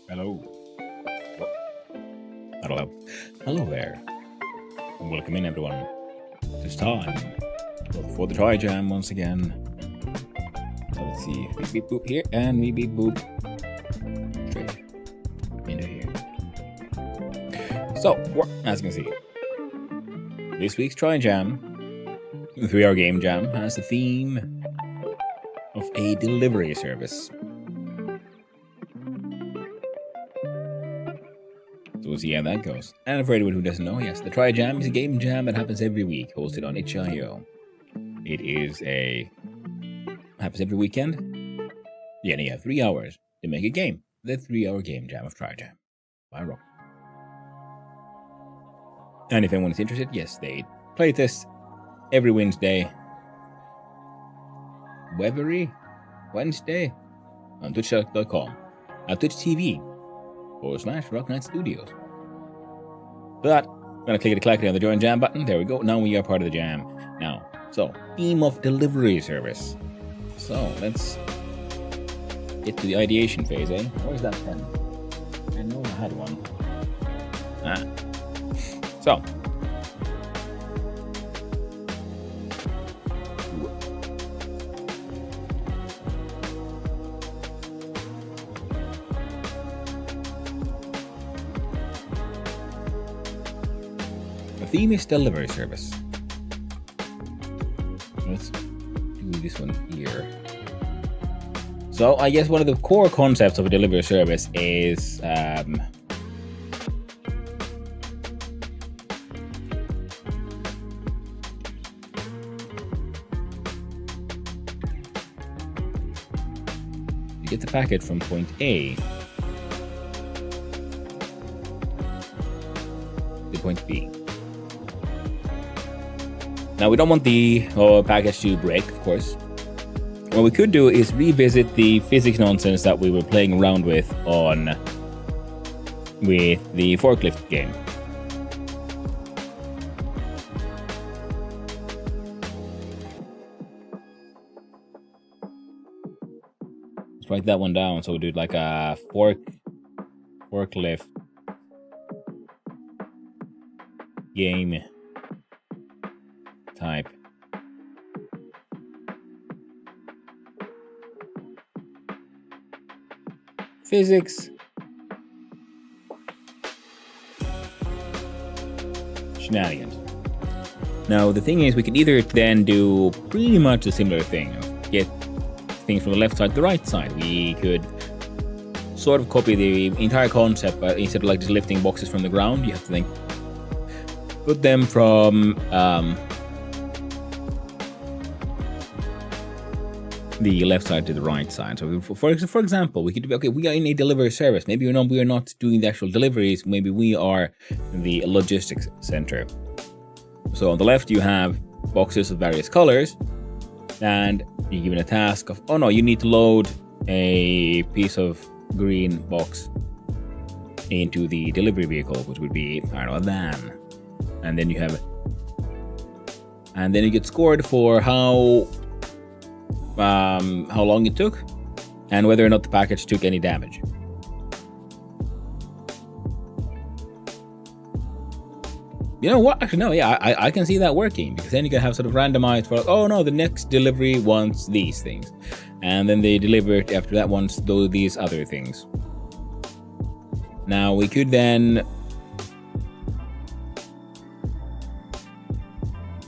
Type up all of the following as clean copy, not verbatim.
Hello. Hello. Hello there. Welcome in, everyone. It's time for the Trijam once again. So let's see. We beep boop here and we beep boop straight into here. So, as you can see, this week's Trijam, the 3-hour game jam, has the theme of a delivery service. So we'll see how that goes. And for anyone who doesn't know, yes, the Trijam is a game jam that happens every week, hosted on itch.io. It is happens every weekend. Yeah, and you have 3 hours to make a game. The 3-hour game jam of Trijam by Rock. And if anyone is interested, yes, they play this every Wednesday. Wednesday on twitch.com. Twitch TV. /Rock Knight Studios. But I'm gonna click on the join jam button. There we go. Now we are part of the jam. Now, so theme of delivery service. So let's get to the ideation phase, eh? Where's that pen? I know I had one. So. The theme is delivery service. Let's do this one here. So I guess one of the core concepts of a delivery service is you get the packet from point A to point B. Now, we don't want the package to break, of course. What we could do is revisit the physics nonsense that we were playing around with with the forklift game. Let's write that one down. So we do like a forklift game type. Physics. Shenanigans. Now the thing is, we could either then do pretty much a similar thing, get things from the left side to the right side. We could sort of copy the entire concept, but instead of like just lifting boxes from the ground, you have to then put them from the left side to the right side. So for example, we could be, okay, we are in a delivery service. Maybe we are not doing the actual deliveries. Maybe we are the logistics center. So on the left, you have boxes of various colors, and you're given a task of, oh no, you need to load a piece of green box into the delivery vehicle, which would be, I don't know, a van. And then you get scored for how long it took and whether or not the package took any damage. You know what? Actually, no, yeah, I can see that working, because then you can have sort of randomized for like, oh no, the next delivery wants these things, and then they deliver it after that wants these other things. Now we could then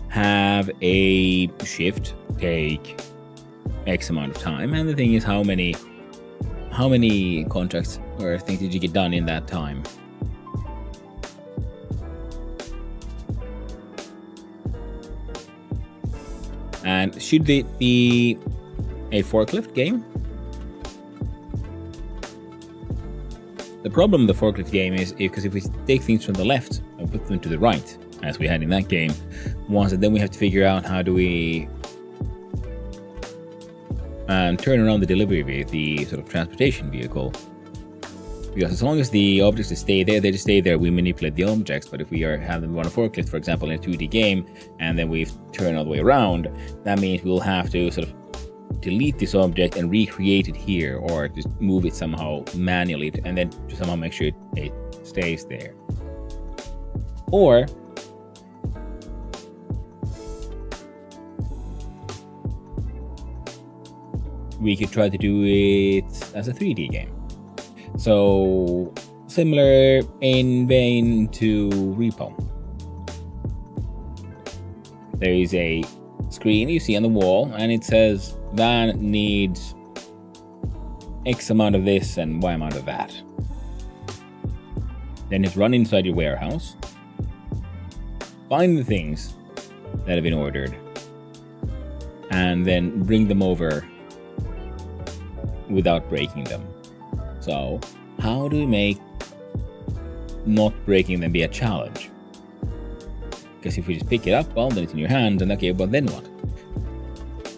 have a shift take X amount of time, and the thing is, how many contracts or things did you get done in that time? And should it be a forklift game? The problem with the forklift game is because if we take things from the left and put them to the right, as we had in that game, then we have to figure out how do we turn around the delivery vehicle, the sort of transportation vehicle. Because as long as the objects just stay there, they just stay there, we manipulate the objects. But if we have them on a forklift, for example, in a 2D game, and then we turn all the way around, that means we'll have to sort of delete this object and recreate it here, or just move it somehow manually, and then to somehow make sure it stays there. Or we could try to do it as a 3D game. So, similar in vein to Repo. There is a screen you see on the wall, and it says van needs X amount of this and Y amount of that. Then it's run inside your warehouse, find the things that have been ordered, and then bring them over without breaking them. So, how do we make not breaking them be a challenge? Because if we just pick it up, well, then it's in your hand, and okay, but then what?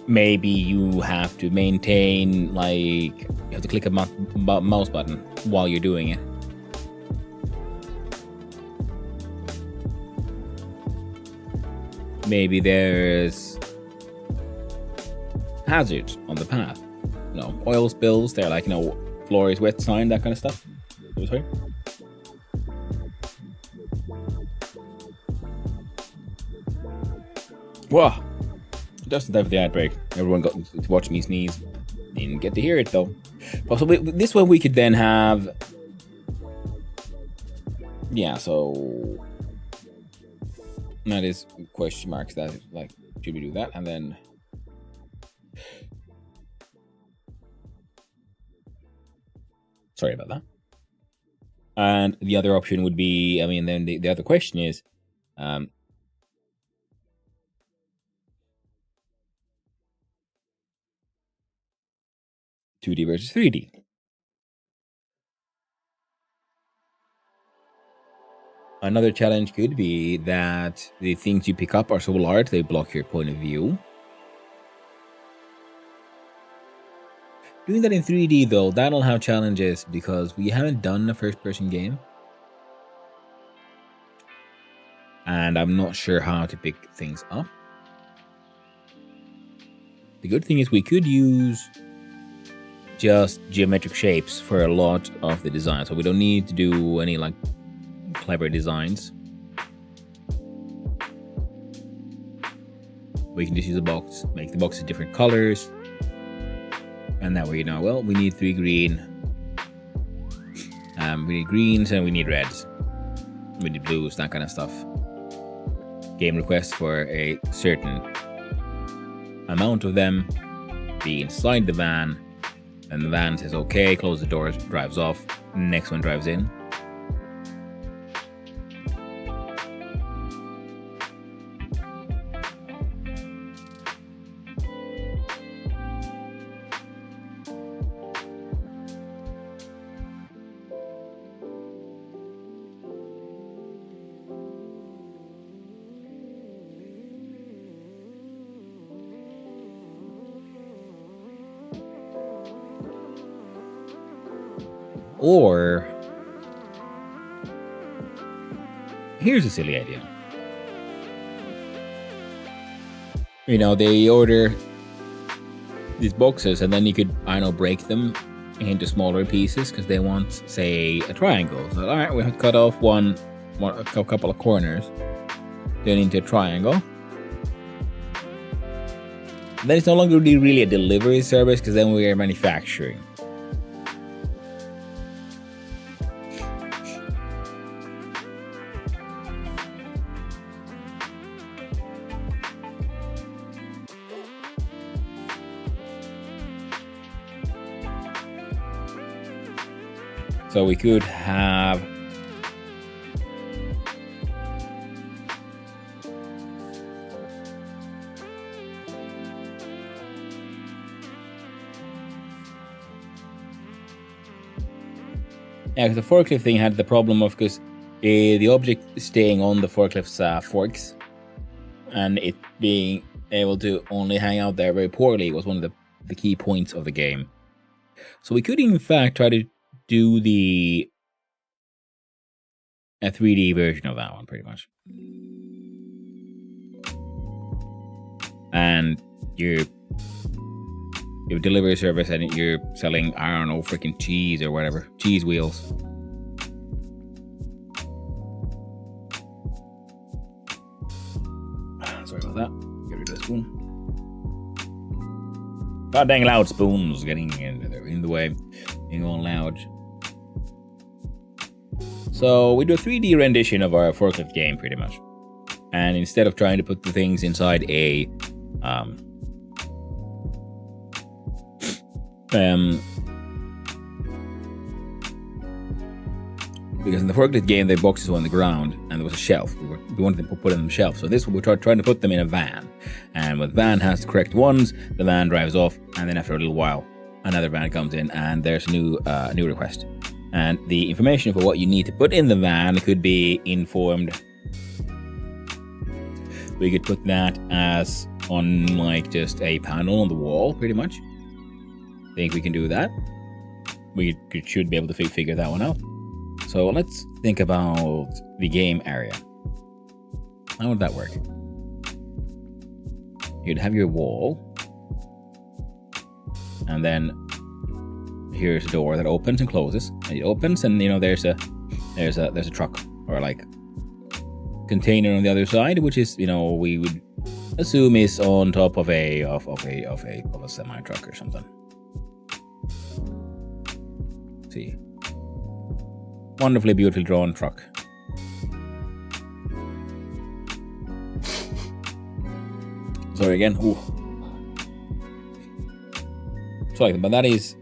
Maybe you have to maintain, like, you have to click a mouse button while you're doing it. Maybe there's hazards on the path. You know, oil spills, they're like, you know, floor is wet sign, that kind of stuff. Sorry. Whoa! Just in time for the ad break. Everyone got to watch me sneeze. Didn't get to hear it though. Possibly this one we could then have. Yeah, so that is question marks. That is like, should we do that? And then sorry about that. And the other option would be, I mean, then the other question is, 2D versus 3D. Another challenge could be that the things you pick up are so large they block your point of view. Doing that in 3D though, that'll have challenges because we haven't done a first-person game. And I'm not sure how to pick things up. The good thing is we could use just geometric shapes for a lot of the design, so we don't need to do any like clever designs. We can just use a box, make the boxes different colors, and that way you know, well, we need 3 green, we need greens and we need reds, we need blues, that kind of stuff. game requests for a certain amount of them, be inside the van, and the van says okay, close the doors, drives off, next one drives in. Or, here's a silly idea. You know, they order these boxes and then you could, I don't know, break them into smaller pieces because they want, say, a triangle. So, all right, we have to cut off a couple of corners, then into a triangle. Then it's no longer really a delivery service because then we are manufacturing. So we could have because the forklift thing had the problem of because the object staying on the forklift's forks and it being able to only hang out there very poorly was one of the key points of the game. So we could in fact try to do a 3D version of that one, pretty much. And you have a delivery service and you're selling, I don't know, freaking cheese or whatever. Cheese wheels. Sorry about that. Get rid of the spoon. God dang loud spoons getting in the way. Being all loud. So we do a 3D rendition of our forklift game, pretty much. And instead of trying to put the things inside a because in the forklift game, the boxes were on the ground and there was a shelf. We wanted to put them on the shelf. So this we're trying to put them in a van. And when the van has the correct ones, the van drives off, and then after a little while, another van comes in and there's a new request. And the information for what you need to put in the van could be informed. We could put that as on like just a panel on the wall, pretty much. Think we can do that. We should be able to figure that one out. So let's think about the game area. How would that work? You'd have your wall, and then here's a door that opens and closes. And it opens, and you know there's a truck or like container on the other side, which is we would assume is on top of a semi truck or something. See, wonderfully beautifully drawn truck. Sorry again. Ooh. So but that is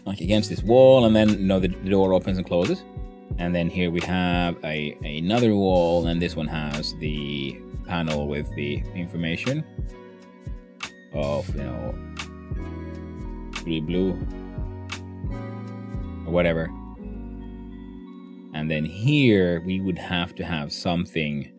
like against this wall, and then the door opens and closes, and then here we have another wall, and this one has the panel with the information of blue or whatever, and then here we would have to have something.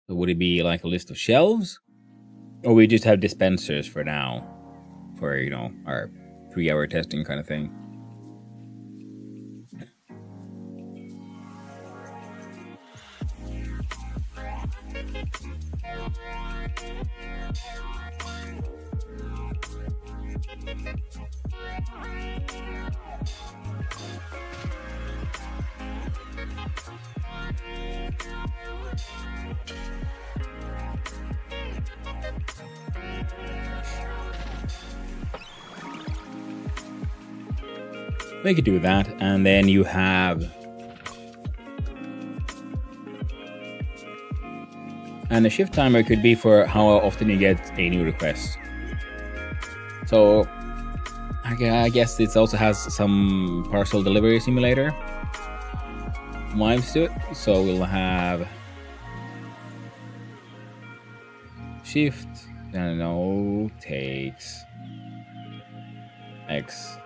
So would it be like a list of shelves? Or we just have dispensers for now? For, our 3-hour testing kind of thing. We could do that, and then you have... And the shift timer could be for how often you get a new request. So I guess it also has some parcel delivery simulator vibes to it. So we'll have shift, I don't know, takes X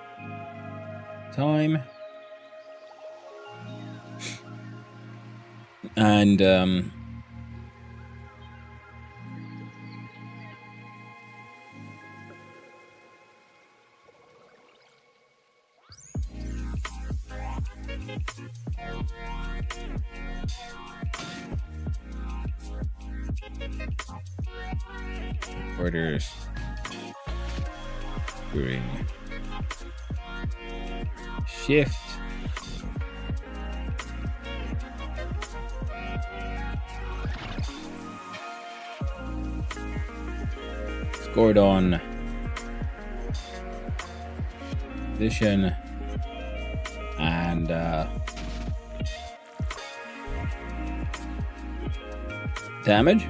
time, and orders during shift scored on position and damage.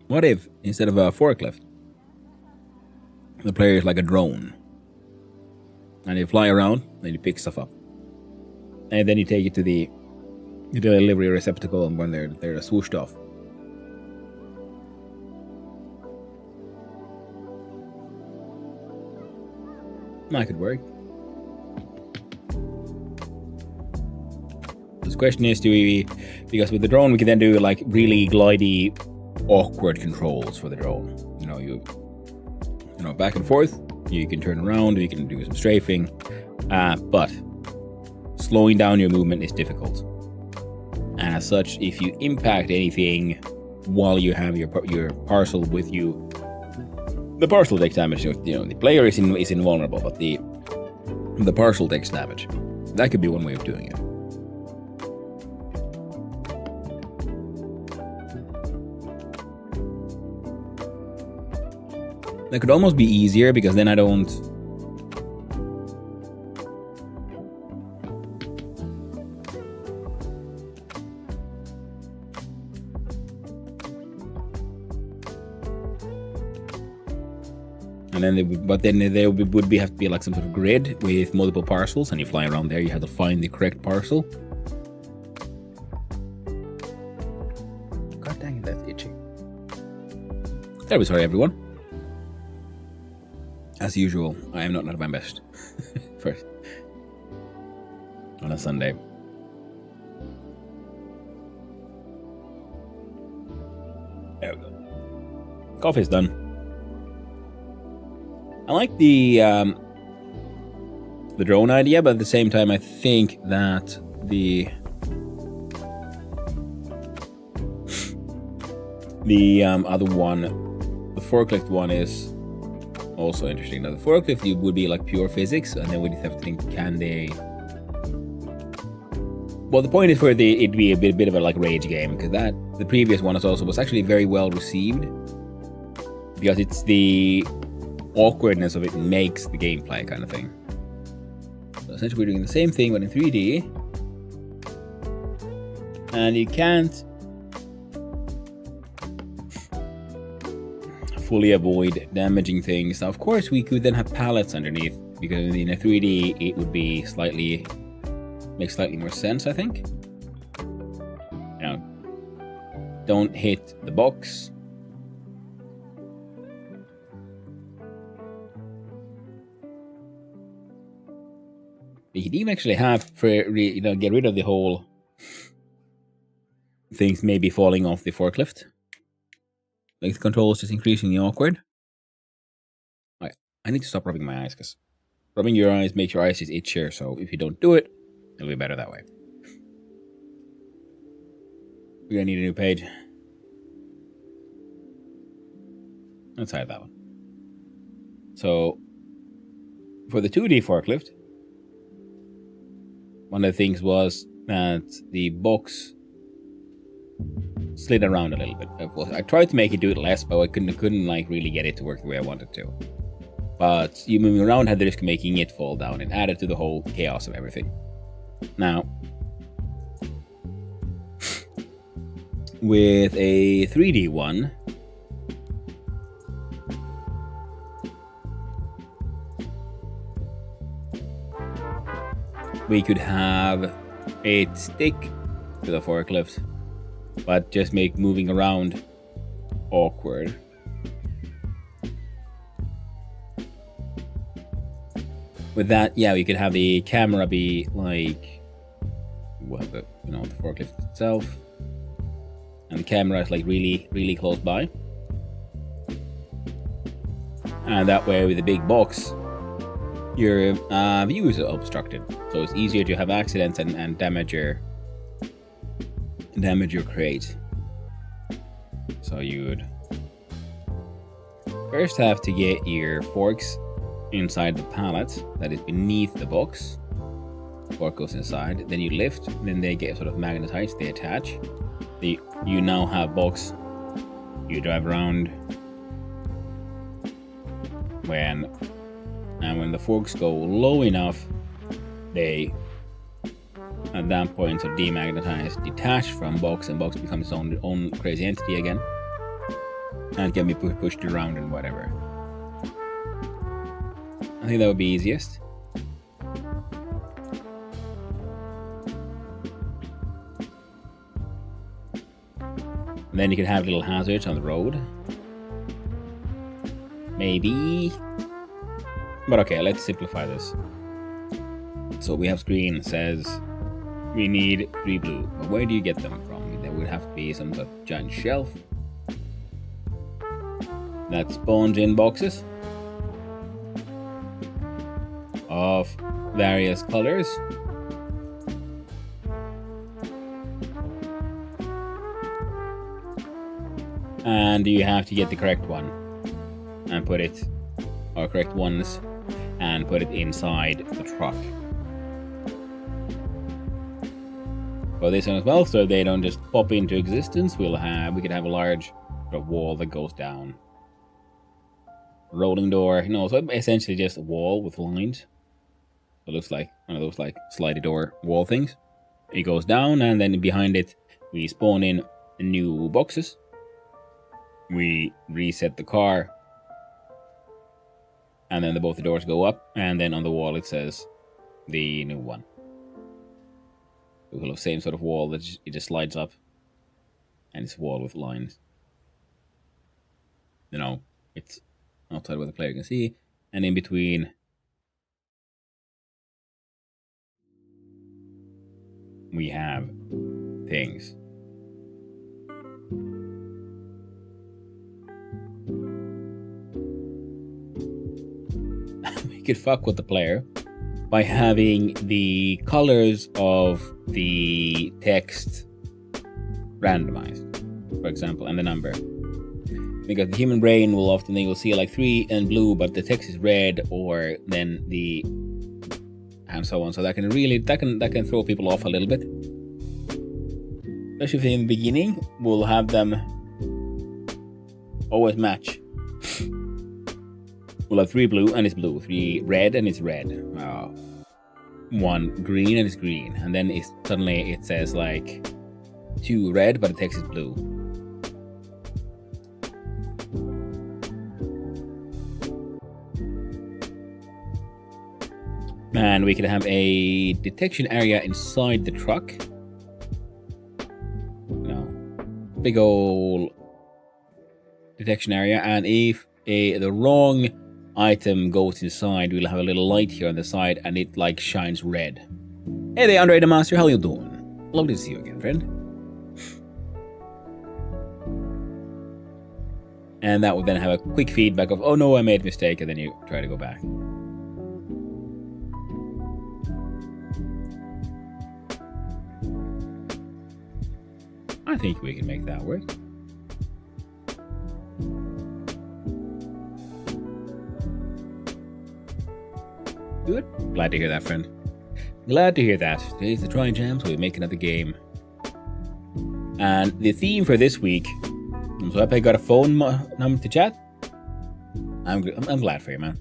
What if, instead of a forklift, the player is like a drone? And you fly around, and you pick stuff up. And then you take it to the delivery receptacle, and when they're swooshed off. That could work. This question is, do we... Because with the drone, we can then do like really glidey, awkward controls for the drone. You know, back and forth. You can turn around, you can do some strafing, but slowing down your movement is difficult. And as such, if you impact anything while you have your parcel with you, the parcel takes damage. You know, the player is invulnerable, but the parcel takes damage. That could be one way of doing it. That could almost be easier, because then I don't... And then there would have to be like some sort of grid with multiple parcels, and you fly around there, you have to find the correct parcel. God dang it, that's itchy. Terribly sorry, everyone. As usual, I am not at my best. First. On a Sunday. There we go. Coffee's done. I like the drone idea, but at the same time, I think that the other one, the forklift one, is also interesting. Now, the forklift would be like pure physics, and then we'd have to think, can they... Well, the point is for it'd be a bit of a like rage game, because the previous one was actually very well received, because it's the awkwardness of it makes the gameplay kind of thing. So essentially we're doing the same thing but in 3D, and you can't fully avoid damaging things. Now, of course, we could then have pallets underneath, because in a 3D it would be make slightly more sense, I think. Now, don't hit the box. You could even actually have for get rid of the whole things maybe falling off the forklift. Like the controls just increasingly awkward. I need to stop rubbing my eyes because rubbing your eyes makes your eyes just itchier. So if you don't do it, it'll be better that way. We're gonna need a new page. Let's hide that one. So for the 2D forklift, one of the things was that the box slid around a little bit. I tried to make it do it less, but I couldn't like really get it to work the way I wanted to. But you moving around had the risk of making it fall down and added to the whole chaos of everything. Now, with a 3D one, we could have it stick to the forklift, but just make moving around awkward. With that, yeah, we could have the camera be like, well, the forklift itself, and the camera is like really, really close by, and that way with the big box, your view is obstructed, so it's easier to have accidents and damage your crate. So you would first have to get your forks inside the pallet that is beneath the box. Fork goes inside, then you lift, then they get sort of magnetized, they attach. You now have box. You drive around when the forks go low enough, they at that point are demagnetized, detached from box, and box becomes its own crazy entity again, and can be pushed around and whatever. I think that would be easiest. And then you can have little hazards on the road. Maybe. But okay, let's simplify this. So we have screen says we need 3 blue. But where do you get them from? There would have to be some sort of giant shelf that spawns in boxes of various colors. And you have to get the correct one and put it, or correct ones, and put it inside the truck. For this one as well, so they don't just pop into existence, we could have a large sort of wall that goes down. Rolling door, so essentially just a wall with lines. It looks like one of those like slidey door wall things. It goes down, and then behind it we spawn in new boxes. We reset the car, and then both the doors go up, and then on the wall it says the new one. We'll have the same sort of wall that it just slides up, and it's a wall with lines. It's outside where the player can see, and in between we have things. We could fuck with the player by having the colors of the text randomized, for example, and the number. Because the human brain will often see like 3 and blue, but the text is red, or then and so on. So that can throw people off a little bit. Especially if in the beginning, we'll have them always match. We'll have 3 blue and it's blue, 3 red and it's red, 1 green and it's green, and then suddenly it says like 2 red, but the text is blue. And we can have a detection area inside the truck. Big old detection area, and if the wrong item goes inside, we'll have a little light here on the side, and it like shines red. Hey there, Andre the Master, how you doing? Lovely to see you again, friend. And that would then have a quick feedback of, oh no, I made a mistake, and then you try to go back. I think we can make that work. Good. Glad to hear that, friend. Glad to hear that. Today's the Trijam, so we make another game. And the theme for this week. So if I got a phone number to chat, I'm glad for you, man.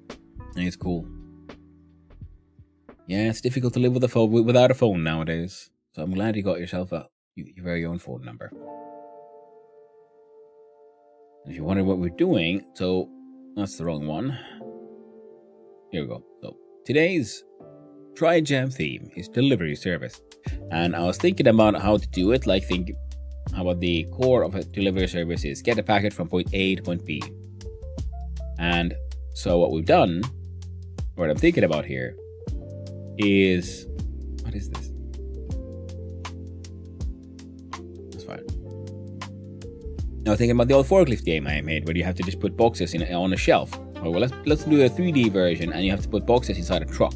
I think it's cool. Yeah, it's difficult to live with a phone without a phone nowadays. So I'm glad you got yourself your very own phone number. And if you wonder what we're doing, so that's the wrong one. Here we go. So today's Trijam theme is delivery service. And I was thinking about how to do it, like how about the core of a delivery service is get a packet from point A to point B. And so what we've done, what I'm thinking about here, is, what is this? That's fine. Now thinking about the old forklift game I made, where you have to just put boxes on a shelf. Oh, well, let's do a 3D version, and you have to put boxes inside a truck,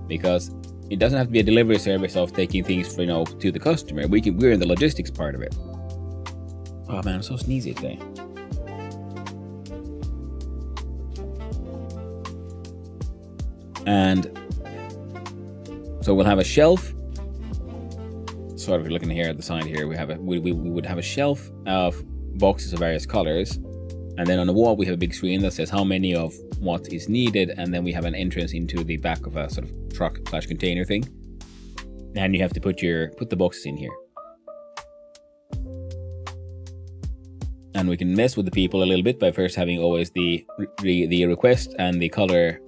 because it doesn't have to be a delivery service of taking things, to the customer. We're in the logistics part of it. Oh man, I'm so sneezy today. And so we'll have a shelf. Sort of looking here at the side here, we would have a shelf of boxes of various colors. And then on the wall, we have a big screen that says how many of what is needed. And then we have an entrance into the back of a sort of truck/container thing. And you have to put the boxes in here. And we can mess with the people a little bit by first having always the request and the color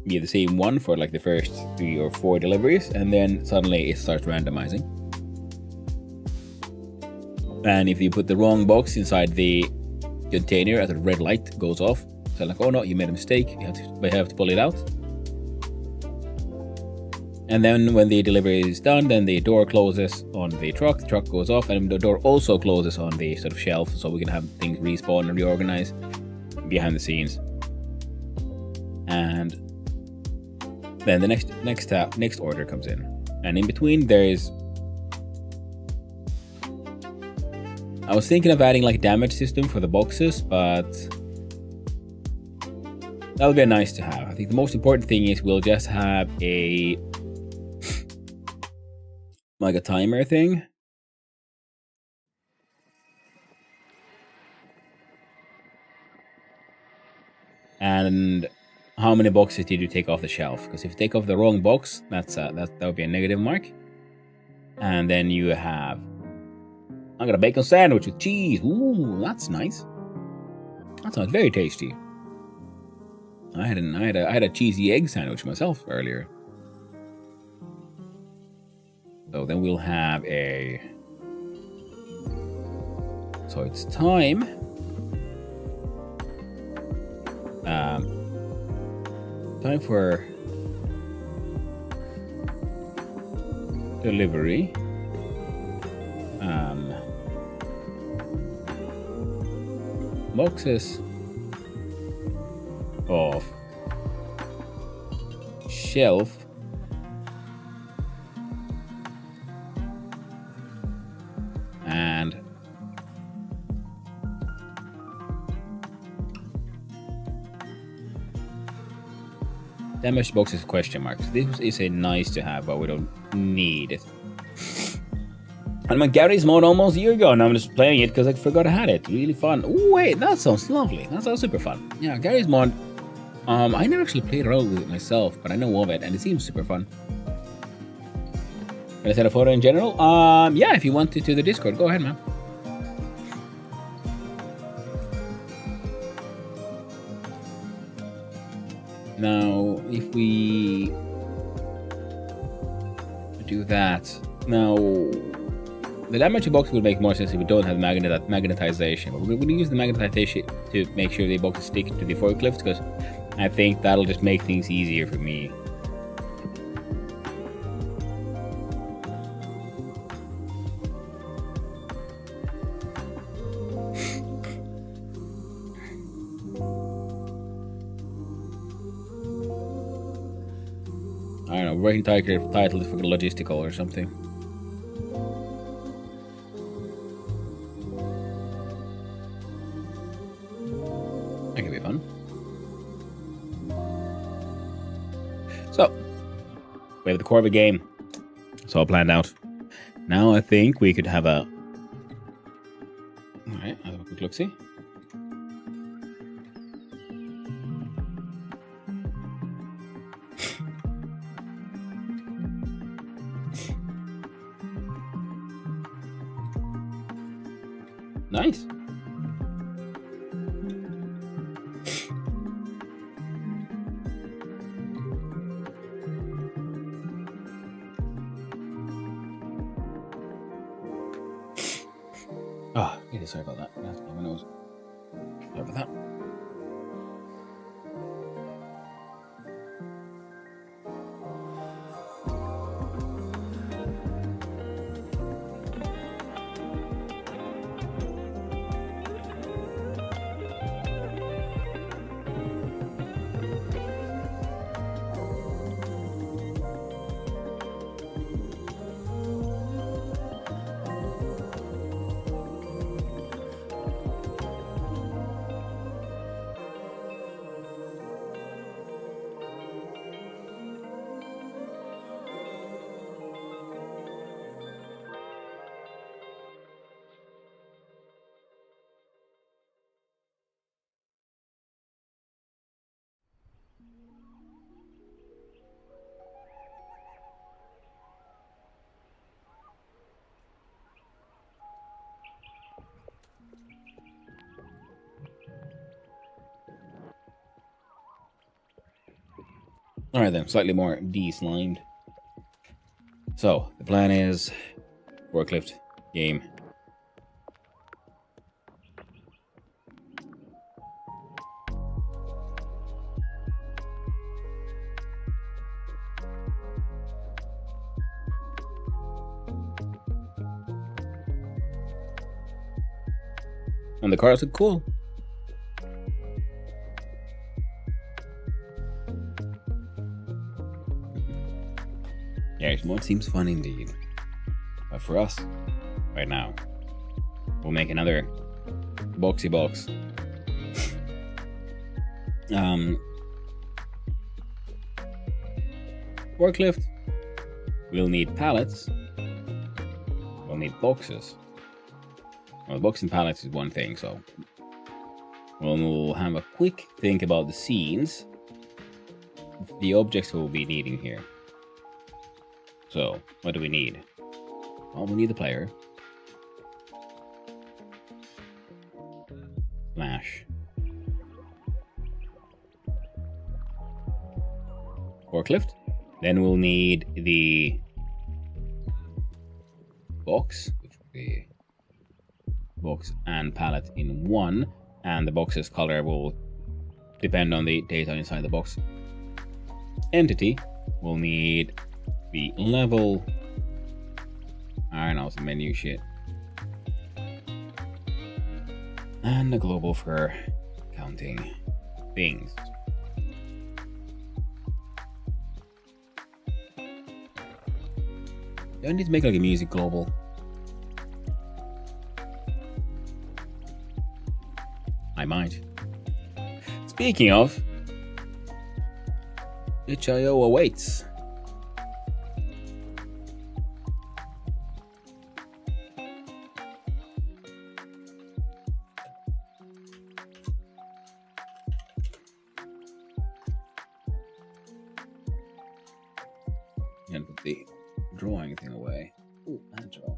be the same one for like the first 3 or 4 deliveries. And then suddenly it starts randomizing. And if you put the wrong box inside the container, as a red light goes off, so like, oh no, you made a mistake, you have to pull it out. And then when the delivery is done, then the door closes on the truck goes off, and the door also closes on the sort of shelf, so we can have things respawn and reorganize behind the scenes. And then the next order comes in, and in between there is, I was thinking of adding like a damage system for the boxes, but that would be nice to have. I think the most important thing is we'll just have a timer thing. And how many boxes did you take off the shelf? Because if you take off the wrong box, that would be a negative mark. And then you have, I got a bacon sandwich with cheese. Ooh, that's nice. That sounds very tasty. I had a cheesy egg sandwich myself earlier. So then we'll have so it's time. Time for delivery. Boxes of shelf and damaged boxes question marks. This is a nice to have, but we don't need it. And my Gary's mod almost a year ago, and I'm just playing it because I forgot I had it. Really fun. Ooh, wait, that sounds lovely. That sounds super fun. Yeah, Gary's mod. I never actually played around with it myself, but I know of it, and it seems super fun. Can I send a photo in general? Yeah, if you want to the Discord, go ahead, man. Now, if we do that, now The diamond box would make more sense if we don't have magnetization. But we're going to use the magnetization to make sure the boxes stick to the forklift, because I think that'll just make things easier for me. I don't know, writing title is fucking logistical or something. That could be fun. So, we have the core of the game. It's all planned out. Now I think we could have a... Alright, have a quick look-see. Nice. Ah, oh, sorry about that. I have to blow my nose. Sorry about that. Alright then, slightly more de-slimed. So, the plan is forklift game. And the cars look cool. Yeah, what seems fun indeed. But for us, right now, we'll make another boxy box. Forklift. We'll need pallets. We'll need boxes. Well, box and pallets is one thing, so we'll have a quick think about the scenes, the objects we'll be needing here. So, what do we need? Well, we need the player. Flash. Forklift. Then we'll need the box, which will be box and pallet in one, and the box's color will depend on the data inside the box. Entity will need the level. I don't know, some menu shit. And the global for counting things. Do I need to make like a music global? I might. Speaking of, HIO awaits. And put the drawing thing away. Ooh, that draw.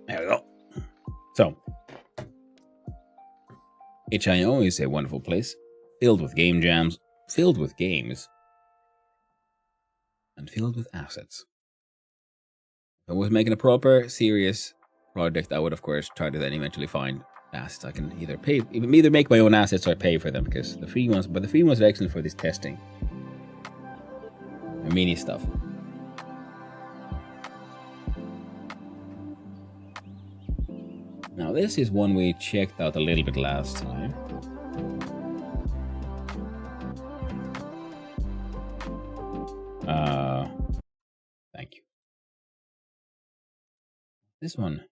There we go. So, HIO is a wonderful place, filled with game jams, filled with games, and filled with assets. If I was making a proper, serious project, I would, of course, try to then eventually find assets I can either make my own assets or pay for them, because the free ones are excellent for this testing and mini stuff. Now this is one we checked out a little bit last time. Thank you. This one.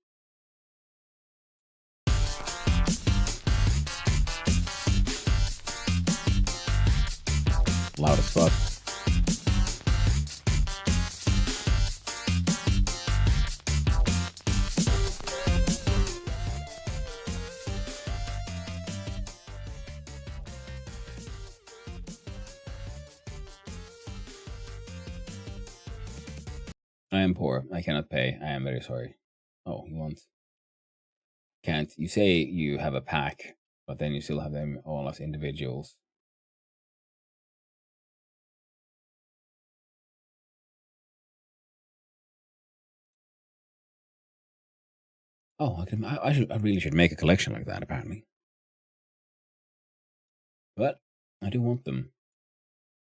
Loud as fuck. I am poor. I cannot pay. I am very sorry. Oh, you want? Can't. You say you have a pack, but then you still have them all as individuals. Oh, I really should make a collection like that, apparently. But I do want them.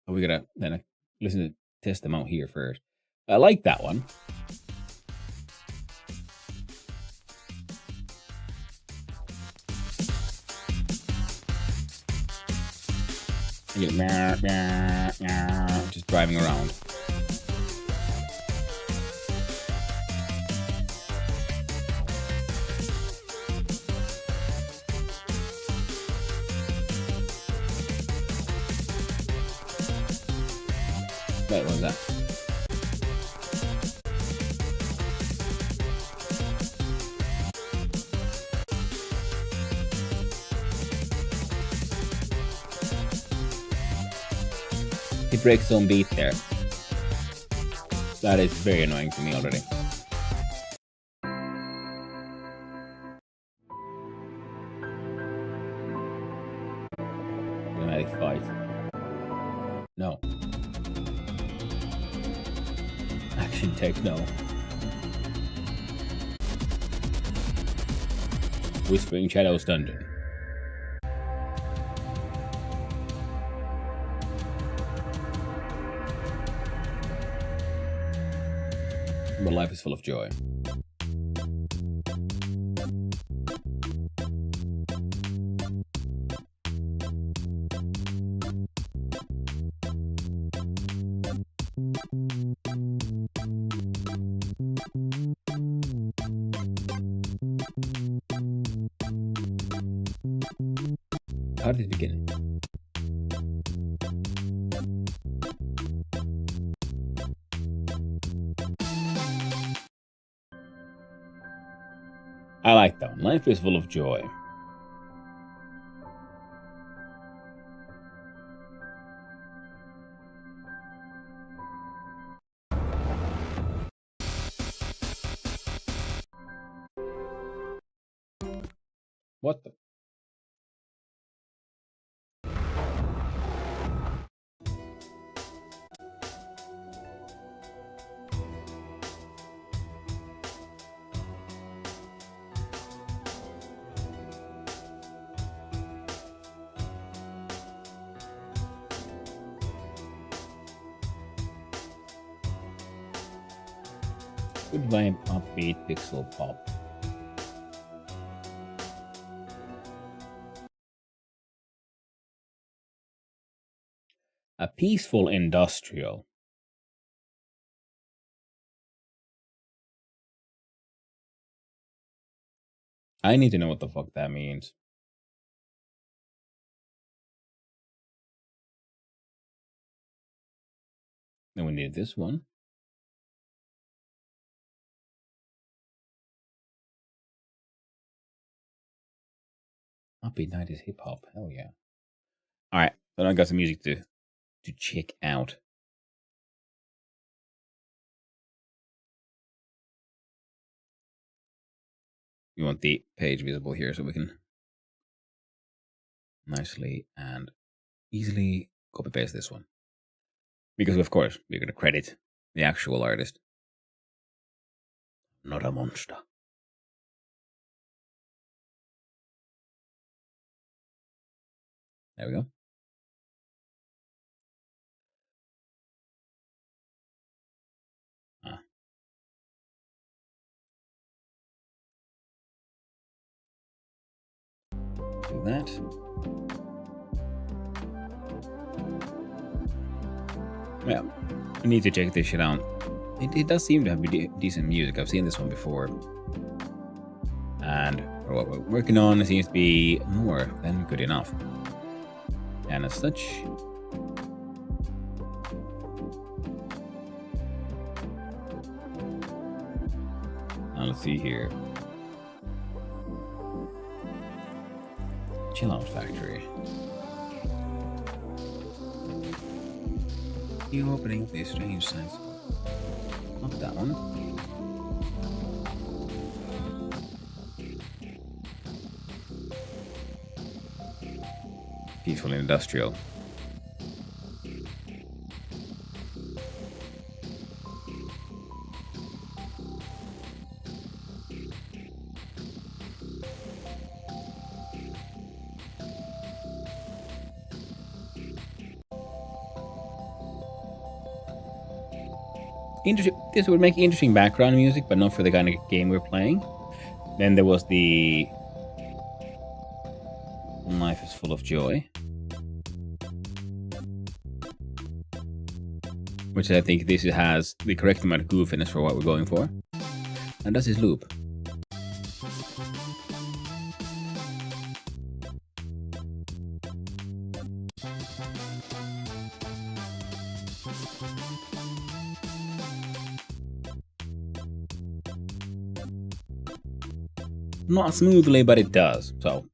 So we gotta then listen to test them out here first. I like that one. Just driving around. Wait, what was that? He breaks his own beat there. That is very annoying to me already. Dramatic fight. No. Action techno. Whispering Shadows Dungeon. But life is full of joy. How did it begin? I like that one. Life is full of joy. What the? Good vibe, upbeat, pixel pop. A peaceful industrial. I need to know what the fuck that means. Then we need this one. Upbeat 90s hip hop. Hell yeah. Alright, so now I got some music to check out. You want the page visible here so we can nicely and easily copy paste this one. Because of course we're gonna credit the actual artist. not a monster. There we go. Ah, do that. Yeah, I need to check this shit out. It does seem to have decent music. I've seen this one before. And for what we're working on, it seems to be more than good enough. And as such, now let's see here. Chill Out Factory. You opening these strange signs. Not that one. Peaceful Industrial. This would make interesting background music, but not for the kind of game we're playing. Then there was the Life is Full of Joy, which I think this has the correct amount of goofiness for what we're going for. And that's his loop. Not smoothly, but it does, so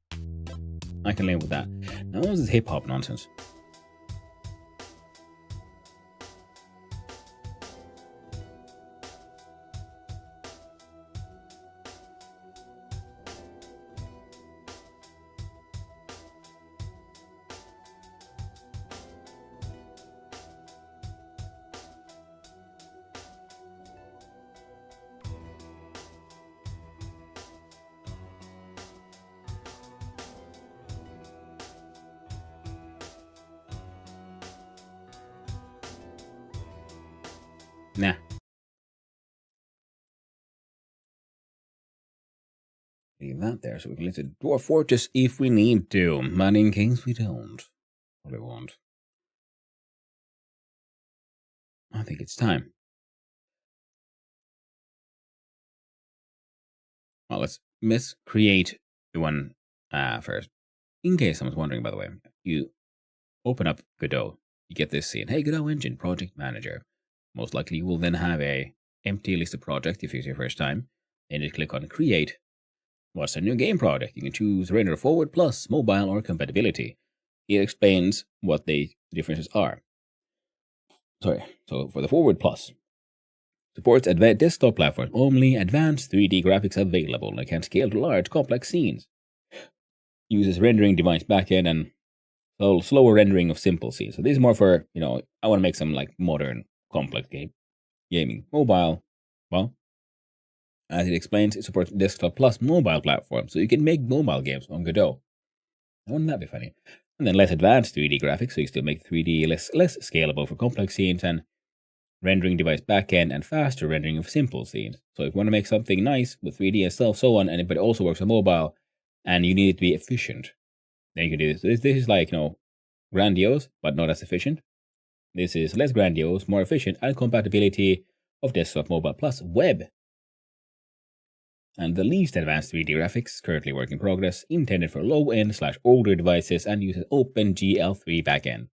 I can live with that. Now, what was this hip hop nonsense? Nah. Leave that there so we can lift the Dwarf Fortress if we need to. But in case we don't, probably won't. I think it's time. Well, let's miscreate the one first. In case someone's wondering, by the way, you open up Godot, you get this scene. Hey, Godot Engine, Project Manager. Most likely you will then have a empty list of projects if it's your first time. Then you click on Create. What's a new game project? You can choose Render Forward Plus, Mobile, or Compatibility. It explains what the differences are. So for the Forward Plus, supports advanced desktop platforms, only advanced 3D graphics available, and can scale to large, complex scenes. Uses rendering device backend and slower rendering of simple scenes. So this is more for, I want to make some like modern, complex gaming. Mobile, well, as it explains, it supports desktop plus mobile platforms, so you can make mobile games on Godot. Wouldn't that be funny? And then less advanced 3D graphics, so you still make 3D less scalable for complex scenes, and rendering device backend and faster rendering of simple scenes. So if you want to make something nice with 3D and so on, but it also works on mobile, and you need it to be efficient, then you can do this. So this is like, grandiose, but not as efficient. This is less grandiose, more efficient, and compatibility of desktop, mobile, plus web. And the least advanced 3D graphics, currently work in progress, intended for low-end / older devices, and uses OpenGL3 backend.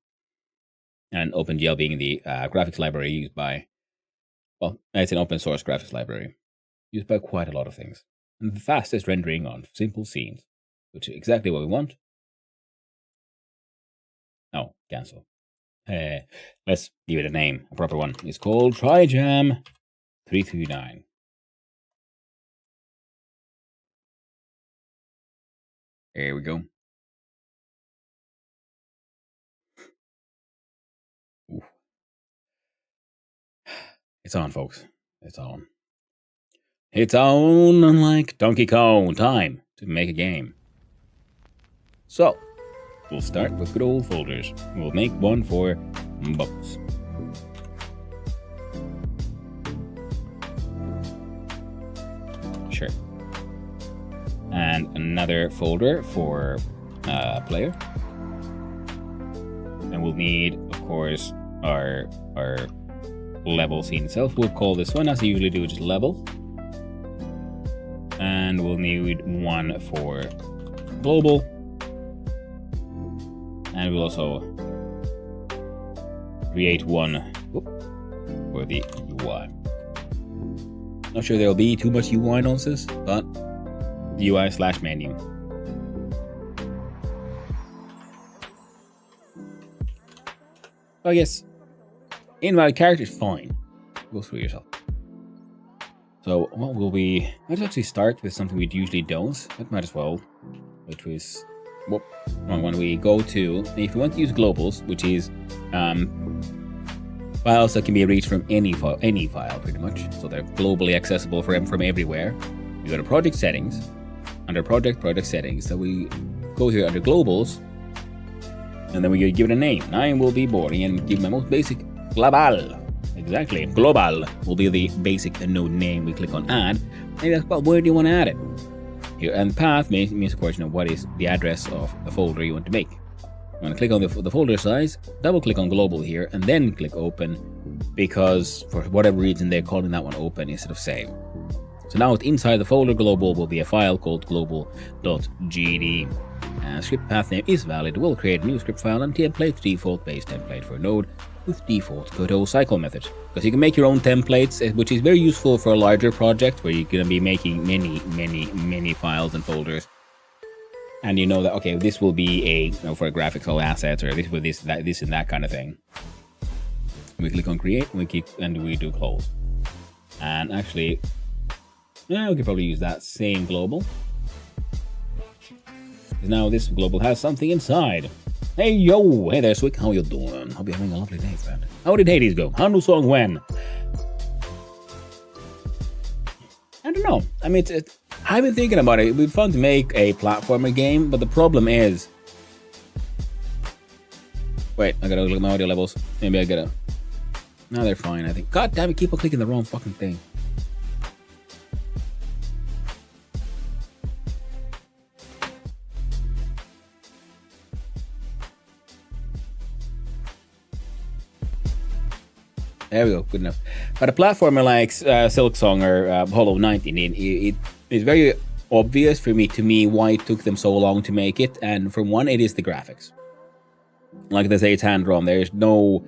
And OpenGL being the graphics library used by, well, it's an open source graphics library, used by quite a lot of things. And the fastest rendering on simple scenes, which is exactly what we want. Oh, cancel. Let's give it a name, a proper one. It's called Trijam 339. Here we go. Ooh. It's on, folks. It's on. It's on, unlike Donkey Kong, time to make a game. So, we'll start with good old folders. We'll make one for bubbles. Sure. And another folder for player. And we'll need, of course, our level scene itself. We'll call this one, as I usually do, just level. And we'll need one for global. And we'll also create one for the UI. Not sure there'll be too much UI nonsense, but UI/menu. I guess invalid character is fine. Go through yourself. So what will we? Let's actually start with something we usually don't. But might as well, which was when we go to, if you want to use globals, which is files that can be reached from any file pretty much. So they're globally accessible from everywhere. You go to project settings. Under project settings, so we go here under globals, and then we give it a name. Mine will be boring and give my most basic global. Exactly, global will be the basic node name. We click on add, and that's well, where do you want to add it? Here, and path means of course, what is the address of the folder you want to make. I'm going to click on the folder size, double click on global here, and then click open, because for whatever reason they're calling that one open instead of save. So now inside the folder global will be a file called global.gd. Script path name is valid. We'll create a new script file and template default base template for node with default Godot cycle method. Because you can make your own templates, which is very useful for a larger project where you're going to be making many files and folders. And you know that, okay, this will be for graphical assets, or this with this and that kind of thing. We click on create, and we do close. And actually, yeah, we could probably use that same global. Now this global has something inside. Hey yo, hey there Swick, how you doing? Hope you're having a lovely day, friend. How did Hades go? How new song when? I don't know. I mean, I've been thinking about it. It'd be fun to make a platformer game, but the problem is... Wait, I gotta look at my audio levels. Maybe I gotta... No, they're fine, I think. God damn it, keep on clicking the wrong fucking thing. There we go, good enough. But a platformer like Silksong or Hollow Knight, it is very obvious to me why it took them so long to make it. And for one, it is the graphics. Like they say, it's hand drawn. There's no.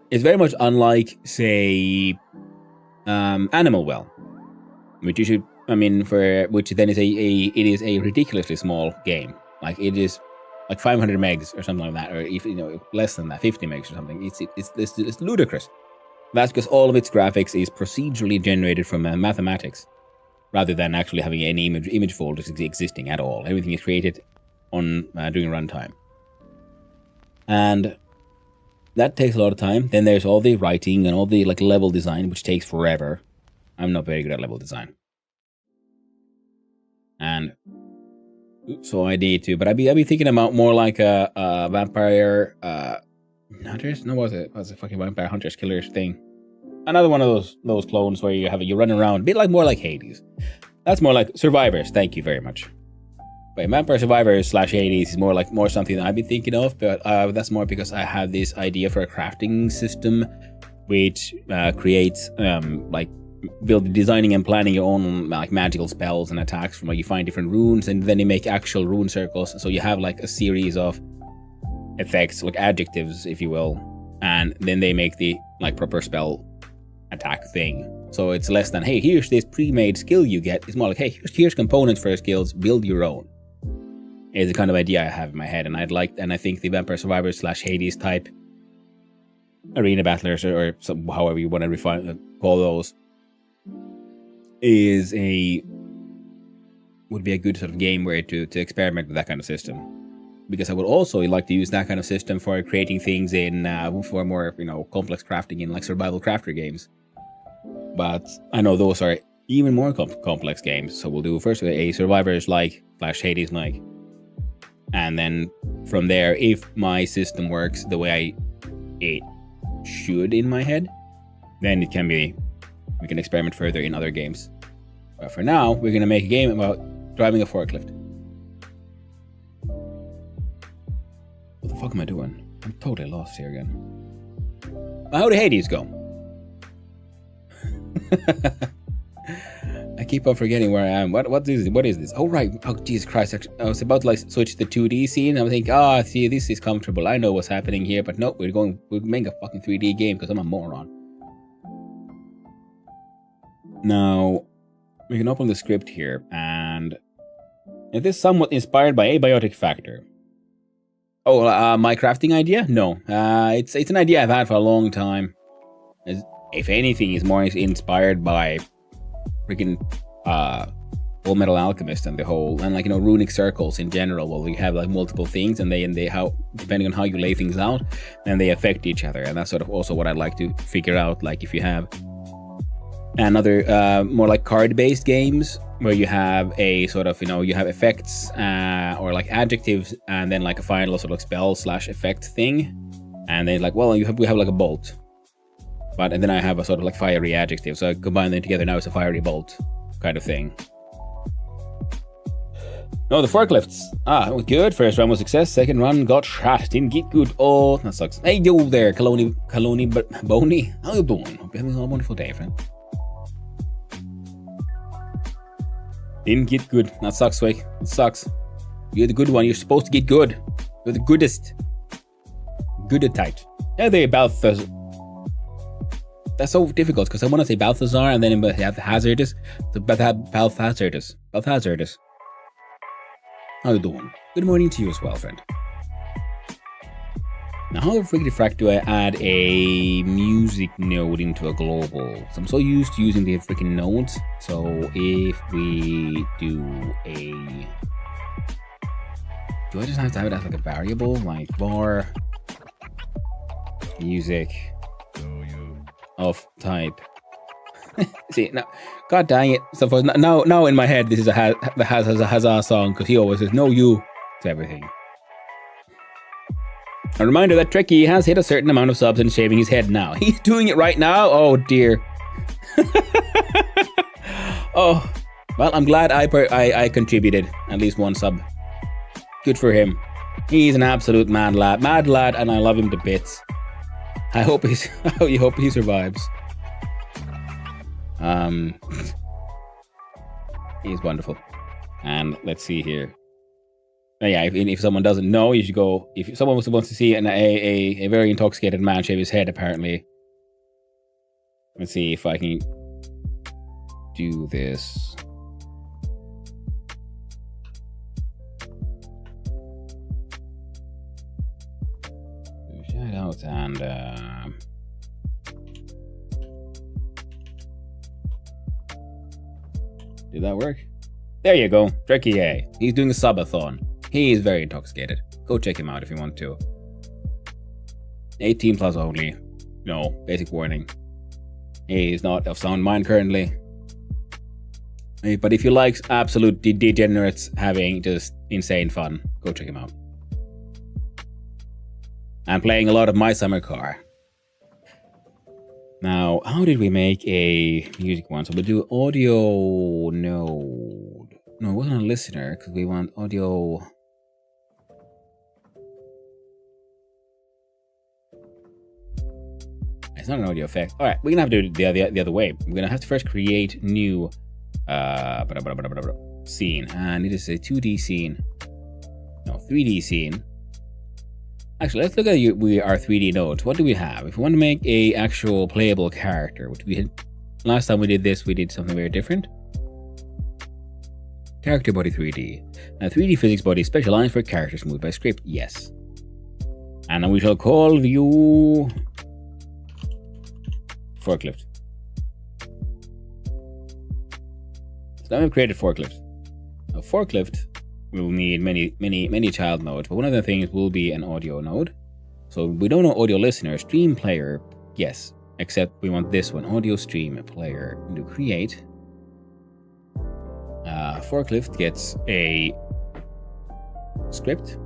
It's very much unlike, say, Animal Well, which you should. I mean, which then is it is a ridiculously small game. Like it is. Like 500 megs or something like that, or if less than that, 50 megs or something. It's ludicrous. That's because all of its graphics is procedurally generated from mathematics, rather than actually having any image folders existing at all. Everything is created on during runtime, and that takes a lot of time. Then there's all the writing and all the level design, which takes forever. I'm not very good at level design, and. So I need to, but I'd be thinking about more like a vampire hunters. No, was it fucking vampire hunters killers thing? Another one of those clones where you run around, a bit more like Hades. That's more like Survivors. Thank you very much. But Vampire Survivors / Hades is more something that I've been thinking of, but that's more because I have this idea for a crafting system, which creates designing and planning your own magical spells and attacks from where you find different runes, and then you make actual rune circles. So you have a series of effects, adjectives, if you will, and then they make the proper spell attack thing. So it's less than, hey, here's this pre-made skill you get. It's more like, hey, here's components for your skills, build your own. Is the kind of idea I have in my head, and I think the Vampire Survivors / Hades type arena battlers or however you want to call those would be a good sort of game where to experiment with that kind of system, because I would also like to use that kind of system for creating things in for more complex crafting in survival crafter games. But I know those are even more complex games. So we'll do first a Survivors-like / Hades-like. And then from there, if my system works the way it should in my head, then we can experiment further in other games. But for now, we're going to make a game about driving a forklift. What the fuck am I doing? I'm totally lost here again. How did Hades go? I keep on forgetting where I am. What is this? Oh right. Oh Jesus Christ! I was about to like switch to the 2D scene. I was thinking, see, this is comfortable. I know what's happening here, but no, we're making a fucking 3D game because I'm a moron. Now we can open the script here, and it is somewhat inspired by Abiotic Factor. Oh, my crafting idea? No, it's an idea I've had for a long time. If anything, is more inspired by freaking Full Metal Alchemist and runic circles in general. Well, we have like multiple things, and how depending on how you lay things out, then they affect each other, and that's sort of also what I'd like to figure out. Like if you have another more like card-based games where you have a sort of you have effects or like adjectives, and then like a final sort of spell / effect thing, and then like we have like a bolt. And then I have a sort of like fiery adjective, so I combine them together. Now it's a fiery bolt kind of thing. No, the forklifts. It was good. First run was success. Second run got shot. Didn't get good. Oh, that sucks. Hey, yo there, Kaloni Boney. How you doing? Hope you're having a wonderful day, friend. Didn't get good. That sucks, Swig. It sucks. You're the good one. You're supposed to get good. You're the goodest. Good-a-tite. Yeah, they about that's so difficult because I want to say Balthazar and then have Hazardous. Balthazardus. How you doing? Good morning to you as well, friend. Now, how the freaking frack do I add a music node into a global? So I'm so used to using the freaking nodes. So if we do I just have to have it as like a variable, like var music of type? See, now, god dang it. So for now in my head, this is a Hazard song, because he always says no you to everything. A reminder that Trekkie has hit a certain amount of subs and shaving his head now. He's doing it right now? Oh dear. Oh, well, I'm glad I contributed at least one sub. Good for him. He's an absolute mad lad, and I love him to bits. I hope he survives. He's wonderful. And let's see here. Yeah, if someone doesn't know, you should go. If someone wants to see a very intoxicated man shave his head, apparently. Let's see if I can do this. Shout out and did that work? There you go, Trekkie A. He's doing a subathon. He is very intoxicated. Go check him out if you want to. 18 plus only. No, basic warning. He is not of sound mind currently. But if you like absolute degenerates having just insane fun, go check him out. I'm playing a lot of My Summer Car. Now, how did we make a music one? So we'll do audio node. No, it wasn't a listener, because we want audio. It's not an audio effect. All right, we're gonna have to do it the other way. We're gonna have to first create new scene, and it is a 2D scene. No, 3D scene. Actually, let's look at our 3D nodes. What do we have? If we want to make a actual playable character, which we had last time we did this, we did something very different. Character body 3D. Now, 3D physics body specialized for characters moved by script. Yes. And then we shall call you forklift. So now we've created forklift. Now, forklift will need many child nodes, but one of the things will be an audio node. So we don't know audio listener, stream player, yes, except we want this one, audio stream player. Do create, Forklift gets a script.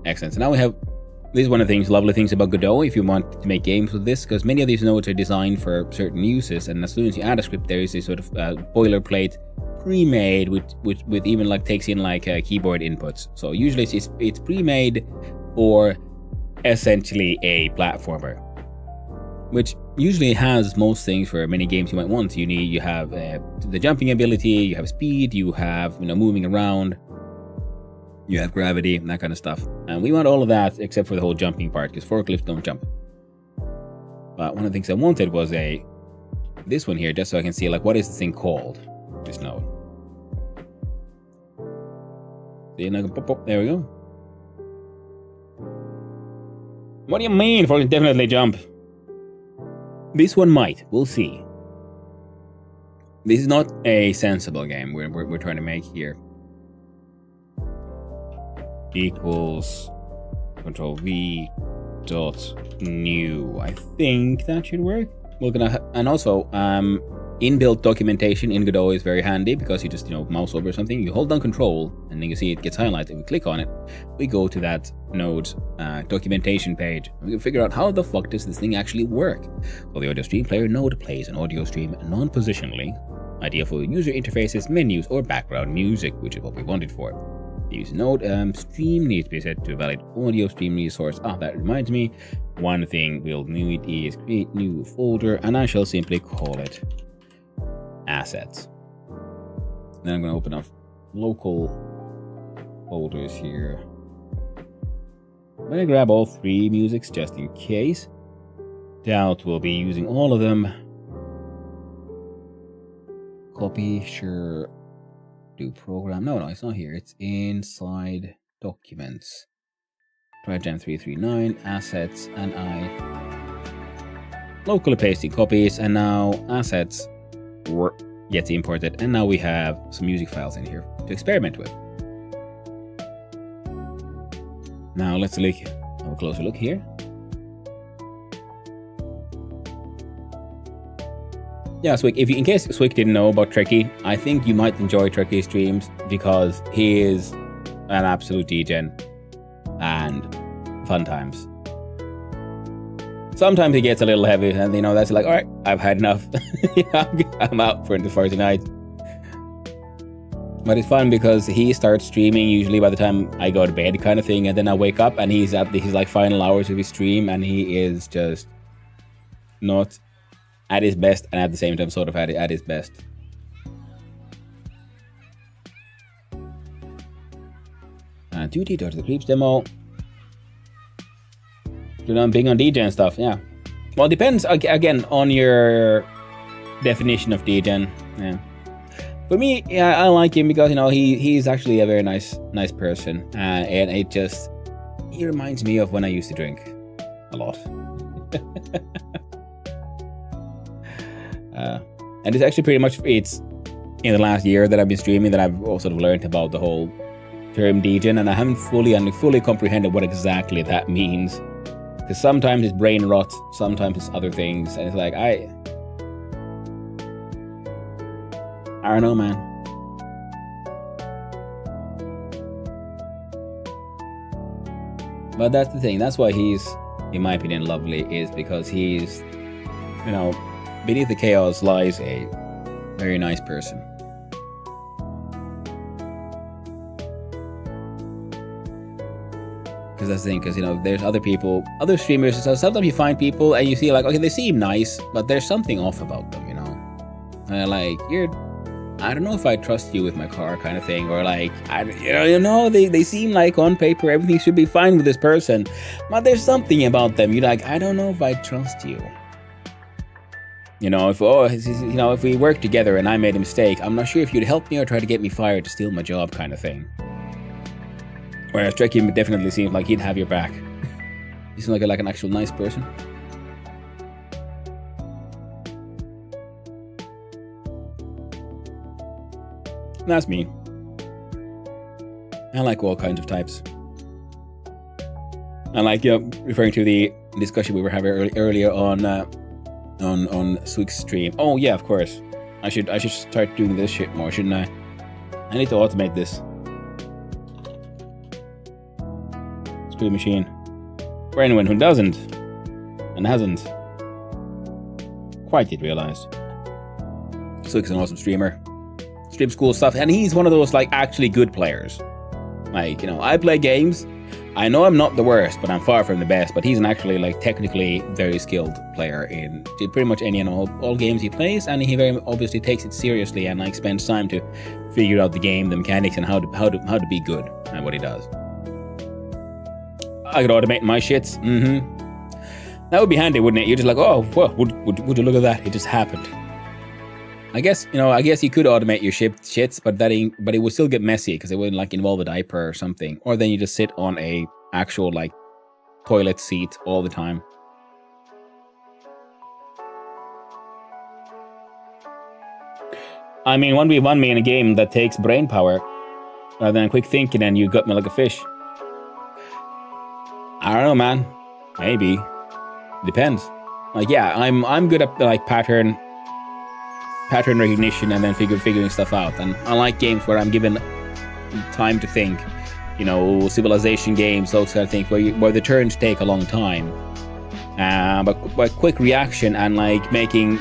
Excellent. So now we have, this is one of the lovely things about Godot, if you want to make games with this, because many of these nodes are designed for certain uses, and as soon as you add a script, there is a sort of boilerplate pre-made, with even like takes in like keyboard inputs. So usually it's pre-made for essentially a platformer, which usually has most things for many games you might want. You have the jumping ability, you have speed, you have moving around, you have gravity, and that kind of stuff. And we want all of that except for the whole jumping part, because forklifts don't jump. But one of the things I wanted was this one here, just so I can see like what is this thing called, this node. See, and I can pop, there we go. What do you mean? Forklifts definitely jump. This one might. We'll see. This is not a sensible game we're trying to make here. Equals Control V dot new. I think that should work. We're gonna and also inbuilt documentation in Godot is very handy, because you just mouse over something, you hold down Control, and then you see it gets highlighted. We click on it, we go to that node's documentation page, and we can figure out how the fuck does this thing actually work. So the audio stream player node plays an audio stream non-positionally, ideal for user interfaces, menus, or background music, which is what we want it for. Use node stream needs to be set to a valid audio stream resource. That reminds me, one thing we'll need is create new folder, and I shall simply call it assets. Then I'm going to open up local folders here. I'm going to grab all 3 musics just in case. Doubt we'll be using all of them. Copy, sure. Do program. No, it's not here. It's inside documents. Trijam 339, assets, and locally pasting copies, and now assets gets imported, and now we have some music files in here to experiment with. Now let's have a closer look here. Yeah, Swick, in case Swick didn't know about Trekkie, I think you might enjoy Trekkie's streams because he is an absolute degen and fun times. Sometimes he gets a little heavy, and that's like, all right, I've had enough. I'm out for the first night. But it's fun because he starts streaming usually by the time I go to bed, kind of thing, and then I wake up and he's at his like final hours of his stream, and he is just not at his best, and at the same time sort of at his best. Duty to the creeps demo. I'm big on degen stuff, yeah. Well, it depends again on your definition of degen. Yeah. For me, yeah, I like him because he's actually a very nice person, and he reminds me of when I used to drink a lot. And it's actually pretty much, it's in the last year that I've been streaming that I've also sort of learned about the whole term degen, and I haven't fully comprehended what exactly that means. Because sometimes it's brain rot, sometimes it's other things, and it's like, I don't know, man. But that's the thing, that's why he's, in my opinion, lovely, is because he's, beneath the chaos lies a very nice person. Because that's the thing, because there's other streamers, so sometimes you find people and you see like, okay, they seem nice, but there's something off about them, and like, I don't know if I trust you with my car, kind of thing, or like, they seem like on paper everything should be fine with this person, but there's something about them. You're like, I don't know if I trust you. If we work together and I made a mistake, I'm not sure if you'd help me or try to get me fired to steal my job, kind of thing. Whereas Trekkie definitely seems like he'd have your back. He seems like an actual nice person. That's me. I like all kinds of types. I like, referring to the discussion we were having earlier on Swick's stream. Oh yeah, of course. I should start doing this shit more, shouldn't I? I need to automate this. Screw machine. For anyone who doesn't and hasn't quite yet realized, Slick's an awesome streamer. Streams cool stuff, and he's one of those like actually good players. Like, you know, I play games. I know I'm not the worst, but I'm far from the best. But he's an actually like technically very skilled player in pretty much any and all games he plays, and he very obviously takes it seriously and like spends time to figure out the game, the mechanics, and how to be good at what he does. I could automate my shits. That would be handy, wouldn't it? You're just like, oh, well, would you look at that? It just happened. I guess you could automate your shits, but it would still get messy because it wouldn't like involve a diaper or something. Or then you just sit on a actual like toilet seat all the time. I mean, 1v1 me in a game that takes brain power rather than quick thinking, and you got me like a fish. I don't know, man. Maybe. Depends. Like, yeah, I'm good at like pattern recognition and then figuring stuff out. And I like games where I'm given time to think. You know, civilization games, those kind of things where the turns take a long time. But quick reaction and like making,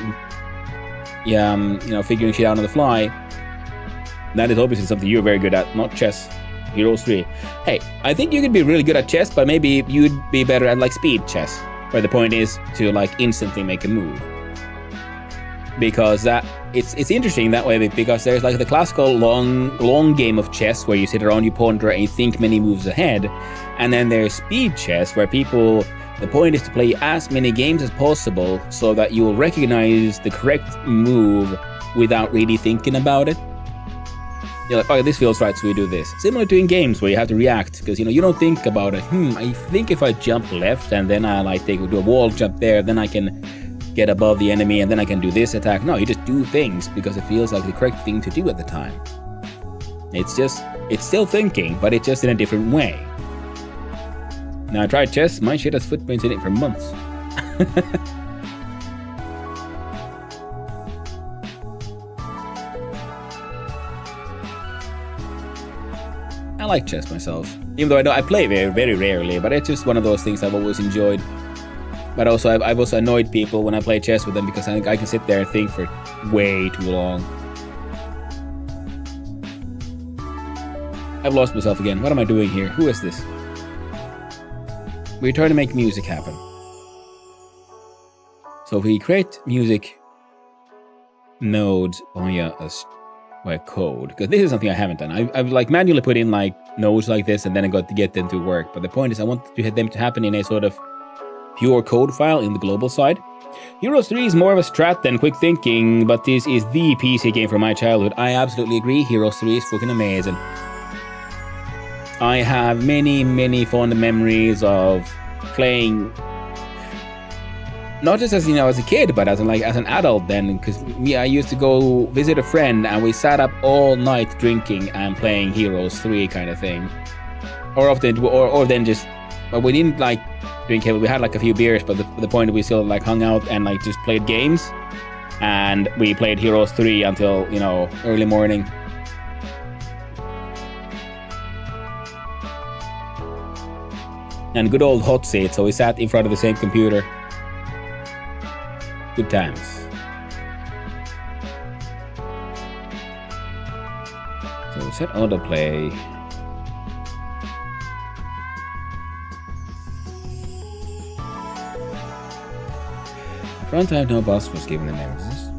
figuring shit out on the fly. That is obviously something you're very good at, not chess. Heroes 3. Hey, I think you could be really good at chess, but maybe you'd be better at like speed chess, where the point is to like instantly make a move. Because that it's interesting that way, because there's like the classical long game of chess where you sit around, you ponder, and you think many moves ahead, and then there's speed chess where the point is to play as many games as possible so that you will recognize the correct move without really thinking about it. You're like, oh, this feels right, so we do this. Similar to in games where you have to react, because you don't think about it. I think if I jump left and then I like do a wall jump there, then I can get above the enemy and then I can do this attack. No, you just do things because it feels like the correct thing to do at the time. It's still thinking, but it's just in a different way. Now I tried chess, my shit has footprints in it for months. I like chess myself, even though I play very, very rarely, but it's just one of those things I've always enjoyed. But also, I've also annoyed people when I play chess with them because I think I can sit there and think for way too long. I've lost myself again. What am I doing here? Who is this? We're trying to make music happen. So if we create music nodes via a code, because this is something I haven't done. I've like manually put in like nodes like this, and then I got to get them to work. But the point is, I want them to happen in a sort of pure code file in the global side. Heroes 3 is more of a strat than quick thinking, but this is the PC game from my childhood. I absolutely agree. Heroes 3 is fucking amazing. I have many, many fond memories of playing, not just as as a kid, but as an adult then, because I used to go visit a friend and we sat up all night drinking and playing Heroes 3 kind of thing. Or then just, but we didn't like drink heavily. We had like a few beers, but the point is we still like hung out and like just played games. And we played Heroes 3 until, early morning. And good old hot seat, so we sat in front of the same computer. Good times. So we set autoplay. Runtime no boss was given the name of this.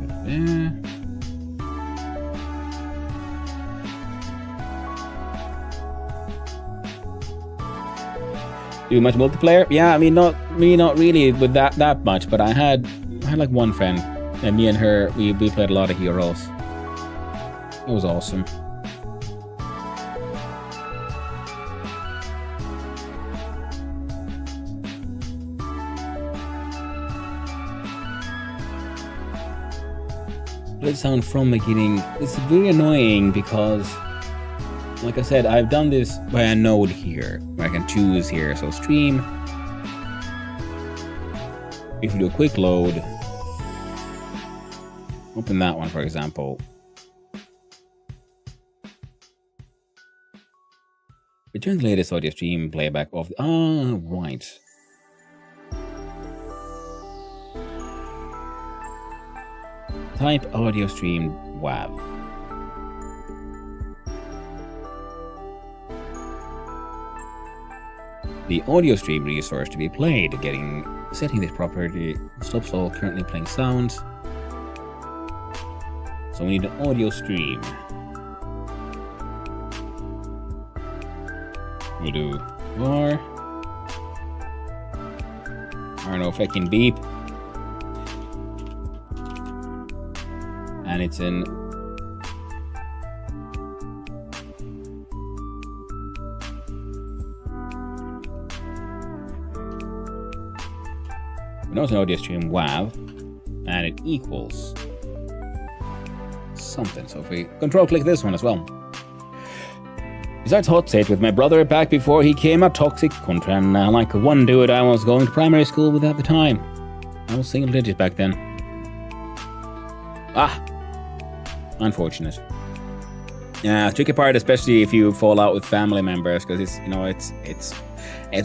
Do much multiplayer? Yeah, I mean not really with that much, but I had like one friend, and me and her we played a lot of Heroes. It was awesome. Let's sound from the beginning. It's very annoying because, like I said, I've done this by a node here, where I can choose here. So stream. If we do a quick load, Open that one, for example. Return the latest audio stream playback of... Ah, right. Type audio stream WAV. The audio stream resource to be played. Setting this property. Stops all currently playing sounds. So we need an audio stream. We'll do var. No fucking beep. And it's in we know it's an audio stream WAV, and it equals something. So if we control click this one as well. Besides hot state with my brother back before he came a toxic cunt, and like one dude I was going to primary school with at the time. I was single digit back then. Unfortunate. Yeah, tricky part, especially if you fall out with family members, because it's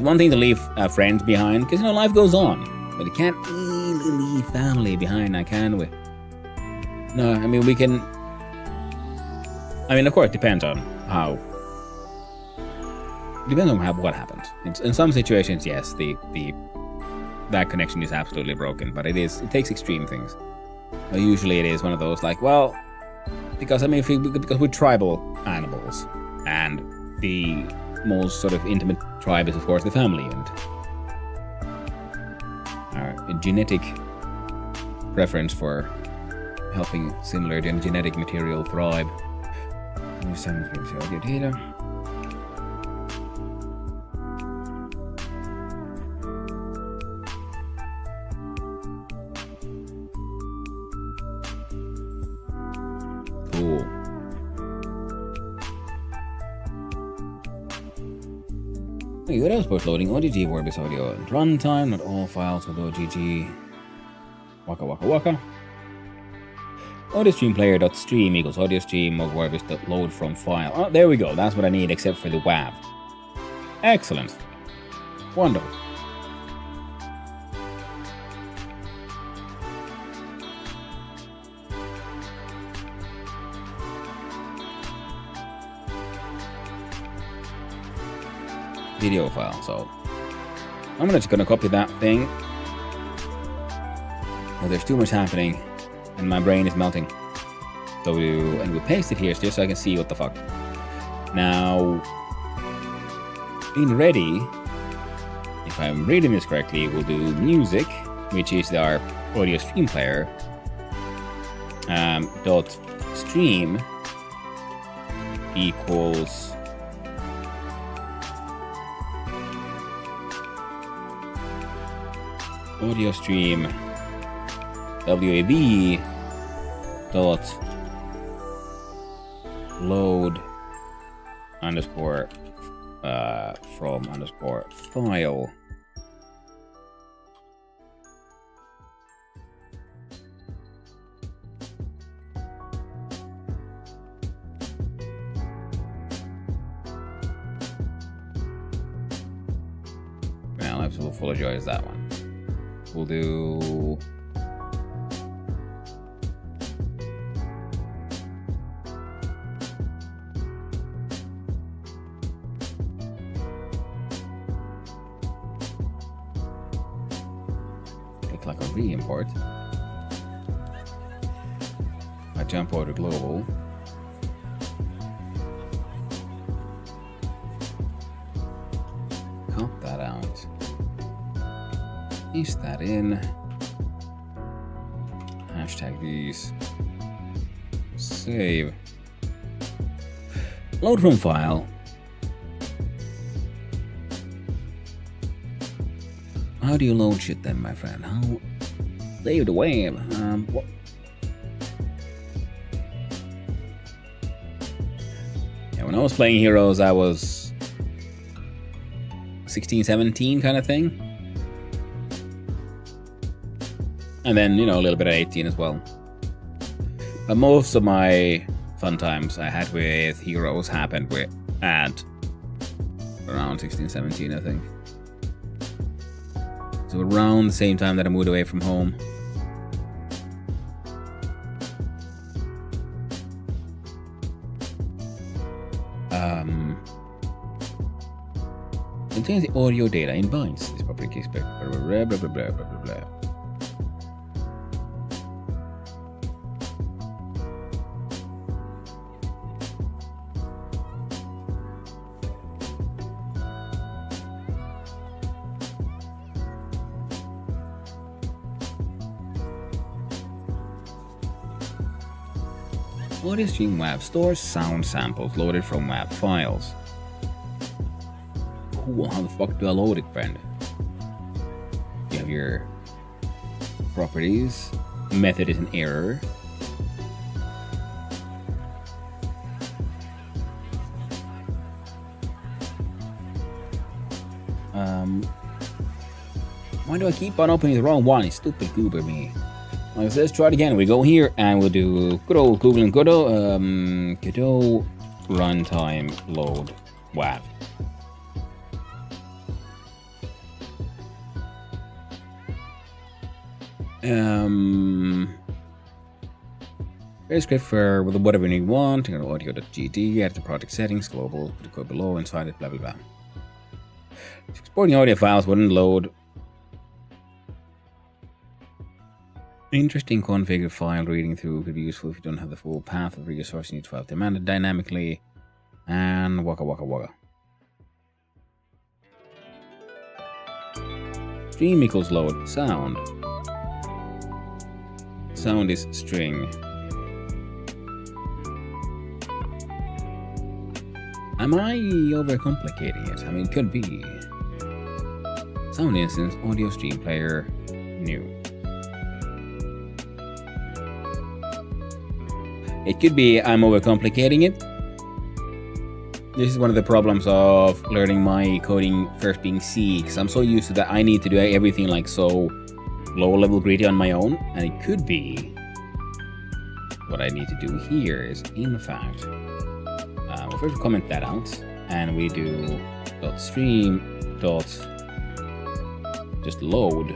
one thing to leave friends behind, because life goes on, but you can't really leave family behind, now can we? No, I mean we can. I mean, of course, it depends on how. Depends on what happens. In some situations, yes, that connection is absolutely broken, but it takes extreme things. But usually, it is one of those like, well. Because because we're tribal animals, and the most sort of intimate tribe is, of course, the family, and our genetic preference for helping similar genetic material thrive. Audio data. Cool. Okay, what else about loading? OGG Vorbis audio and runtime, not all files with OGG. Waka waka waka. AudioStreamPlayer.stream equals AudioStream of Vorbis.load from file. Oh, there we go. That's what I need except for the WAV. Excellent. Wonderful. Video file, so I'm just gonna copy that thing. Well, there's too much happening and my brain is melting. So we paste it here just so I can see what the fuck. Now in ready, if I'm reading this correctly, we'll do music, which is our audio stream player. Dot stream equals audio stream WAV dot load underscore from underscore file. Well, let's apologize that one. We'll do click like a re-import. I jump over to global. Cop that out. Paste that in. Hashtag these. Save. Load from file. How do you load shit then, my friend? How? Save the wave. What? Yeah, when I was playing Heroes, I was 16, 17 kind of thing. And then, a little bit of 18 as well. But most of my fun times I had with Heroes happened at around 16, 17, I think. So around the same time that I moved away from home. Contains the audio data in bytes. This property kicks back. Blah blah blah blah blah blah blah. Audio Stream WAV stores sound samples loaded from WAV files. Cool, how the fuck do I load it, friend? You have your properties. Method is an error. Why do I keep on opening the wrong one? It's stupid goober me. Let's try it again. We go here and we'll do good old Google and Godot runtime load WAV. Here's script for whatever you want. Audio.gd, add the project settings, global, put the code below, inside it, blah blah blah. Exporting audio files wouldn't load. Interesting configure file reading through could be useful if you don't have the full path of resource. You need file demanded dynamically. And waka waka waka. Stream equals load sound. Sound is string. Am I overcomplicating it? I mean, it could be. Sound instance, audio stream player, new. It could be I'm overcomplicating it. This is one of the problems of learning my coding first being C, because I'm so used to that I need to do everything like so low level gritty on my own, and it could be what I need to do here is in fact we'll first comment that out, and we do .stream just load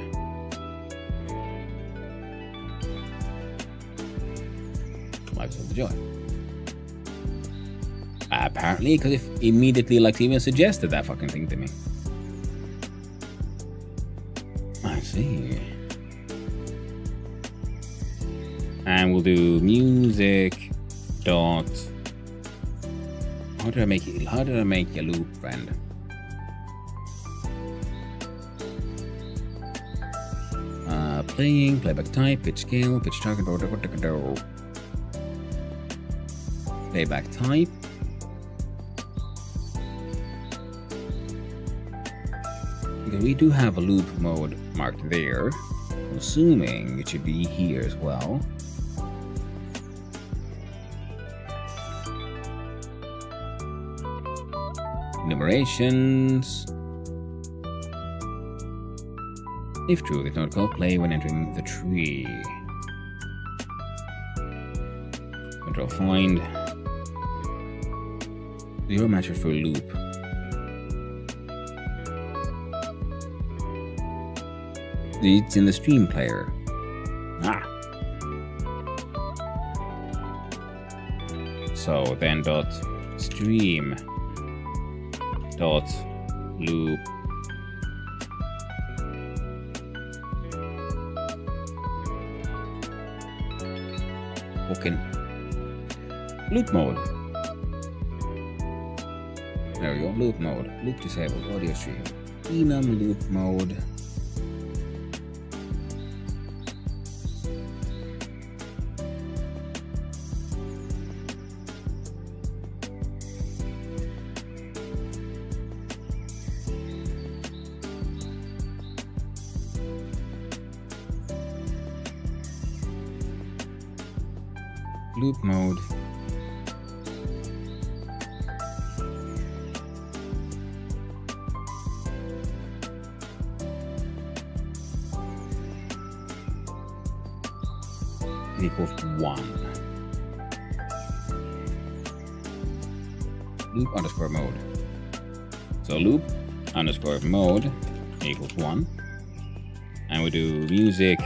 of the joy. Apparently, because it immediately even suggested that fucking thing to me. I see. And we'll do music dot. How did I make it? How did I make a loop, friend? Playing, playback type, pitch scale, pitch target, playback type. Because we do have a loop mode marked there. I'm assuming it should be here as well. Enumerations. If true, it's not called play when entering the tree. Control find. Zero matches for a loop. It's in the stream player. So then dot stream dot loop loop mode. There we go, loop mode. Loop disabled, audio stream. Enum loop mode. Loop mode. Equals 1. loop underscore mode. So loop underscore mode equals 1. And we do music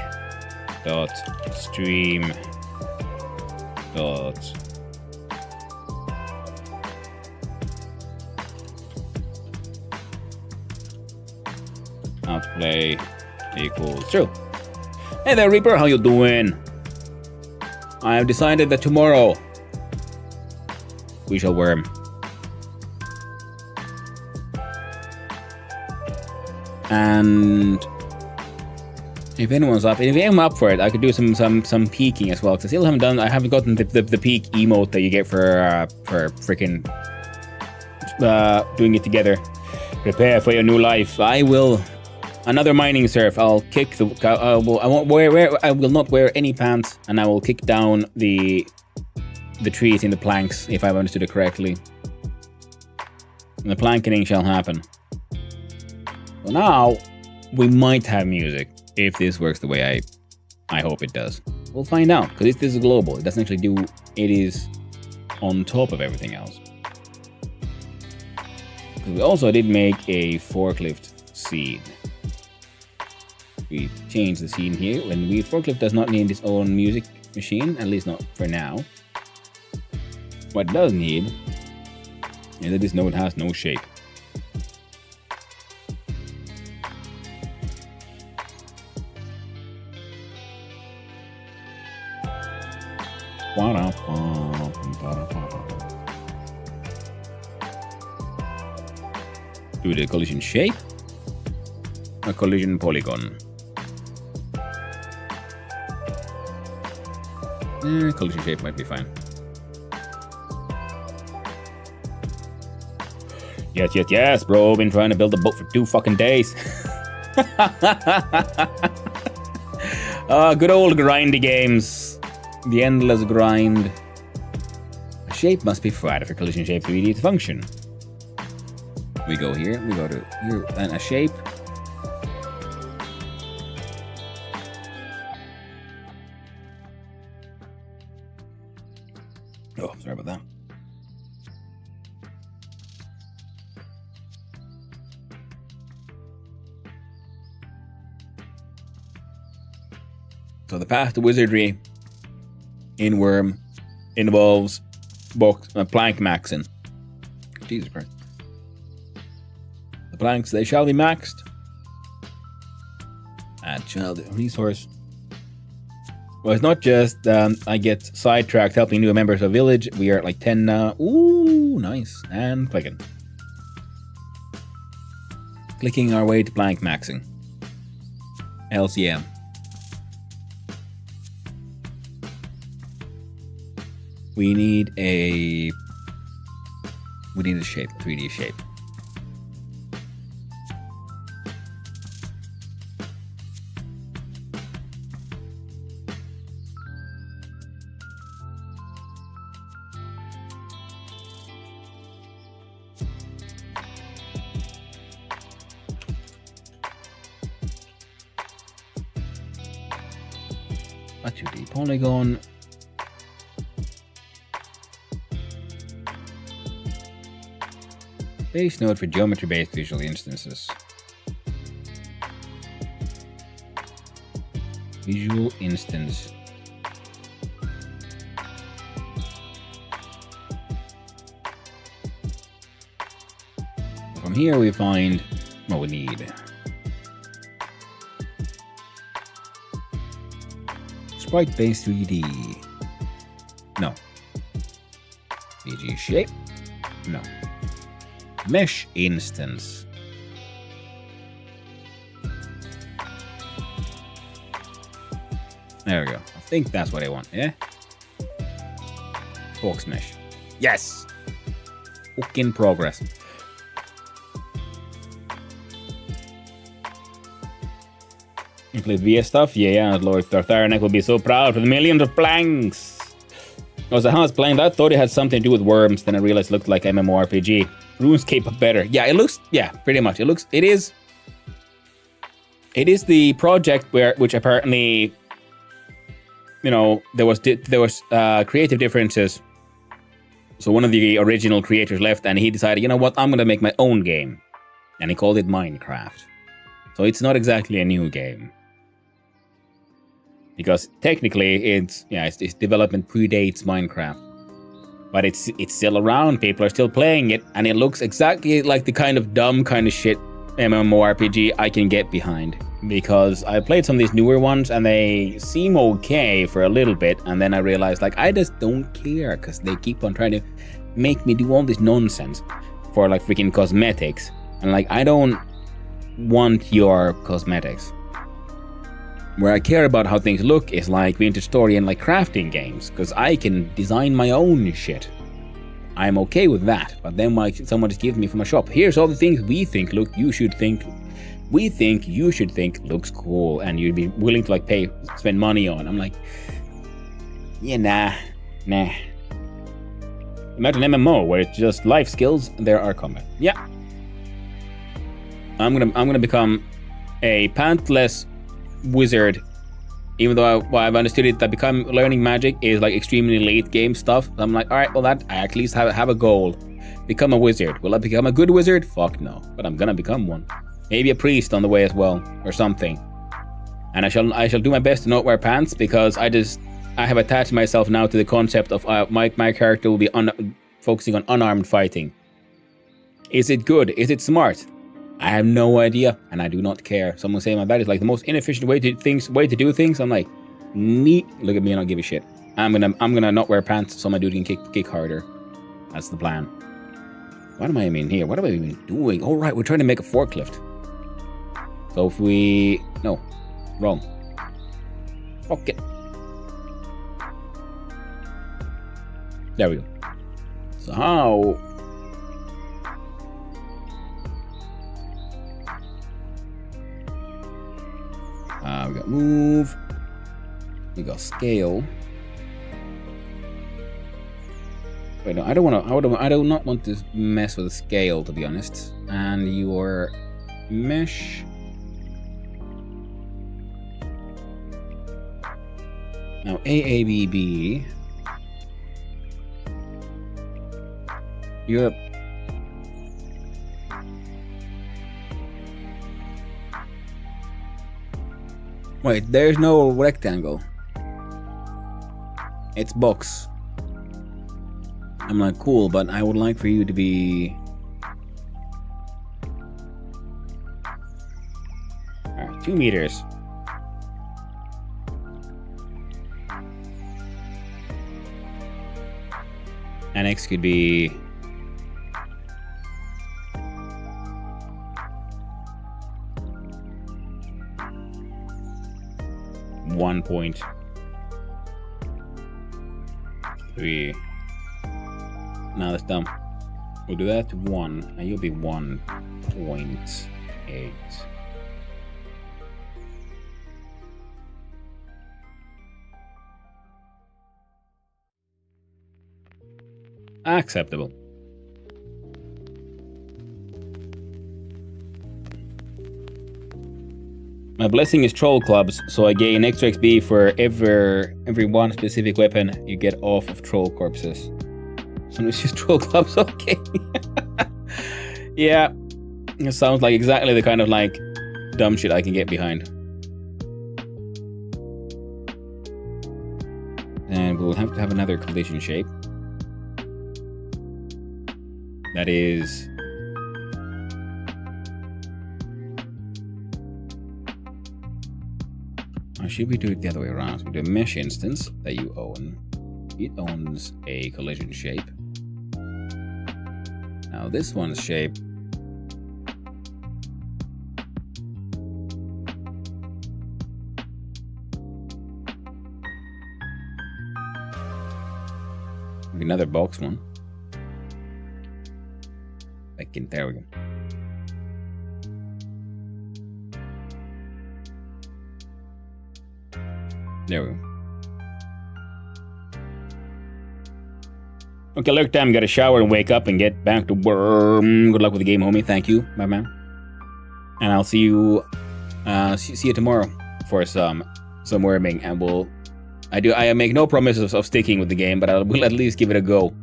dot stream dot outplay equals true. Hey there, Reaper, how you doing? I have decided that tomorrow we shall worm. And if anyone's up, if I'm up for it, I could do some peeking as well. Cause I still haven't done. I haven't gotten the peak emote that you get for freaking doing it together. Prepare for your new life. I will. Another mining surf. I'll kick the. I won't wear. I will not wear any pants, and I will kick down the trees in the planks if I've understood it correctly. And the planking shall happen. So now we might have music if this works the way I hope it does. We'll find out because this is global. It doesn't actually do. It is on top of everything else. We also did make a forklift scene. We changed the scene here. When forklift does not need its own music machine, at least not for now. What it does need is that this node has no shape. Do the collision shape or collision polygon? Collision shape might be fine. Yes, bro. Been trying to build a boat for 2 fucking days. Good old grindy games. The endless grind. A shape must be provided for collision shape 3D to function. We go here, we go to here, and a shape. Oh, sorry about that. So the path to wizardry in Worm involves plank maxing. Jesus Christ. The planks, they shall be maxed. Add child resource. Well, it's not just I get sidetracked helping new members of village. We are at like 10 now. Ooh, nice. And clicking. Clicking our way to plank maxing. LCM. We need a shape, 3D shape. A 2D polygon. Base node for geometry-based visual instances. Visual instance. From here we find what we need. Sprite-based 3D. No. VG shape. No. Mesh instance. There we go. I think that's what I want, yeah? Box mesh. Yes! Work in progress. Include VS stuff? Yeah, Lord Thartharenek will be so proud with millions of planks. I was playing that, thought it had something to do with worms, then I realized it looked like MMORPG. RuneScape but better. Yeah, it looks, yeah, pretty much. It is the project which apparently, you know, there was creative differences So one of the original creators left, and he decided, you know what, I'm gonna make my own game. And he called it Minecraft. So it's not exactly a new game. Because technically its development predates Minecraft. But it's still around, people are still playing it, and it looks exactly like the kind of dumb kind of shit MMORPG I can get behind. Because I played some of these newer ones and they seem okay for a little bit, and then I realized like I just don't care because they keep on trying to make me do all this nonsense for like freaking cosmetics. And like I don't want your cosmetics. Where I care about how things look is like vintage story and like crafting games, because I can design my own shit. I'm okay with that, but then like someone just gives me from a shop, here's all the things we think you should think looks cool, and you'd be willing to like spend money on. I'm like, yeah, nah. Imagine MMO where it's just life skills and there are combat. Yeah. I'm gonna become a pantless wizard, even though I've understood it that learning magic is like extremely late game stuff. I'm like, all right, well that I at least have a goal. Become a wizard. Will I become a good wizard? Fuck no, but I'm gonna become one. Maybe a priest on the way as well, or something. And I shall do my best to not wear pants, because I have attached myself now to the concept of my character will be focusing on unarmed fighting. Is it good? Is it smart? I have no idea, and I do not care. Someone saying that is like the most inefficient way to do things. I'm like, neat. Look at me, and I'll give a shit. I'm gonna not wear pants so my dude can kick harder. That's the plan. What am I even here? What am I even doing? Oh right, we're trying to make a forklift. So if no, wrong. Fuck it. There we go. So how? We got move. We got scale. Wait, no, I do not want to mess with the scale, to be honest. And your mesh. Now AABB. Europe. Wait, there's no rectangle. It's box. I'm like, cool, but I would like for you to be... Alright, 2 meters. And X could be... One point 3. No, that's dumb. We'll do that to 1, and you'll be 1.8. Acceptable. My blessing is troll clubs, so I gain extra XP for every one specific weapon you get off of troll corpses. So it's just troll clubs, okay. Yeah, it sounds like exactly the kind of like dumb shit I can get behind. And we'll have to have another collision shape. That is... Or should we do it the other way around? So we do a mesh instance that you own. It owns a collision shape. Now this one's shape. Another box one. There we go. There we go. Okay, look, time, gotta shower and wake up and get back to work. Good luck with the game, homie. Thank you, my man. And I'll see you see you tomorrow for some worming, and I make no promises of sticking with the game, but I will at least give it a go.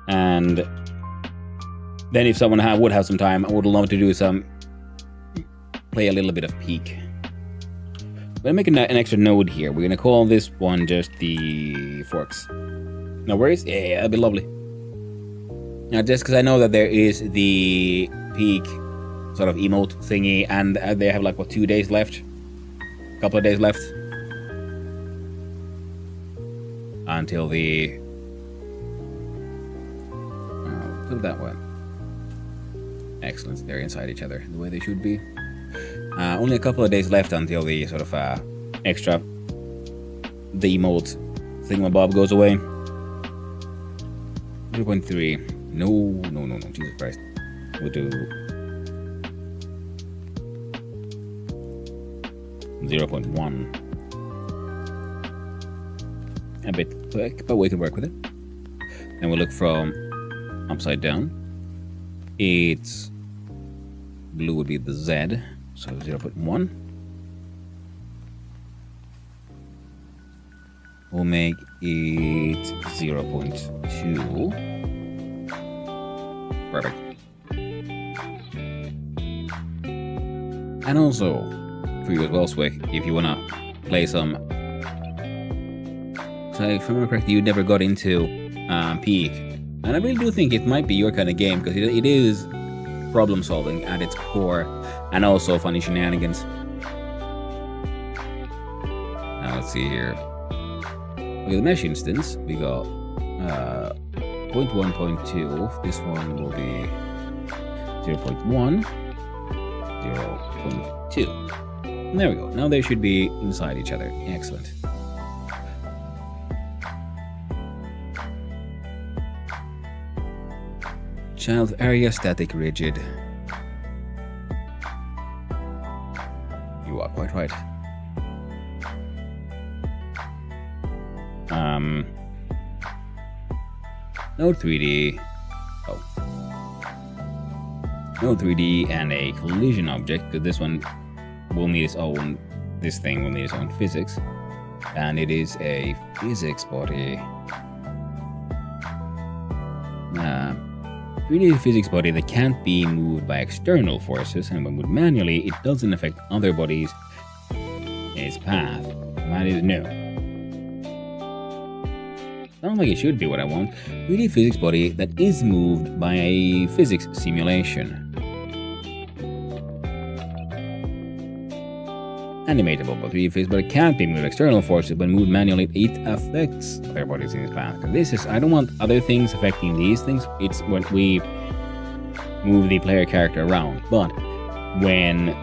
And then if someone would have some time, I would love to do play a little bit of Peak. We're gonna make an extra node here. We're gonna call this one just the Forks. No worries? Yeah, that'd be lovely. Now, just because I know that there is the Peak sort of emote thingy, and they have like, what, 2 days left? A couple of days left? Until the... put it that way. Excellent. They're inside each other the way they should be. Only a couple of days left until the sort of extra... the emote thingamabob goes away. 0.3. No. Jesus Christ. We'll do 0.1. A bit quick, but we can work with it. And we'll look from upside down. It's blue would be the Z, so 0.1. We'll make it 0.2. Perfect. And also, for you as well, Swick, if you wanna play some... So if I remember correctly, you never got into Peak. And I really do think it might be your kind of game, because it is problem solving at its core, and also funny shenanigans. Now let's see here. With the mesh instance, we got 0.1, 0.2. This one will be 0.1, 0.2. And there we go. Now they should be inside each other. Excellent. Child area static rigid. You are quite right. Node 3D. Oh. Node 3D and a collision object, because this one will need its own. This thing will need its own physics, and it is a physics body. 3D physics body that can't be moved by external forces, and when moved manually, it doesn't affect other bodies in its path. That is no. Sounds like it should be what I want. 3D physics body that is moved by a physics simulation. Animatable, but 3D physics body can't be moved by external forces. When moved manually, it affects other bodies in its path. This is, I don't want other things affecting these things. It's when we move the player character around. But when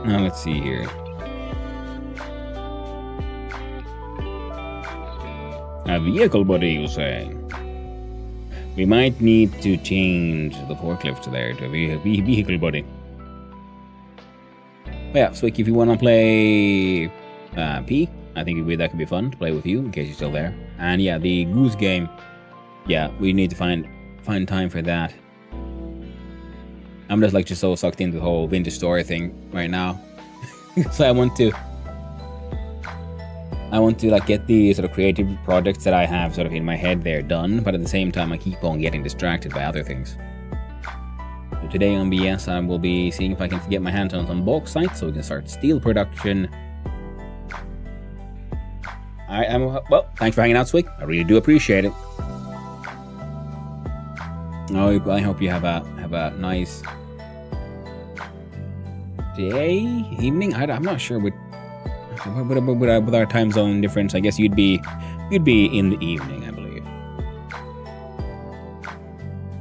now let's see here. A vehicle body, you say? We might need to change the forklift there to a vehicle body. But yeah, so if you want to play P, I think that could be fun to play with you, in case you're still there. And yeah, the Goose game, yeah, we need to find time for that. I'm just so sucked into the whole vintage story thing right now. So I want to like get the sort of creative projects that I have sort of in my head there done, but at the same time I keep on getting distracted by other things. So today on BS I will be seeing if I can get my hands on some bauxite so we can start steel production. Well, thanks for hanging out, Swick. I really do appreciate it. I hope you have a nice day, evening. I'm not sure with our time zone difference. I guess you'd be in the evening, I believe.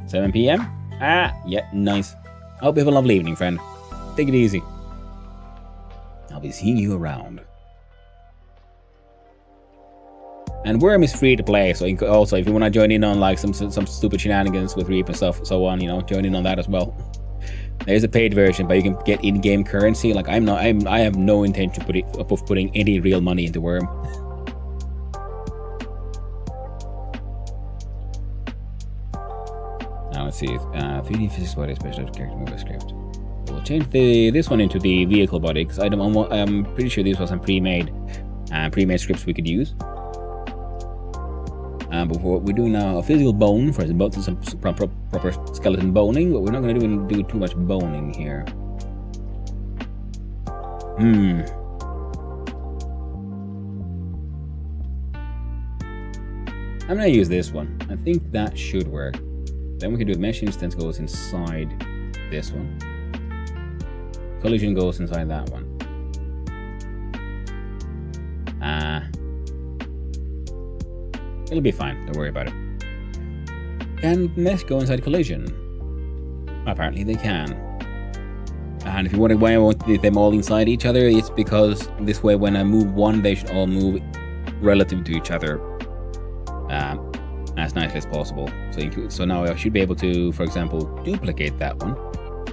7 p.m. Yeah, nice. I hope you have a lovely evening, friend. Take it easy. I'll be seeing you around. And Worm is free to play, so also if you want to join in on like some stupid shenanigans with Reap and stuff, so on, join in on that as well. There's a paid version, but you can get in-game currency. Like I have no intention of putting any real money into Worm. Now let's see. 3D physics body special character movie script. We'll change this one into the vehicle body because I'm pretty sure this wasn't pre-made. pre-made scripts we could use. But what we're doing now, a physical bone for some proper skeleton boning, but we're not going to do too much boning here. I'm going to use this one. I think that should work. Then we can do a mesh instance goes inside this one. Collision goes inside that one. It'll be fine, don't worry about it. Can mesh go inside collision? Apparently they can. And if you wonder why I want them all inside each other, it's because this way when I move one, they should all move relative to each other as nicely as possible. So now I should be able to, for example, duplicate that one.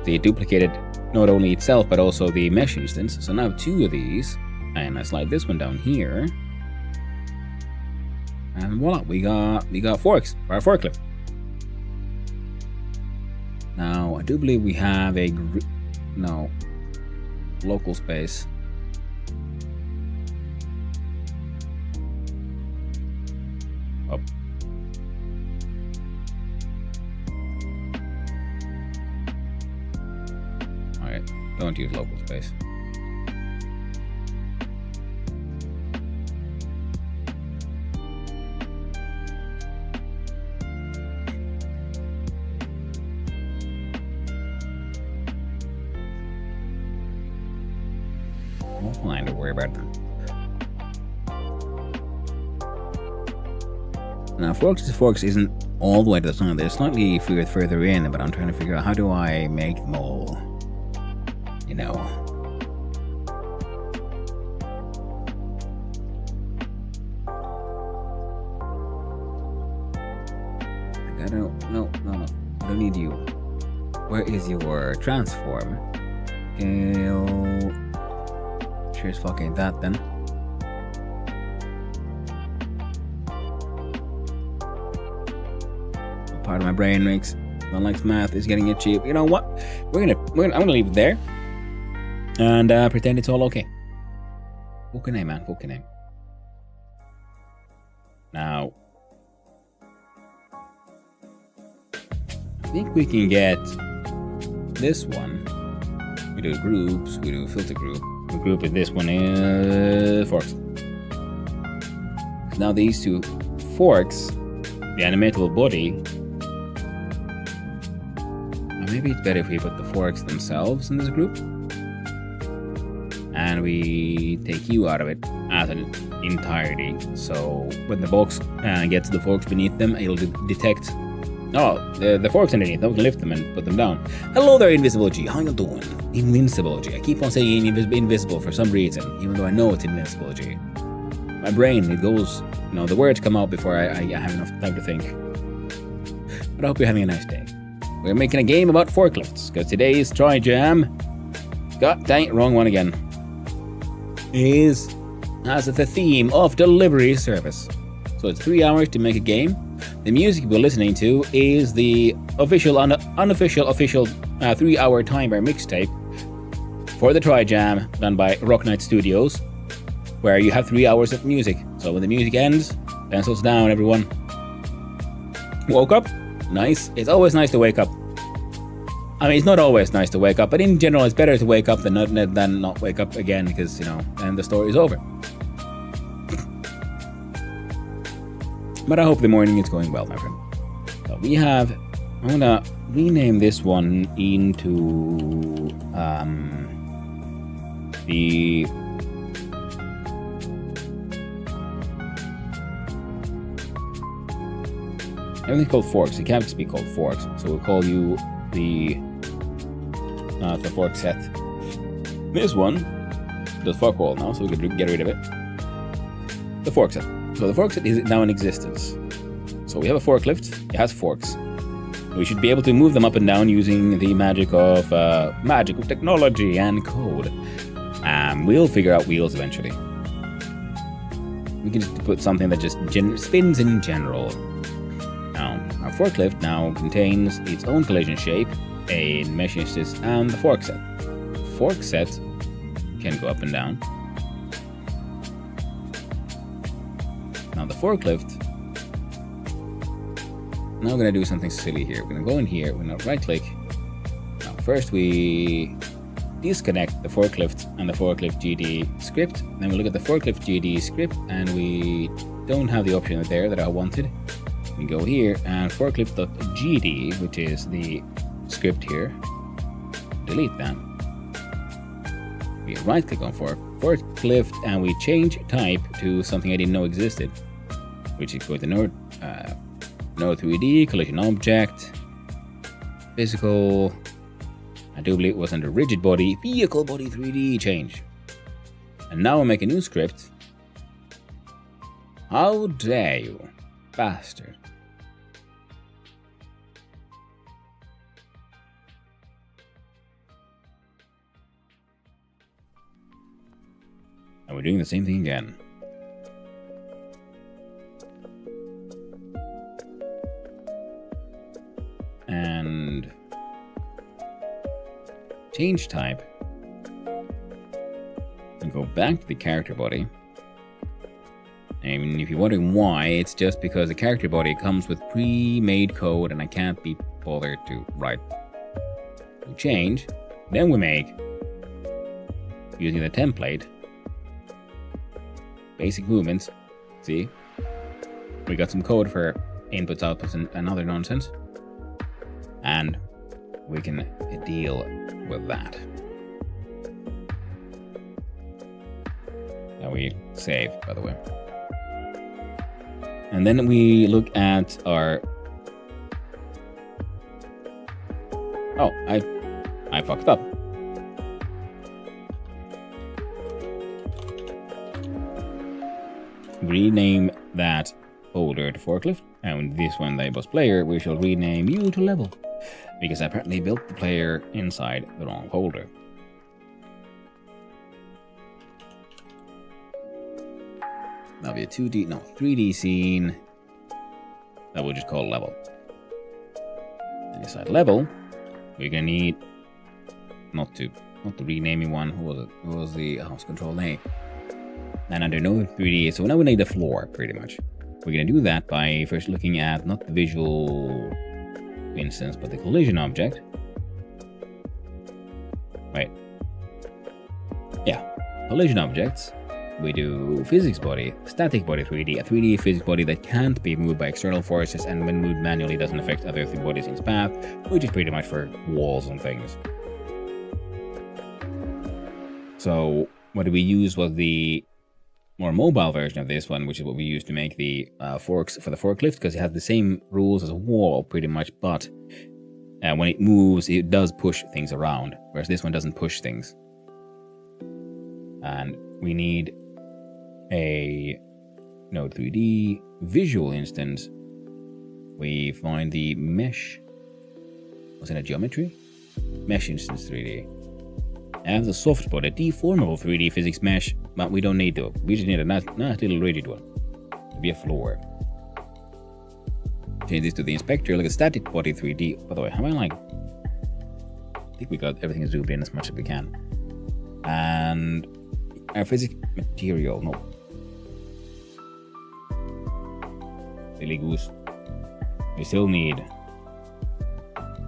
So you duplicated not only itself, but also the mesh instance. So now 2 of these, and I slide this one down here. And voila, we got forks for our forklift. Now, I do believe we have a local space. Up. Alright, don't use local space. Fine, don't worry about that. Now, forks isn't all the way to the side. They're slightly further in, but I'm trying to figure out how do I make them all, you know. I don't, no, I don't need you. Where is your transform? Scale. Here's fucking that then. Part of my brain makes likes math is getting itchy. You know what? I'm gonna leave it there and pretend it's all okay. Fucking name, man. Fucking name. Now, I think we can get this one. We do groups. We do filter group. Group and this one is forks. Now these 2 forks, the animatable body. Maybe it's better if we put the forks themselves in this group, and we take you out of it as an entirety. So when the box gets the forks beneath them, it'll detect. Oh, the forks underneath. I can lift them and put them down. Hello there, Invisible G. How you doing? Invincible G. I keep on saying invisible for some reason, even though I know it's Invincible G. My brain, it goes, the words come out before I have enough time to think. But I hope you're having a nice day. We're making a game about forklifts, because today's Trijam, god dang it, wrong one again, has the theme of delivery service. So it's 3 hours to make a game. The music we're listening to is the unofficial 3-hour timer mixtape for the Trijam done by Rock Knight Studios, where you have 3 hours of music. So when the music ends, pencils down, everyone. Woke up? Nice. It's always nice to wake up. I mean, it's not always nice to wake up, but in general, it's better to wake up than not wake up again, because, then the story is over. But I hope the morning is going well, my friend. So I'm gonna rename this one into the everything's called forks. It can't just be called forks, so we'll call you the fork set. This one does fuck all now, so we can get rid of it. The fork set. So the fork set is now in existence. So we have a forklift. It has forks. We should be able to move them up and down using the magic of technology and code. We'll figure out wheels eventually. We can just put something that just spins in general. Now, our forklift now contains its own collision shape, a mesh instance, and the fork set. The fork set can go up and down. Now the forklift. Now we're gonna do something silly here. We're gonna go in here, we're gonna right click. Now first we disconnect the forklift and the forklift GD script. Then we look at the forklift GD script and we don't have the option there that I wanted. We go here and forklift.gd, which is the script here. Delete that. We right click on forklift and we change type to something I didn't know existed, which is go to Node 3D, collision object, physical. I do believe it was under rigid body, vehicle body 3D change. And now I make a new script. How dare you, bastard. And we're doing the same thing again. And change type. And go back to the character body. And if you're wondering why, it's just because the character body comes with pre-made code and I can't be bothered to write. We change, then we make, using the template, basic movements. See? We got some code for inputs, outputs, and other nonsense. And we can deal with that. And we save, by the way. And then we look at our... Oh, I fucked up. Rename that folder to forklift, and this one labels player, we shall rename you to level, because I apparently built the player inside the wrong folder. That'll be a 3D scene that we'll just call level. And inside level, we're gonna need not the renaming one. Who was the house control name? And under Node 3D, so now we need the floor pretty much. We're gonna do that by first looking at not the visual instance, but the collision object. Wait. Yeah, collision objects. We do physics body, static body 3D, a 3D physics body that can't be moved by external forces and when moved manually doesn't affect other bodies in its path, which is pretty much for walls and things. So what we used was the more mobile version of this one, which is what we used to make the forks for the forklift, because it has the same rules as a wall pretty much, but when it moves, it does push things around, whereas this one doesn't push things. And we need a Node 3D visual instance. We find the mesh. Was it a geometry? Mesh instance 3D. And the soft body, deformable 3D physics mesh, but we don't need to. We just need a nice little rigid one. To be a floor. Change this to the inspector, look at static body 3D. By the way, how am I I think we got everything zoomed in as much as we can. And our physics material, no. Silly goose. We still need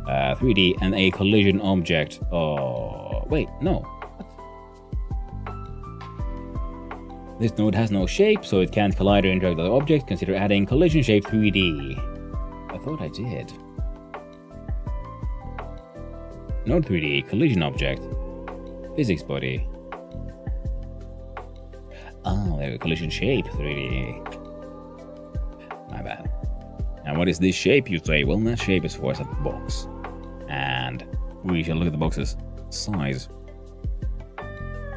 3D and a collision object. Oh, wait, no. What? This node has no shape, so it can't collide or interact with other objects. Consider adding collision shape 3D. I thought I did. Node 3D, collision object, physics body. Oh, there we go, collision shape 3D. My bad. And what is this shape, you say? Well, that shape is for us at the box. And we shall look at the box's size.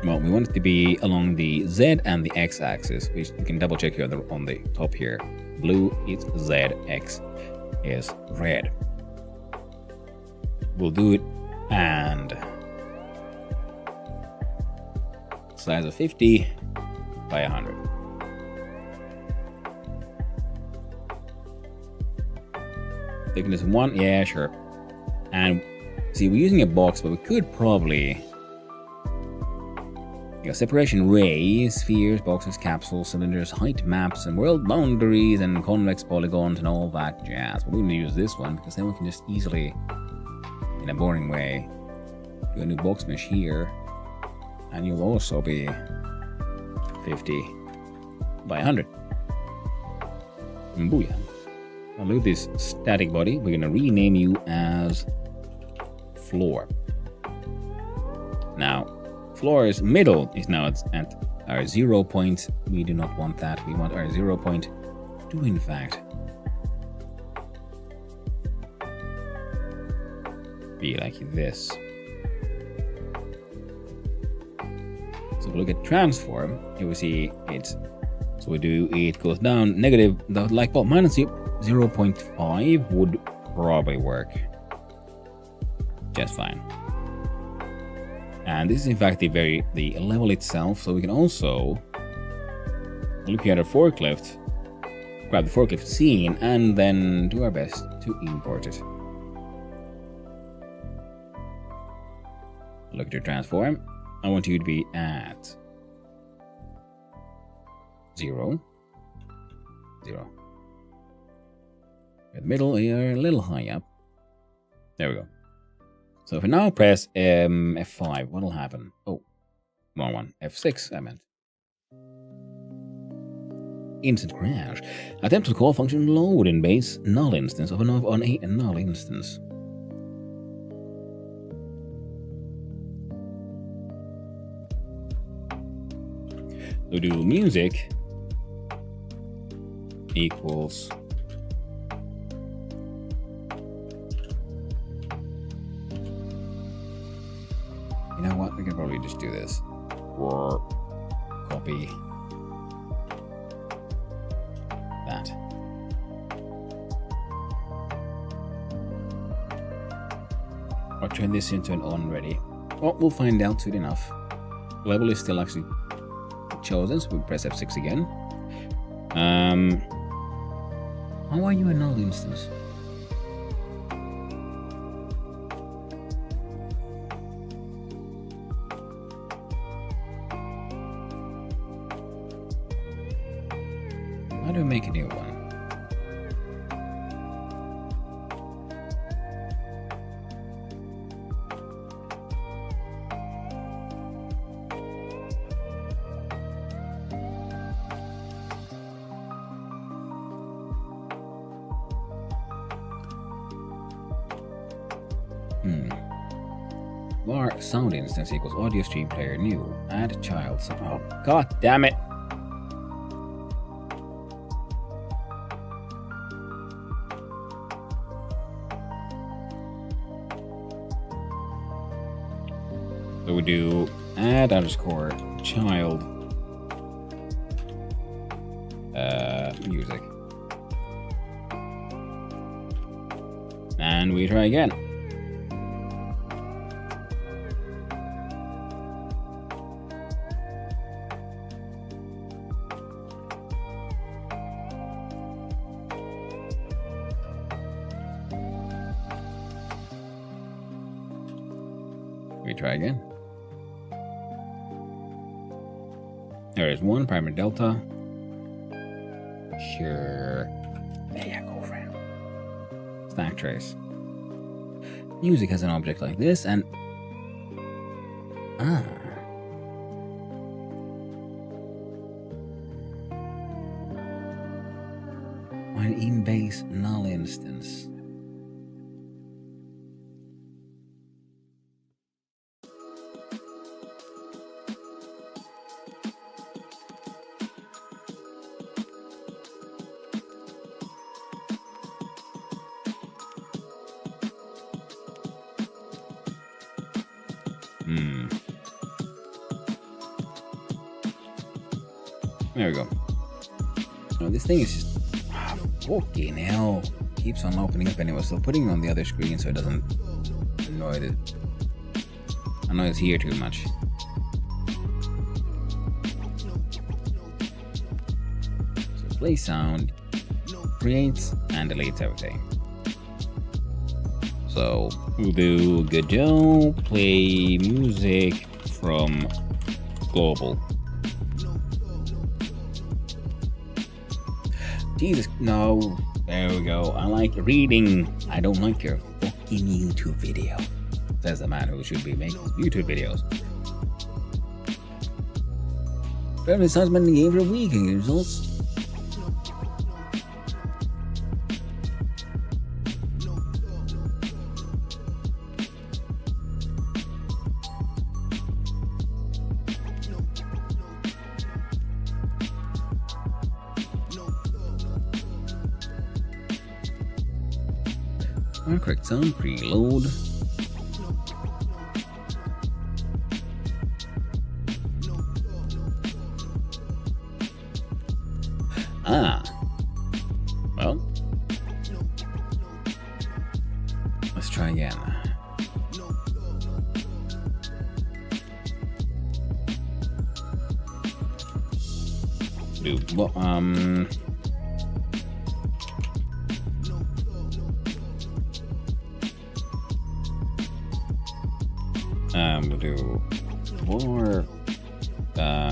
Well, we want it to be along the Z and the X axis, which you can double check here on the top here. Blue is Z, X is red. We'll do it, and size of 50 by 100. Thickness 1, yeah, sure. And see, we're using a box, but we could probably You got separation rays, spheres, boxes, capsules, cylinders, height maps, and world boundaries, and convex polygons, and all that jazz. But we're going to use this one because then we can just easily, in a boring way, do a new box mesh here, and you'll also be 50 by 100. And booyah. Now look at this static body. We're going to rename you as Floor. Now, floor's middle is now at our 0 point. We do not want that. We want our 0 point to, in fact, be like this. So if we look at transform, you will see it's, so it goes down negative, the like bulb minus 0.5 would probably work just fine. And this is in fact the level itself, so we can also, looking at our forklift, grab the forklift scene and then do our best to import it. Look at your transform. I want you to be at 0, 0. In the middle, you're a little high up. There we go. So if I now press F5, what'll happen? Oh, wrong one. F6, I meant. Instant crash. Attempt to call function load in base null instance of a null instance. So do music equals you know what? We can probably just do this. Or copy that. Or turn this into an on ready. Well, we'll find out soon enough. Level is still actually chosen, so we press F6 again. How are you a null instance? How do we make a new one? Var sound instance equals audio stream player new. Add child. Oh, god damn it. So we do add underscore child music. And we try again. We try again. There is one primary delta. Sure. There you go, friend. Stack trace. Music has an object like this, and an in-base null instance. There we go. Now this thing is just fucking hell. Keeps on opening up anyway, so putting it on the other screen so it doesn't annoy it's here too much. So play sound, creates and deletes everything. So we'll do good job, play music from global. Jesus, no. There we go. I like reading. I don't like your fucking YouTube video. Says the man who should be making YouTube videos. Family size been in the game for a week and results. Correct sound, preload. Well, let's try again. We'll do more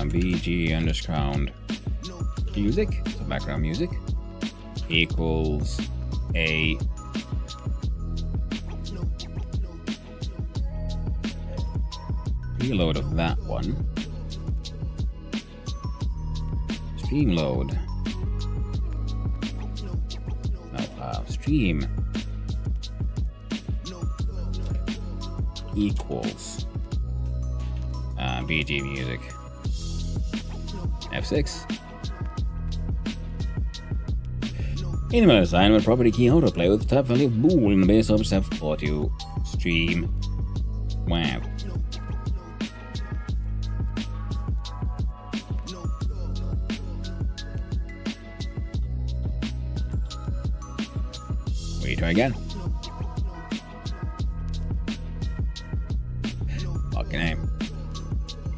BG underground music, so background music, equals a reload of that one. Stream load. No, stream equals BG music. F6. Animal assignment property key autoplay with type value of bool in the base of self audio stream. Wow. We try again. Fucking aim.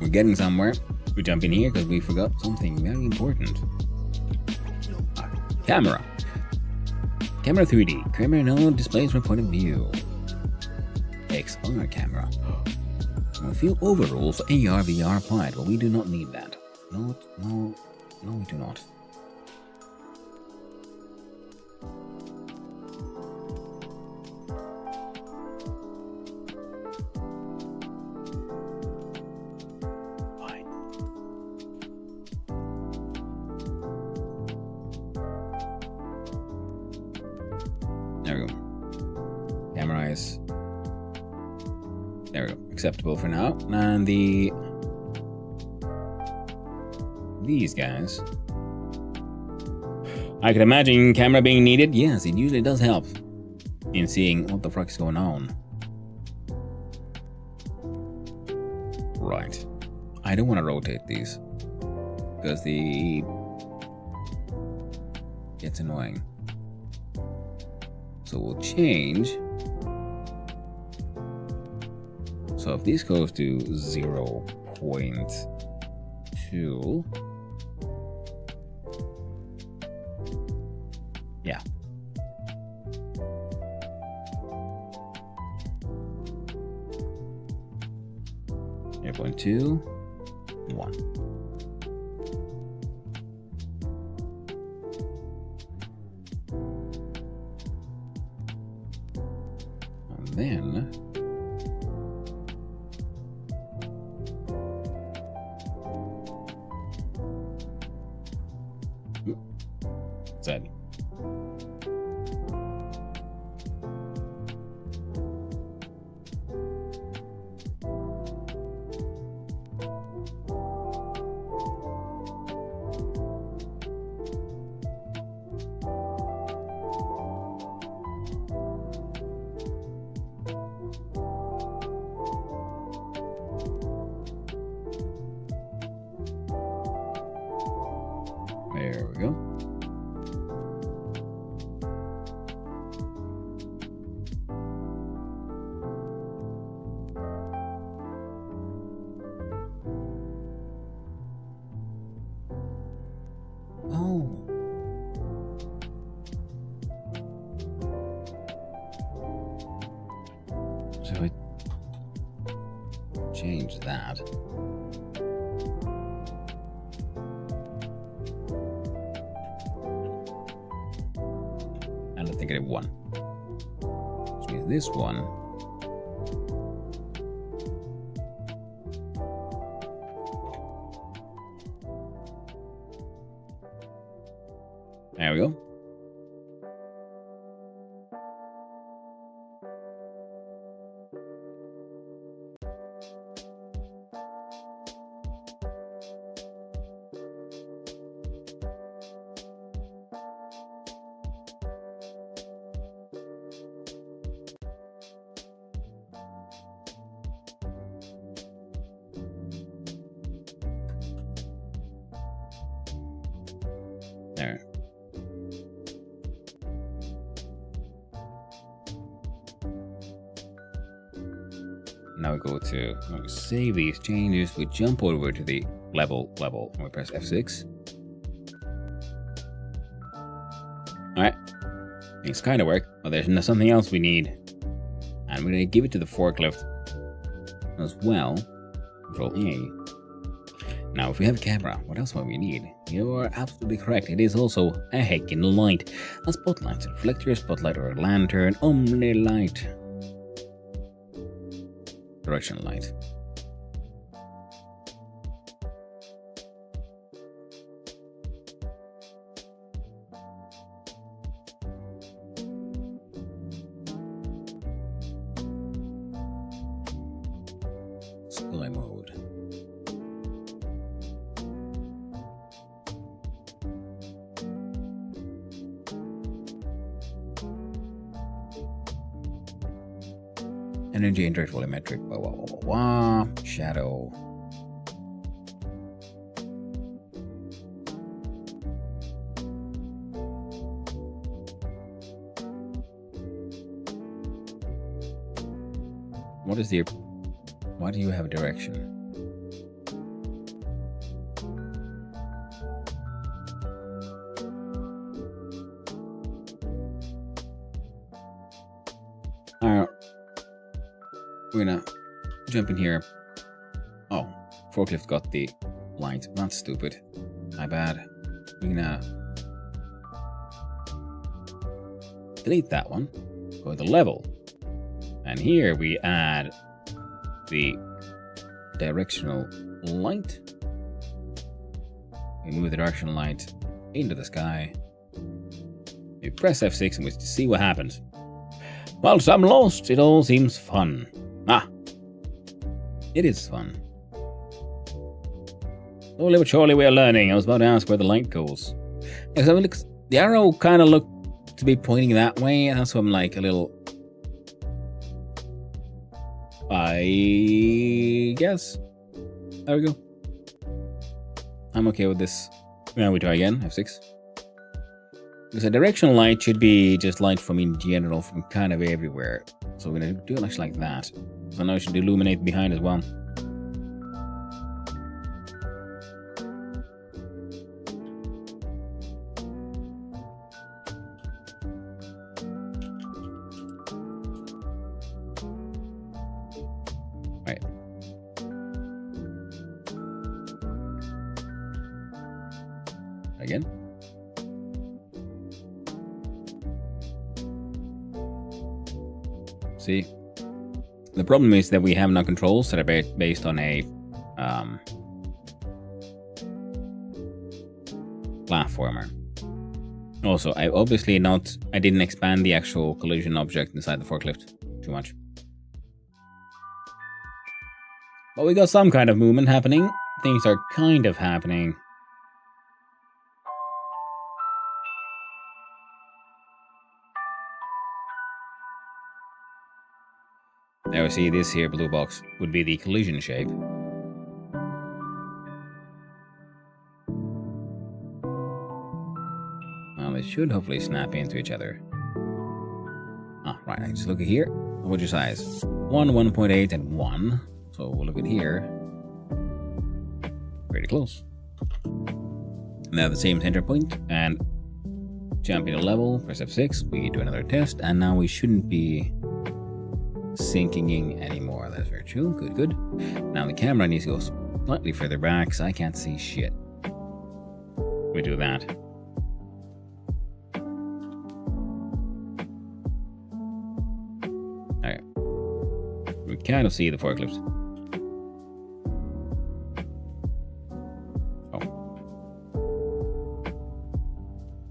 We're getting somewhere. We jump in here because we forgot something very important. Camera. Camera 3D. Camera now displays from point of view. XR camera. A few overrules for AR VR applied, but we do not need that. No, we do not. There we go. Camera is there we go. Acceptable for now. And these guys. I can imagine camera being needed. Yes, it usually does help in seeing what the fuck is going on. Right. I don't want to rotate these because it's annoying. So we'll change. So if this goes to 0.2, yeah. Zero point 2, 1. Then Z. There we go. Oh. So I change that. and let's negative 1. Which means this one. There we go. There. Now we go to, when we save these changes, we jump over to the level, and we press F6. Alright, things kind of work, but there's something else we need. And we're going to give it to the forklift as well. Control A. Now, if we have a camera, what else might we need? You are absolutely correct. It is also a heckin' light. A spotlight, a reflector, a spotlight, or a lantern, omni light. Direction light. Sky mode. Energy indirect volumetric. Shadow. What is the... Why do you have a direction? Alright. We're gonna jump in here. Oh, forklift got the light. That's stupid. My bad. We're gonna delete that one. Go to level. And here we add the directional light. We move the directional light into the sky. We press F6 and we see what happens. Whilst I'm lost, it all seems fun. Ah, it is fun. Slowly but surely we are learning. I was about to ask where the light goes. Because the arrow kind of looked to be pointing that way, and that's why I'm like a little... I guess. There we go. I'm okay with this. Now we try again, F6. Because a directional light should be just light from in general, from kind of everywhere. So we're going to do it actually like that. So now it should illuminate behind as well. Right. Again. See, the problem is that we have no controls that are based on a platformer. Also, I didn't expand the actual collision object inside the forklift too much. But we got some kind of movement happening. Things are kind of happening. Now we see this here blue box would be the collision shape. Well, it should hopefully snap into each other. Ah, right, just look at here. What's your size? 1, 1.8, and 1. So we'll look at here. Pretty close. Now the same center point, and jump into level, press F6, we do another test, and now we shouldn't be sinking in anymore. That's very true. Good, good. Now the camera needs to go slightly further back because I can't see shit. We do that. could kind of see the forklift. Oh.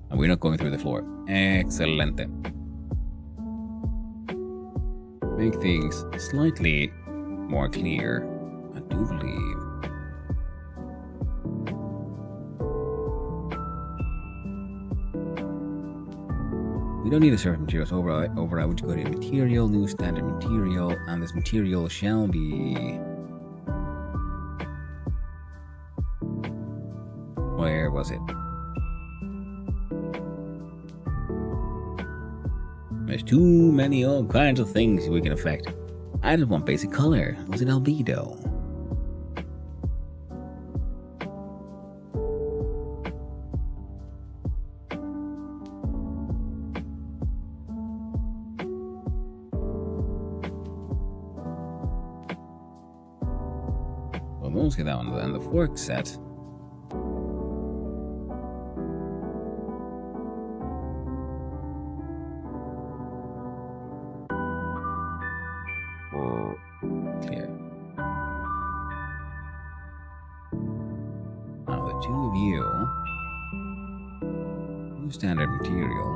And we're not going through the floor. Excelente. Make things slightly more clear, I do believe. We don't need a certain materials override. I would go to material, new standard material, and this material shall be. Where was it? There's too many all kinds of things we can affect. I just want basic color. Was it albedo? Well, let's get that one then. The fork set. Clear. Now the two of you. New standard material.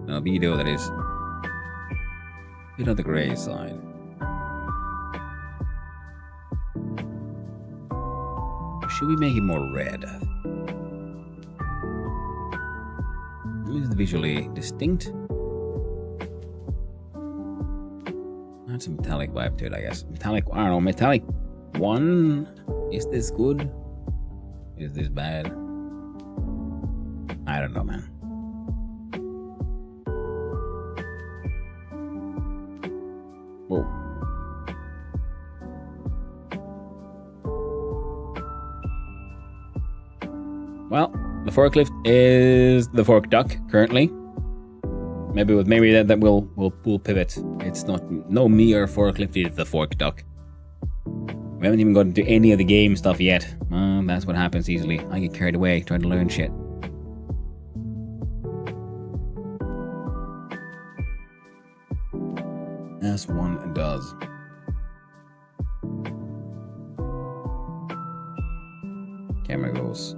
An albedo that is a bit on the gray side. Should we make it more red? Is it visually distinct? That's a metallic vibe to it, I guess. Metallic, I don't know, metallic 1? Is this good? Is this bad? I don't know, man. Whoa. Well, the forklift is the fork duck currently. Maybe that will pivot. It's not no mere forklift, it's the fork duck. We haven't even gotten to any of the game stuff yet. That's what happens easily. I get carried away trying to learn shit. As one does. Camera goes.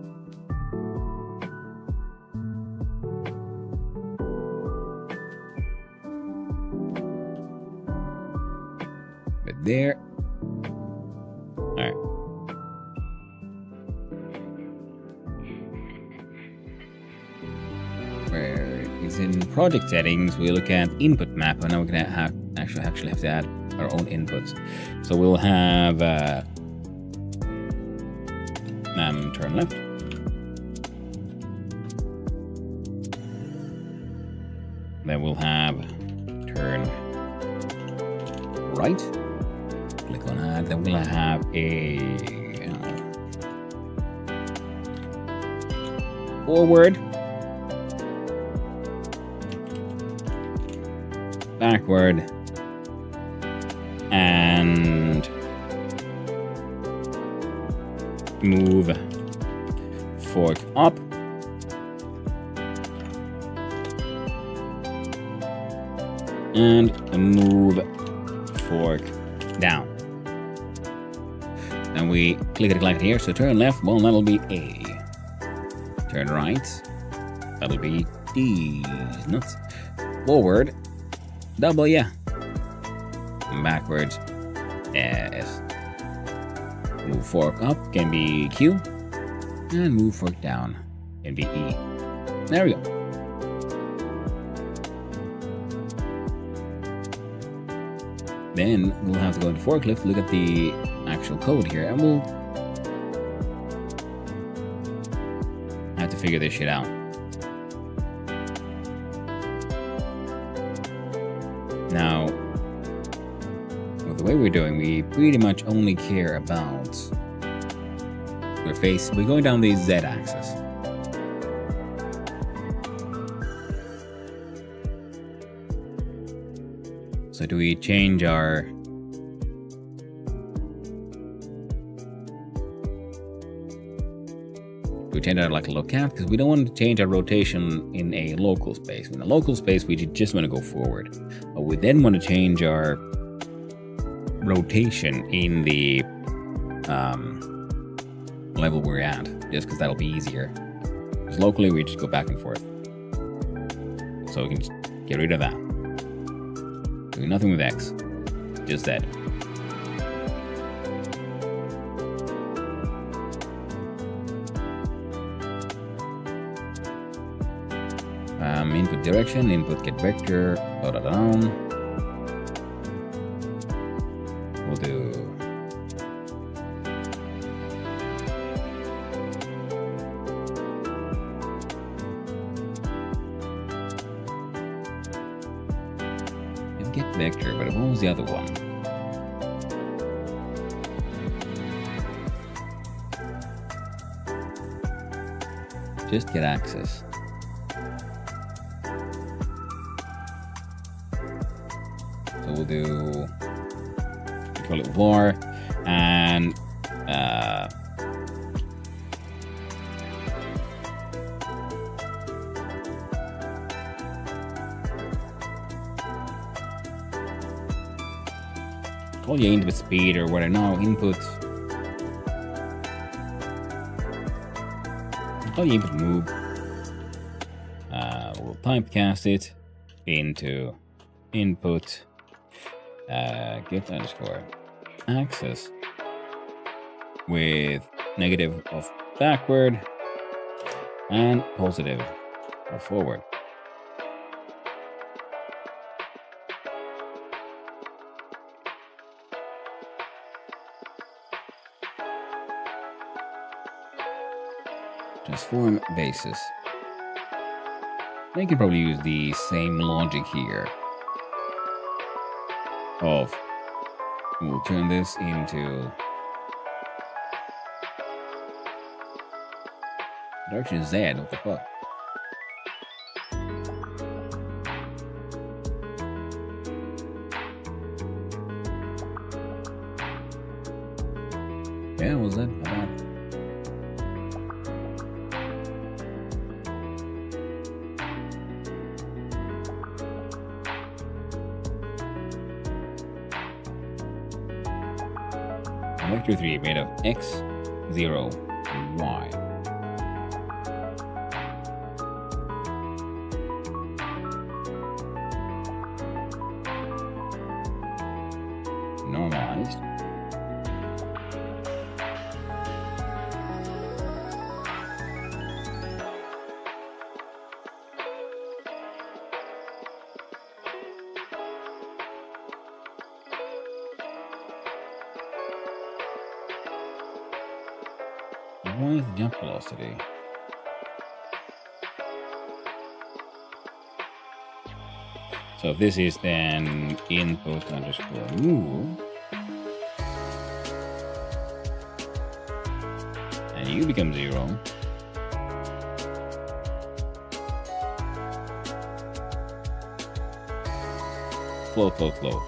There. Alright. Where is in project settings, we look at input map, and now we're gonna actually have to add our own inputs. So we'll have turn left. Then we'll have turn right. Click on that. Then we'll have a forward, backward, and move fork up. And move fork down. Then we click it like here. So turn left, well, that'll be A. Turn right, that'll be D. Nuts. Forward, W. Backwards, S. Move fork up can be Q. And move fork down can be E. There we go. Then we'll have to go into forklift, look at the actual code here, and we'll have to figure this shit out. Now, with the way we're doing, we pretty much only care about we're going down the Z-axis. So do we change our... change our like locale because we don't want to change our rotation in a local space. In a local space, we just want to go forward. But we then want to change our rotation in the level we're at, just because that'll be easier. Because locally, we just go back and forth. So we can just get rid of that. Doing nothing with X, just Z. Input direction, input get vector, down. We'll do get vector, but what was the other one? Just get access. So we'll do call it var and call your input speed or what I know input. Call your input move. We'll typecast it into input. Get underscore access with negative of backward and positive of forward. Transform basis. I can probably use the same logic here. We'll turn this into direction Z. What the fuck? Yeah, what was that? My bad. Vector 3 made of X, 0, and Y. Normalized. What is the jump velocity? So if this is then input underscore move, and U becomes 0, flow, flow, flow.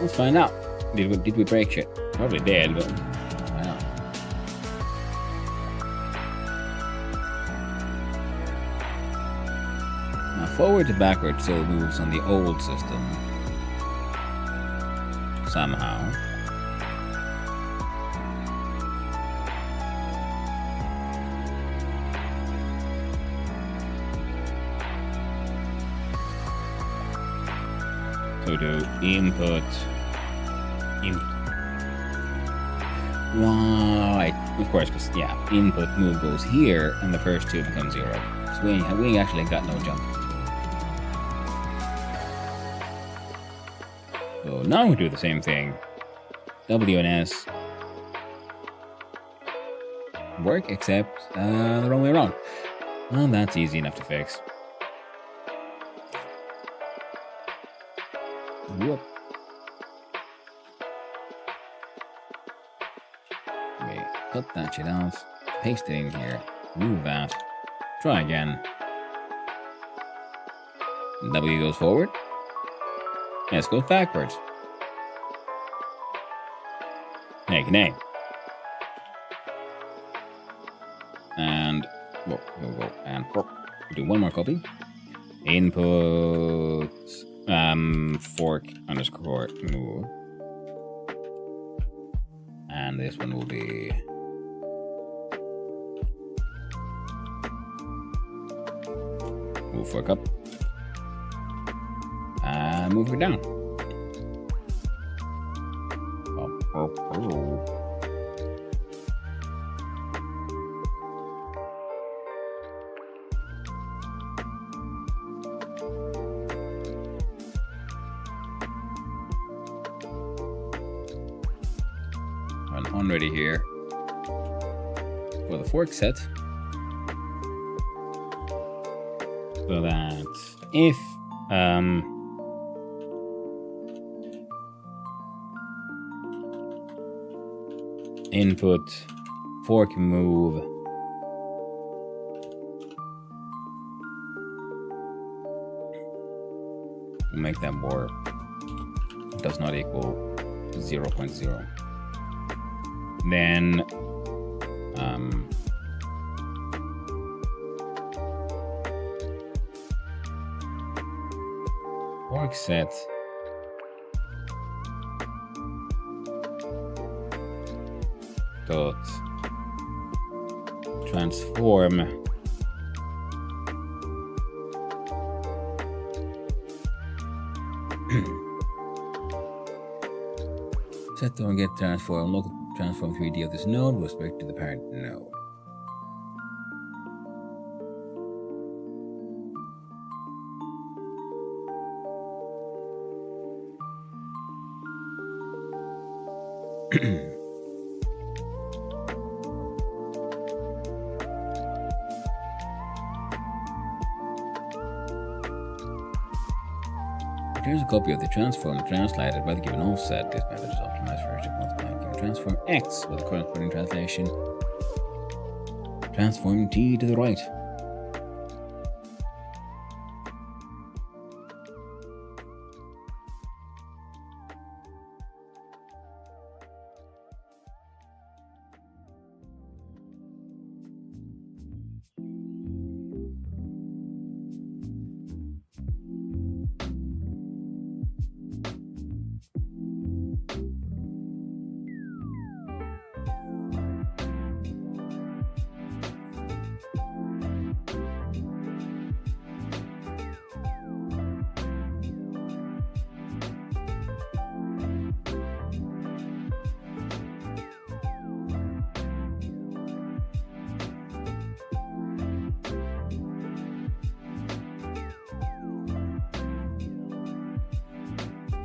Let's find out. Did we break shit? Probably did, but I don't know. Now forward to backward still moves on the old system. Somehow. So do input. Right, of course, because yeah, input move goes here, and the first two become 0. So we actually got no jump. So now we do the same thing. W and S work, except the wrong way around. Well, that's easy enough to fix. Whoop. Okay, cut that shit off, paste it in here, move that, try again. W goes forward, Yes, goes backwards. Nay, nay. And whoa, and do one more copy. Input fork underscore move. And this one will be move fork up. And move it down. On ready here for the fork set, so that if input fork move will make that warp does not equal 0.0. Then fork set dot transform set to get transform local transform 3D of this node with respect to the parent node. Here's a copy of the transform translated by the given offset. This method is optimized for multiplying given transform x with the corresponding translation. Transform t to the right.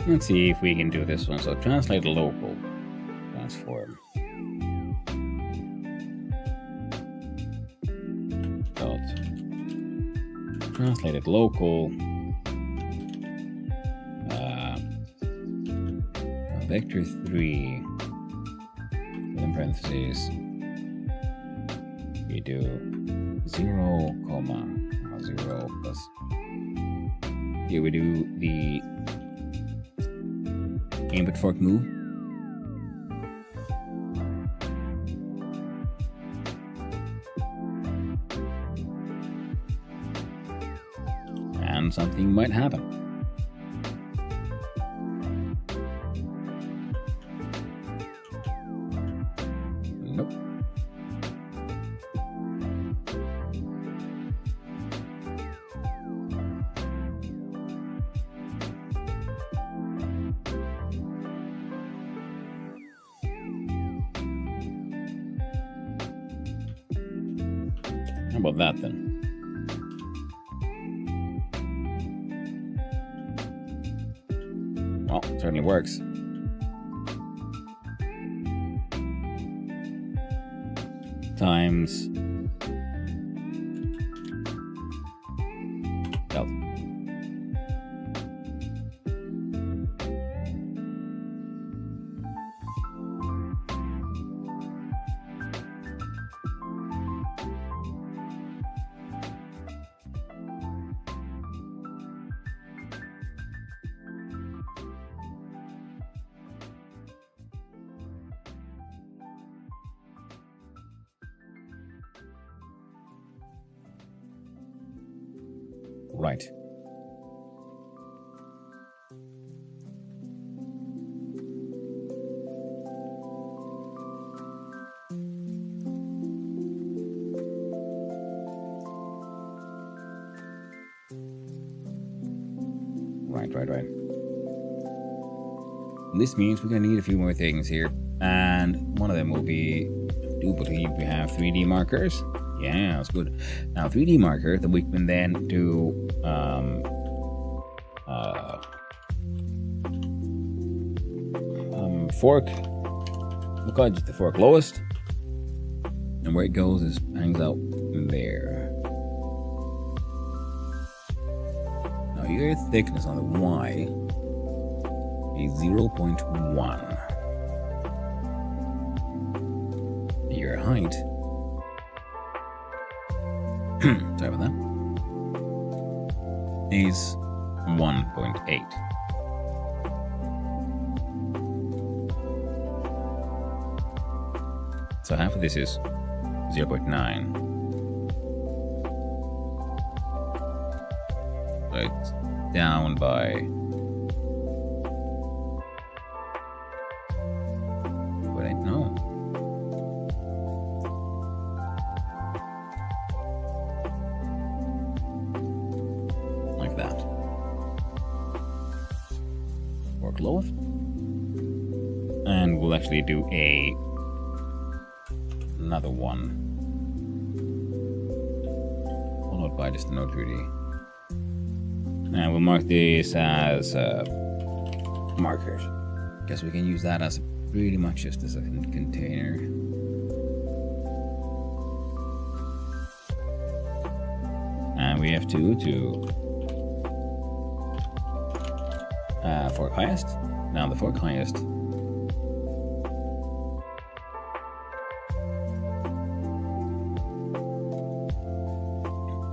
Let's see if we can do this one. So translate local transform. Dot translated local vector 3 within parentheses. We do 0, 0 plus. Here we do the input fork move. And something might happen. Nope. How about that then? Well, it certainly works. Times delta. Right. Right. This means we're gonna need a few more things here, and one of them will be, I do believe we have 3D markers. Yeah, that's good. Now 3D marker that we can then do fork. We'll call it just the fork lowest, and where it goes is hangs out there. Now your thickness on the Y is 0.1. Your height, sorry about that, is 1.8. So half of this is 0.9. So it's down by 0.8. No. Like that. Work low. And we'll actually do another one, followed by just a node 3D. And we'll mark this as markers. Guess we can use that as pretty much just as a container. And we have to fork highest. Now the fork highest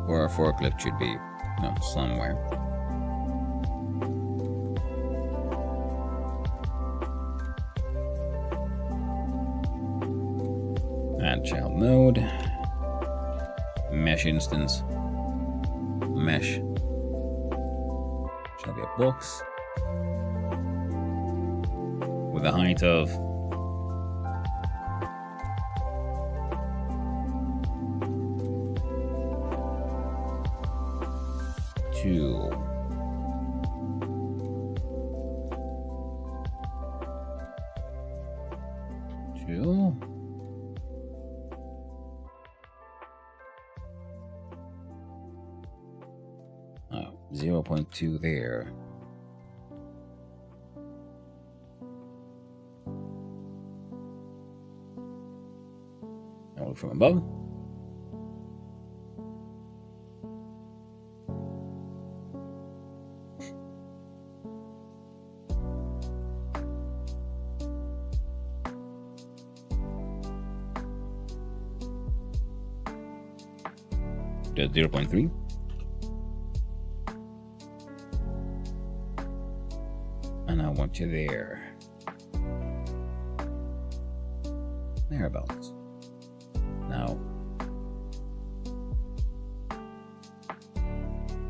or our forklift should be, somewhere. Add child node, mesh instance, mesh shall be a box with a height of 2. Oh, 0.2 there. Now look from above. Does 0.3. And I want you there. Thereabouts. Now,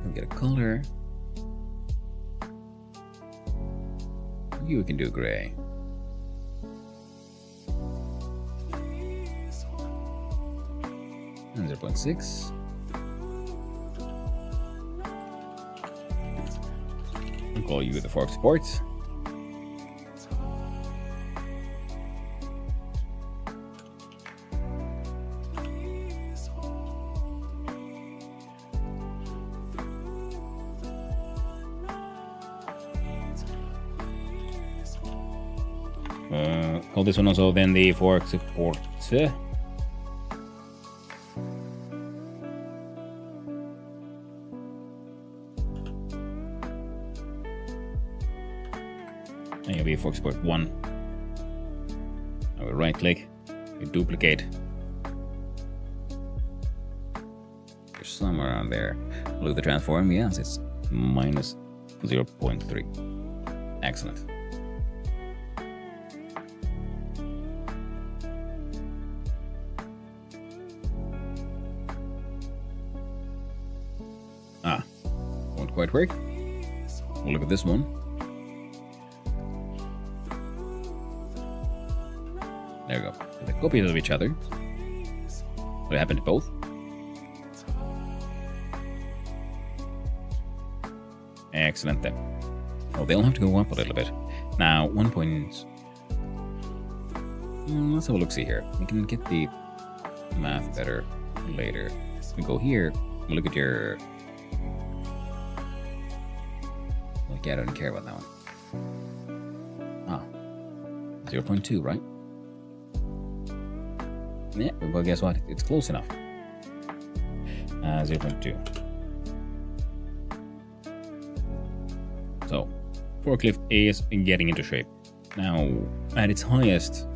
we'll get a color. You can do gray. And 0.6. I'll call you the fork sports. Call this one also then the fork support. And you'll be fork support 1. I will right click, you duplicate. There's somewhere around there. Look at the transform, yes, it's minus 0.3. Excellent. quite work. We'll look at this one. There we go. They're copies of each other. What happened to both? Excellent then. Oh, they'll have to go up a little bit. Now, 1 point... let's have a look-see here. We can get the math better later. We go here. We'll look at your... Okay, I don't care about that one. Ah. 0.2, right? Yeah, well, guess what? It's close enough. 0.2. So, forklift is getting into shape. Now, at its highest...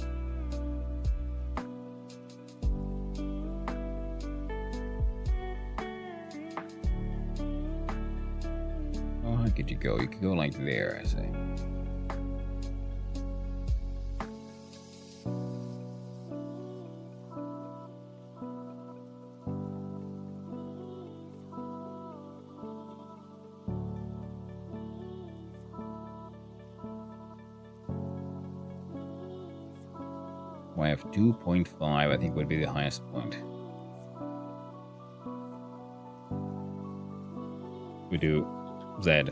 Oh, how could you go? You could go like there, I say. I have 2.5, I think would be the highest point. We do Z.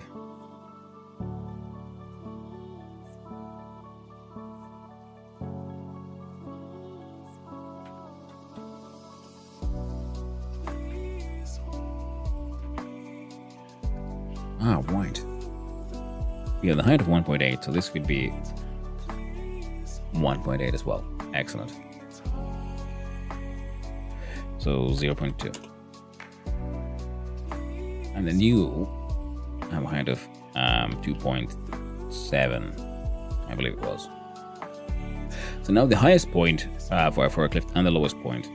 Ah, white. Yeah, the height of 1.8, so this could be 1.8 as well. Excellent. So 0.2. And then you have a height of 2.7, I believe it was. So now the highest point for our forklift and the lowest point.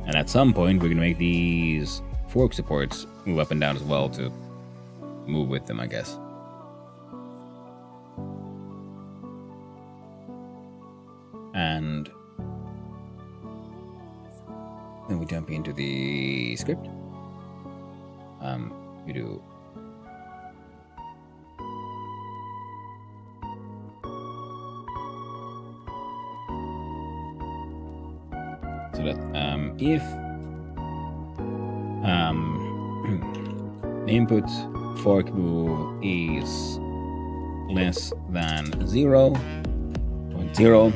And at some point we're going to make these fork supports move up and down as well to move with them, I guess. And then we jump into the script. We do so that if the input fork move is less than 0.0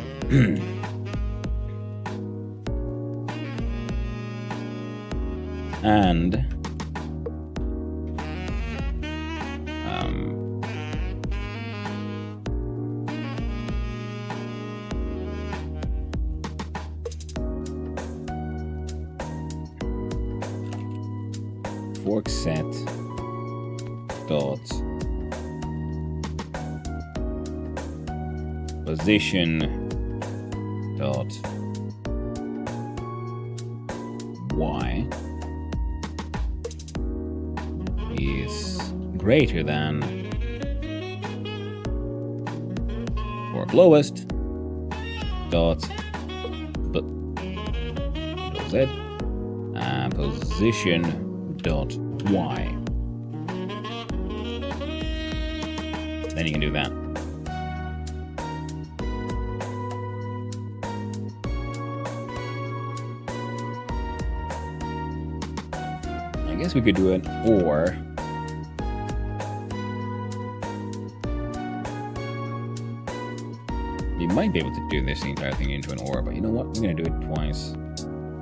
and fork set dot position dot y is greater than fork lowest dot z position dot y. Then you can do that. I guess we could do an or. You might be able to do this entire thing into an or, but you know what? I'm going to do it twice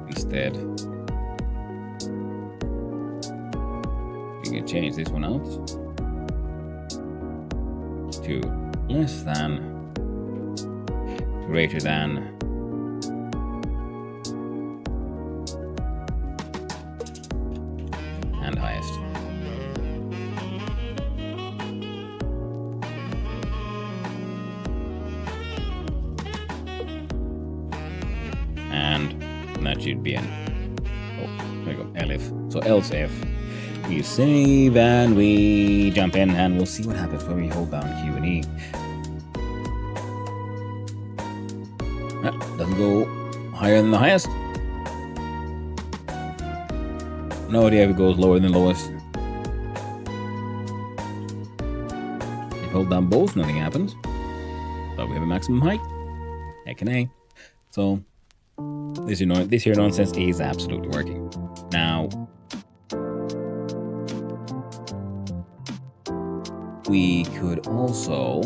instead. You can change this one out to less than, greater than, and highest. And that should be an, oh, there we go, elif. So else if. We save and we jump in and we'll see what happens when we hold down Q and E. Doesn't go higher than the highest. No idea if it goes lower than the lowest. hold down both, nothing happens. But we have a maximum height. Heck and A. So this here nonsense is absolutely working. Now we could also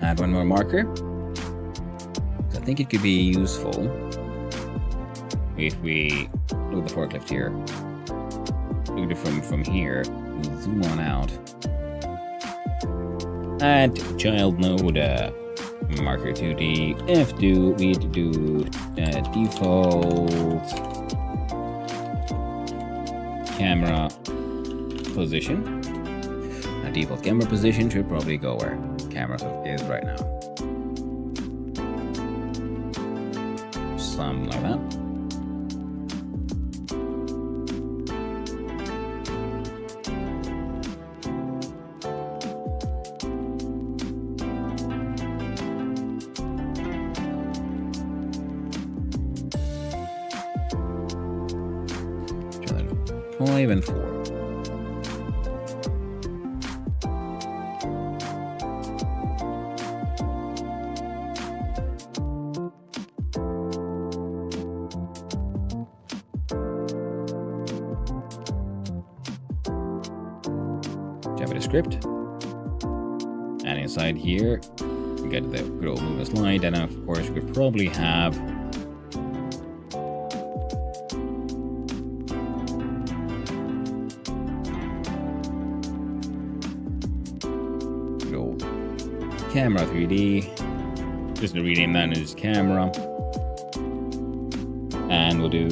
add one more marker. So I think it could be useful if we look at the forklift here. Look at it from here. Zoom on out. Add child node marker to the F2. We need to do default camera position. A default camera position should probably go where camera is right now. Something like that. Five and 4. Script, and inside here we get the good old move slide, and of course we could probably have good old camera 3D, just to rename that as camera, and we'll do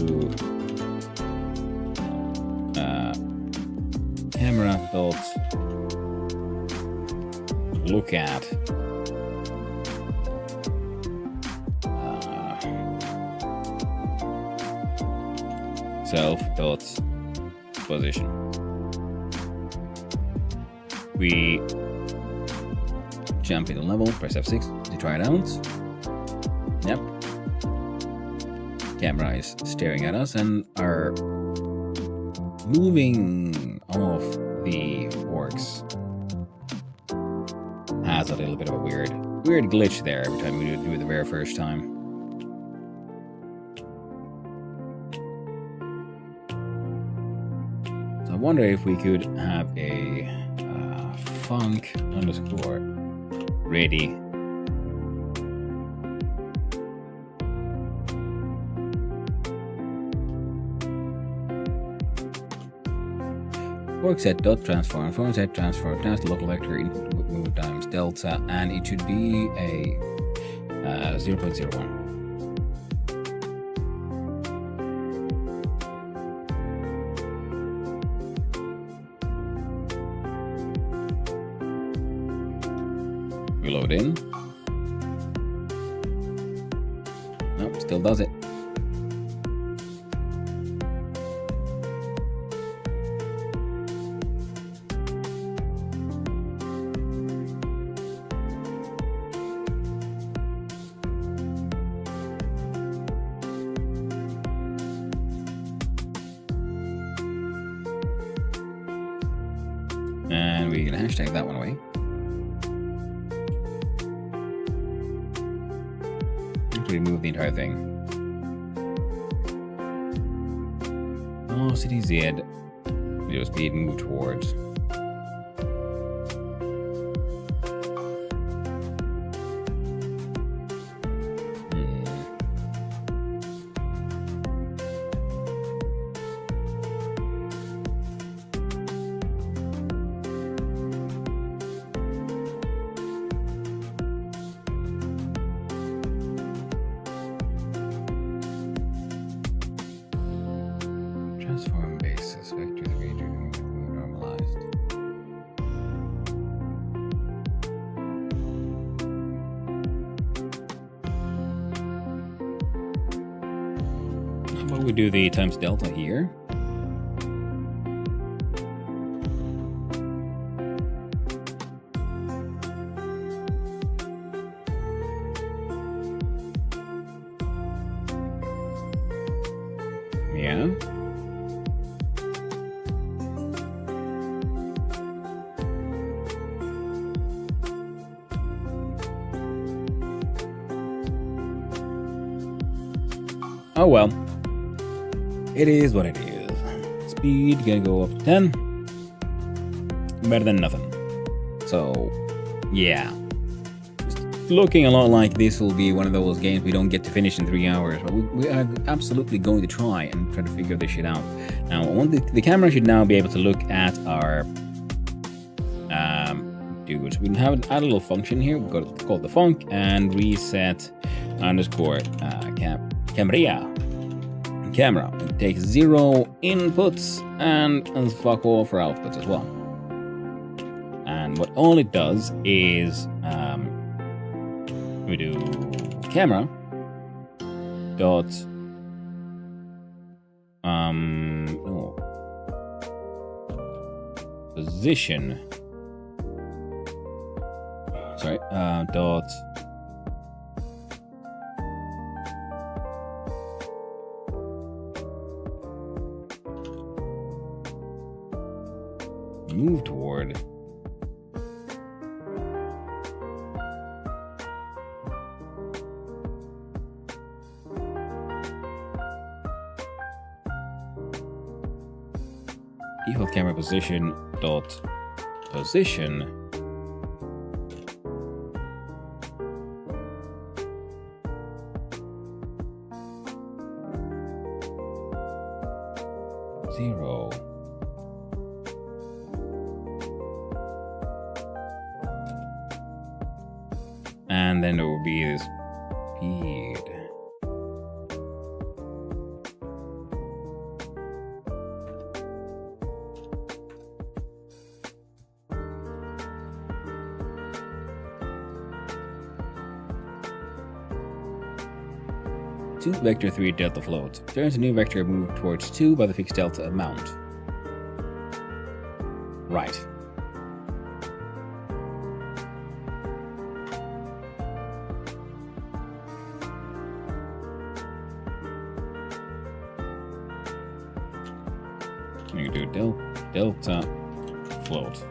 camera dot look at self dot position. We jump into level, press F6 to try it out. Yep. Camera is staring at us and are moving off the forks. Has a little bit of a weird glitch there every time we do it the very first time. So I wonder if we could have a func underscore ready. Fork set dot transform, form set transform, times the local vector input move times delta, and it should be a 0.01. We load in. Nope, still does it. And we can hashtag that one away. Remove the entire thing. Velocity Z. Video speed move towards. Transform basis vector region normalized. How about we do the times delta here? Yeah. Oh well. It is what it is. Speed gonna go up to 10. Better than nothing. So, yeah. It's looking a lot like this will be one of those games we don't get to finish in 3 hours, but we are absolutely going to try and try to figure this shit out. Now, the camera should now be able to look at our dudes. We have add a little function here. We've got it called the func and reset underscore camera. It takes 0 inputs and fuck all for outputs as well. And what all it does is we do camera dot position. Sorry, dot move toward default camera position dot position zero. And then there will be this speed. Two vector 3 delta float. Turns a new vector moved towards 2 by the fixed delta amount. Right. You can do delta float.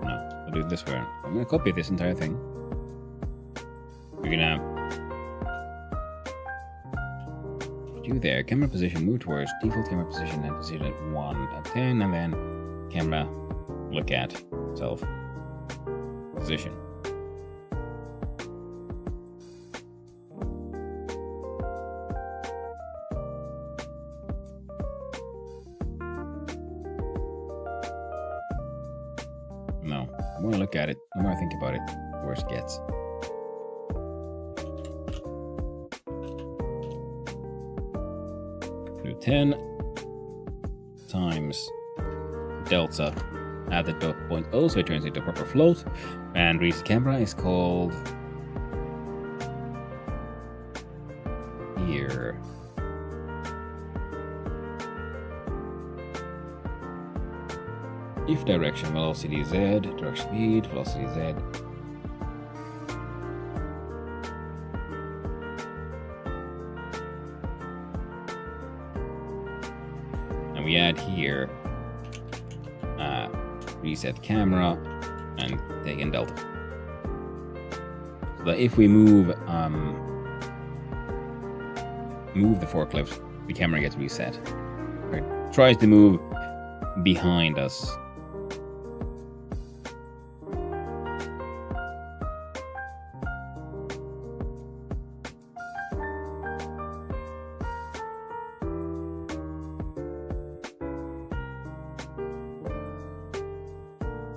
I'll do it this way. I'm going to copy this entire thing. We're going to do there. Camera position, move towards default camera position and position at 1 at 10, and then camera look at self position. No, the more I look at it, the more I think about it, the worse it gets. Do 10 times delta at the dot point O, so it turns into a proper float. And reset camera is called here. If direction, velocity Z, direction speed, velocity Z. And we add here reset camera and take in delta. So that if we move the forklift, the camera gets reset. Right. Tries to move behind us.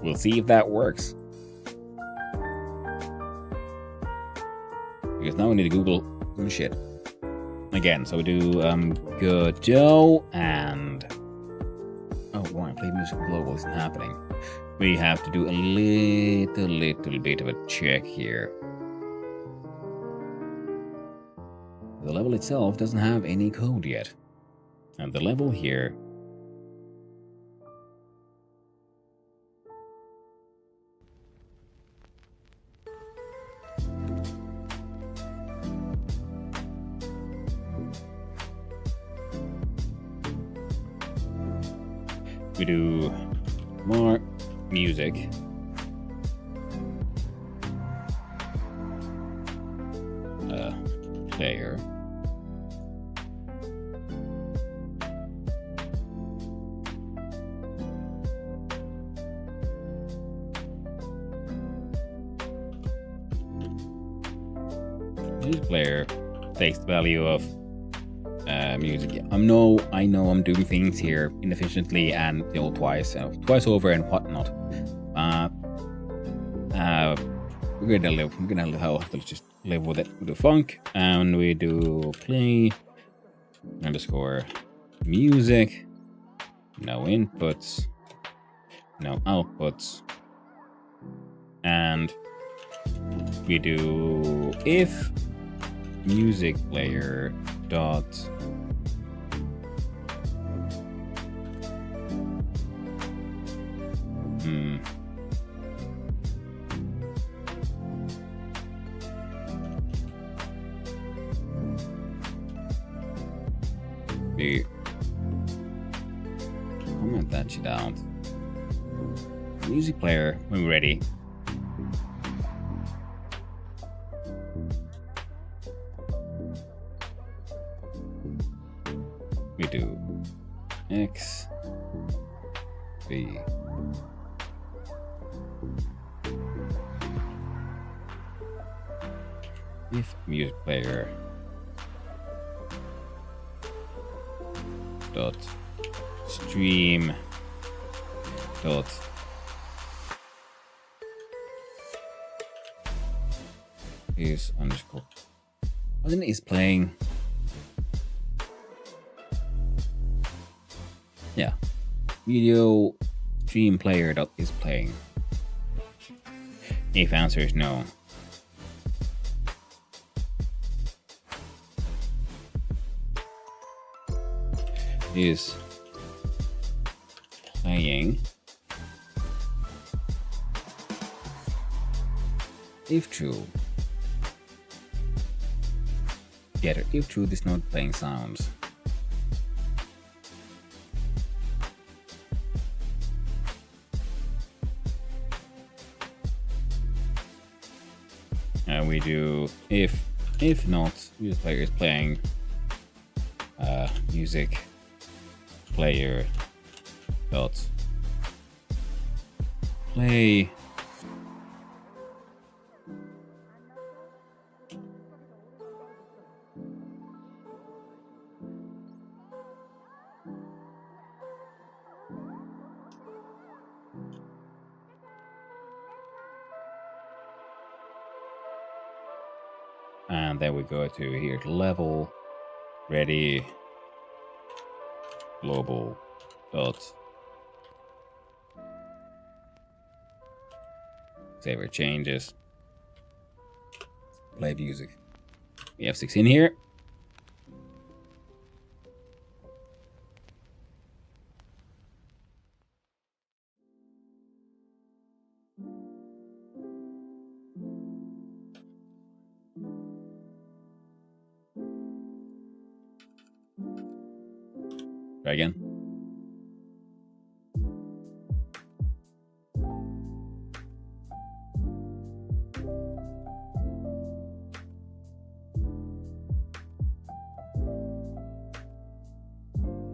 We'll see if that works. Because now we need to Google some shit. Again, so we do Godot and right, play music global isn't happening. We have to do a little bit of a check here. The level itself doesn't have any code yet. And the level here We do more music. Player. Music player takes the value of music. I know I'm doing things here inefficiently and twice over and whatnot. We're gonna have to just live with it. We do funk and we do play underscore music. No inputs, no outputs, and we do if music player dot we comment that shit out. Music player when we're ready. We do X V if music player dot stream dot is underscore wasn't is playing. Yeah, video stream player dot is playing. If answer is no, is playing. If true, getter. If true, is not playing sounds. And we do if not, music player is playing. Music player dot play and then we go to here level ready global dot save our changes, play music. We have 6 in here. Try again.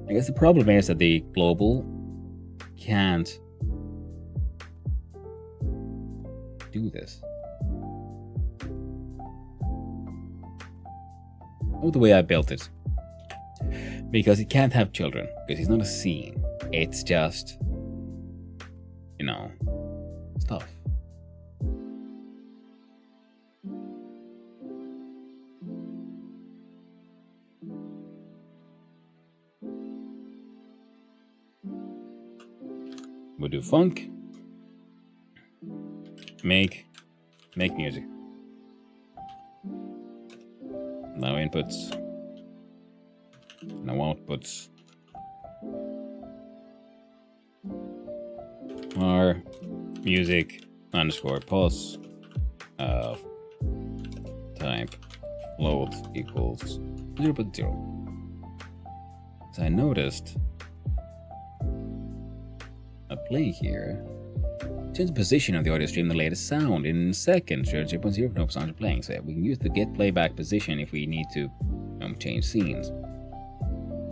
I guess the problem is that the global can't do this. Not the way I built it. Because it can't have children, because it's not a scene. It's just, you know, stuff. We'll do funk. Make music. No inputs. No outputs. Our music underscore pause of type float equals 0.0. So I noticed play here. Change the position of the audio stream, the latest sound in seconds. 0.0 no sound playing. So we can use the get playback position if we need to change scenes.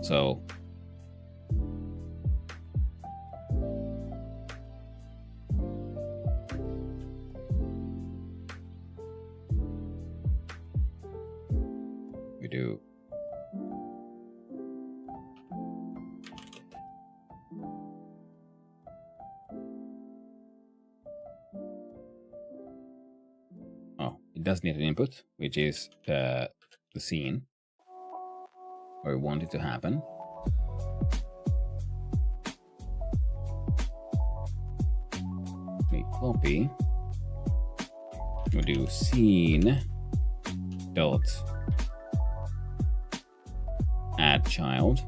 So we do it does need an input, which is the scene where we want it to happen. We copy. We'll do scene dot add child,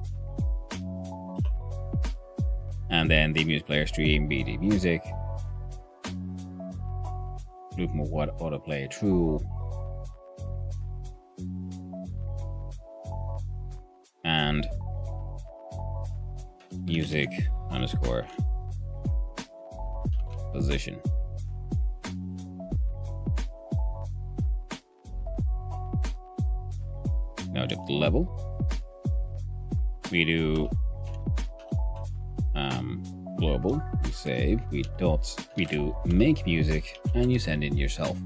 and then the music player stream BD music. Loop mode autoplay true, and music underscore position. Now dip the level. We do global, we save, we do make music, and you send in yourself.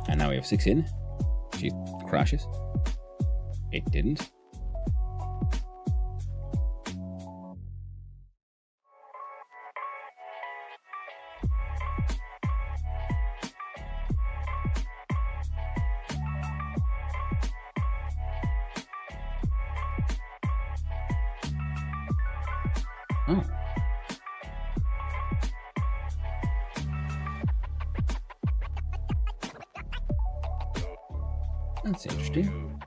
And now we have 6 in. She crashes. It didn't. Oh. That's interesting.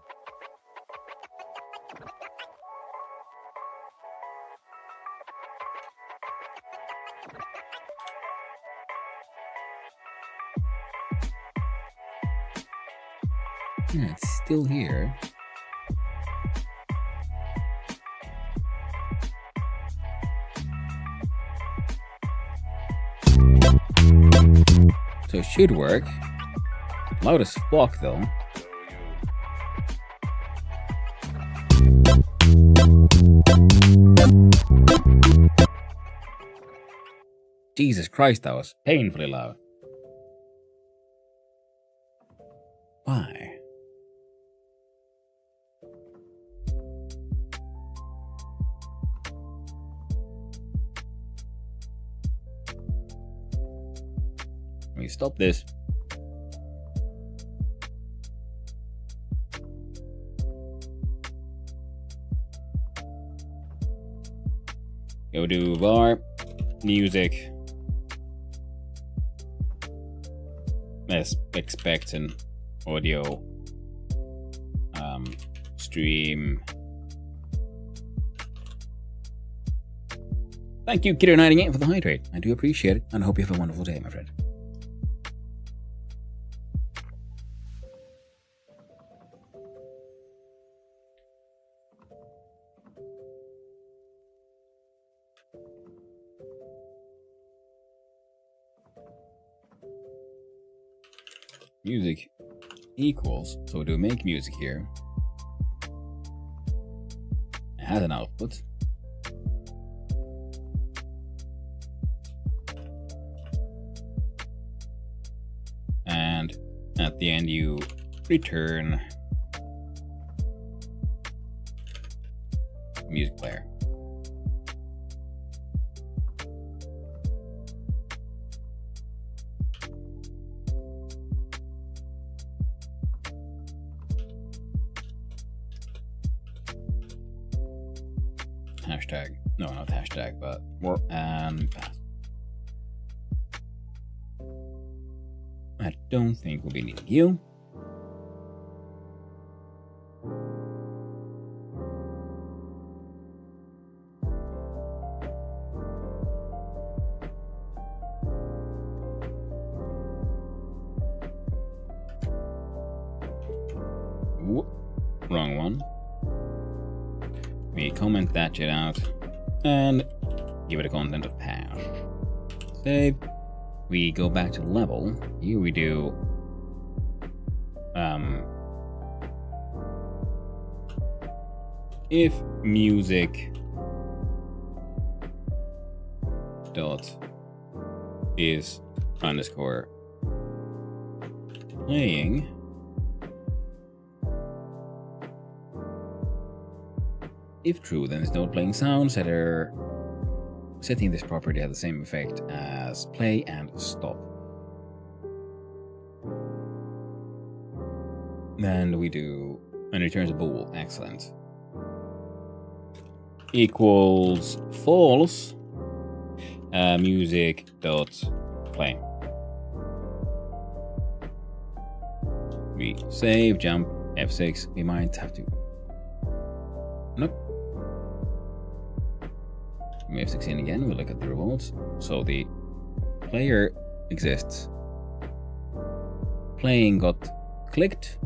Yeah, it's still here. So it should work. Loud as fuck though. Jesus Christ, that was painfully loud. Why? Let me stop this. Go do var music. Let's expect an audio stream. Thank you, Kiddo98, for the hydrate. I do appreciate it, and I hope you have a wonderful day, my friend. Music equals, so we do make music here. It has an output. And at the end you return music player. Hashtag, no, not hashtag, but more and pass. I don't think we'll be needing you. Whoop, wrong one. We comment that shit out. and give it a content of path. Save. We go back to level. Here we do if music dot is underscore playing, if true, then there's no playing sound. Setting this property has the same effect as play and stop. And we do, and returns a bool. Excellent. Equals false. Music dot play. We save, jump, F6. We might have to. Nope. We have 16 again. We look at the rewards. So the player exists. Playing got clicked.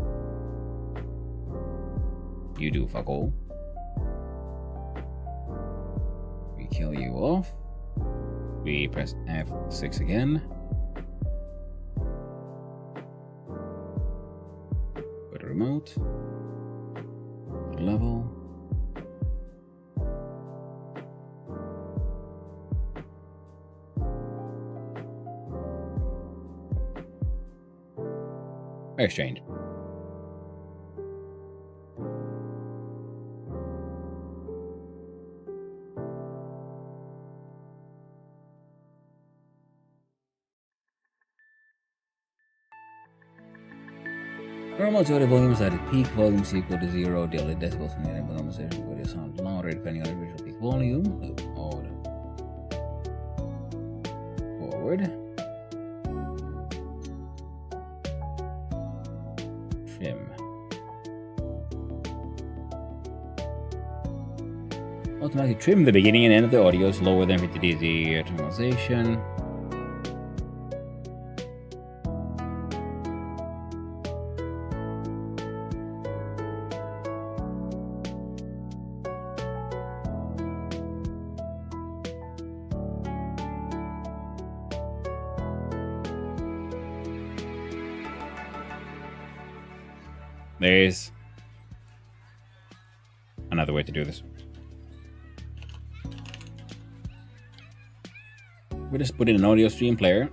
You do fuck all. We kill you off. We press F6 again. Go to remote. Level. Very strange. Normal audio volume is at peak volume is equal to 0, daily decibels from the input on the session audio sound louder depending on the original peak volume. Mode. Forward. Trim. Automatically trim the beginning and end of the audio slower than 50 dB normalization. There's another way to do this. We just put in an audio stream player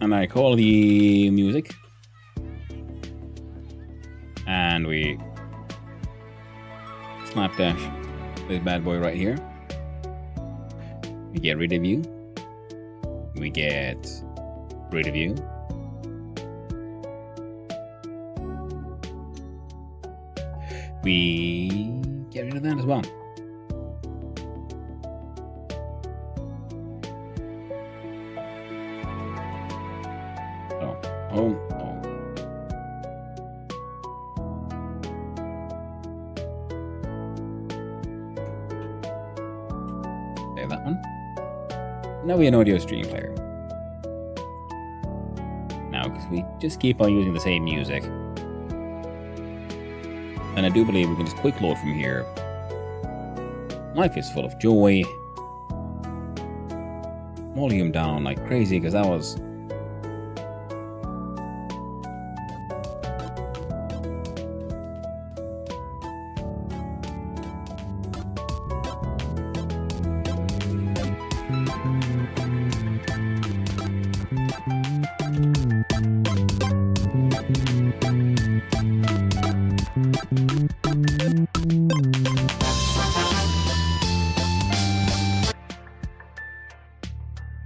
and I call the music and we slapdash this bad boy right here. We get rid of you. We get rid of you. We get rid of that as well. Oh. Save that one. Now we have an audio stream player. Now, because we just keep on using the same music. And I do believe we can just quick load from here. Life is full of joy. Volume down like crazy because that was...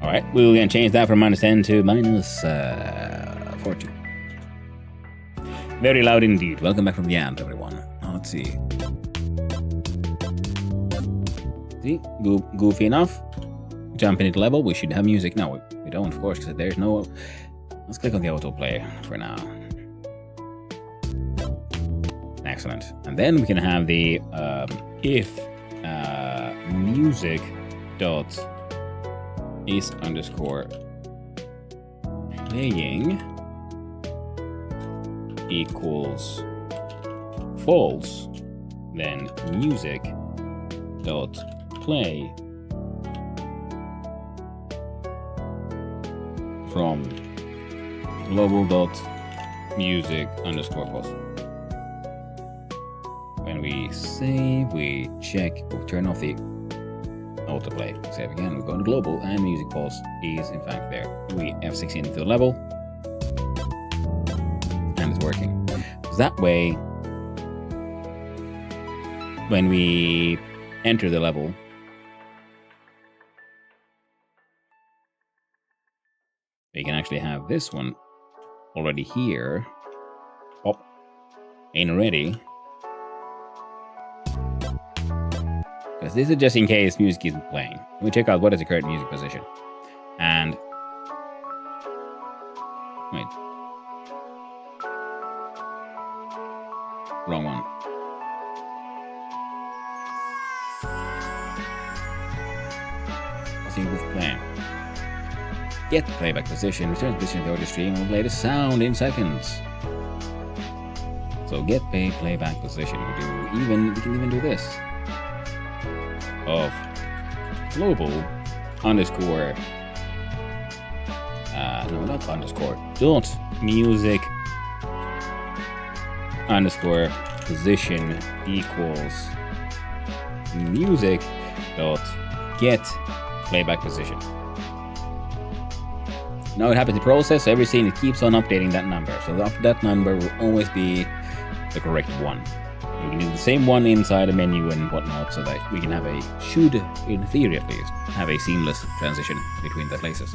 Alright, we're going to change that from -10 to -42. Very loud indeed. Welcome back from the end, everyone. Let's see. See? Goofy enough. Jumping into level, we should have music. No, we don't, of course, because there's no... Let's click on the autoplay for now. Excellent. And then we can have the if music dot is underscore playing equals false, then music dot play from global.music_pause. When we save, we check, we turn off the autoplay. Save again, we go to global, and music pause is in fact there. We F16 into the level, and it's working. That way, when we enter the level, we can actually have this one already here. Oh, ain't ready. Because this is just in case music isn't playing. We check out what is the current music position. And wait. Wrong one. I think we've planned. Get playback position, return position to the audio stream, and play the sound in seconds. So get playback position. We can even do this. Of global underscore no, not underscore, dot music underscore position equals music dot get playback position. Now it happens in process, so every scene it keeps on updating that number. So that number will always be the correct one. We can use the same one inside the menu and whatnot, so that we can have should, in theory at least, have a seamless transition between the places.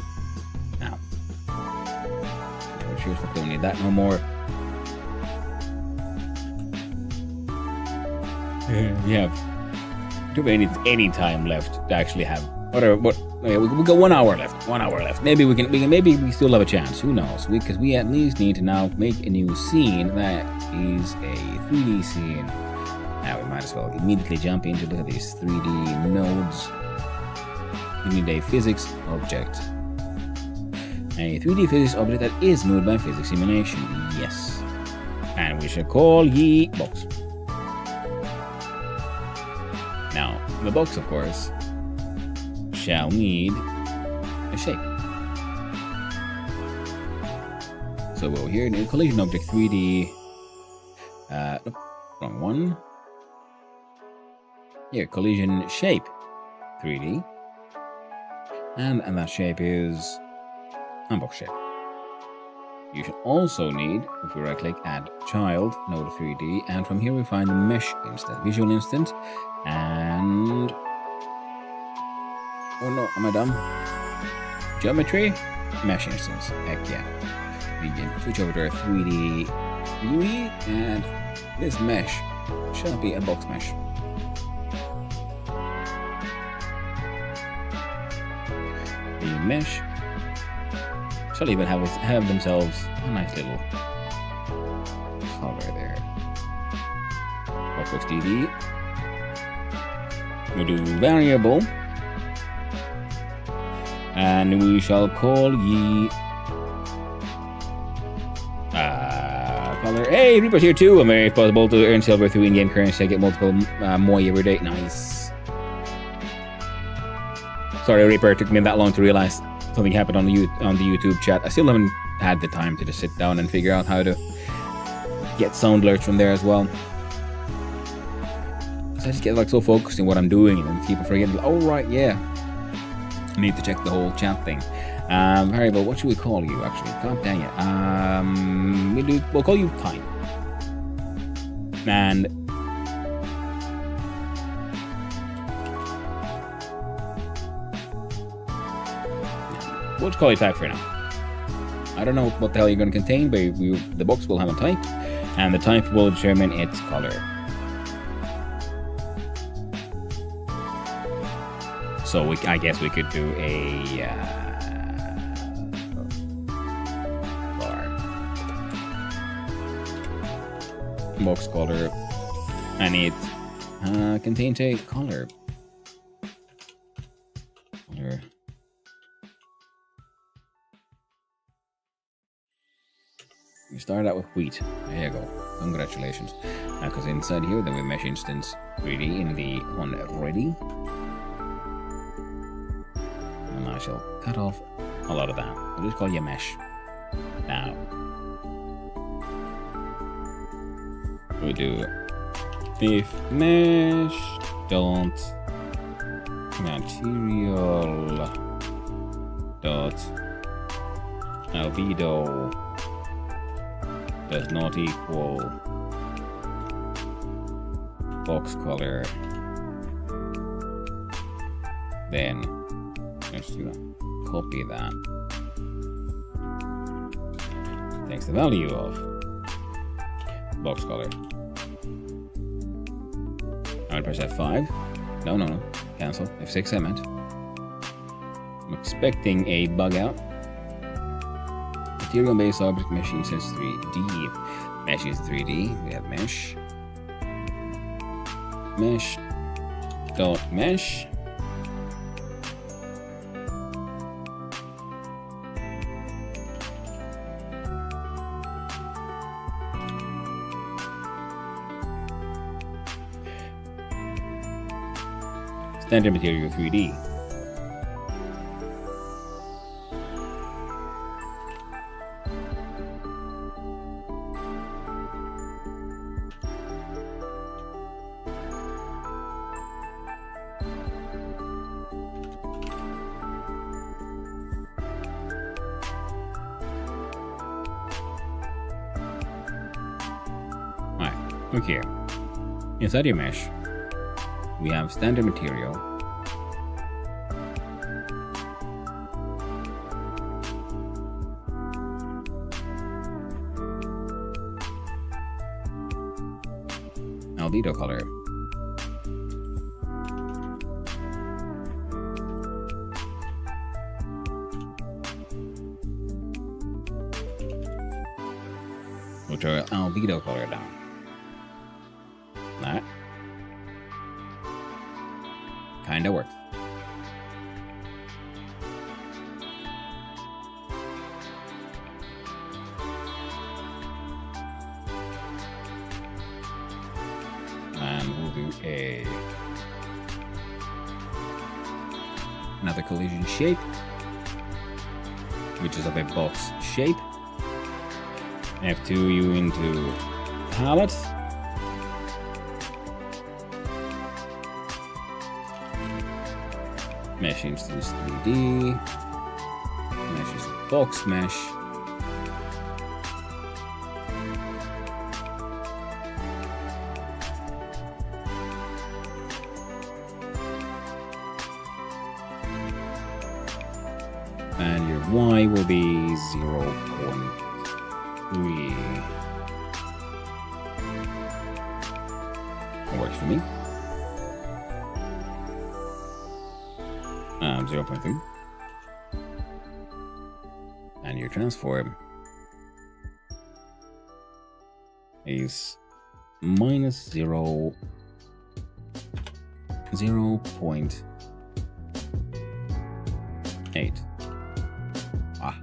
Now, I'm sure we don't need that no more. We have any time left to actually have whatever. We got 1 hour left. 1 hour left. Maybe we still have a chance. Who knows? Because we at least need to now make a new scene that is a 3D scene. Now we might as well immediately jump into look at these 3D nodes. We need a physics object. A 3D physics object that is moved by physics simulation. Yes. And we shall call ye box. Now, the box, of course, shall need a shape. So we'll here in collision object 3D. Nope, wrong one. Here, collision shape 3D. And that shape is unbox shape. You should also need, if we right click, add child, node 3D, and from here we find the mesh instance, visual instance, and oh no, am I dumb? Geometry, mesh instance, heck yeah. We can switch over to our 3D UI, and this mesh shall be a box mesh. The mesh shall even have themselves a nice little color there. Box DD. We'll do variable, and we shall call ye color. Hey, Reaper's here too. I'm very possible to earn silver through in-game currency. I get multiple more every day. Nice. Sorry, Reaper. It took me that long to realize something happened on the YouTube chat. I still haven't had the time to just sit down and figure out how to get sound alerts from there as well. So I just get like so focused in what I'm doing, and then people forget. Oh right, yeah. I need to check the whole chat thing. Variable. What should we call you? Actually, god dang it. We'll call you time. And we'll just call it type for now. I don't know what the hell you're going to contain, but the box will have a type, and the type will determine its color. So I guess we could do a bar box color, and it contains a color. We start out with wheat. There you go. Congratulations. Because inside here, then we mesh instance 3D in the one ready. shall cut off a lot of that. I'll just call you mesh. Now, we do if mesh dot material dot albedo does not equal box color, then let's copy that. Takes the value of box color. I'm gonna press F5. No. Cancel. F6 I meant. I'm expecting a bug out. Material based object meshing says 3D. Mesh is 3D. We have mesh. Mesh dot mesh. Standard material 3D. Alright, look here. Inside your mesh, we have standard material. Albedo color. We'll draw albedo color down. That kinda works. And we'll do another collision shape, which is of a box shape. F2U into palette. Mesh instance 3D. Mesh is a box mesh. And your Y will be 0.3. That works for me. 0.3. And your transform is minus 0.8. Ah.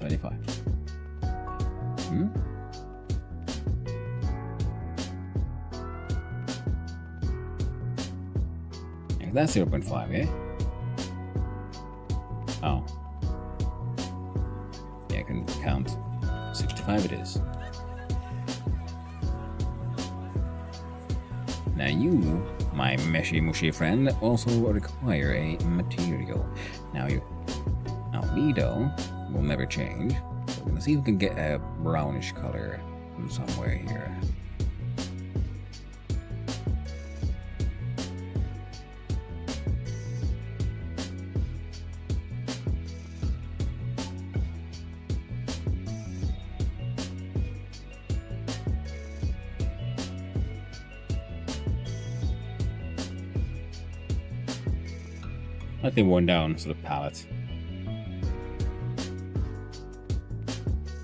35. That's 0.5, eh? Oh. Yeah, I can count. 65 it is. Now you, my meshy mushy friend, also require a material. Now your albedo will never change. So we're gonna see if we can get a brownish color from somewhere here. Slightly worn down sort of palette.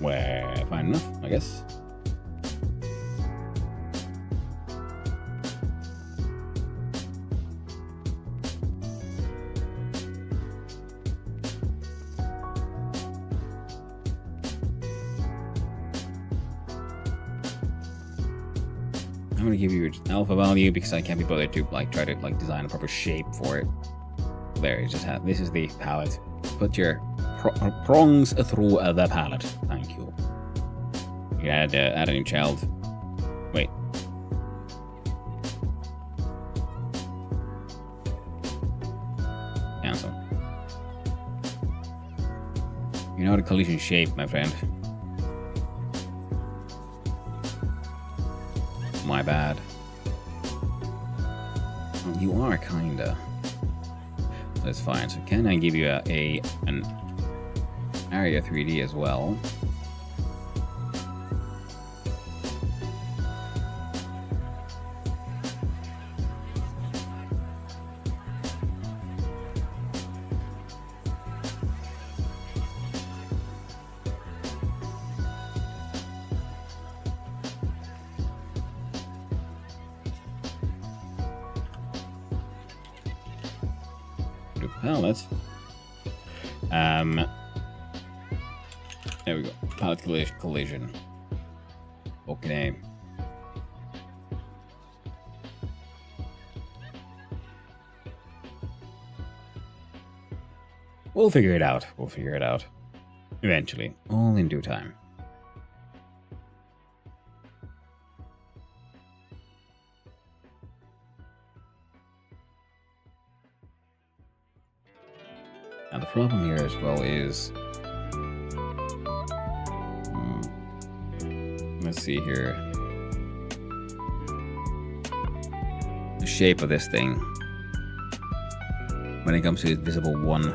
Where fine enough, I guess. I'm gonna give you just alpha value because I can't be bothered to like try to like design a proper shape for it. There, you just have, this is the palette. Put your prongs through the palette. Thank you. You add a new child. Wait. Cancel. You know the collision shape, my friend. My bad. Well, you are kinda. That's fine. So can I give you an area 3D as well? Palette. There we go. Palette collision. Okay. We'll figure it out. We'll figure it out. Eventually. All in due time. Now the problem here as well is, let's see here, the shape of this thing when it comes to visible one.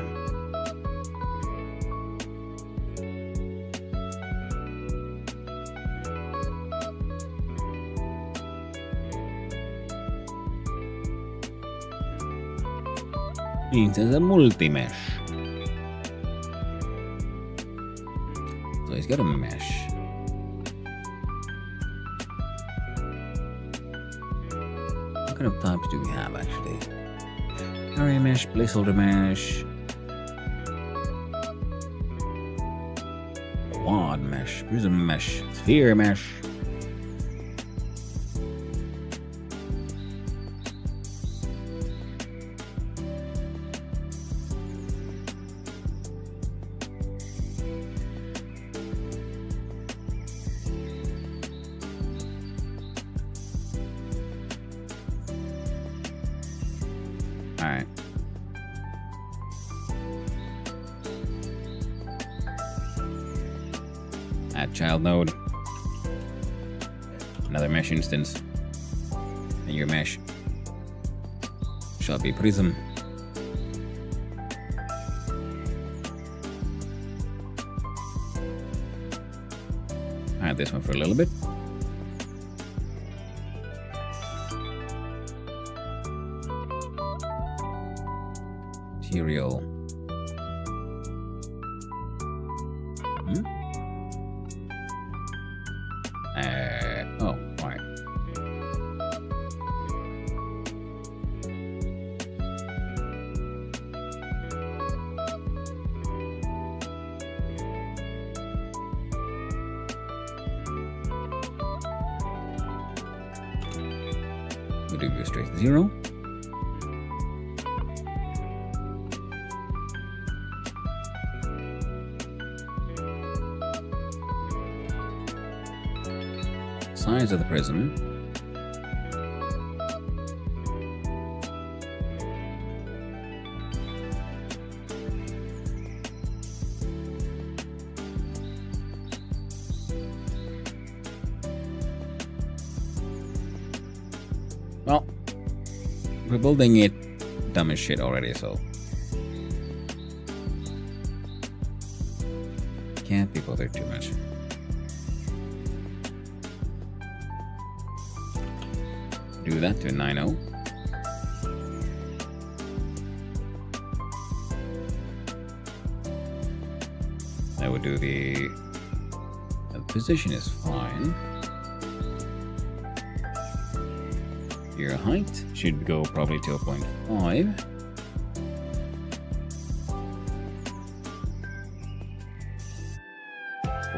Means it's a multi-mesh. So he's got a mesh. What kind of types do we have actually? Area mesh, placeholder mesh, quad mesh, prism mesh, sphere mesh. Alright. Add child node. Another mesh instance. And your mesh shall be prism. Add this one for a little bit. Material. Oh, alright. We'll do straight to 0. Size of the prism. Well, we're building it dumb as shit already, so can't be bothered too much. Do that to 9.0. I would do the position is fine. Your height should go probably to 0.5.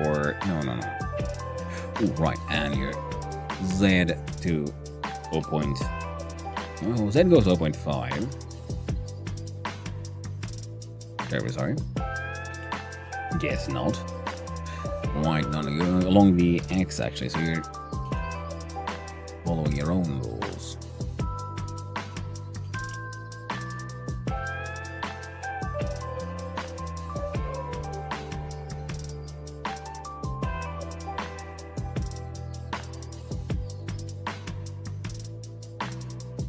Or no. Ooh, right, and your Z to 0. Oh, Z goes 0.5. Very sorry. Guess not. Right, now you're along the X actually, so you're following your own rules.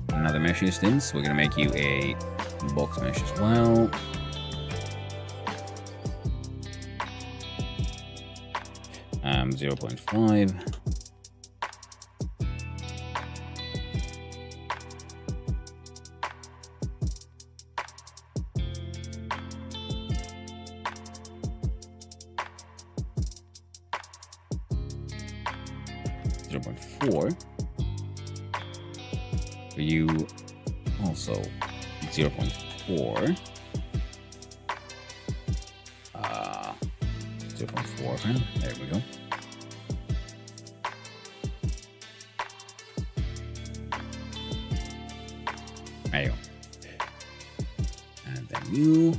Another mesh instance. We're gonna make you a box mesh as well. Um, 0.5. For you, also 0.4. 0.4. There we go. There you go. And then you.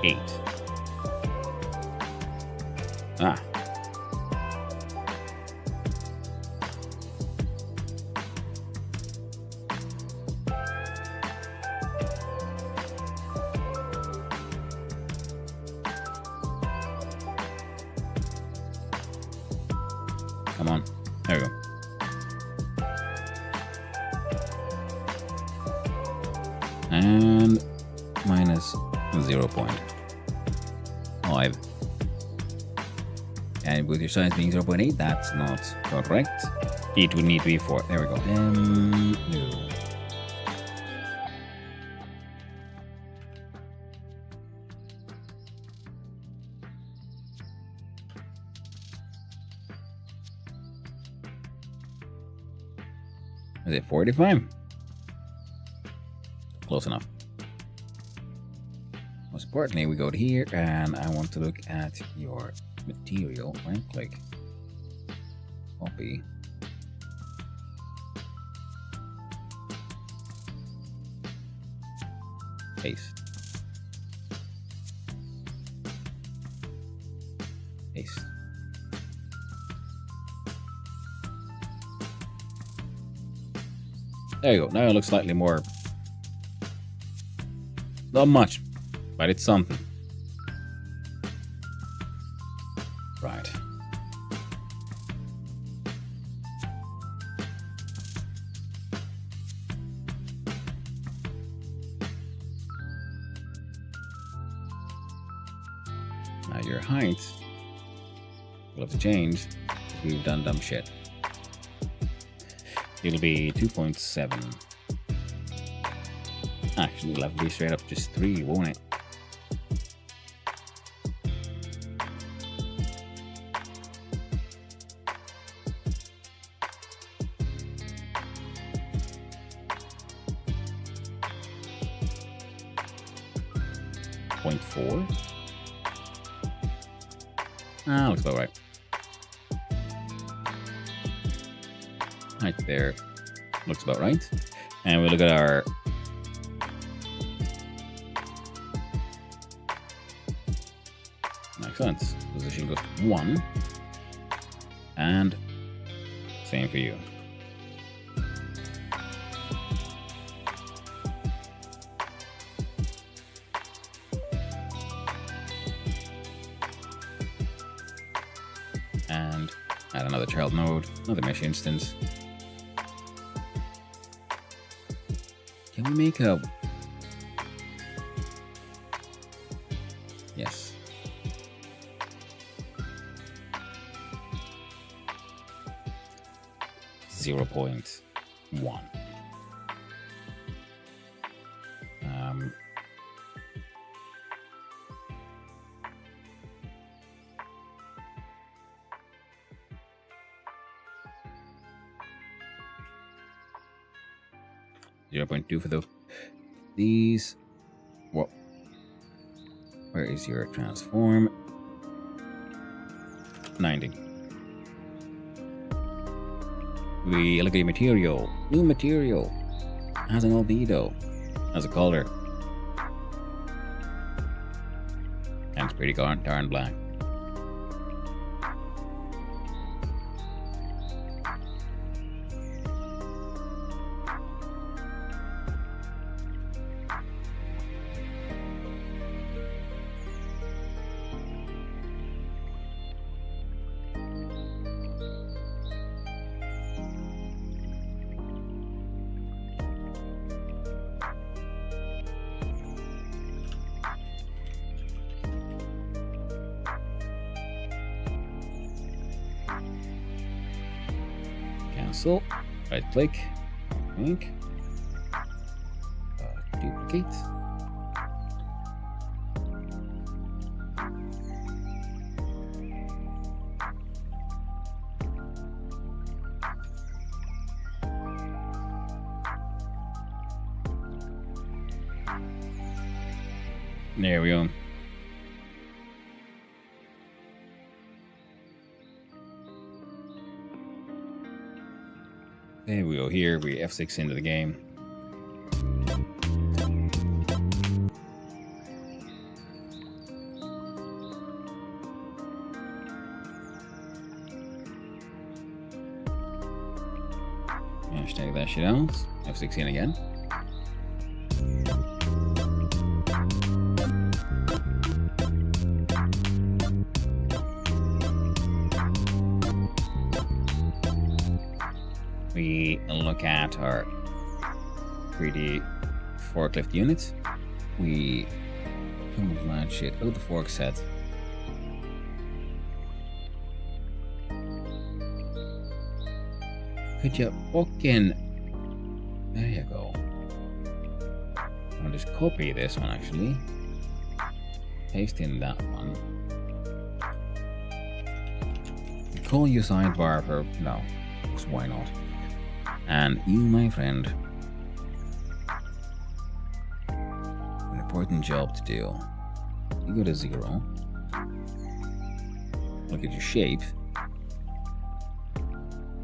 .8. Ah. Come on. There we go. And minus 0.5. And with your size being 0.8, that's not correct. It would need to be 4. There we go. No. Is it 45? Close enough. Most importantly, we go to here, and I want to look at your material. Right click, copy, paste, paste. There you go. Now it looks slightly more. Not much, but it's something. Right. Now your height will have to change because we've done dumb shit. It'll be 2.7. Actually, it'll have to be straight up just 3, won't it? .4. Looks about right. Right there. Looks about right. And we look at our makes sense. Position goes to 1. And same for you. And add another child node, another mesh instance. Can we make a... Yes. .1. 0.2 for these. Well, where is your transform? 90. We look at material. New material. Has an albedo. Has a color. And it's pretty darn black. Cancel. Right click. Link. Duplicate. There we go. There we go. Here we F6 into the game. Hashtag that shit out. F6 in again. We look at our 3D forklift units. We come that shit out the fork set. Could you fucking... There you go. I'll just copy this one actually. Paste in that one. Call you sidebar for... No. Because why not? And you, my friend, an important job to do. You go to 0. Look at your shape.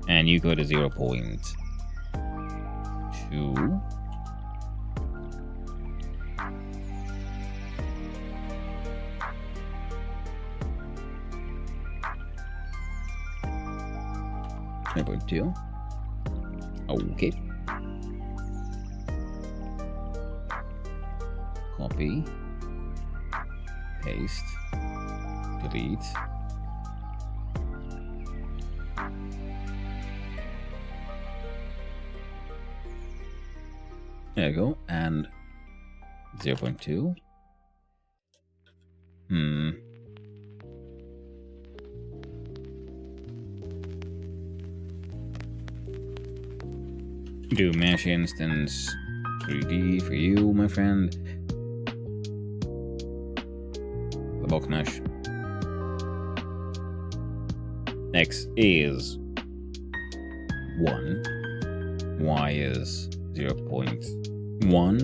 And you go to 0.2. .2. Okay. Copy. Paste. Delete. There you go. And 0.2. Do mesh instance 3D for you, my friend. The box mesh. X is 1. Y is 0.1.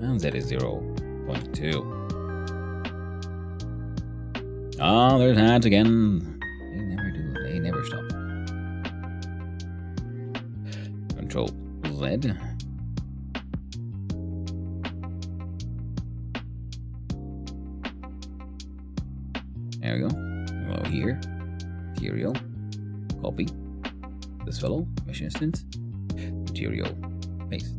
And Z is 0.2. Oh, there's ads again. They never do. They never stop. Control Z. There we go. Go here. Material. Copy. This fellow. Mesh instance. Material. Paste.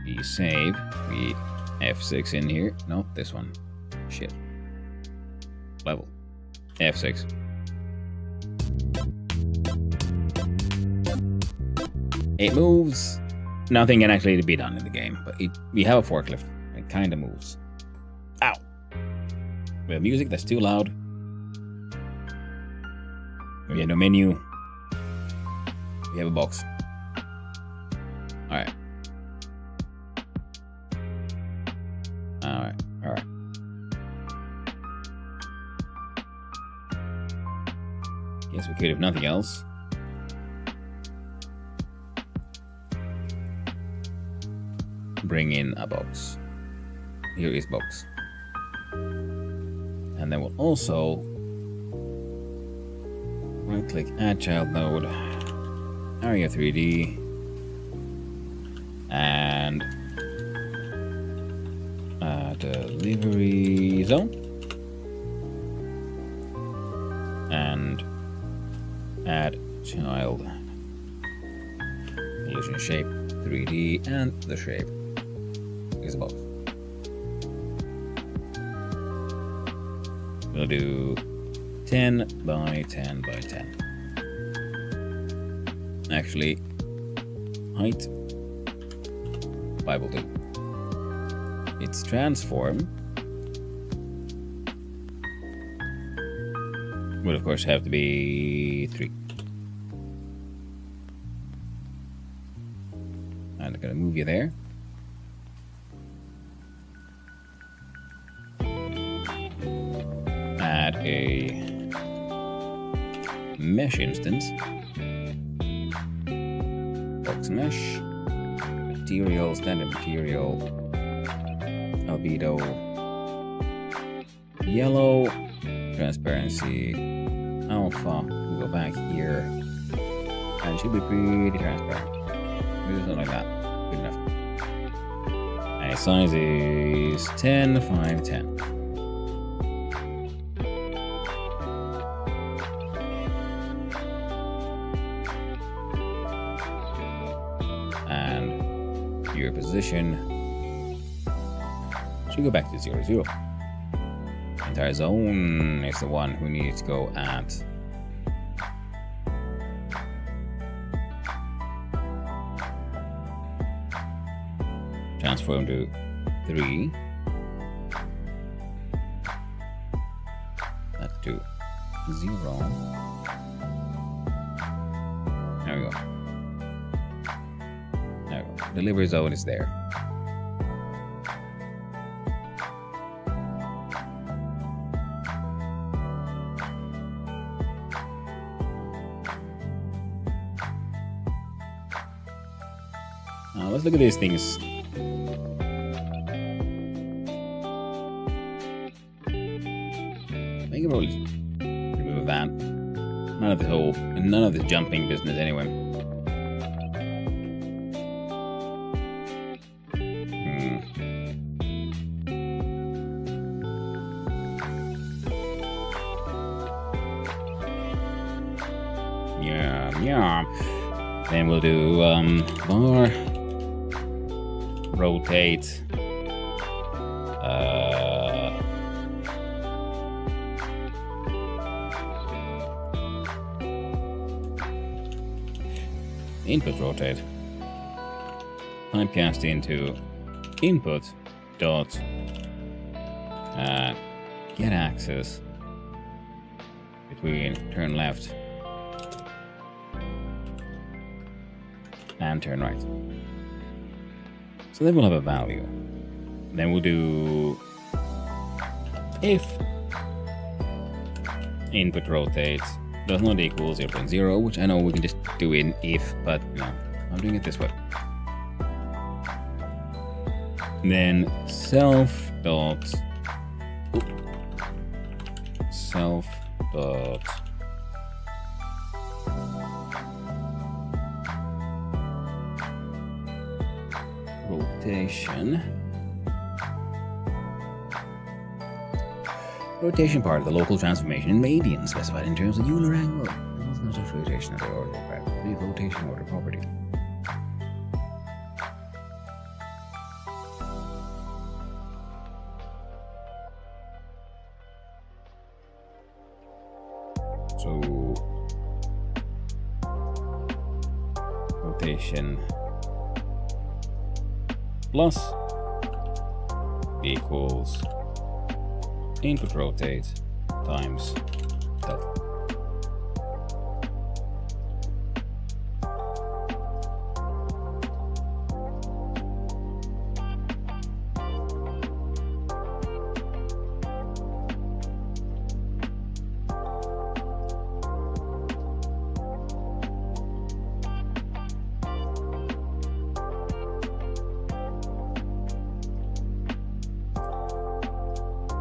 We save. We F6 in here. No, this one. Shit. Level. F6. It moves. Nothing can actually be done in the game, but we have a forklift. It kind of moves. Ow. We have music that's too loud. We have no menu. We have a box. Alright. Alright. Guess we could have nothing else. Bring in a box. Here is box. And And then we'll also right click add child node, area 3D, and delivery zone, and add child illusion shape 3D, and the shape is above. We'll do 10 by 10 by 10. Actually, height 5 will do. Its transform would of course have to be 3. And I'm gonna move you there. Add a mesh instance. Box mesh. Material, standard material. Albedo. Yellow. Transparency. Alpha. We go back here. And it should be pretty transparent. Maybe something like that. Good enough. And its size is 10, 5, 10. And your position should go back to 0, 0. The entire zone is the one who needs to go at transform to 3. Let's do 0. There we go. There we go. Delivery zone is there. Now let's look at these things. Make a roll. Remove that. None of the jumping business anyway. Yeah. Then we'll do bar, rotate, input rotate, typecast into input dot get axis between turn left and turn right. So then we'll have a value. Then we'll do if input rotate does not equal 0.0, which I know we can just do in if, but no, I'm doing it this way. Then self dot rotation part of the local transformation in radians specified in terms of Euler angle. There was no such rotation of the order of the rotation order property. So rotation plus equals input rotate times delta.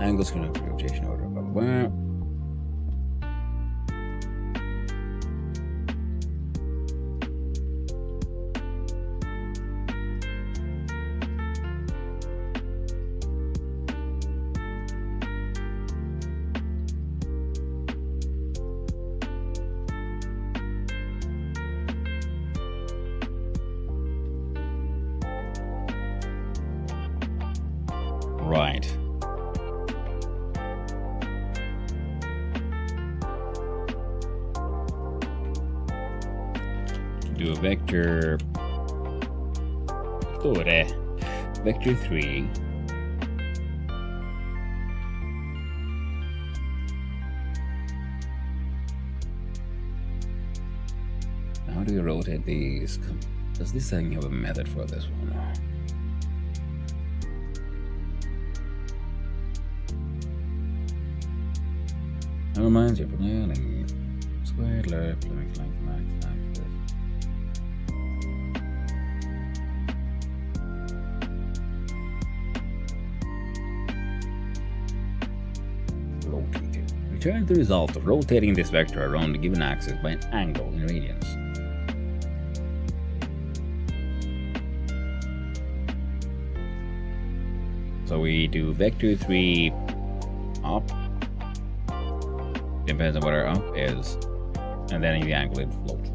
Angles can have rotation order. Blah. Right. Do a vector. Vector 3. How do we rotate these? Does this thing have a method for this one? Never mind, you're planning. Squared left, length, max, axis. Rotated. Return the result of rotating this vector around the given axis by an angle in radians. So we do vector 3 up. Depends on what our up is, and then in the angle it floats.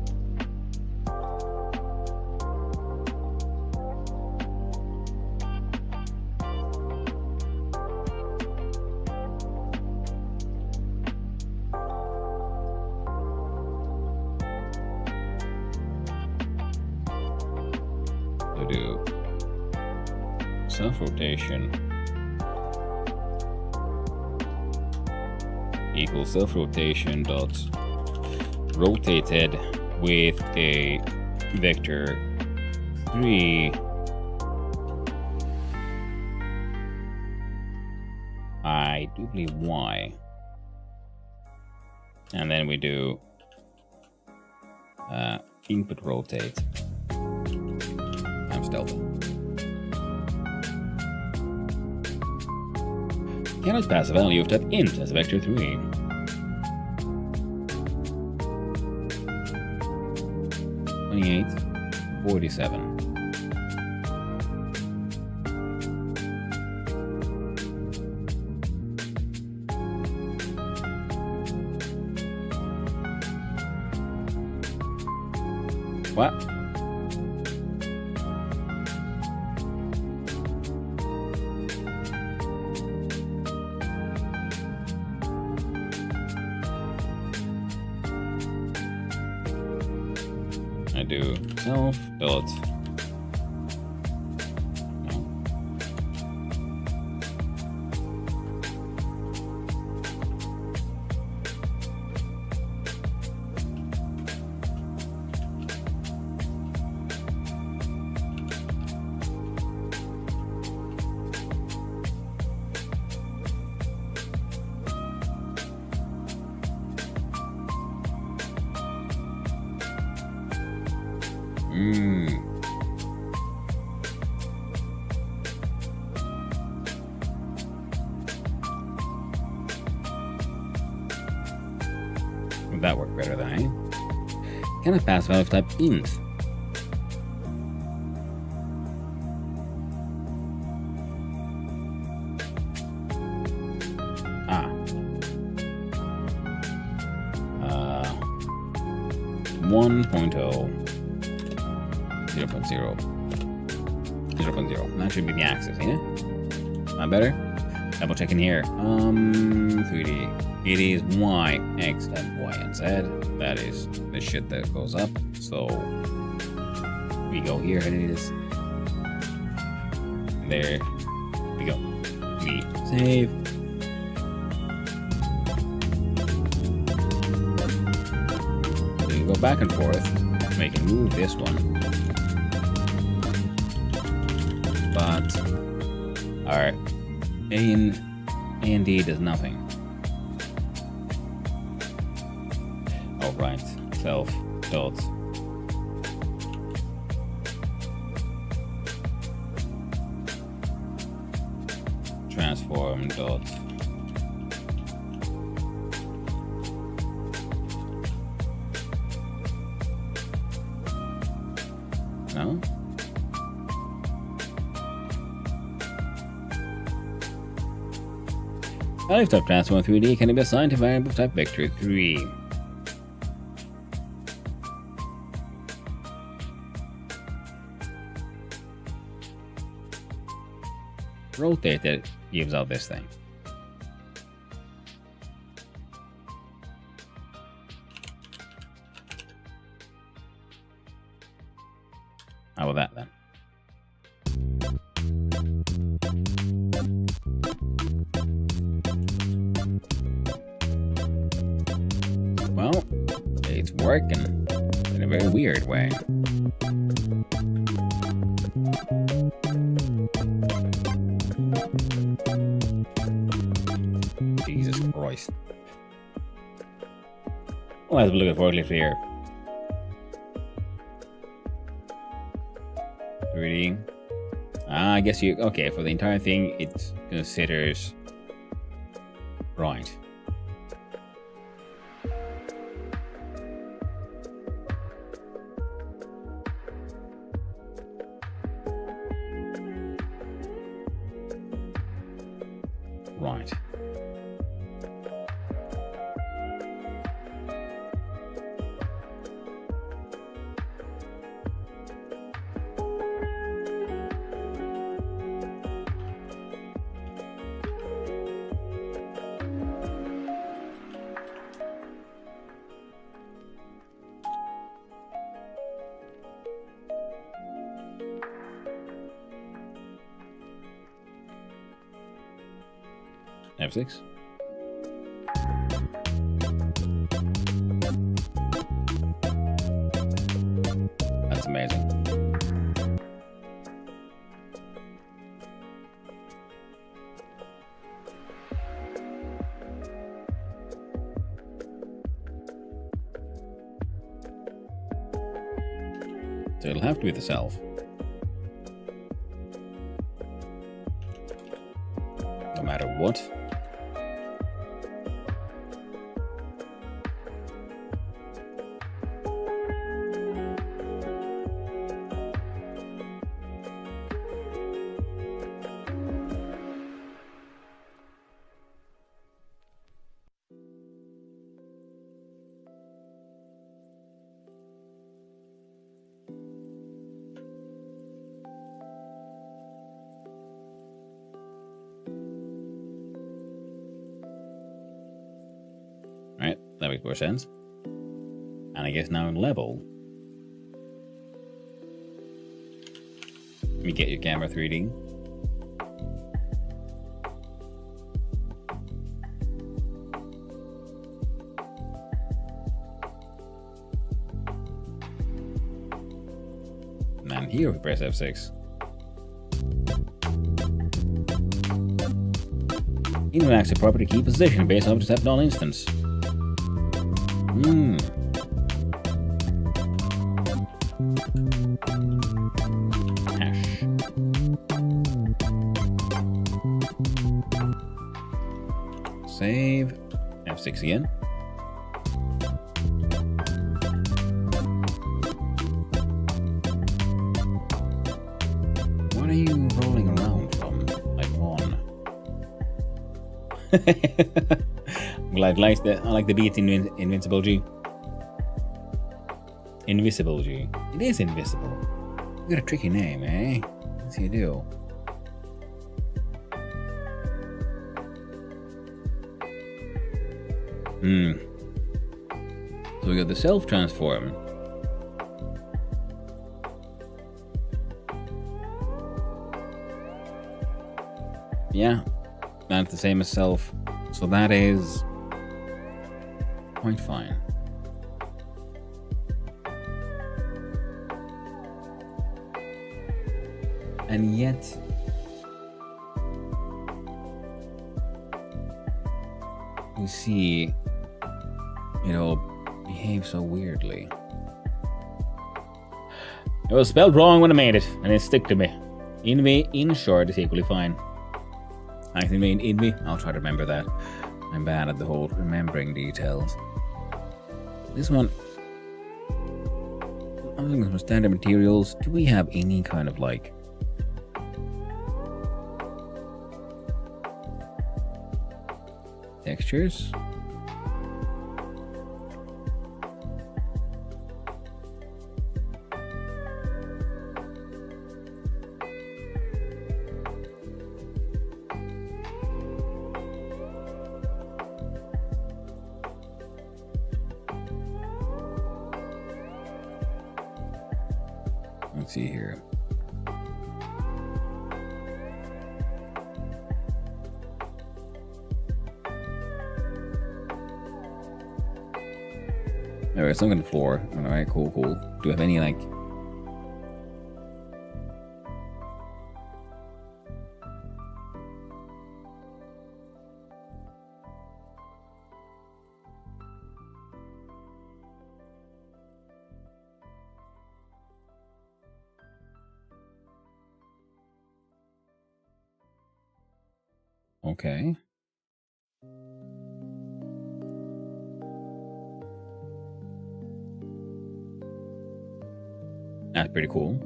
So do self-rotation equals self-rotation dot rotated with a vector 3 I do believe y, and then we do input rotate times delta. Cannot pass a value of type int as vector 3. $28, 47. What? I do self dot Would that work better then, eh? Can I pass value of type int? Ah. 1.0 0.0 0.0. That should be the axis, ain't it? Not better? Double checking here. 3D. It is y, x, and y, and z. That is the shit that goes up. So we go here, and it is there. We go. We save. So you go back and forth. We can move this one, but our A and D does nothing. Oh, right. Self dot transform dot No? Value type transform 3D can be assigned to variable type vector 3. Rotate that gives out this thing. How about that then? Well, it's working in a very weird way. Jesus Christ. Well, let's look at forwardly here. 3D. I guess you... Okay, for the entire thing, it considers... Right. Right. F6. That's amazing. So it'll have to be the self. No matter what. Right, that makes more sense. And I guess now in level. Let me get your camera 3D. And then here we press F6. Interact a property key position based on the step down instance. Hash. Save. F6 again. What are you rolling around from? Like on? I like the beat in Invincible G. Invisible G. It is invisible. You got a tricky name, eh? Yes, you do. So we got the self transform. Yeah, that's the same as self. So that is quite fine. And yet, we see it all behave so weirdly. It was spelled wrong when I made it, and it stuck to me. In short is equally fine. I think mean Invi. I'll try to remember that. I'm bad at the whole remembering details. This one, I'm looking for some standard materials. Do we have any kind of like textures? Let's see here. Alright, something on the floor. Alright, cool. Do we have any like okay. That's pretty cool.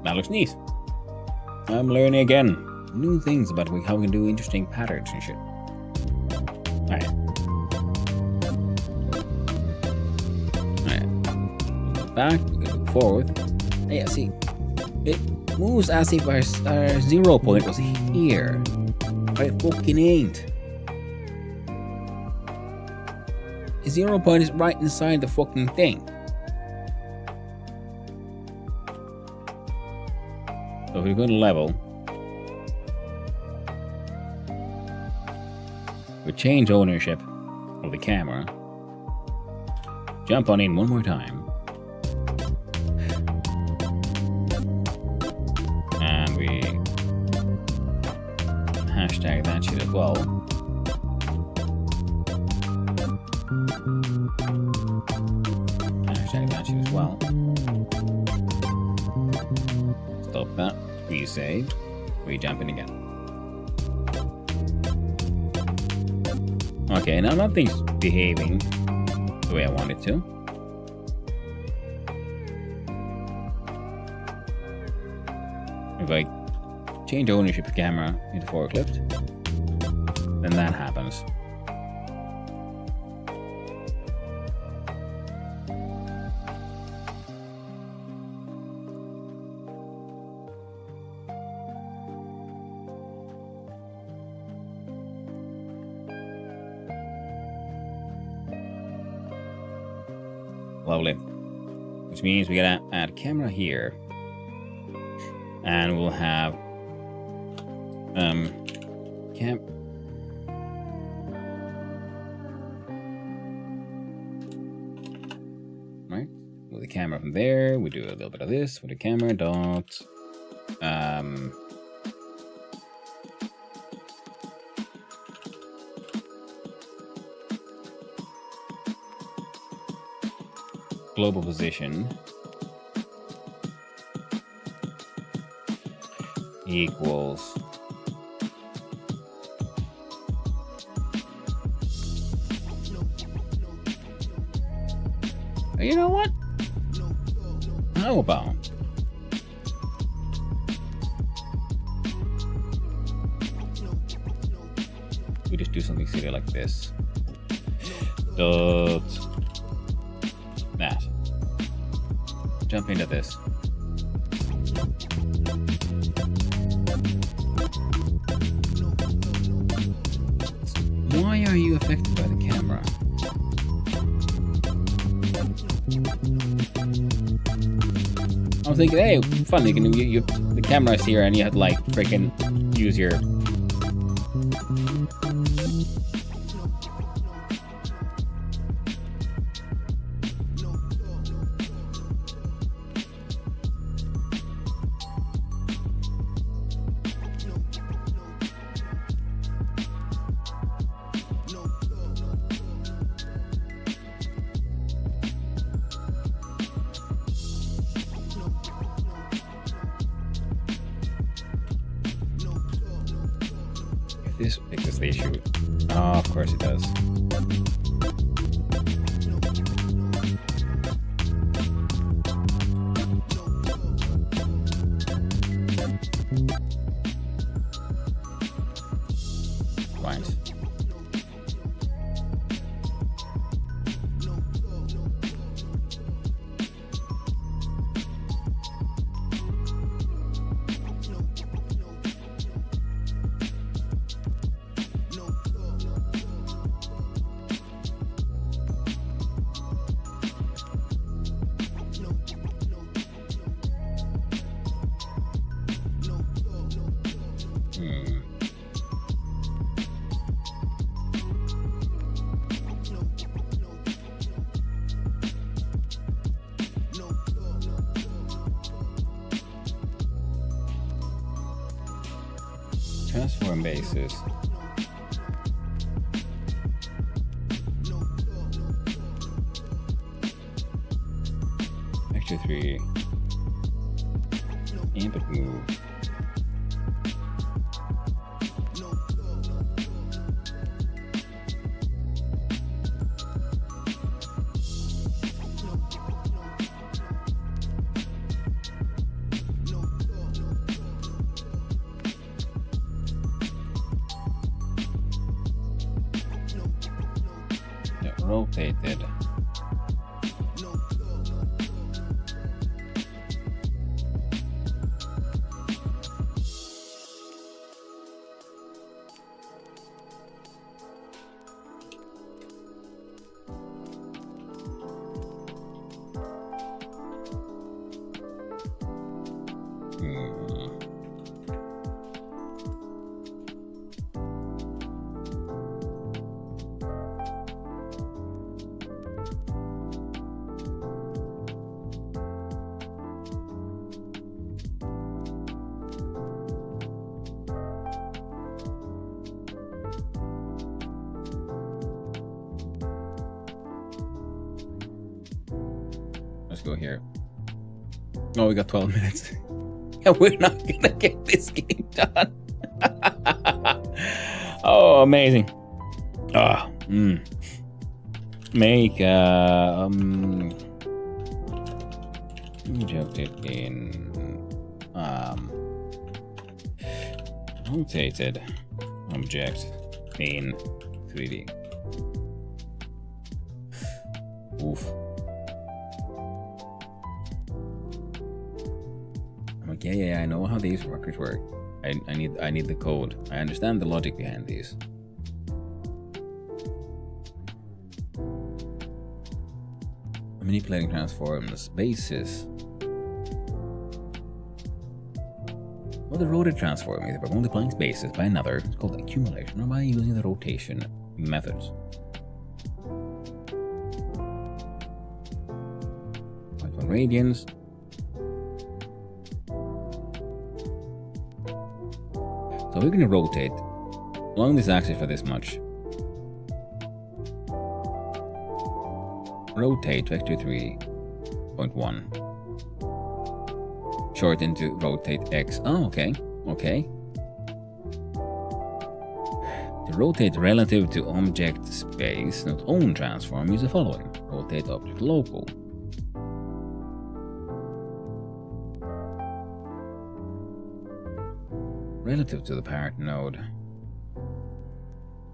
That looks neat. I'm learning again. New things about how we can do interesting patterns and shit. Alright. Back, we can look forward. Yeah, see. It moves as if our 0 point was here. But it fucking ain't. The 0 point is right inside the fucking thing. So if we go to level, we change ownership of the camera, jump on in one more time, and we hashtag that shit as well. Hashtag that shit as well. Stop that. We save. We jump in again. Okay, now nothing's behaving the way I want it to. If I change ownership of the camera into forklift, then that happens. Lovely. Which means we gotta add a camera here. And we'll have cam right? With the camera from there, we do a little bit of this with the camera dot global position equals you know what? How about we just do something silly like this? Dot that. Jump into this. Why are you affected by the camera? I was thinking, hey, fun, you can the camera's here and you have to like freaking use your if this fixes the issue. Oh, of course it does. Right. Transform bases. Vector 3. Input move. Rotated. Let's go here. Oh, we got 12 minutes. And we're not gonna get this game done. Oh, amazing. Ah, Make injected in rotated object in 3D. Oof. I'm like, yeah, I know how these fuckers work. I need the code. I understand the logic behind these. Manipulating transforms bases. Well, the rotor transform either by multiplying spaces by another, it's called accumulation, or by using the rotation methods. .1 radians. So we're going to rotate along this axis for this much. Rotate vector 3.1. Shorten to rotate x. Oh, okay. Okay. To rotate relative to object space, not own transform, use the following. Rotate object local. Relative to the parent node.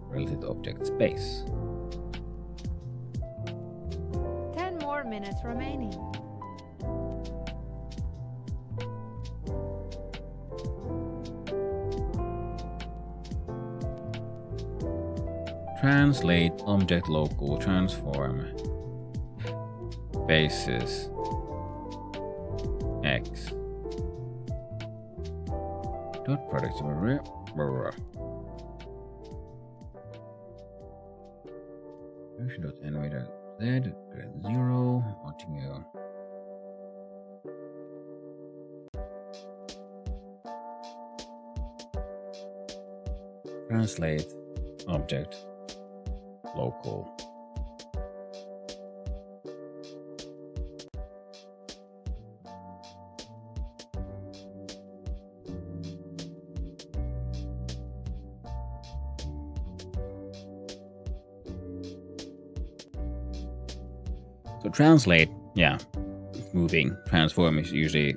Relative to object space. 10 more minutes remaining. Translate object local transform basis x dot product function dot animator z 0 continue. Translate object local. So translate, yeah, moving. Transform is usually,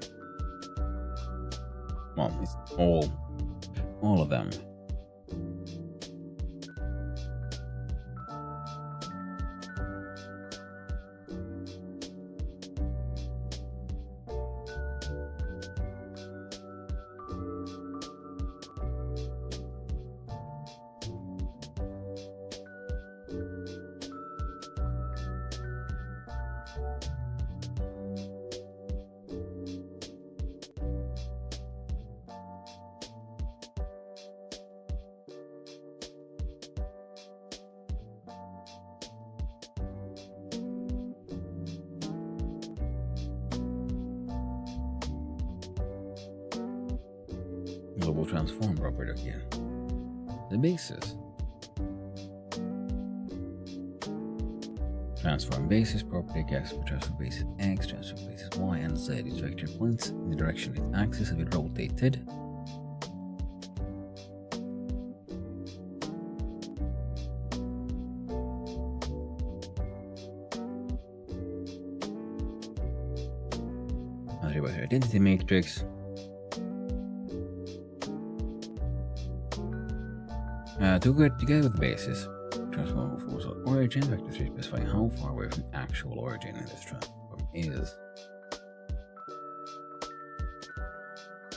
well, it's all of them. Global transform property again. The basis. Transform basis property gets transform basis X, transform basis Y, and Z. Each vector points in the direction its axis will be rotated. About identity matrix. Together with the basis, transform force of origin vector 3 specifying how far away from actual origin this transform is.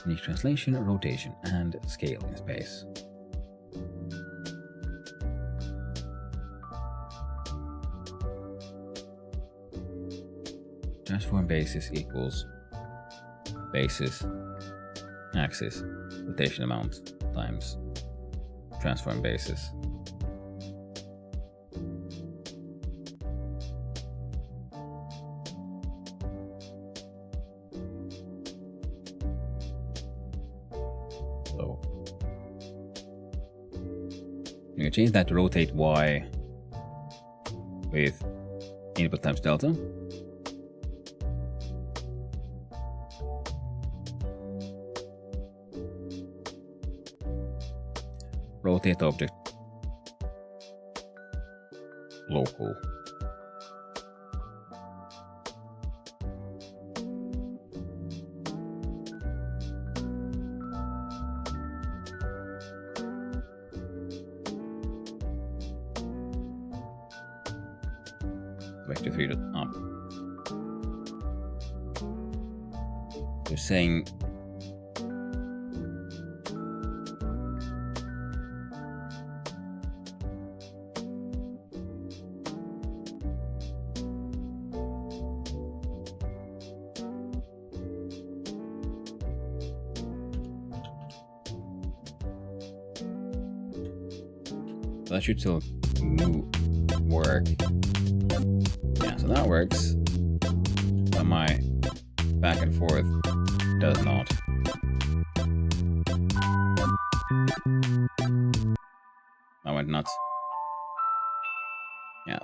Unique translation, rotation, and scale in space. Transform basis equals basis axis rotation amount times transform basis. So you can change that to rotate Y with input times delta. Rotate object local. Vector 3 up. They're saying that should still work. Yeah, so that works. But my back and forth does not. I went nuts. Yeah.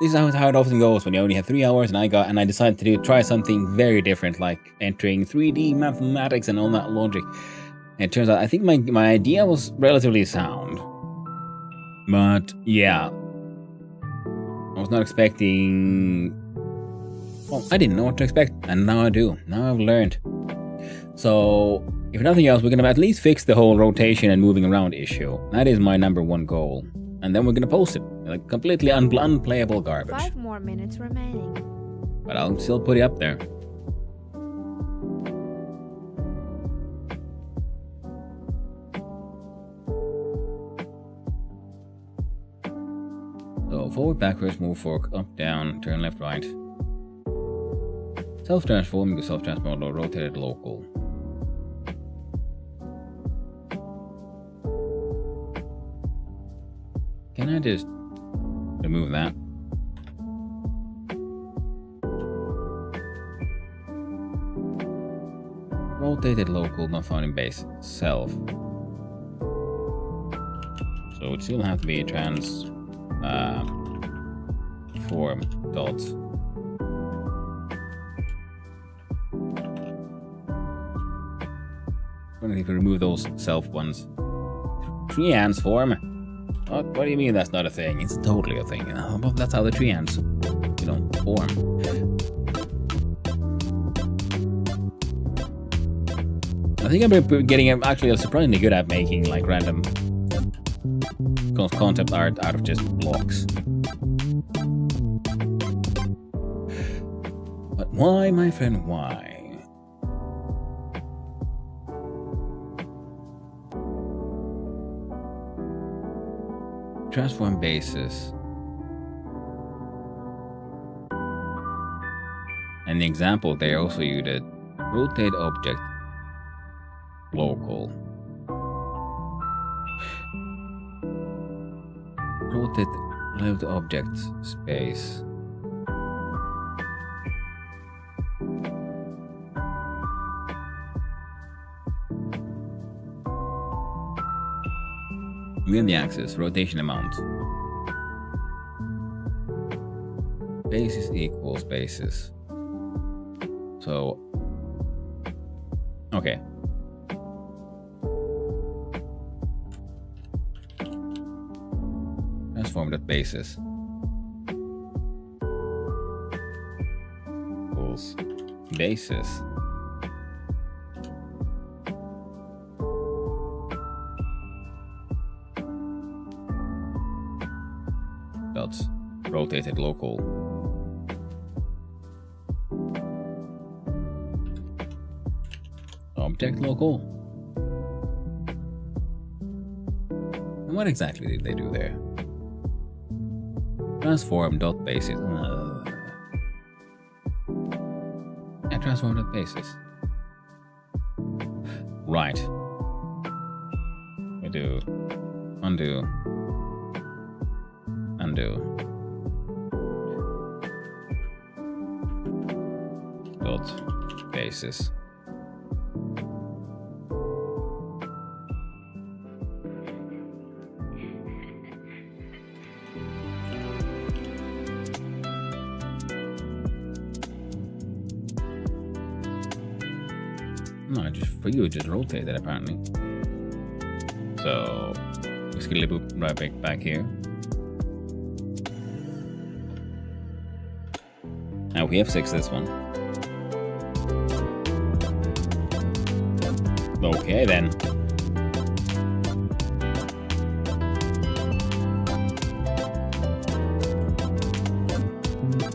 This is how it often goes when you only have 3 hours, and I decided to try something very different, like entering 3D mathematics and all that logic. And it turns out I think my idea was relatively sound. But yeah. I was not expecting. Well, I didn't know what to expect, and now I do. Now I've learned. So if nothing else, we're gonna at least fix the whole rotation and moving around issue. That is my #1 goal. And then we're gonna post it. Like completely unplayable garbage. 5 more minutes remaining. But I'll still put it up there. So forward, backwards, move, fork, up, down, turn left, right. Self-transform, because self-transform rotated local. Can I just remove that? Rotated local, not found in base self. So it still have to be form dots. I'm gonna need to remove those self ones. Transform. What do you mean that's not a thing? It's totally a thing. Well, that's how the triams, form. I think I've been getting actually surprisingly good at making like random concept art out of just blocks. But why, my friend, why? Transform bases. And the example they also used it. Rotate object local. Rotate left object space. Within the axis, rotation amount. Basis equals basis. So, okay. Transform that basis equals basis. That's rotated local. Object local. And what exactly did they do there? Transform dot basis. Yeah, transform dot basis. Right. We do undo. Undo. Dot basis. No, just for you, just rotate it apparently. So just gonna loop right back here. Now we have 6 this one. Okay then.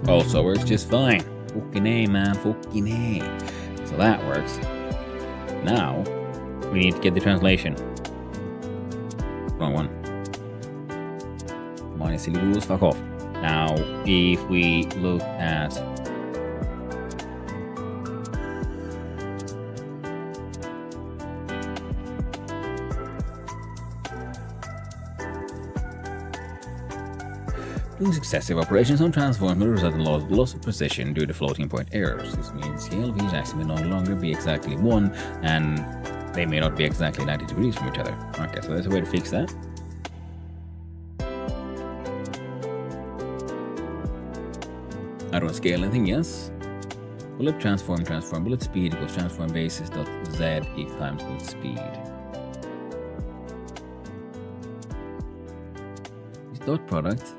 Also works just fine. Fucking A, man, fucking A. So that works. Now we need to get the translation. Wrong one. Minus silly rules, fuck off. Now, if we look at doing successive operations on transform will result in loss of precision due to floating point errors. This means scale of each axis may no longer be exactly 1, and they may not be exactly 90 degrees from each other. Okay, so there's a way to fix that. I don't scale anything, yes. Bullet transform, bullet speed equals transform basis dot z times bullet speed. This dot product.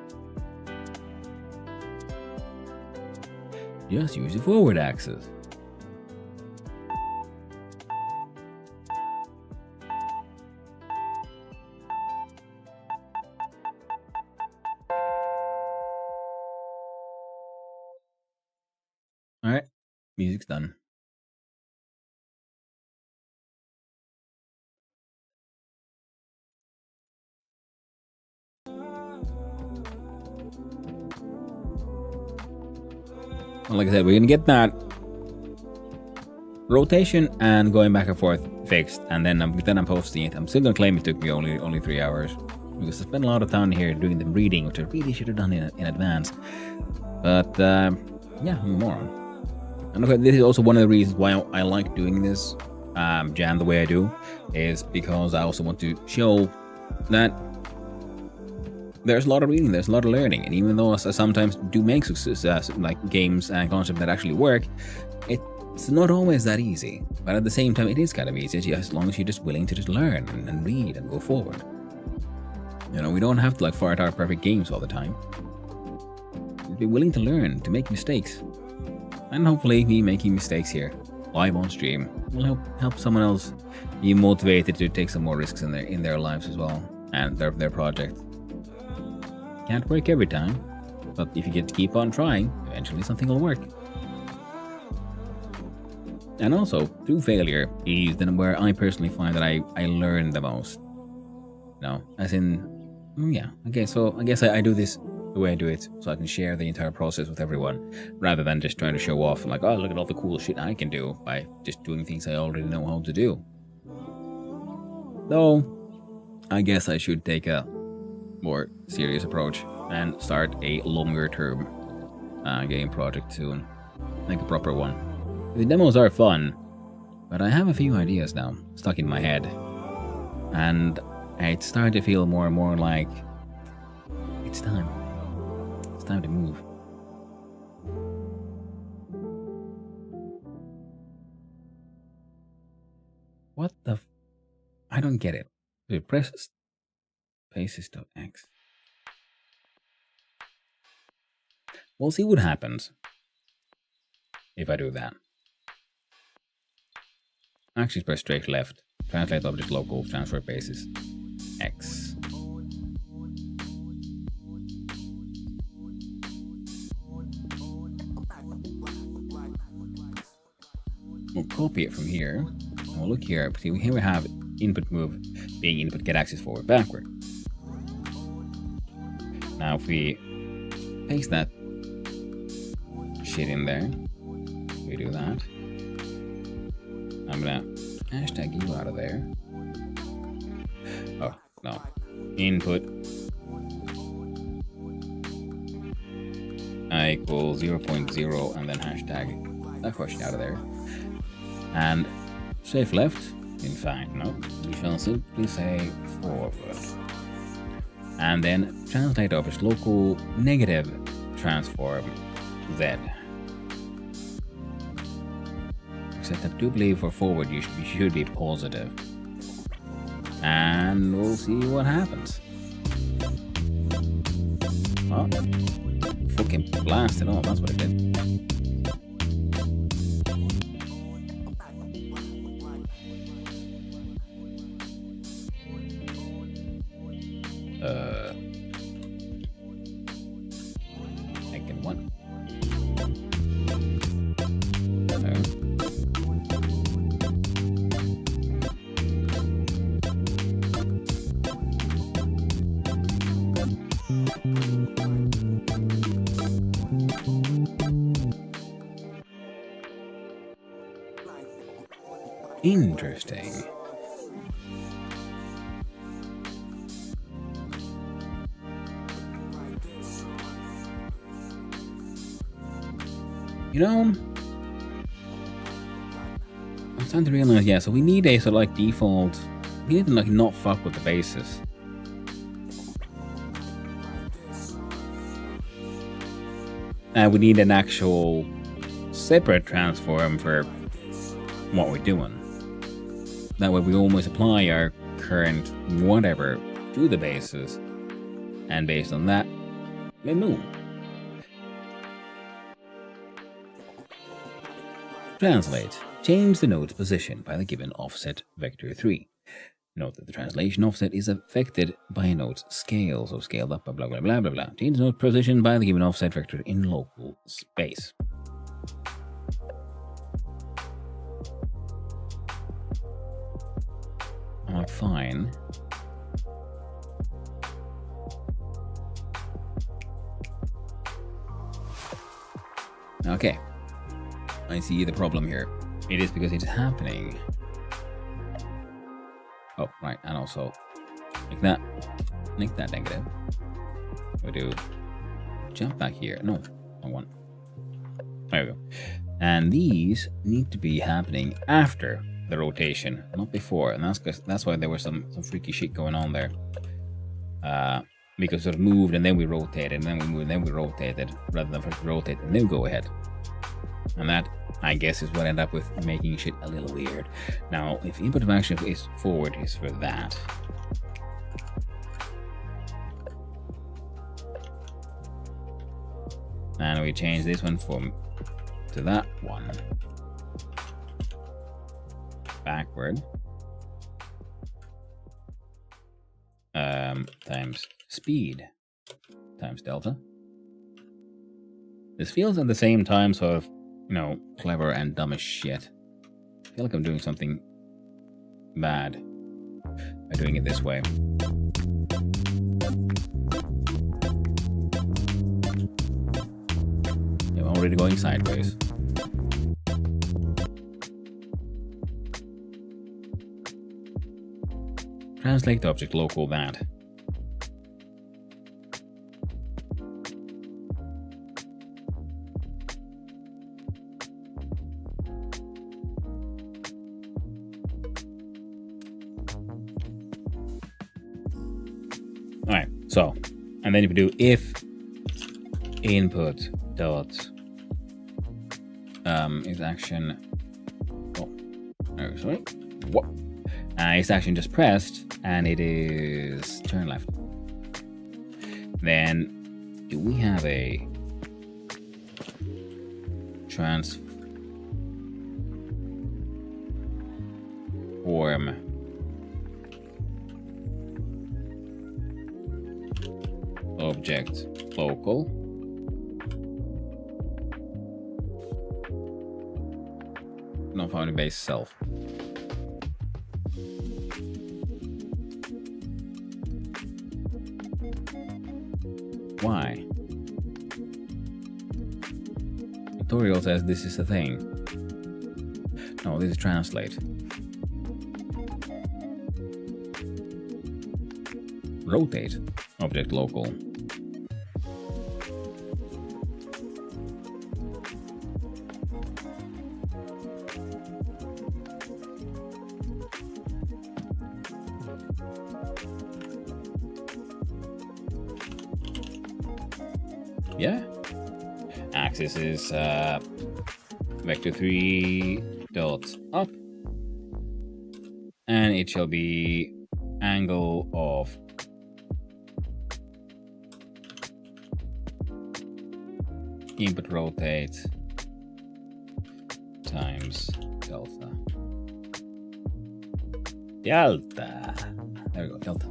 Just use the forward axis. Alright, music's done. Well, like I said, we're gonna get that rotation and going back and forth fixed, and then I'm posting it. I'm still gonna claim it took me only 3 hours because I spent a lot of time here doing the reading, which I really should have done in advance. But yeah, I'm a moron. And okay, this is also one of the reasons why I like doing this jam the way I do, is because I also want to show that there's a lot of reading, there's a lot of learning, and even though I sometimes do make success, like games and concepts that actually work, it's not always that easy. But at the same time, it is kind of easy as long as you're just willing to just learn and read and go forward. You know, we don't have to like fart out perfect games all the time. Be willing to learn, to make mistakes. And hopefully me making mistakes here live on stream will help someone else be motivated to take some more risks in their lives as well, and their project. Can't work every time, but if you get to keep on trying, eventually something will work. And also, through failure is then where I personally find that I learn the most. No, as in, yeah, okay, so I guess I do this the way I do it so I can share the entire process with everyone, rather than just trying to show off and like, oh, look at all the cool shit I can do by just doing things I already know how to do. Though, I guess I should take a more serious approach and start a longer term game project soon. Like a proper one. The demos are fun, but I have a few ideas now stuck in my head. And it's starting to feel more and more like it's time. It's time to move. What the I don't get it. Dude, press spaces.x. We'll see what happens if I do that. Actually, press straight left. Translate object local, transfer basis X. We'll copy it from here. And we'll look here. See, here we have input move being input get axis forward backward. Now if we paste that shit in there, we do that. I'm gonna hashtag you out of there. Oh, no. Input I equals 0.0 and then hashtag that question out of there. And safe left. In fact, no. We shall simply say forward. And then translate over local negative transform Z. Except I do believe for forward you should be positive. And we'll see what happens. Oh, fucking blasted off, that's what it did. Second one. Interesting. You know, I'm starting to realize, yeah, so we need a sort of like default, we need to like not fuck with the basis. And we need an actual separate transform for what we're doing. That way we always apply our current whatever to the basis, and based on that, we move. Translate. Change the node's position by the given offset vector 3. Note that the translation offset is affected by a node's scale, so scaled up by blah blah blah blah blah. Change the node position by the given offset vector in local space. Alright, fine. Okay. I see the problem here. It is because it's happening. Oh, right, and also make that negative. We do jump back here. No, wrong one. There we go. And these need to be happening after the rotation, not before. And that's why there was some freaky shit going on there. Because it moved and then we rotated, and then we moved and then we rotated, rather than first rotate and then go ahead. And that, I guess, is what ended up with making shit a little weird. Now, if input of action is forward is for that, And we change this one to that one. Backward. Times speed times delta. This feels at the same time sort of, clever and dumb as shit. I feel like I'm doing something bad by doing it this way. Yeah, I'm already going sideways. Translate the object local that. Alright, so, and then if we do if input dot is action, sorry, what? Is action just pressed, and it is turn left. Then, do we have a transform object local? Not found in base self. Why? Tutorial says this is a thing. No, this is translate. Rotate object local. Yeah. Axis is vector 3 dot up, and it shall be angle of input rotate times delta. Delta. There we go, delta.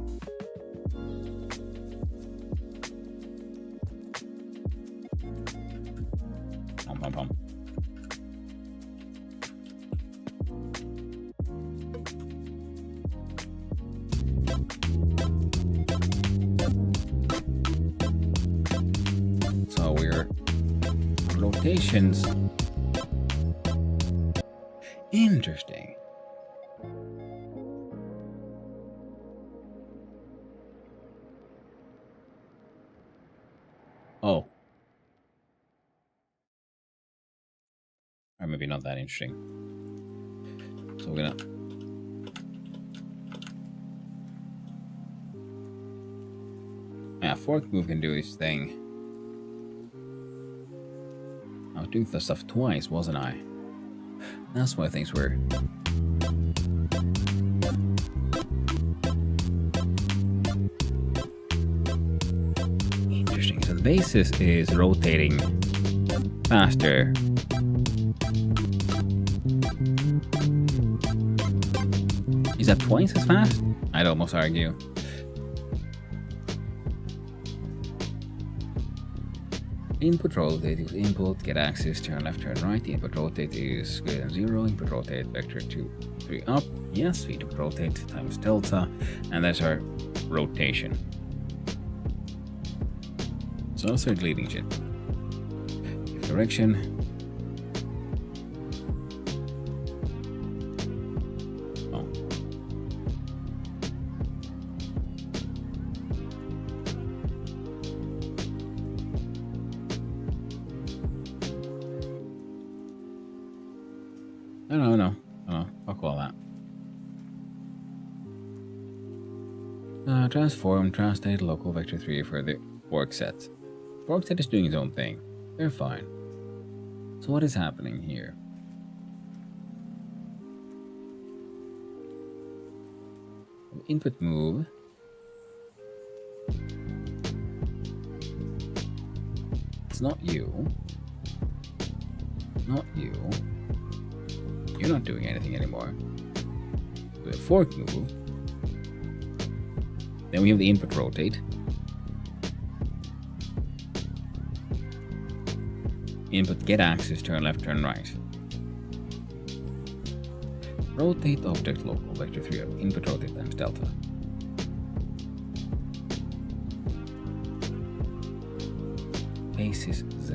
Pom. So we're rotations. Interesting. Oh. Or maybe not that interesting. So we're gonna fork move can do this thing. I was doing the stuff twice, wasn't I? That's why things were interesting. So the basis is rotating faster. Is that twice as fast? I'd almost argue. Input rotate is input, get axis, turn left, turn right. Input rotate is greater than 0. Input rotate vector 2, 3 up. Yes, input rotate times delta, and that's our rotation. So I'll start leading shit. Give direction. No. Fuck all that. Transform, translate local vector 3 for the fork set. Fork set is doing its own thing. They're fine. So what is happening here? Input move. It's not you. Not you. You're not doing anything anymore. Do a fork move. Then we have the input rotate. Input get axis, turn left, turn right. Rotate object local, vector 3 of input rotate times delta. Basis Z.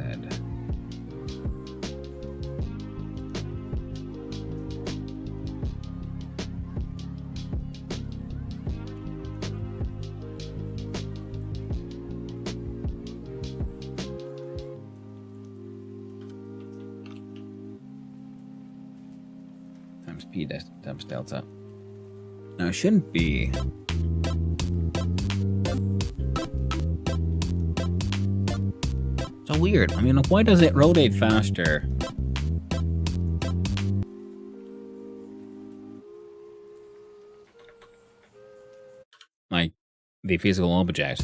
Times P times delta. Now it shouldn't be. So weird. I mean, like, why does it rotate faster? Like the physical object.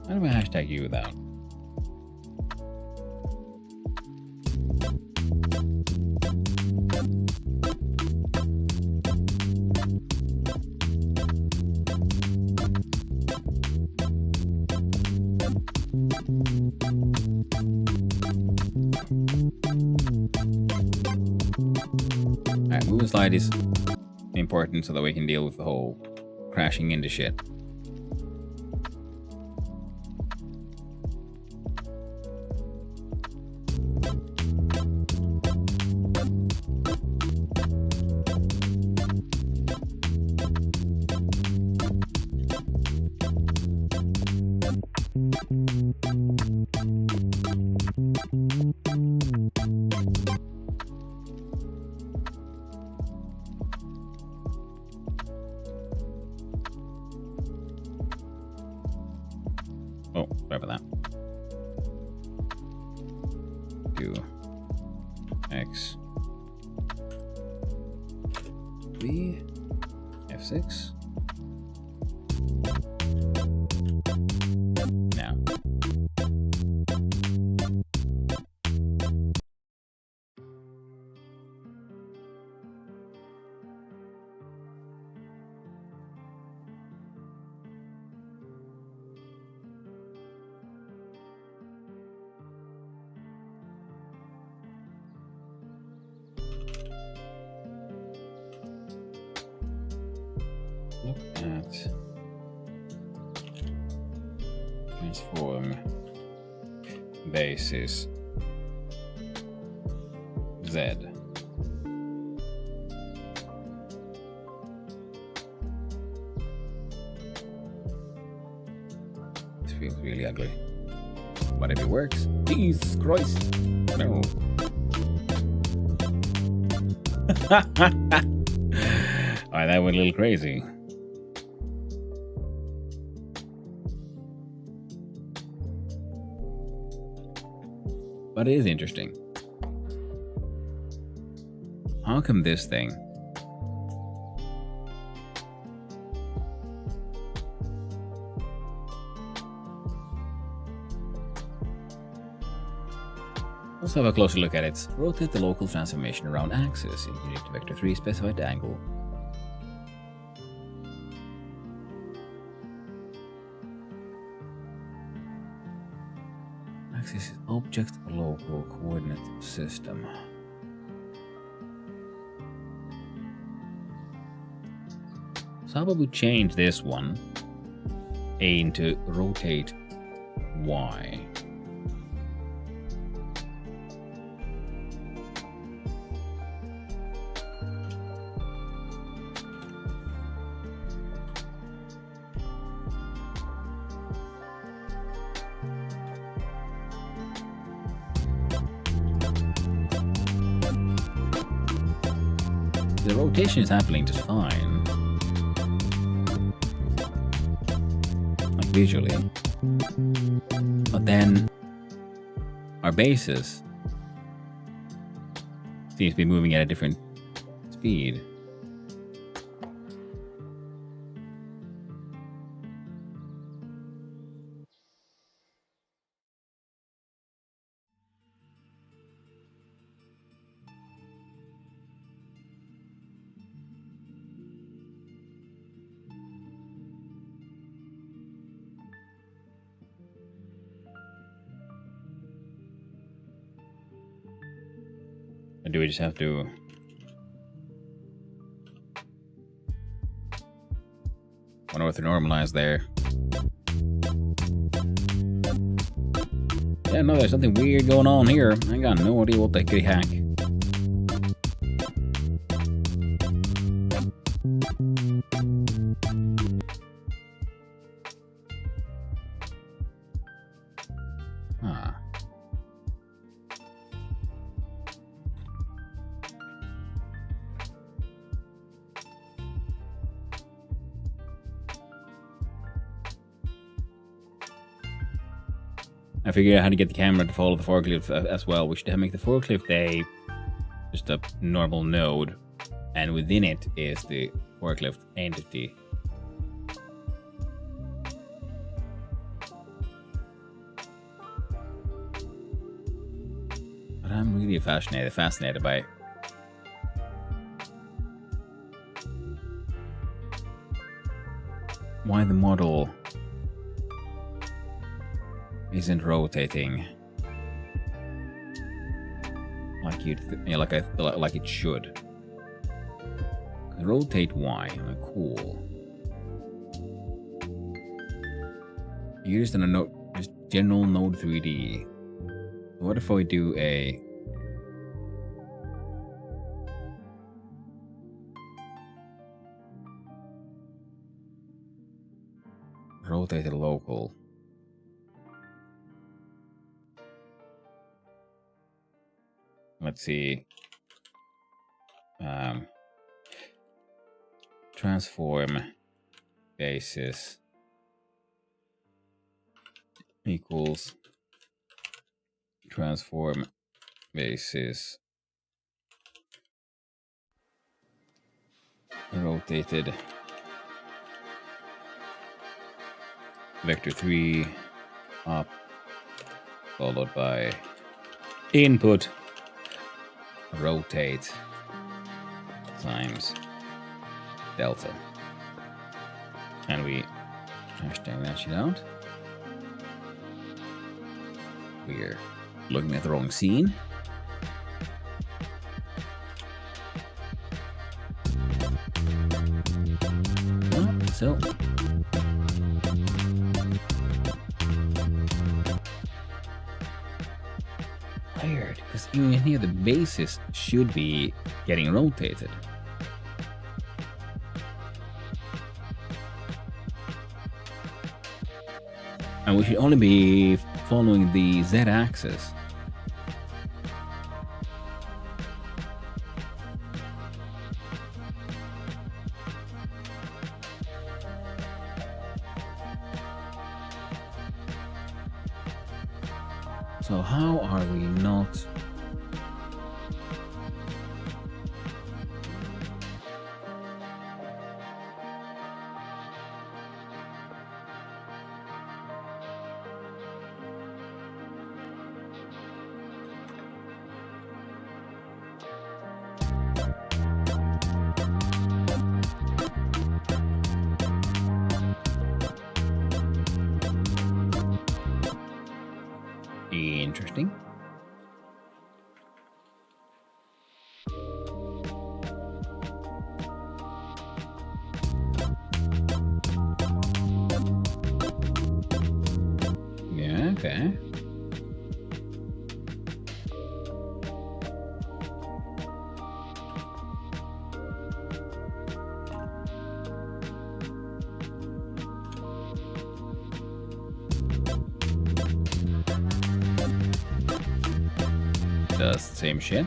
How do I hashtag you without? Alright, move and slide is important so that we can deal with the whole crashing into shit. Oh, sorry about that. Do X B F6 now. Look at transform basis Z. This feels really ugly. But if it works, Jesus Christ. No. Alright, that went a little crazy. But it is interesting. How come this thing? Let's have a closer look at it. Rotate the local transformation around axis in unit to vector 3 specified angle. Axis is object local coordinate system. So how about we change this one A into rotate Y. the rotation is happening just fine. Like visually. But then our bases seems to be moving at a different speed. Or do we just have to... wonder what to normalize there. Yeah, no, there's something weird going on here. I got no idea what that could hack. Huh. I figured out how to get the camera to follow the forklift as well. We should make the forklift just a normal node, and within it is the forklift entity. But I'm really fascinated by why the model isn't rotating like like it should. Rotate Y. Cool. Used in a node, just general node 3D. What if I do a rotated local? Let's see. Transform basis equals transform basis rotated vector 3 up followed by input rotate times delta, and we hashtag that shit out. We're looking at the wrong scene. So weird, because even here the bases should be getting rotated. And we should only be following the z-axis. So how are we not... Interesting. Yeah, okay. Does the same shit.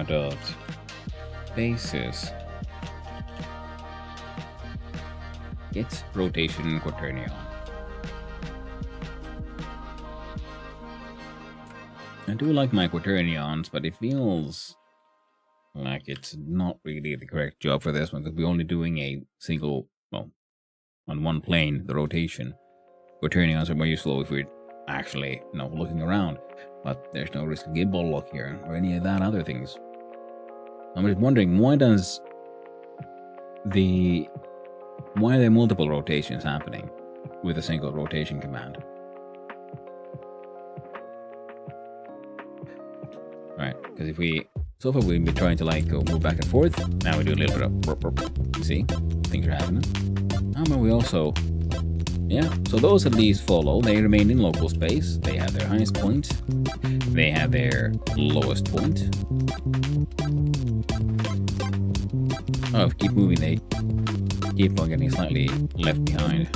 dot basis gets rotation quaternion. I do like my quaternions, but it feels like it's not really the correct job for this one because we're only doing a single, well, on one plane, the rotation. Quaternions are more useful if we're actually, looking around, but there's no risk of gimbal lock here or any of that other things. I'm just wondering, why are there multiple rotations happening with a single rotation command? Right, because so far we've been trying to move back and forth. Now we do a little bit of burp. You see, things are happening. But we also, so those at least follow. They remain in local space. They have their highest point. They have their lowest point. Oh, if we keep moving, they keep on getting slightly left behind.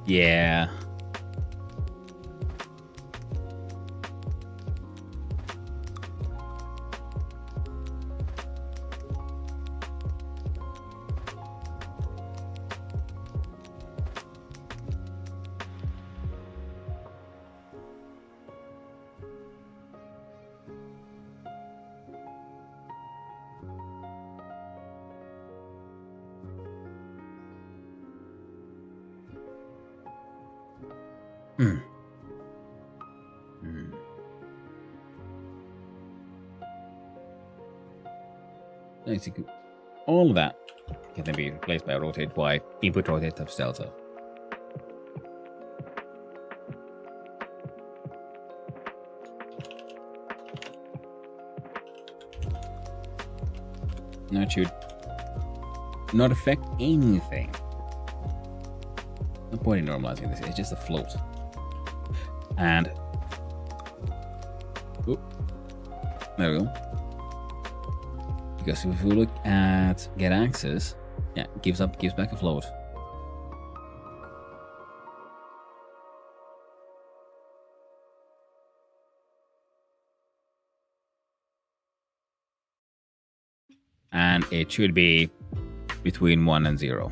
Yeah. Execute all of that can then be replaced by rotate Y, input rotate times delta. That should not affect anything. No point in normalizing this, it's just a float. And there we go. Because if we look at get access, gives back a float. And it should be between 1 and 0.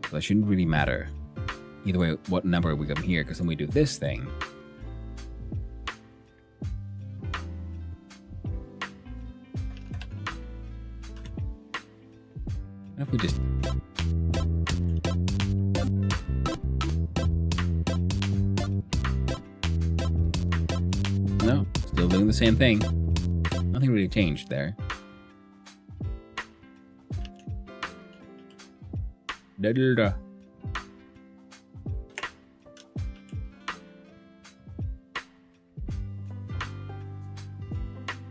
So that shouldn't really matter. Either way, what number we come here, because then we do this thing. What if we just... No, still doing the same thing. Nothing really changed there. Da-da-da.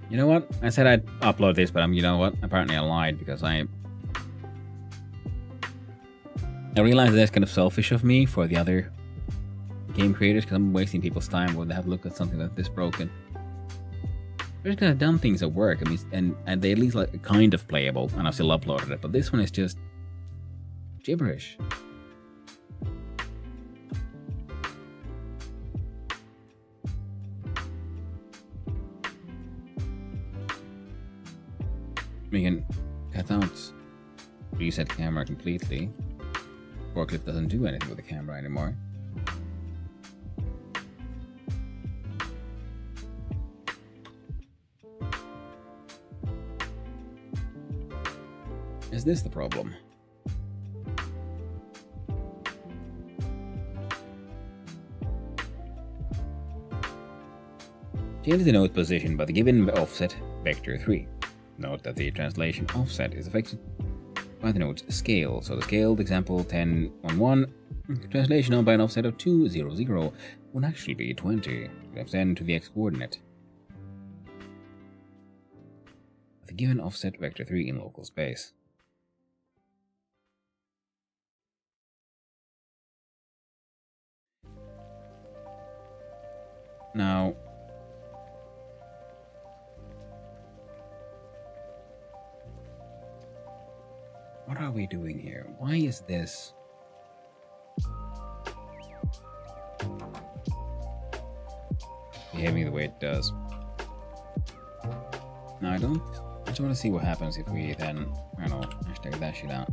You know what? I said I'd upload this, but you know what? Apparently I lied because I realized that's kind of selfish of me for the other game creators because I'm wasting people's time when they have to look at something that's this broken. There's kind of dumb things at work. I mean, and they at least like kind of playable, and I still uploaded it. But this one is just gibberish. We can cut out reset camera completely. Forklift doesn't do anything with the camera anymore. Is this the problem? Change the node's position by the given offset vector 3. Note that the translation offset is affected by the node's scale. So the scaled example 10, 1, 1, translation on by an offset of 2, 0, 0 would actually be 20, times 10 to the x coordinate. The given offset vector 3 in local space. Now, What are we doing here? Why is this? Behaving the way it does. No, I just want to see what happens if we then, I don't know, hashtag that shit out.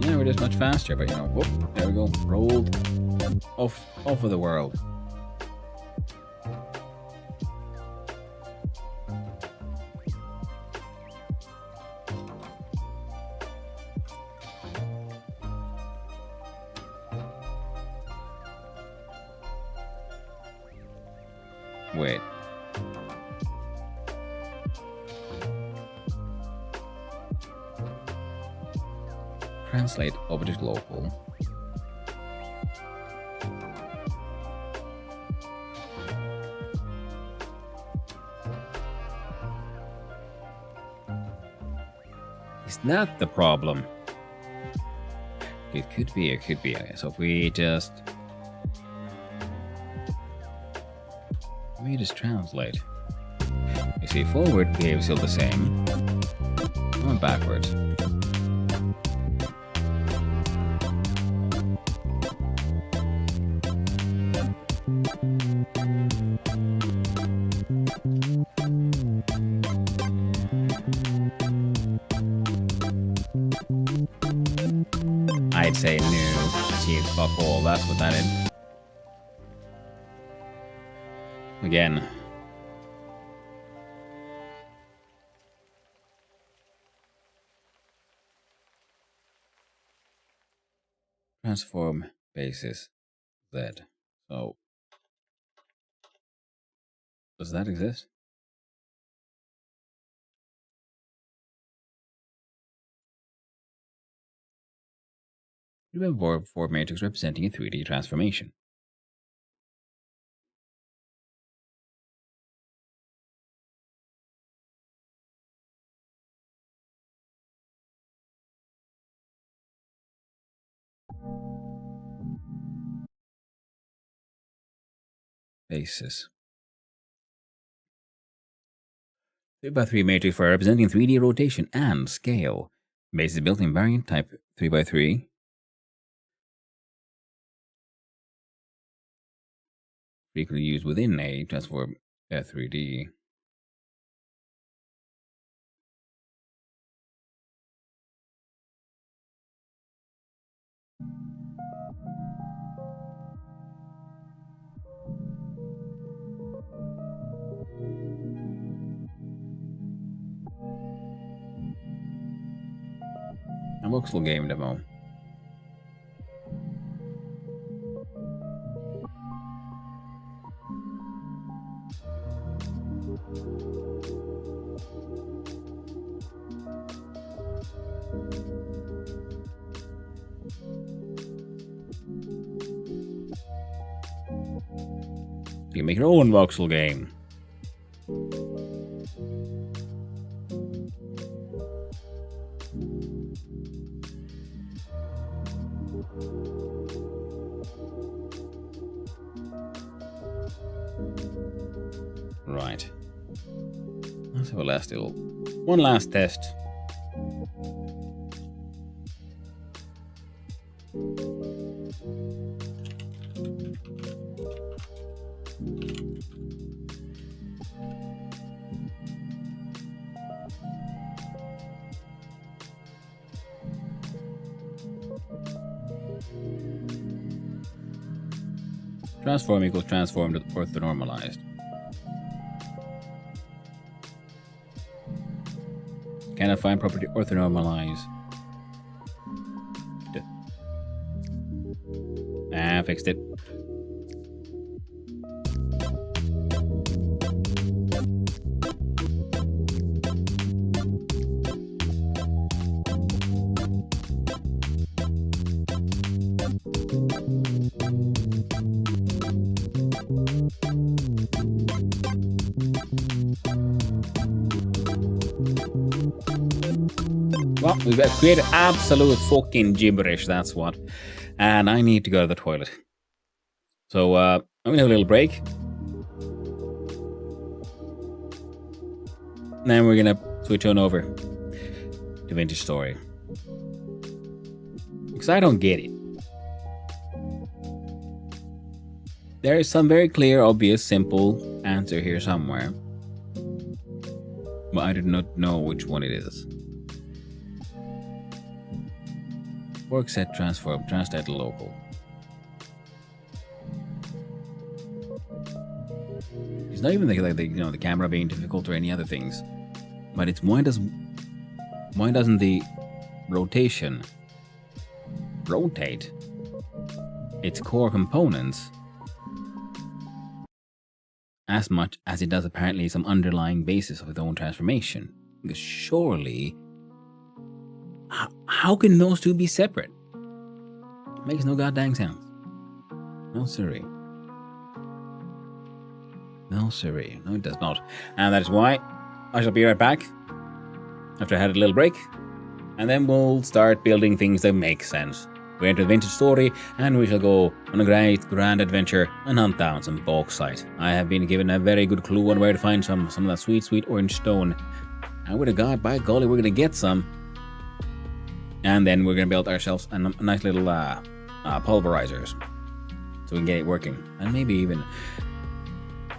Yeah, we're just much faster, but you know, whoop, there we go, rolled off of the world. Wait. Translate object local. Is that the problem? It could be, I guess. So if we just translate. You see, forward behaves still the same. Going backwards. I'd say new. See, fuck all. That's what that is. Again. Transform basis Z. So, does that exist? Remember for matrix representing a 3D transformation. Basis. 3x3 matrix for representing 3D rotation and scale. Base is built in variant type 3x3. Frequently used within a transform 3D. A voxel game demo. You can make your own voxel game. Right. Let's have one last test. Transform equals transformed orthonormalized. Cannot find property orthonormalize. Fixed it. Well, we've created absolute fucking gibberish, that's what. And I need to go to the toilet. So, I'm gonna have a little break. Then we're gonna switch on over to Vintage Story. Because I don't get it. There is some very clear, obvious, simple answer here somewhere. But I do not know which one it is. Work set transform, translate local. It's not even like the camera being difficult or any other things. But it's why doesn't the rotation rotate its core components as much as it does apparently some underlying basis of its own transformation? Because surely, how can those two be separate? It makes no goddamn sense. No siree. No siree. No, it does not. And that is why I shall be right back after I had a little break. And then we'll start building things that make sense. We enter the Vintage Story, and we shall go on a great grand adventure and hunt down some bauxite. I have been given a very good clue on where to find some of that sweet orange stone. And with a god, by golly, we're gonna get some. And then we're gonna build ourselves a nice little pulverizers, so we can get it working, and maybe even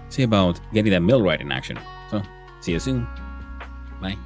see about getting that millwright in action. So, see you soon. Bye.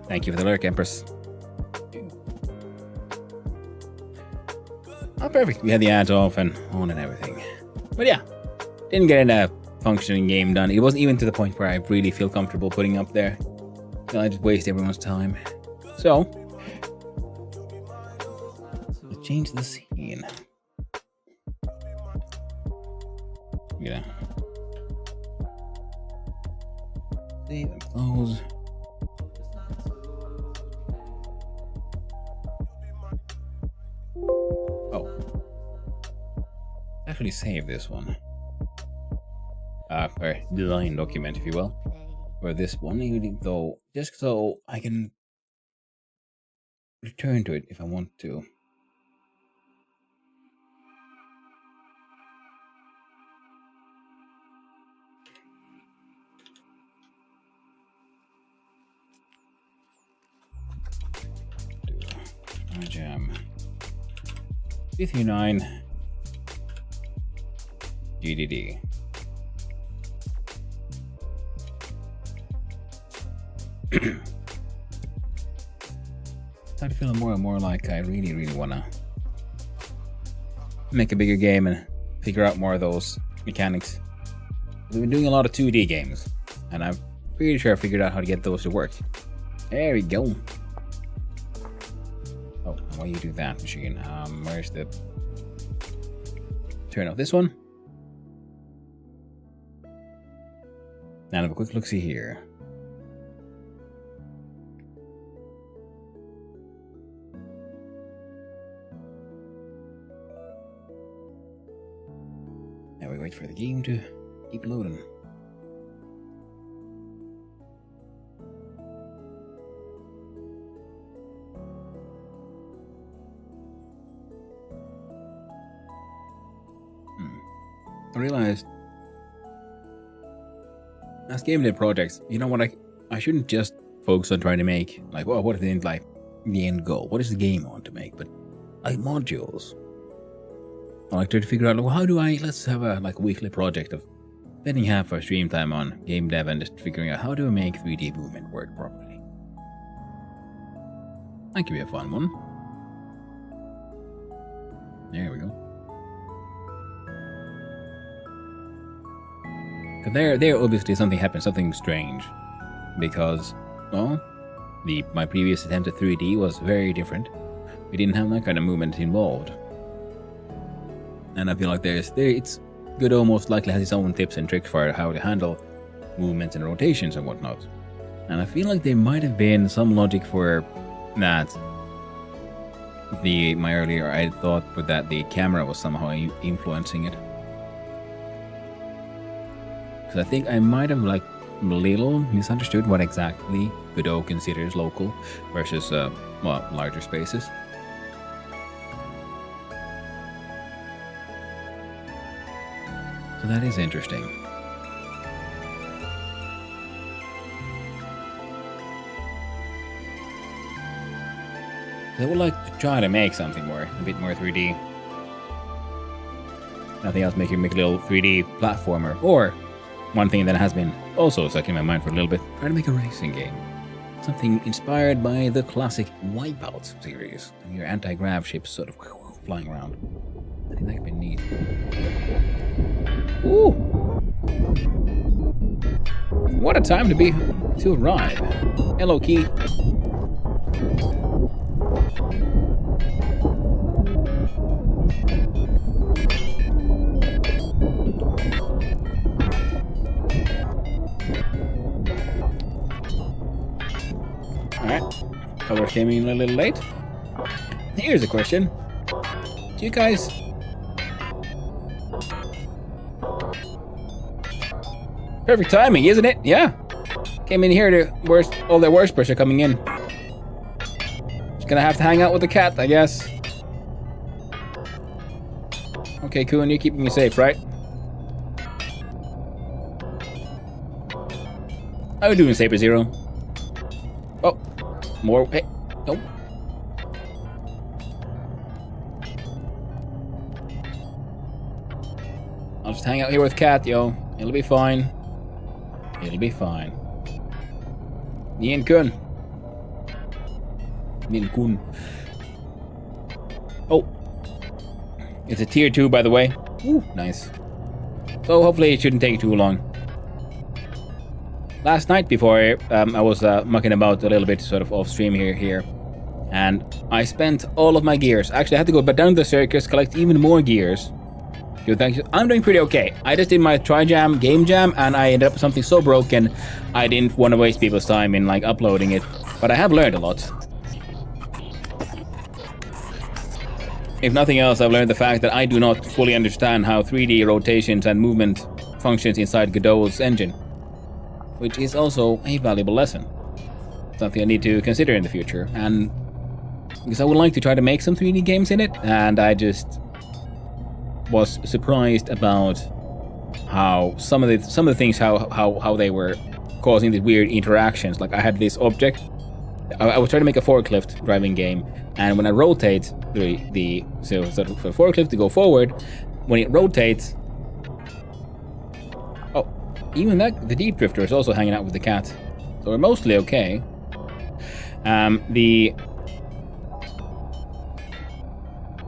Thank you for the lurk, Empress. Oh, perfect. We had the ads off and on and everything. But yeah, didn't get a functioning game done. It wasn't even to the point where I really feel comfortable putting up there. I just waste everyone's time. So, let's change the scene. Yeah. Save and close. Actually save this one. Or design document, if you will. Or this one, even though, just so I can return to it if I want to. Trijam. 339 GDD. Starting to feel more and more like I really wanna make a bigger game and figure out more of those mechanics. We've been doing a lot of 2D games, and I'm pretty sure I figured out how to get those to work. There we go. Oh, why you do that, machine? Where's the... Turn off this one. Now have a quick look-see here. Now we wait for the game to keep loading. I realized as game dev projects, you know what, I shouldn't just focus on trying to make like, well, what is the end, like the end goal? What is the game I want to make? But like modules. I like to figure out, well, how do let's have a like weekly project of spending half our stream time on game dev and just figuring out how do I make 3D movement work properly. That could be a fun one. There we go. Cause there obviously something happened, something strange, because well, my previous attempt at 3D was very different. We didn't have that kind of movement involved, and I feel like it's good almost likely has its own tips and tricks for how to handle movements and rotations and whatnot. And I feel like there might have been some logic for that. My earlier I thought that the camera was somehow influencing it. Because I think I might have like a little misunderstood what exactly Godot considers local versus well, larger spaces. So that is interesting. I would like to try to make something a bit more 3D. Nothing else, make a little 3D platformer, or one thing that has been also stuck in my mind for a little bit, try to make a racing game. Something inspired by the classic Wipeout series. Your anti-grav ships sort of flying around. I think that could be neat. Ooh! What a time to arrive. Hello, Key. Color came in a little late. Here's a question. Do you guys... Perfect timing, isn't it? Yeah. Came in here to all their worshippers are coming in. Just gonna have to hang out with the cat, I guess. Okay, Kuhn, you're keeping me safe, right? How are you doing, Saber Zero? Oh, more. Hey, nope. I'll just hang out here with Cat, yo. It'll be fine. It'll be fine. Nien Kun. Nien Kun. Oh. It's a tier 2, by the way. Ooh, nice. So hopefully it shouldn't take too long. Last night before I was mucking about a little bit sort of off stream here. And I spent all of my gears. Actually, I had to go back down to the circus, collect even more gears. I'm doing pretty okay. I just did my Trijam game jam and I ended up with something so broken I didn't want to waste people's time in like uploading it. But I have learned a lot. If nothing else, I've learned the fact that I do not fully understand how 3D rotations and movement functions inside Godot's engine. Which is also a valuable lesson. Something I need to consider in the future. And because I would like to try to make some 3D games in it, and I just was surprised about how some of the things how they were causing these weird interactions. Like I had this object. I was trying to make a forklift driving game, and when I rotate the forklift to go forward, when it rotates. Even that, the Deep Drifter is also hanging out with the cat. So we're mostly okay. The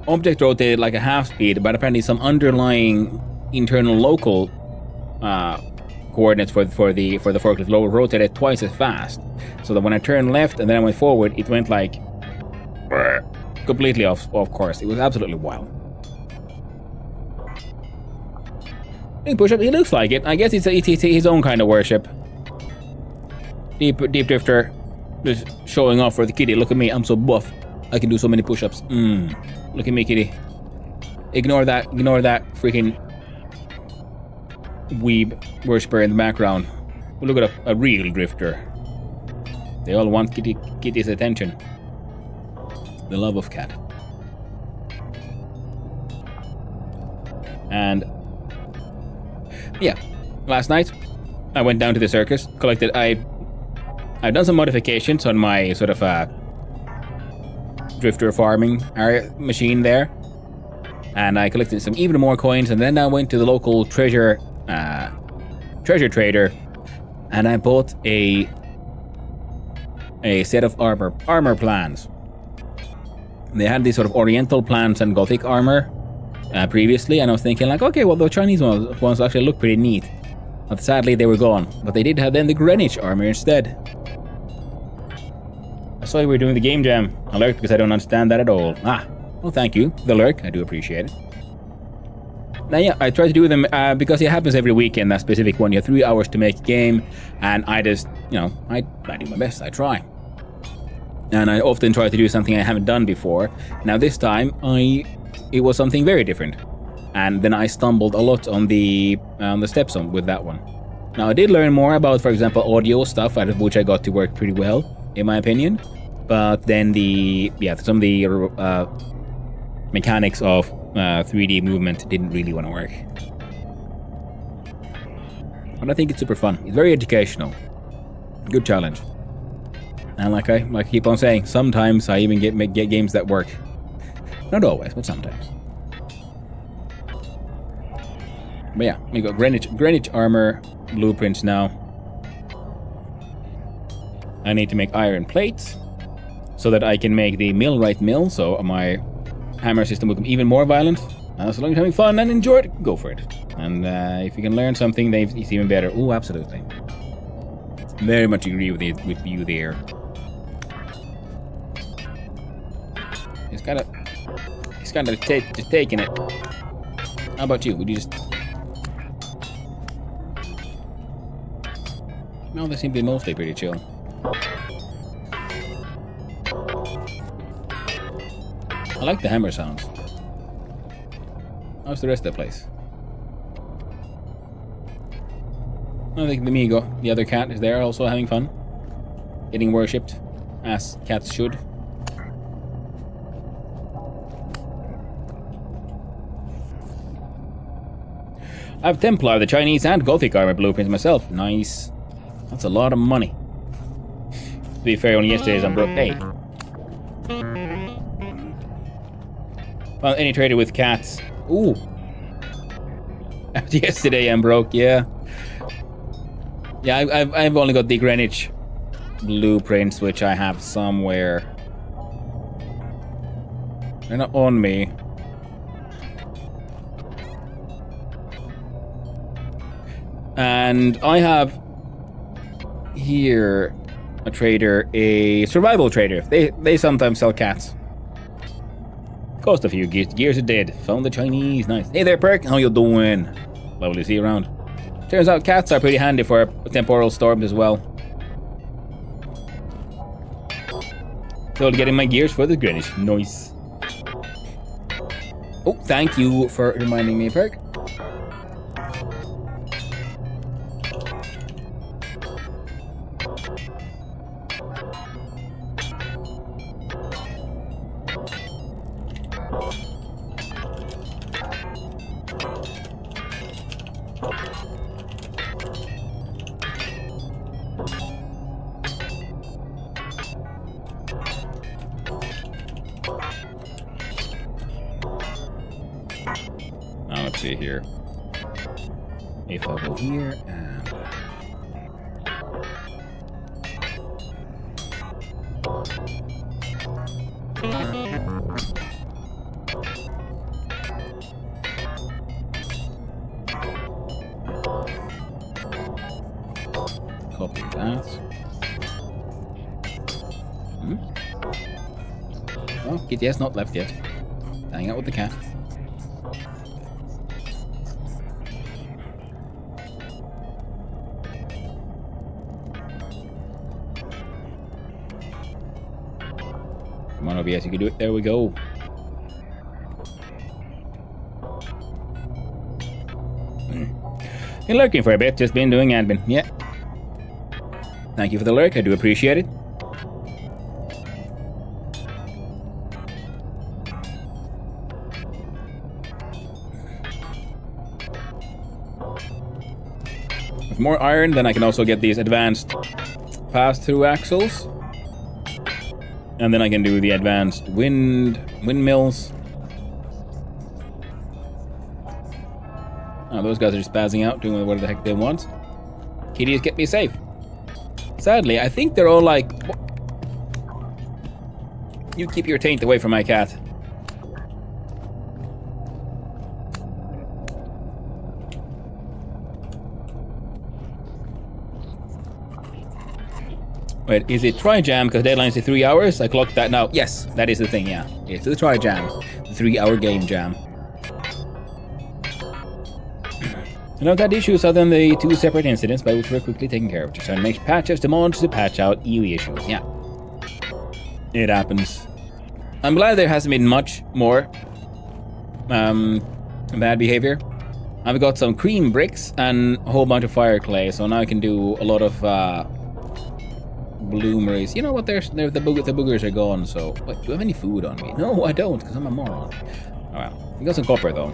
object rotated like a half speed, but apparently some underlying internal local coordinates for the forklift rotated twice as fast. So that when I turned left and then I went forward, it went like completely off course. It was absolutely wild. Push up. He looks like it. I guess it's his own kind of worship. Deep Drifter, just showing off for the kitty. Look at me, I'm so buff. I can do so many push-ups. Look at me, kitty. Ignore that freaking weeb worshipper in the background. Look at a real drifter. They all want kitty's attention. The love of cat. And yeah, last night I went down to the circus, collected. I've done some modifications on my sort of drifter farming machine there, and I collected some even more coins. And then I went to the local treasure trader, and I bought a set of armor plans. They had these sort of Oriental plans and Gothic armor. Previously, and I was thinking like, okay, well, the Chinese ones actually look pretty neat. But sadly, they were gone. But they did have then the Greenwich armor instead. I saw you were doing the game jam. I lurked because I don't understand that at all. Well, thank you for the lurk. I do appreciate it. Now, yeah, I try to do them because it happens every weekend, that specific one. You have 3 hours to make a game, and I just, I do my best. I try. And I often try to do something I haven't done before. Now, this time, it was something very different, and then I stumbled a lot on the steps with that one. Now I did learn more about, for example, audio stuff, out of which I got to work pretty well, in my opinion. But then some of the mechanics of 3D movement didn't really want to work. But I think it's super fun. It's very educational. Good challenge. And like I keep on saying, sometimes I even get games that work. Not always, but sometimes. But yeah, we got Greenwich armor blueprints now. I need to make iron plates so that I can make the millwright mill, so my hammer system will become even more violent. As long as you're having fun and enjoy it, go for it. And if you can learn something, then it's even better. Oh, absolutely. Very much agree with you there. It's kind of just taking it. How about you? Would you just... No, they seem to be mostly pretty chill. I like the hammer sounds. How's the rest of the place? I think the Migo, the other cat, is there also having fun. Getting worshipped, as cats should. I have Templar, the Chinese and Gothic armor blueprints myself. Nice. That's a lot of money. To be fair, only yesterday's on broke day. Well, any trader with cats. Ooh. After yesterday I'm broke, yeah. Yeah, I've only got the Greenwich blueprints, which I have somewhere. They're not on me. And I have here a trader, a survival trader. They sometimes sell cats. Cost a few gears are dead. Found the Chinese, nice. Hey there, Perk, how you doing? Lovely to see you around. Turns out cats are pretty handy for temporal storms as well. So getting my gears for the Greenwich, nice. Oh, thank you for reminding me, Perk. Now let's see here. If I go here and copy that. Oh, Kitty has not left yet. Hang out with the cat. Come on, OBS, you can do it. There we go. Been lurking for a bit, just been doing admin. Yeah. Thank you for the lurk, I do appreciate it. With more iron, then I can also get these advanced pass-through axles. And then I can do the advanced windmills. Oh, those guys are just spazzing out, doing whatever the heck they want. Kitties, get me safe. Sadly, I think they're all like... You keep your taint away from my cat. Wait, is it Trijam? Because deadline's in 3 hours? I clocked that now. Yes, that is the thing, yeah. It's the Trijam. The 3-hour game jam. And I've had issues other than the 2 separate incidents by which we're quickly taken care of. Just trying to make patches to mods to patch out EU issues. Yeah. It happens. I'm glad there hasn't been much more bad behavior. I've got some cream bricks and a whole bunch of fire clay, so now I can do a lot of bloomeries. You know what? The boogers are gone, so... Wait, do I have any food on me? No, I don't, because I'm a moron. Oh well. We got some copper, though.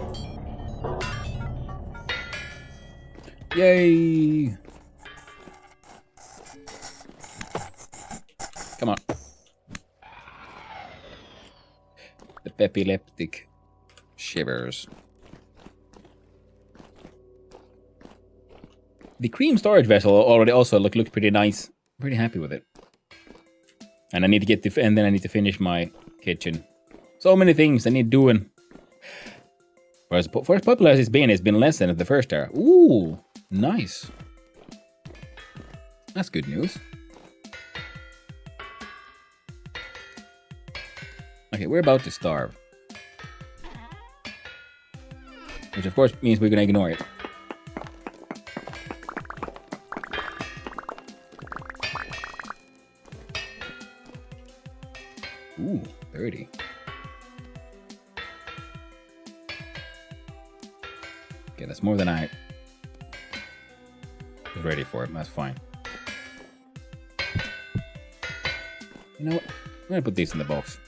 Yay! Come on. The epileptic shivers. The cream storage vessel already also looked pretty nice. Pretty happy with it. And I need to get the and then I need to finish my kitchen. So many things I need doing. Whereas first popular as it's been less than at the first era. Ooh, nice. That's good news. Okay, we're about to starve. Which of course means we're gonna ignore it. Ooh, 30. that's more than I was ready for. That's fine. You know what? I'm gonna put these in the box.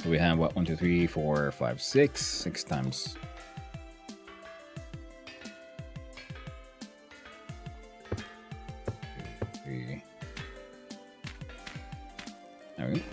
So we have what? 1, 2, 3, 4, 5, 6. 6 times. Three. There we go.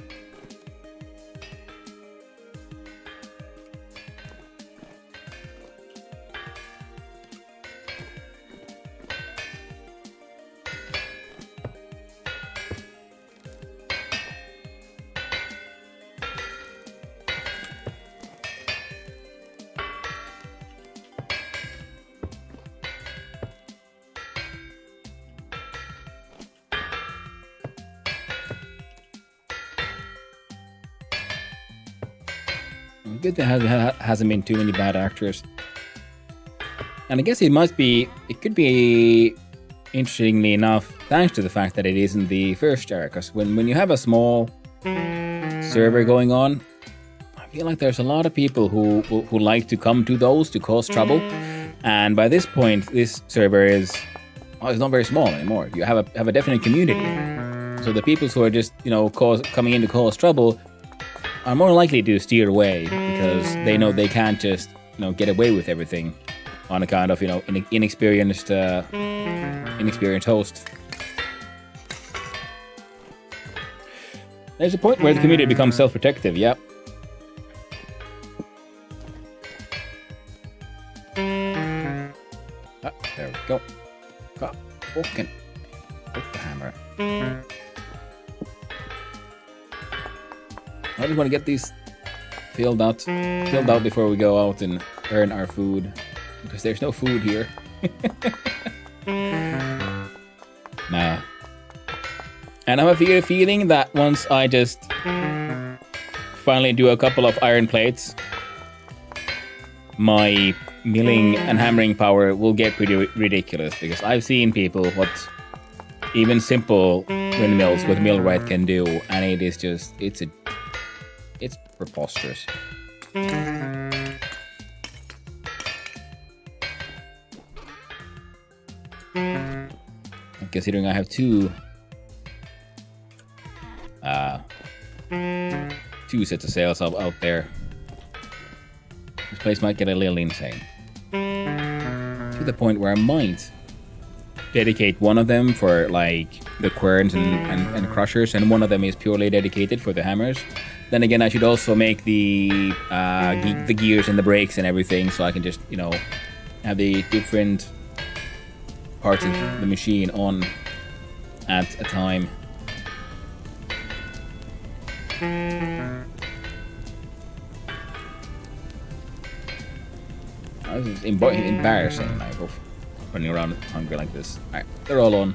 Good that hasn't been too many bad actors. And I guess it could be, interestingly enough, thanks to the fact that it isn't the first era. Because when you have a small server going on, I feel like there's a lot of people who like to come to those to cause trouble. And by this point, this server is not very small anymore. You have a definite community. So the people who are just coming in to cause trouble are more likely to steer away because they know they can't just get away with everything on account of inexperienced host. There's a point where the community becomes self-protective. Yep. There we go. Walking. With the hammer. I just want to get these filled out before we go out and earn our food, because there's no food here. Nah. And I have a feeling that once I just finally do a couple of iron plates, my milling and hammering power will get pretty ridiculous, because I've seen people what even simple windmills with millwright can do, and it is just it's preposterous. Considering I have two sets of sails out there, this place might get a little insane. To the point where I might dedicate one of them for like the querns and crushers, and one of them is purely dedicated for the hammers. Then again, I should also make the gears and the brakes and everything, so I can just have the different parts of the machine on at a time. This is embarrassing, like, running around hungry like this. Alright, they're all on.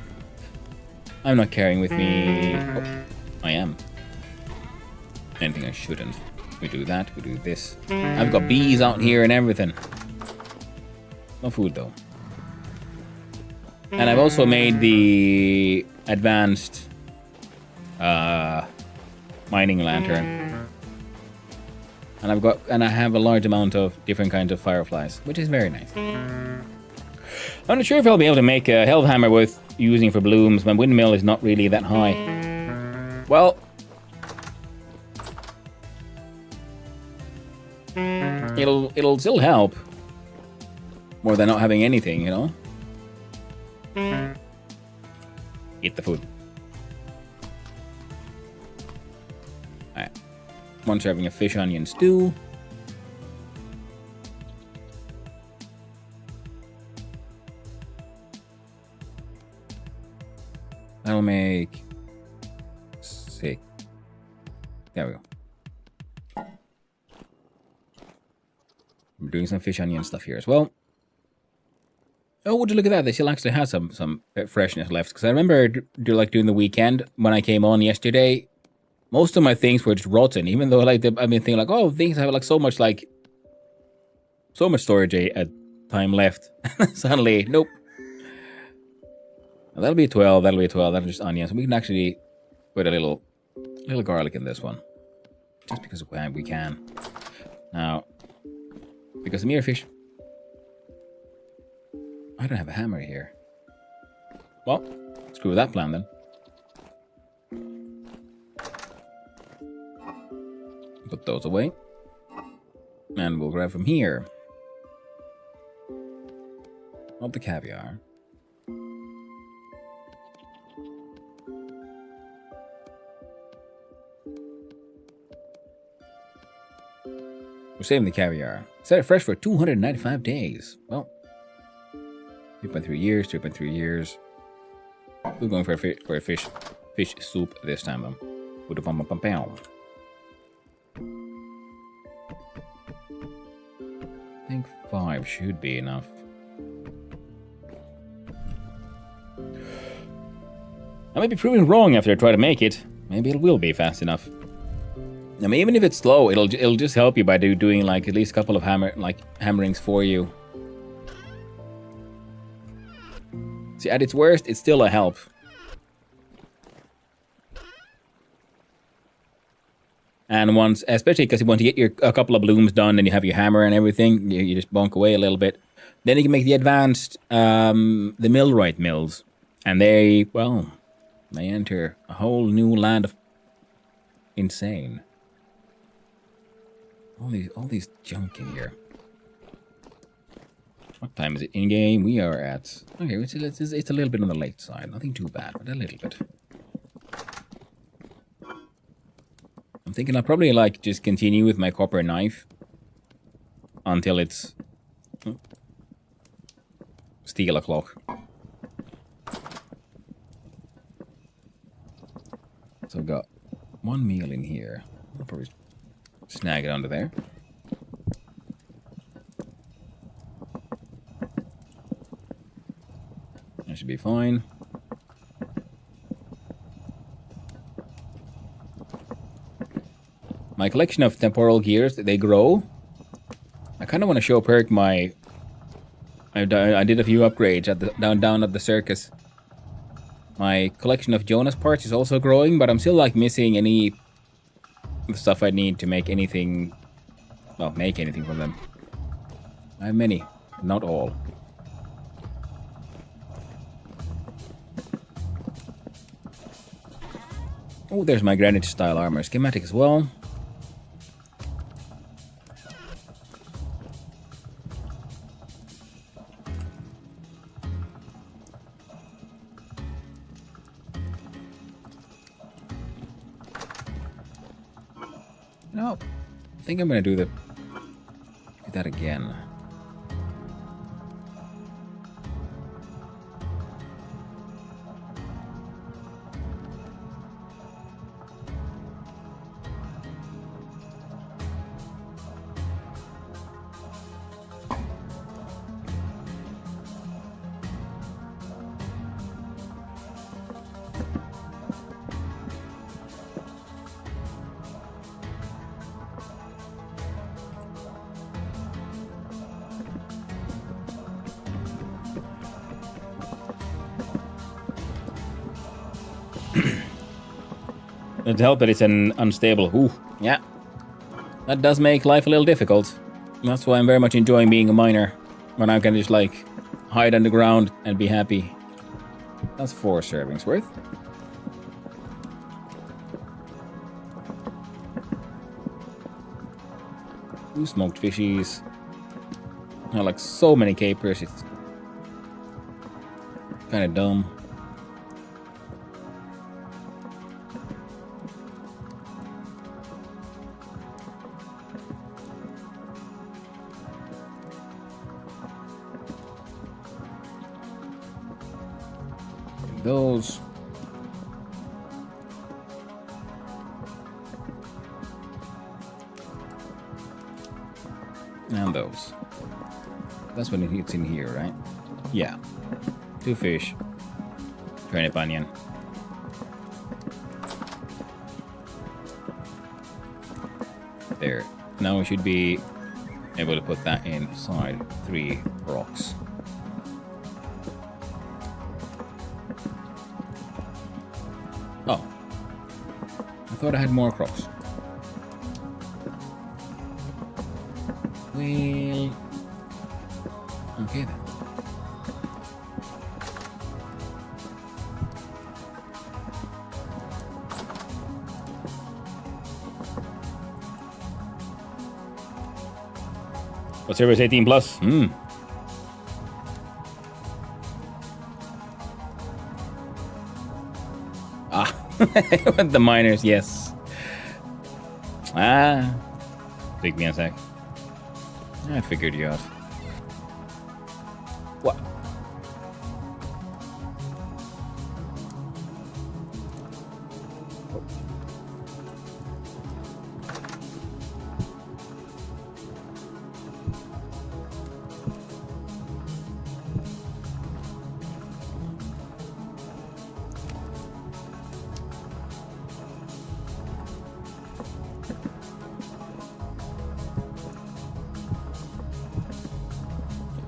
I'm not carrying with me... Oh, I am. Anything I shouldn't. We do that, we do this. I've got bees out here and everything. No food, though. And I've also made the advanced mining lantern. And I have a large amount of different kinds of fireflies, which is very nice. I'm not sure if I'll be able to make a hellhammer worth using for blooms. My windmill is not really that high. Well, it'll still help more than not having anything, Eat the food. Alright. One serving of fish onion stew. That'll make 6. There we go. I'm doing some fish onion stuff here as well. Oh, would you look at that? They still actually have some freshness left. Because I remember doing the weekend when I came on yesterday. Most of my things were just rotten. Even though I've been thinking like, oh, things have like so much storage time left. Suddenly, nope. That'll be 12. That'll be 12. That'll just onions. We can actually put a little garlic in this one, just because we can. Now, because the mere fish. I don't have a hammer here. Well, screw that plan then. Put those away. And we'll grab from here. Not the caviar. We're saving the caviar. Set it fresh for 295 days. Well, 3.3 years, 3.3 years. We're going for a fish soup this time though. With a pam. I think 5 should be enough. I might be proving wrong after I try to make it. Maybe it will be fast enough. I mean, even if it's slow, it'll just help you by doing like at least a couple of hammerings for you. See, at its worst, it's still a help. And once, especially because you want to get a couple of blooms done, and you have your hammer and everything, you just bonk away a little bit. Then you can make the advanced, the millwright mills, and they enter a whole new land of insane. All these junk in here. What time is it in game? We are at... Okay, it's a little bit on the late side. Nothing too bad, but a little bit. I'm thinking I'll probably like just continue with my copper knife until it's steel o'clock. So I've got one meal in here. I'll probably snag it under there. That should be fine. My collection of temporal gears, they grow. I kind of want to show Perk my... I did a few upgrades at the down at the circus. My collection of Jonas parts is also growing, but I'm still like missing any stuff I need to make anything... Well, make anything from them. I have many, not all. Oh, there's my granite style armor schematic as well. No, I think I'm gonna do that again. It'd help that it's an unstable... Ooh, yeah. That does make life a little difficult. That's why I'm very much enjoying being a miner. When I can just, like, hide underground and be happy. That's 4 servings worth. Ooh, smoked fishies. I like so many capers, it's kind of dumb. Those. And those. That's when it's in here, right? Yeah. 2 fish. Turnip onion. There. Now we should be able to put that inside. 3 rocks. Oh. I thought I had more crocs. Well... Okay then. What's service 18 plus? Ah, the miners, yes. Ah, take me a sec. I figured you out. What?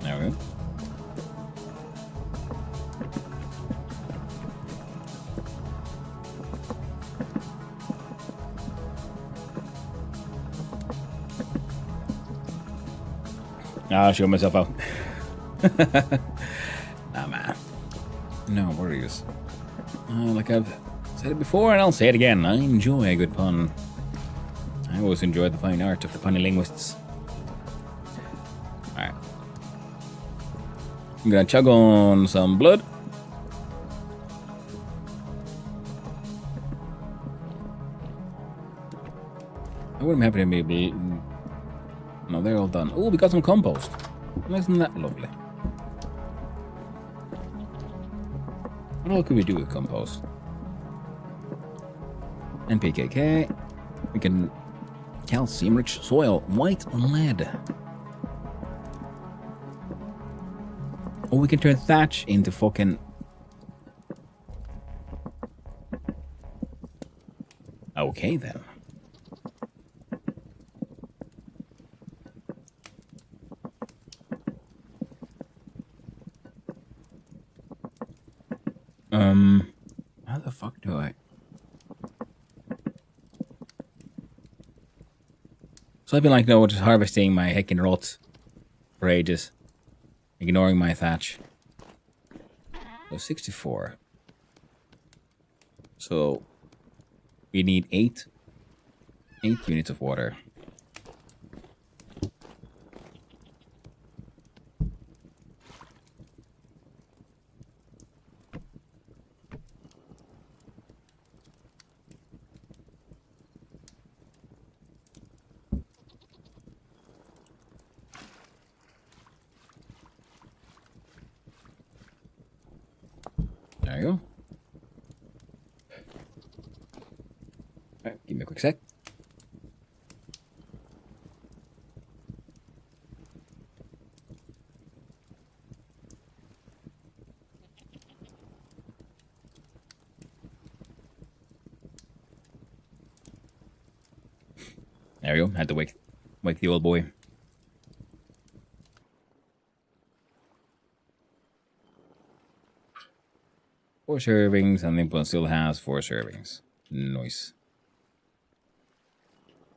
There we go. I'll show myself out. Nah, man. No worries. Like I've said it before, and I'll say it again. I enjoy a good pun. I always enjoy the fine art of the punny linguists. Alright. I'm gonna chug on some blood. I wouldn't be happy to be... No, they're all done. Oh, we got some compost. Isn't that lovely? What all could we do with compost? NPKK. We can... Calcium-rich soil. White lead. Or we can turn thatch into fucking... Okay, then. How the fuck do I... So I've been like, no, just harvesting my heckin' rot for ages. Ignoring my thatch. So 64. So we need 8 units of water. There you go. Alright, give me a quick sec. There we go. Had to wake the old boy. Four servings, and Limpon still has 4 servings. Nice.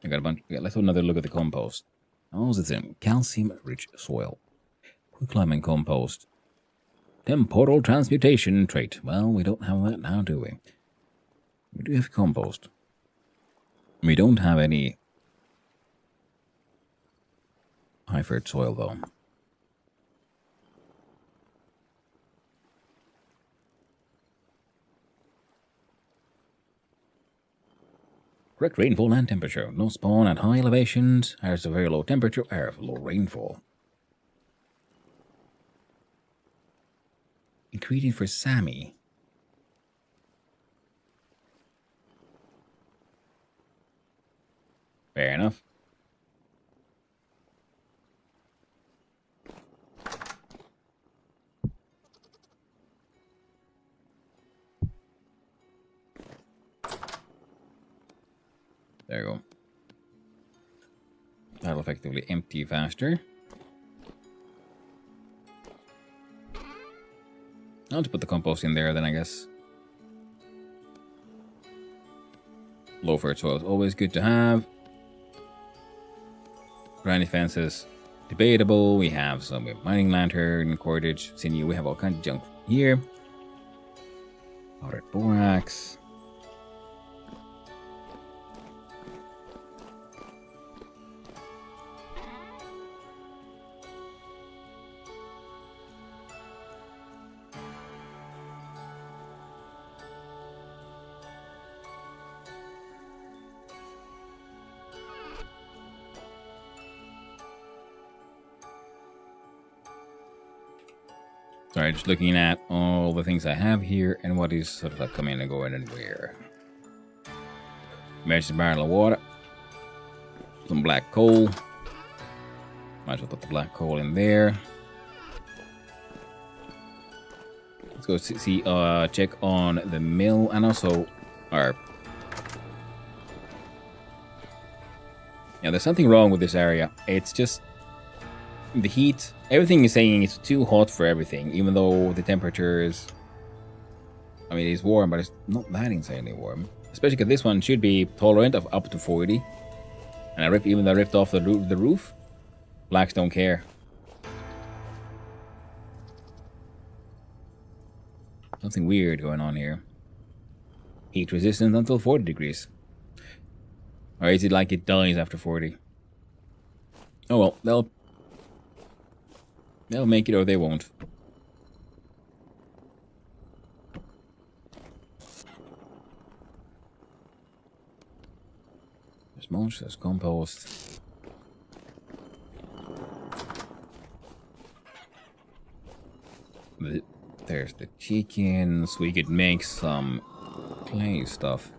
I got a bunch. Yeah, let's have another look at the compost. How's it in? Calcium-rich soil. Quick climbing compost. Temporal transmutation trait. Well, we don't have that now, do we? We do have compost. We don't have any high-fert soil, though. Correct rainfall and temperature. No spawn at high elevations. There's a very low temperature. There's low rainfall. Ingredient for Sammy. Fair enough. There you go. That'll effectively empty faster. I'll just put the compost in there then, I guess. Low for soil is always good to have. Granny fences, debatable. We have some mining lantern, cordage, sinew. We have all kinds of junk here. Powdered borax. Sorry, just looking at all the things I have here and what is sort of like coming and going and where. There's a barrel of water. Some black coal. Might as well put the black coal in there. Let's go see check on the mill and also our... Yeah, there's something wrong with this area. It's just... the heat, everything is saying it's too hot for everything, even though the temperature is... I mean, it's warm, but it's not that insanely warm. Especially because this one should be tolerant of up to 40. And even though I ripped off the roof, blacks don't care. Something weird going on here. Heat resistant until 40 degrees. Or is it like it dies after 40? Oh well, they'll make it or they won't. There's mulch, there's compost. There's the chickens. We could make some clay stuff.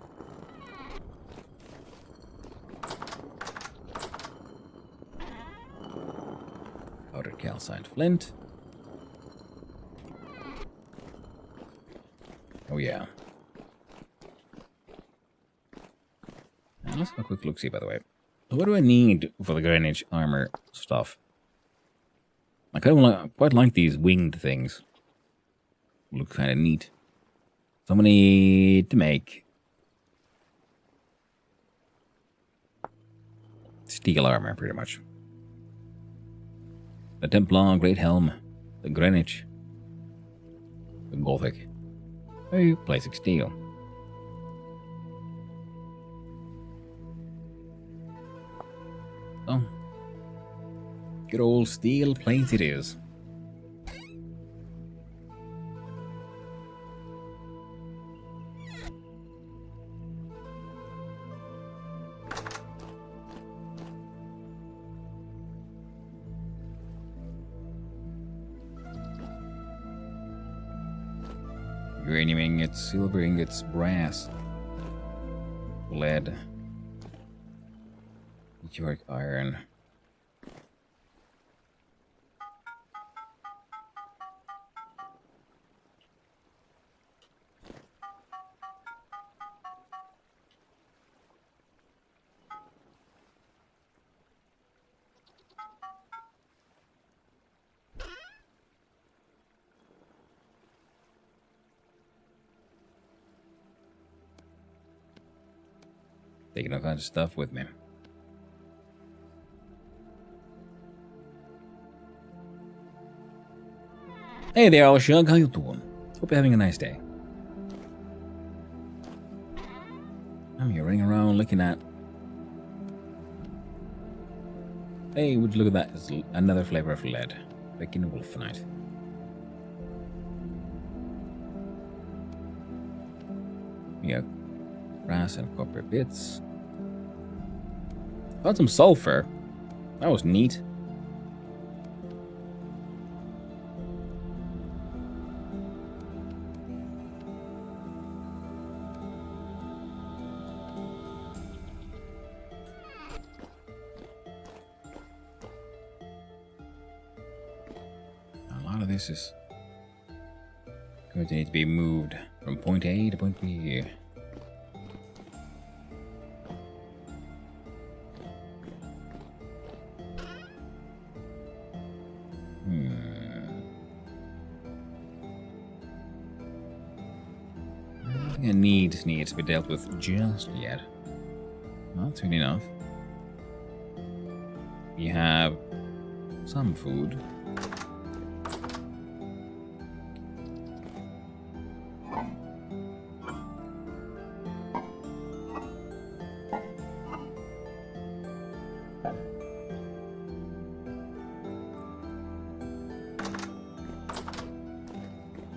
Powdered calcined flint. Oh yeah. And let's have a quick look-see, by the way. So what do I need for the Greenwich armor stuff? I quite like these winged things. Look kind of neat. So I'm gonna need to make steel armor, pretty much. The Templar, Great Helm, the Greenwich, the Gothic, a Plastic Steel. Oh, good old steel plate it is. Uranium ingots, silver ingots, brass, lead, meteoric iron. Taking all kinds of stuff with me. Hey there, Shug. How you doing? Hope you're having a nice day. I'm here running around looking at... Hey, would you look at that? It's another flavor of lead. Freaking wolfenite. Yeah. Brass and copper bits. Found some sulfur. That was neat. A lot of this is going to need to be moved from point A to point B. Nothing I needs to be dealt with just yet. Well, that's really enough. We have some food.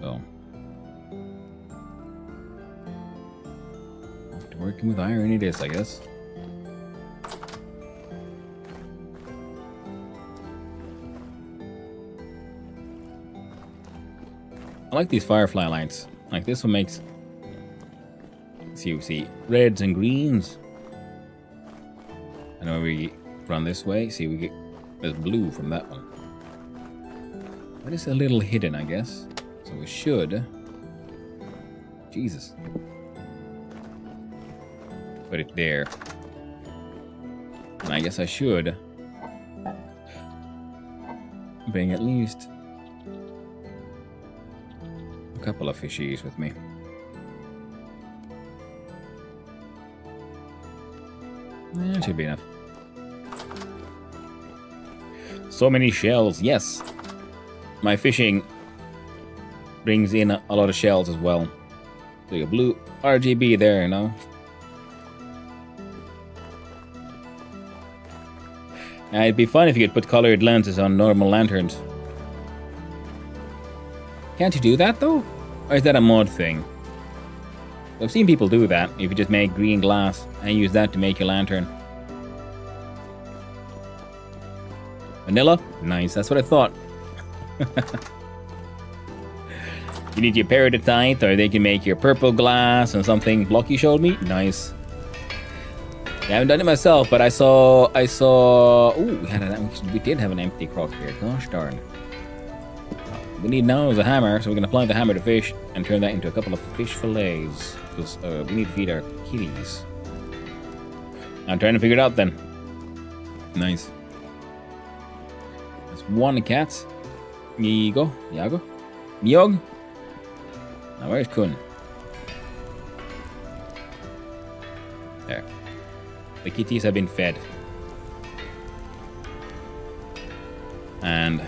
So, after working with iron it is, I guess. I like these firefly lights. Like this one makes, see, reds and greens. And when we run this way, see, we get there's blue from that one. But it's a little hidden, I guess. So we should, Jesus, put it there. And I guess I should bring at least a couple of fishies with me. That should be enough. So many shells, yes. My fishing brings in a lot of shells as well. So you got blue RGB there, you know. It'd be fun if you could put colored lenses on normal lanterns. Can't you do that though? Or is that a mod thing? I've seen people do that. If you just make green glass and use that to make your lantern. Vanilla? Nice, that's what I thought. You need your peridotite, or they can make your purple glass and something. Blocky showed me. Nice. I haven't done it myself, but I saw. Ooh, we did have an empty crock here. Gosh darn. We need now is a hammer, so we're gonna apply the hammer to fish and turn that into a couple of fish fillets. Because we need to feed our kitties. I'm trying to figure it out then. Nice. That's one cat. Yago. Miog. Now where's Kun? There. The kitties have been fed. And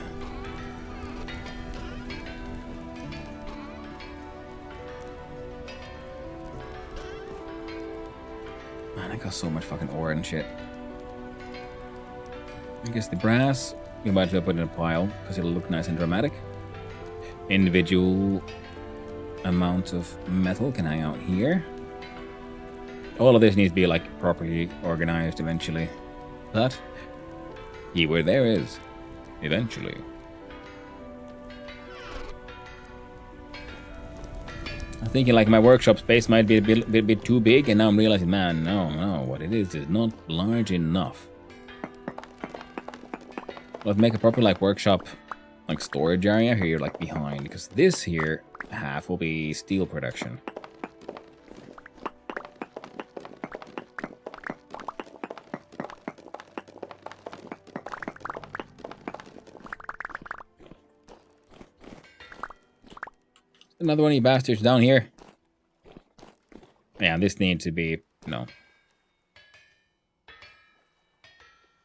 man, I got so much fucking ore and shit. I guess the brass we might as well put in a pile because it'll look nice and dramatic. Individual amounts of metal can hang out here. All of this needs to be like properly organized eventually. But keyword there is eventually. I'm thinking like my workshop space might be a bit too big, and now I'm realizing, man, no, what it is not large enough. Let's make a proper like workshop, like storage area here, like behind, because this here half will be steel production. Another one of you bastards down here. Yeah, this needs to be no.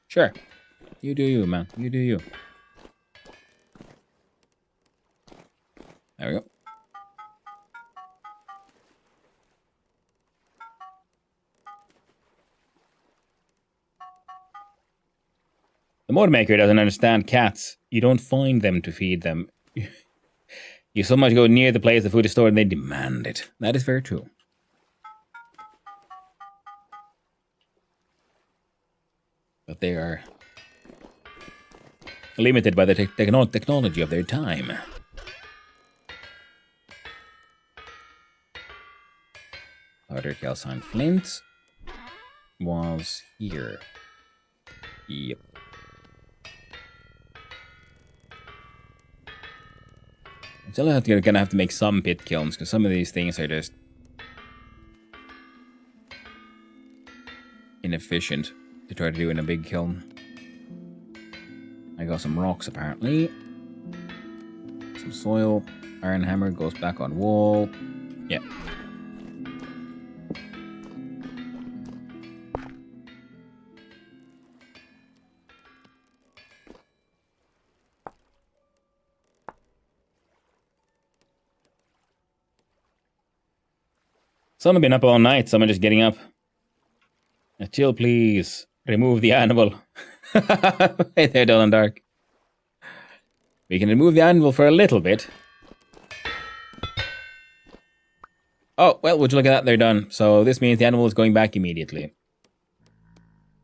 Sure. You do you, man. You do you. There we go. The mod maker doesn't understand cats. You don't find them to feed them. You so much go near the place the food is stored and they demand it. That is very true. But they are limited by the technology of their time. Powder calcined flint was here. Yep. I'm still gonna have to make some pit kilns because some of these things are just inefficient to try to do in a big kiln. I got some rocks apparently. Some soil. Iron hammer goes back on wall. Yeah. Some have been up all night, some are just getting up. Chill, please. Remove the animal. Hey there, dull and dark. We can remove the animal for a little bit. Oh, well, would you look at that? They're done. So this means the animal is going back immediately.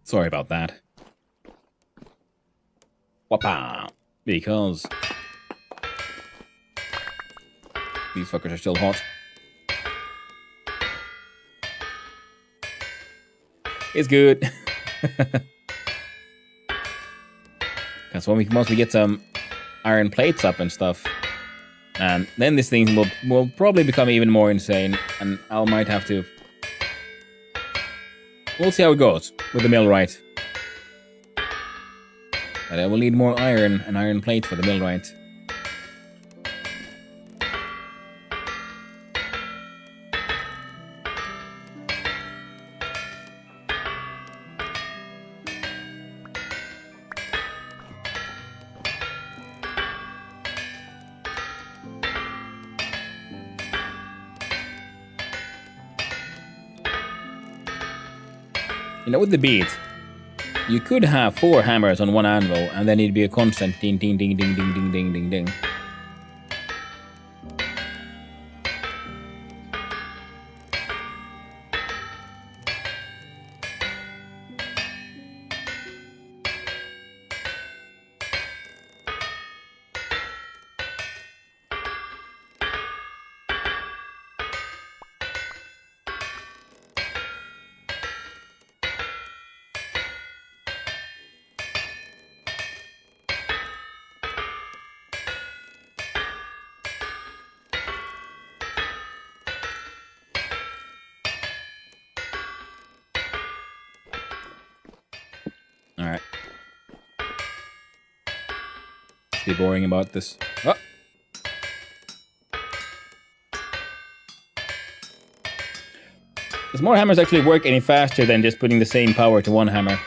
Sorry about that. Whoppa! Because these fuckers are still hot. It's good. Because once we get some iron plates up and stuff, and then this thing will probably become even more insane, and I might have to. We'll see how it goes with the millwright. But I will need more iron and iron plate for the millwright. You know, with the beat, you could have 4 hammers on one anvil, and then it'd be a constant ding ding ding ding ding ding ding ding ding. Alright. Be boring about this. Oh. Does more hammers actually work any faster than just putting the same power to one hammer?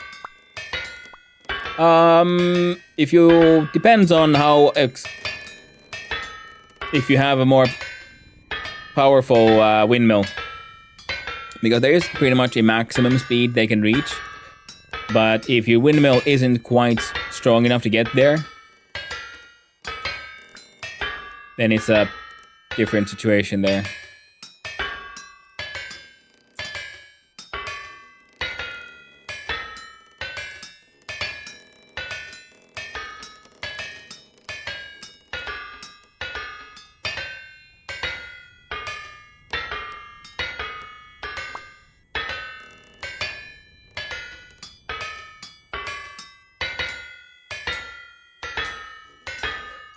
If you... Depends on how... if you have a more powerful windmill. Because there is pretty much a maximum speed they can reach. But if your windmill isn't quite strong enough to get there, then it's a different situation there.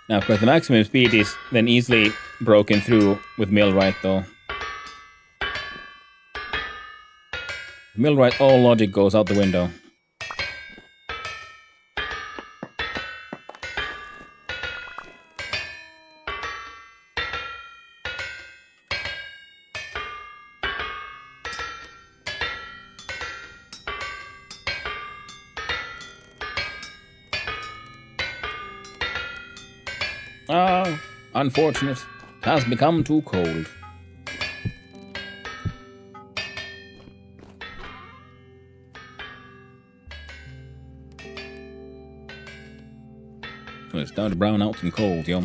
Now, of course, the maximum speed is then easily broken through with millwright, though. Millwright, all logic goes out the window. Ah, unfortunate. It has become too cold. So it's starting to brown out some cold, yo.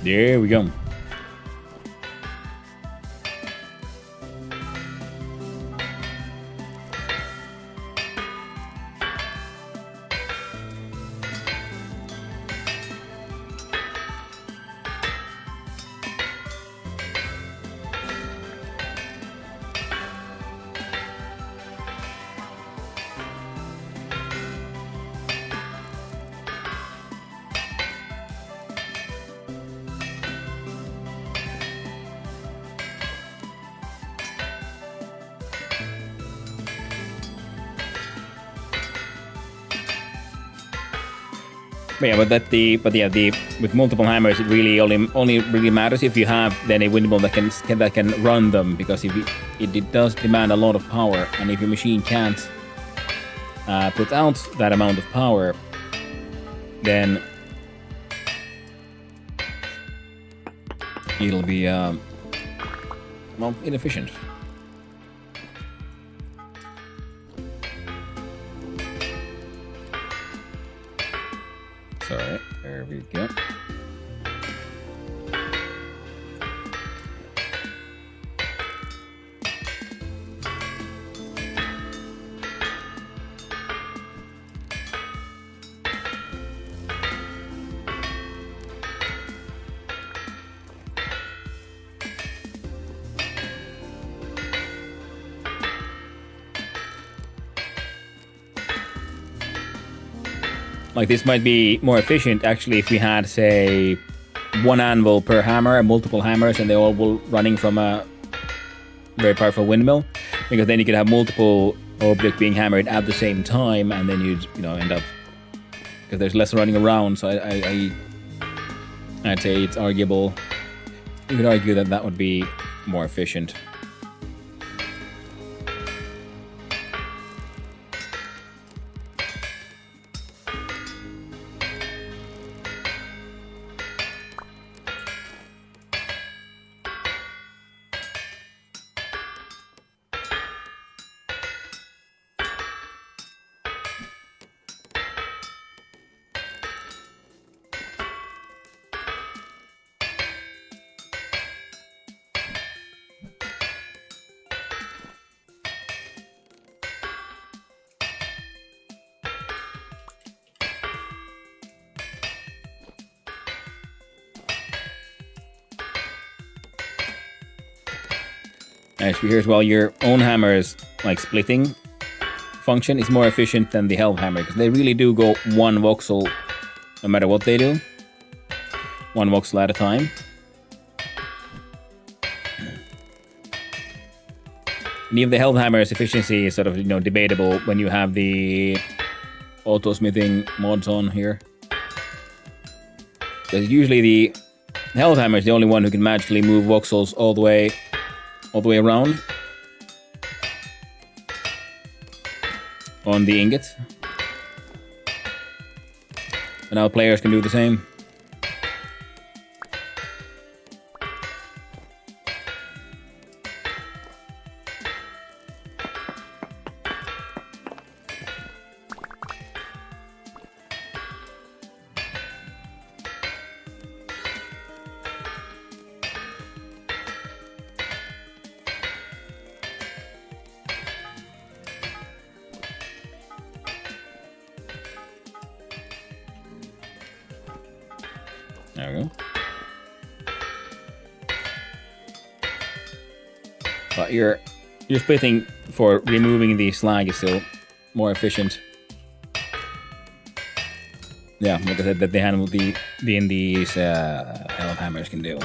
There we go. the with multiple hammers, it really only really matters if you have then a windmill that can run them, because if it does demand a lot of power, and if your machine can't put out that amount of power, then it'll be well, inefficient. Sorry, there we go. Like, this might be more efficient, actually, if we had, say, one anvil per hammer and multiple hammers, and they all were running from a very powerful windmill. Because then you could have multiple objects being hammered at the same time, and then you'd, end up... Because there's less running around, so I'd say it's arguable. You could argue that that would be more efficient. Actually, here's well, your own hammer's like splitting function is more efficient than the helve hammer, because they really do go one voxel no matter what they do. One voxel at a time. And even the helve hammer's efficiency is sort of debatable when you have the auto smithing mods on here. Because usually the helve hammer is the only one who can magically move voxels all the way around on the ingot. And now players can do the same. There we go. But your splitting for removing the slag is still more efficient. Yeah, like I said, that they handle the these helve hammers can do.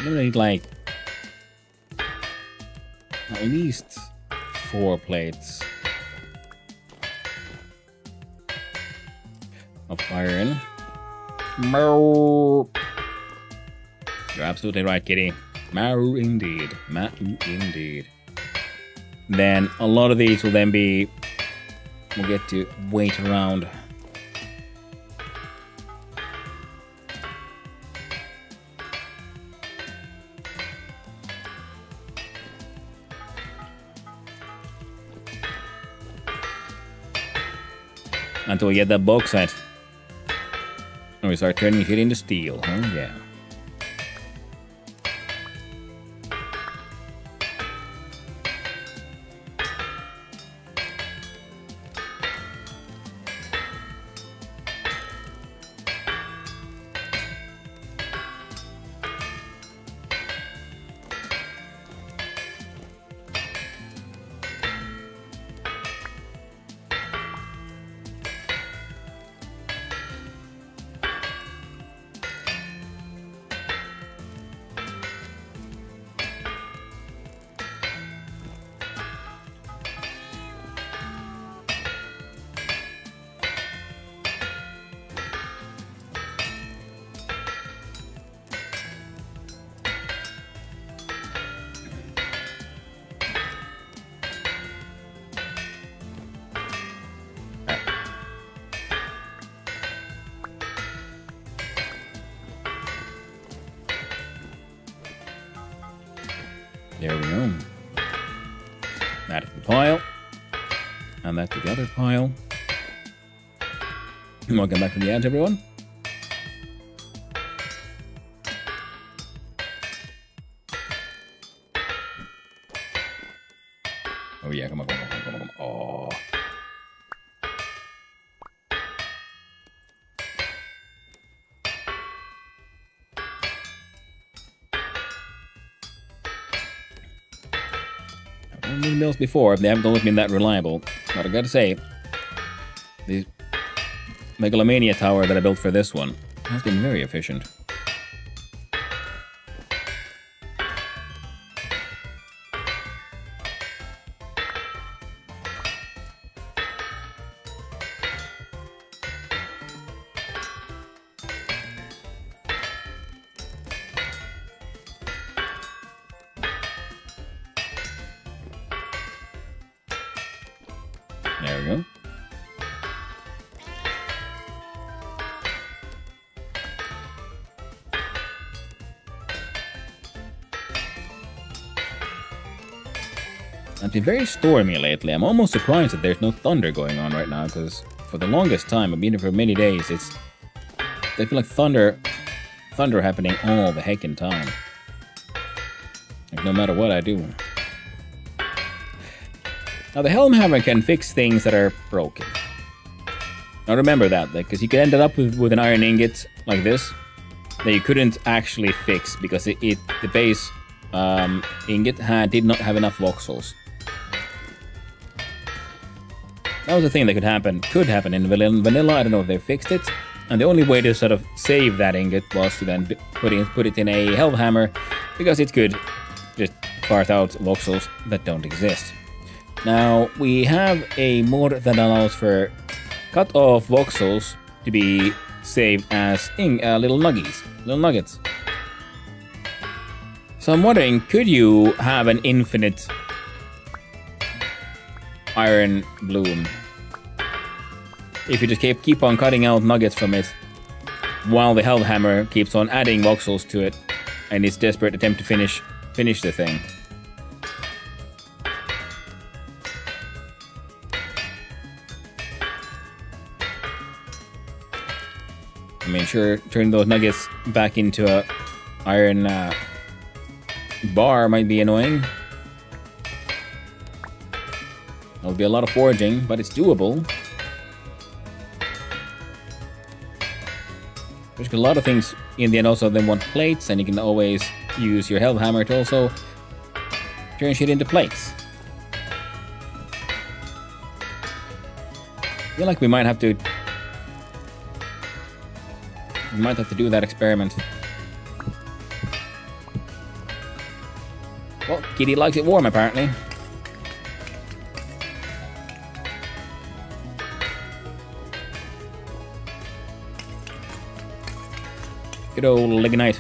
I'm gonna need like at least 4 plates of iron. You're absolutely right, kitty. Maru indeed. Maru indeed. Then a lot of these will then be... We'll get to wait around. Until we get that bauxite. And we start turning shit into steel. Oh yeah. There we go. That to the pile. And that to the other pile. Welcome back from the edge, everyone. Oh yeah, come on, come on, come on, come on, come on. Oh. I've been mills before, they haven't always been that reliable. But I gotta say, the Megalomania tower that I built for this one has been very efficient. There we go. It's been very stormy lately. I'm almost surprised that there's no thunder going on right now, because for the longest time, I've been here for many days, I feel like thunder happening all the heckin' time. Like, no matter what I do. Now, the Helmhammer can fix things that are broken. Now, remember that, because you could end up with an iron ingot like this that you couldn't actually fix because the base ingot did not have enough voxels. That was a thing that could happen in vanilla. I don't know if they fixed it. And the only way to sort of save that ingot was to then put it in a Helmhammer, because it could just fart out voxels that don't exist. Now, we have a mod that allows for cut-off voxels to be saved as little nuggets. So I'm wondering, could you have an infinite iron bloom if you just keep on cutting out nuggets from it while the Helmhammer keeps on adding voxels to it in its desperate attempt to finish the thing? I mean, sure, turning those nuggets back into a iron bar might be annoying. There'll be a lot of foraging, but it's doable. There's a lot of things in the end also then want plates, and you can always use your Helmhammer to also turn shit into plates. I feel like we might have to do that experiment. Well, Kitty likes it warm, apparently. Good old Lignite.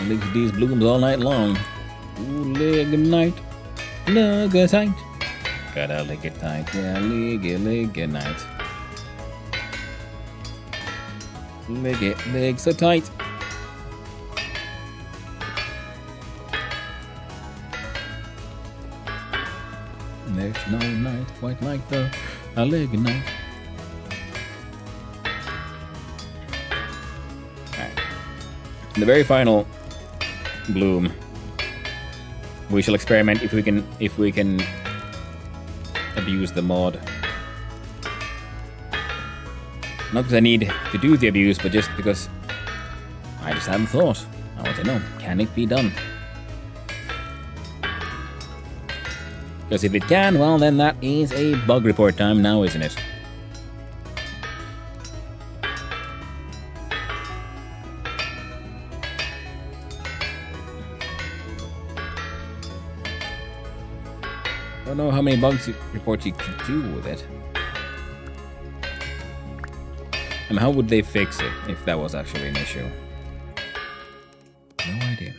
Leaves these blooms all night long. Ooh, Lignite. Lignite. Gotta lick it tight. Yeah, Lignite. Leg so tight. There's no night quite like the Lignite. Alright. The very final bloom. We shall experiment if we can abuse the mod. Not because I need to do the abuse, but just because I just haven't thought. I want to know, can it be done? Because if it can, well then that is a bug report time now, isn't it? I don't know how many bugs reports you could do with it. And how would they fix it if that was actually an issue? No idea.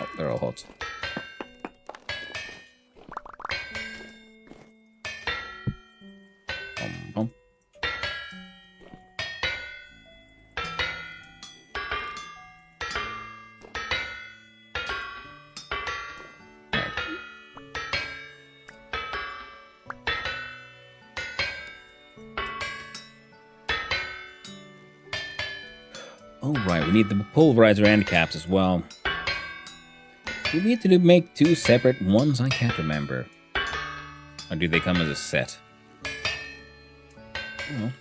Oh, they're all hot. Bum. Oh right, we need the pulverizer end caps as well. Do we need to make two separate ones? I can't remember. Or do they come as a set? Oh.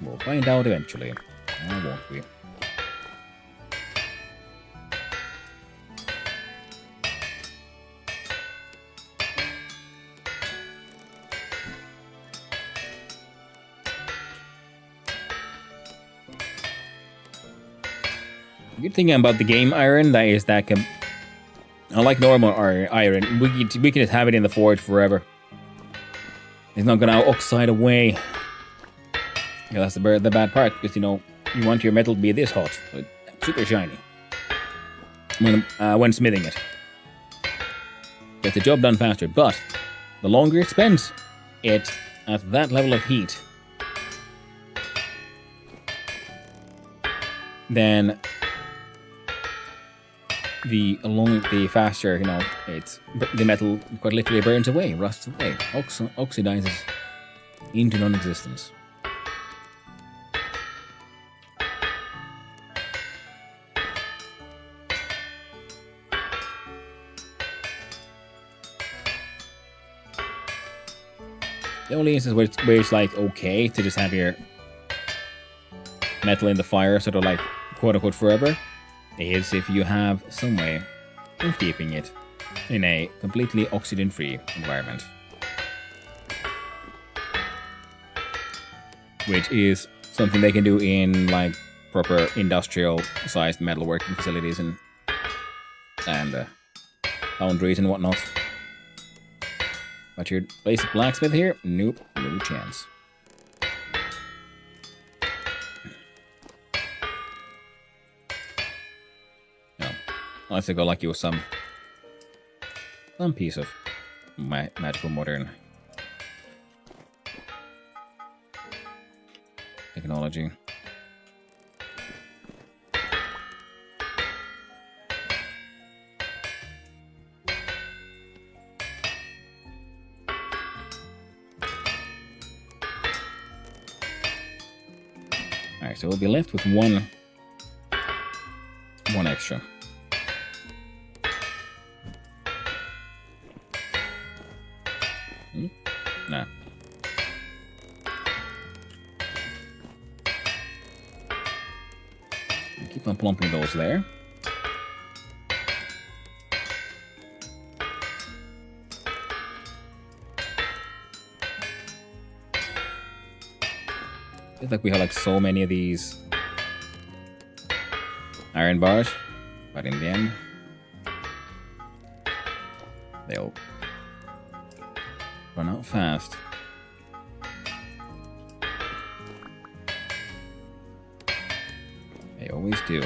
We'll find out eventually. Or won't we? The good thing about the game iron that is that unlike normal iron, we can just have it in the forge forever. It's not gonna oxide away. Yeah, that's the bad part, because you know you want your metal to be this hot, but super shiny when smithing it. Get the job done faster, but the longer it spends it at that level of heat, then the faster, you know, the metal quite literally burns away, rusts away, oxidizes into non-existence. The only instance where it's like okay to just have your metal in the fire, sort of like quote unquote forever, is if you have some way of keeping it in a completely oxygen-free environment. Which is something they can do in like proper industrial-sized metalworking facilities and foundries and whatnot. But your basic blacksmith here, nope, no chance. Unless they go lucky with some piece of magical modern technology. Alright, so we'll be left with one extra. Nah. Keep on plumping those there. Feels like we have like so many of these iron bars, but in the end, they'll run out fast. They always do.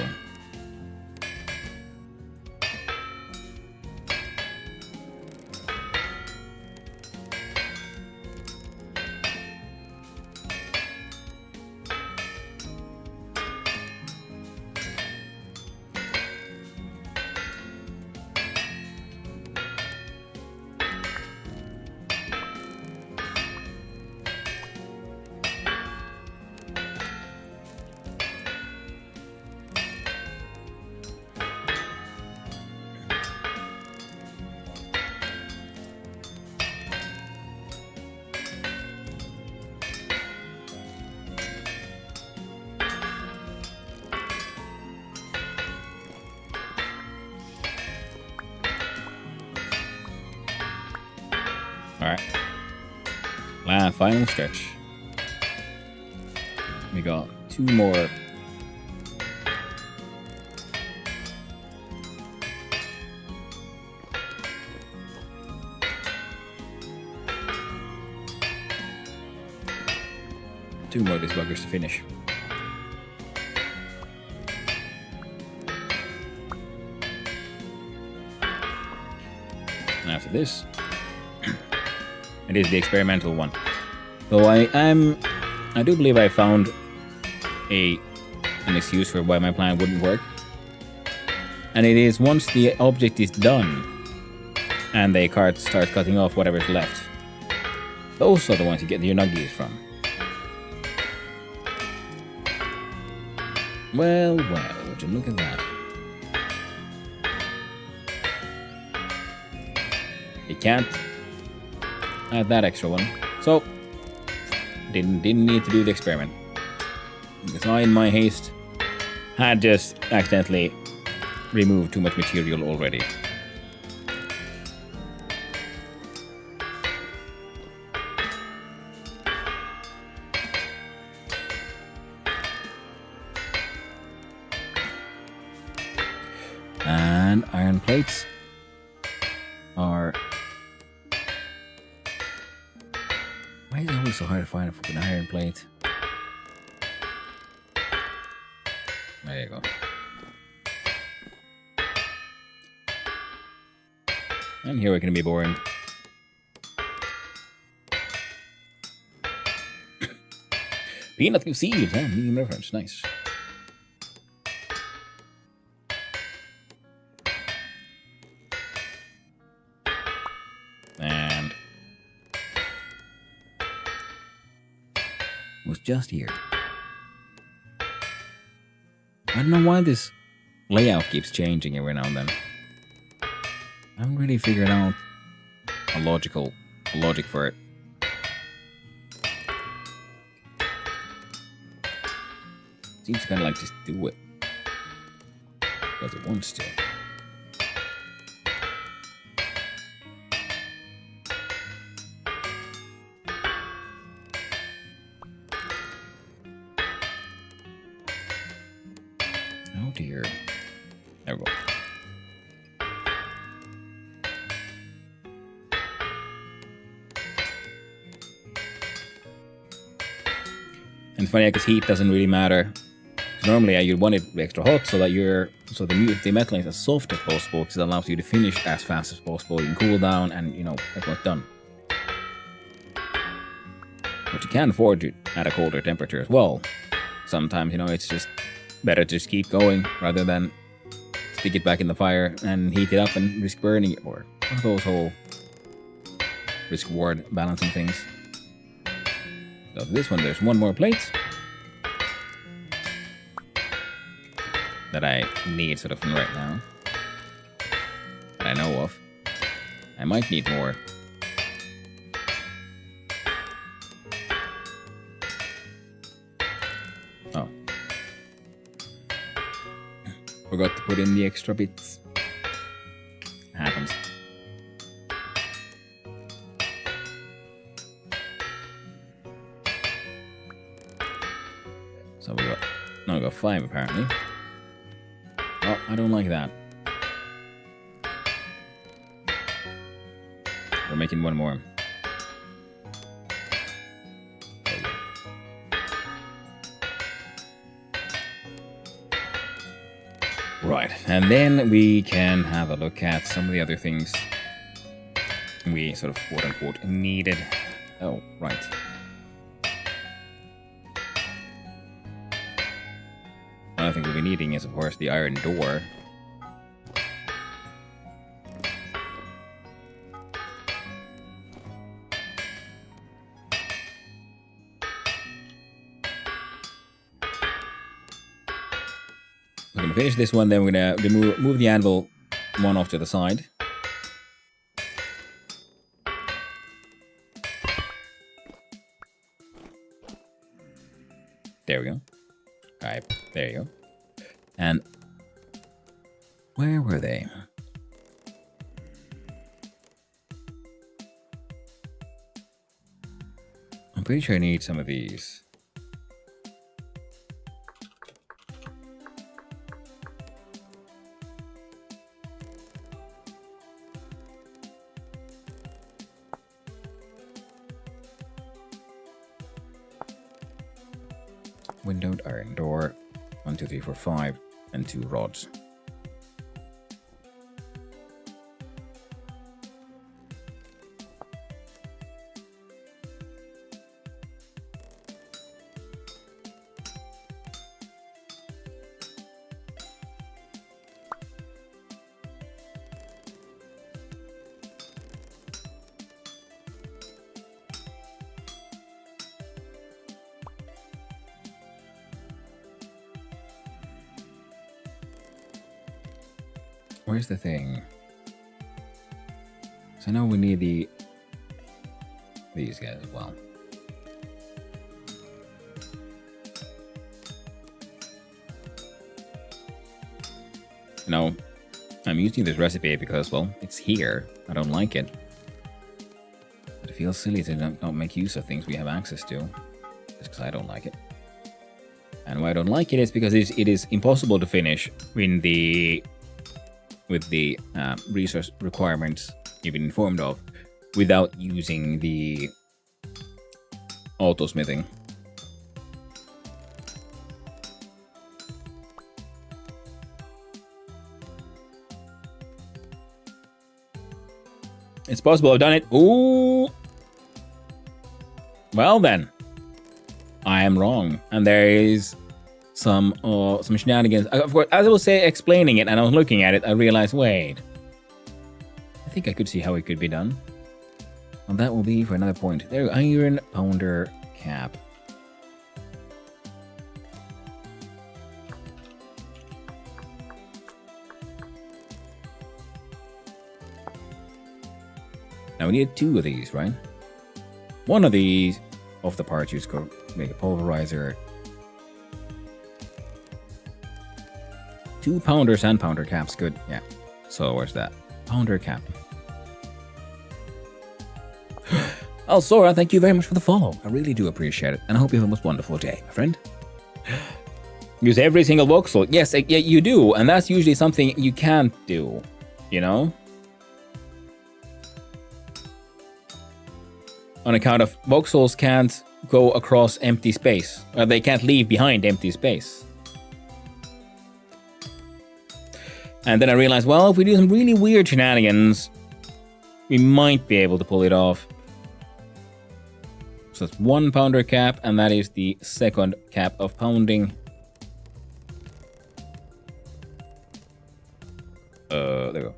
Alright. Final stretch. We got 2 more. Two more of these buggers to finish. And after this, it is the experimental one. So I do believe I found an excuse for why my plan wouldn't work. And it is once the object is done and the cart starts cutting off whatever's left. Those are the ones you get your nuggies from. Well, would you look at that. You can't add that extra one. So, didn't need to do the experiment. Because I, in my haste, had just accidentally removed too much material already. And iron plates are... Why is it always so hard to find a fucking iron plate? There you go. And here we're gonna be boring. Peanut with seeds, huh? Medium reference, nice. And was just here. I don't know why this layout keeps changing every now and then. I haven't really figured out a logic for it. Seems to kind of like just do it because it wants to. Oh dear. There we go. And it's funny because heat doesn't really matter. Normally, you'd want it extra hot so that the metal is as soft as possible, because it allows you to finish as fast as possible. You can cool down, and everyone's done. But you can forge it at a colder temperature as well. Sometimes, it's just better to just keep going rather than stick it back in the fire and heat it up and risk burning it, or those whole risk-reward balancing things. So for this one, there's one more plate that I need sort of right now, that I know of. I might need more. Oh. Forgot to put in the extra bits. Happens. So we got 5 apparently. Oh, I don't like that. We're making 1 more. There we go. Right, and then we can have a look at some of the other things we sort of quote-unquote needed. Oh, right. Another thing we'll be needing is, of course, the iron door. We're gonna finish this one, then we're gonna move the anvil 1 off to the side. There we go. Alright, there you go. And where were they? I'm pretty sure I need some of these. Windowed iron door. 1, 2, 3, 4, 5, and 2 rods. Where's the thing? So I know we need these guys as well. No, I'm using this recipe because, well, it's here. I don't like it. But it feels silly to not make use of things we have access to. Just because I don't like it. And why I don't like it is because it is impossible to finish with the resource requirements you've been informed of without using the auto-smithing. It's possible I've done it. Ooh! Well then. I am wrong. And there is some shenanigans. Of course, as I was explaining it and I was looking at it, I realized, wait. I think I could see how it could be done. And that will be for another point. There, iron pounder cap. Now we need 2 of these, right? 1 of these of the parts you could make a pulverizer. 2 pounders and pounder caps, good. Yeah. So where's that? Pounder cap. Oh, Sora, thank you very much for the follow. I really do appreciate it. And I hope you have a most wonderful day, my friend. Use every single voxel. Yes, yeah, you do. And that's usually something you can't do. You know? On account of voxels can't go across empty space. Or they can't leave behind empty space. And then I realized, well, if we do some really weird shenanigans, we might be able to pull it off. So that's 1 pounder cap, and that is the 2nd cap of pounding. There we go.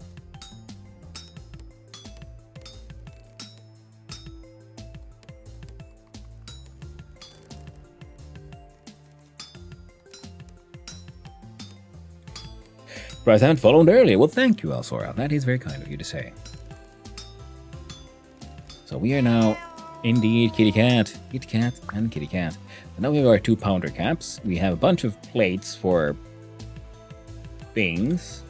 Right, I haven't followed earlier. Well, thank you, Elsora. That is very kind of you to say. So we are now, indeed, kitty cat, and kitty cat. So now we have our 2 pounder caps. We have a bunch of plates for things.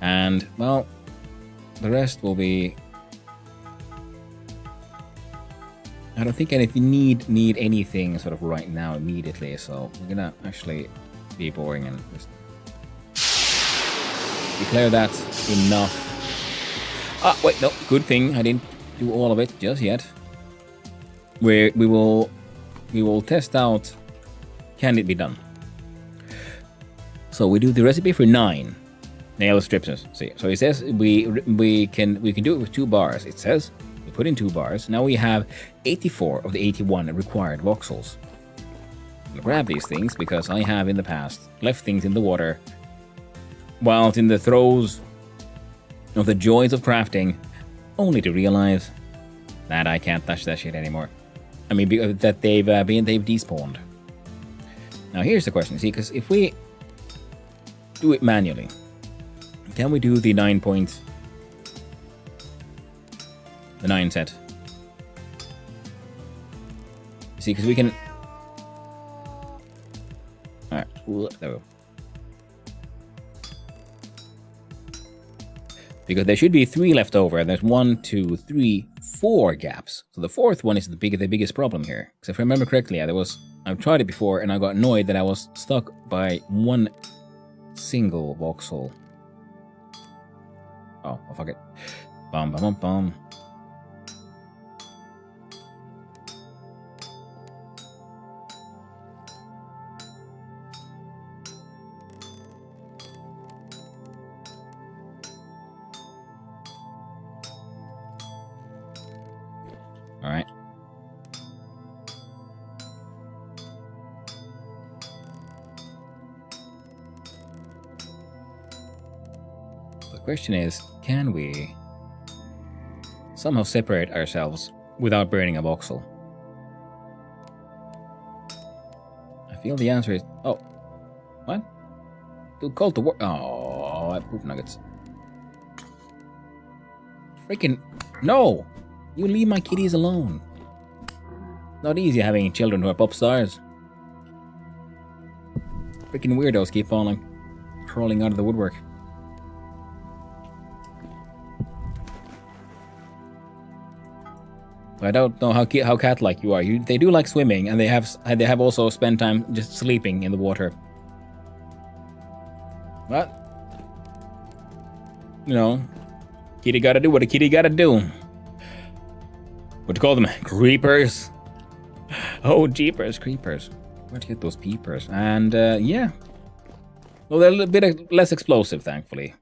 And, well, the rest will be... How I don't think if you need anything sort of right now immediately, so we're gonna actually be boring and just declare that enough. Ah, wait, no, good thing I didn't do all of it just yet. We will test out, can it be done? So we do the recipe for 9 nail strips. See, so it says we can do it with 2 bars. It says we put in 2 bars. Now we have 84 of the 81 required voxels. I'll grab these things because I have in the past left things in the water whilst in the throes of the joys of crafting, only to realize that I can't touch that shit anymore. I mean, that they've despawned. Now here's the question. See, because if we do it manually, can we do the 9 set? See, because we can. All right, there we go. Because there should be 3 left over. There's 1, 2, 3, 4 gaps. So the 4th one is the biggest problem here. Because if I remember correctly, I've tried it before and I got annoyed that I was stuck by 1 single voxel. Oh, fuck it. Bum bum bum bum. All right. The question is, can we somehow separate ourselves without burning a voxel? I feel the answer is, oh, what? Too cold to work. Oh, poop nuggets. Freaking, no! You leave my kitties alone. Not easy having children who are pop stars. Freaking weirdos keep on like crawling out of the woodwork. I don't know how cat-like you are. They do like swimming, and they have also spent time just sleeping in the water. What? You know, kitty gotta do what a kitty gotta do. What do you call them? Creepers? Oh, jeepers, creepers. Where'd you get those peepers? And, yeah. Well, they're a little bit less explosive, thankfully.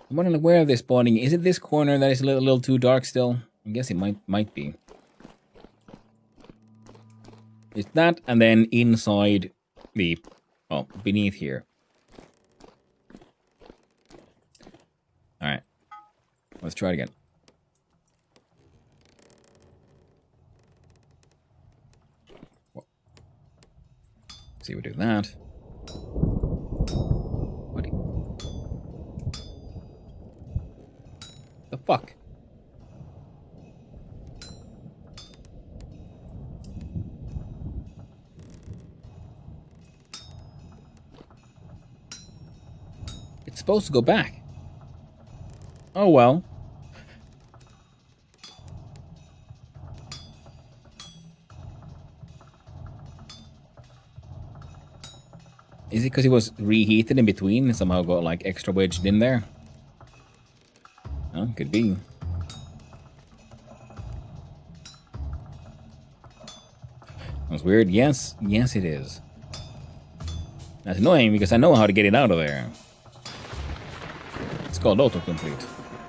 I'm wondering where they're spawning. Is it this corner that is a little too dark still? I guess it might be. It's that, and then inside the... Oh, beneath here. Alright. Let's try it again. See, we do that. What the fuck? It's supposed to go back. Oh well. Is it because it was reheated in between and somehow got like extra wedged in there? Oh, could be. That's weird. Yes, it is. That's annoying because I know how to get it out of there. It's called autocomplete.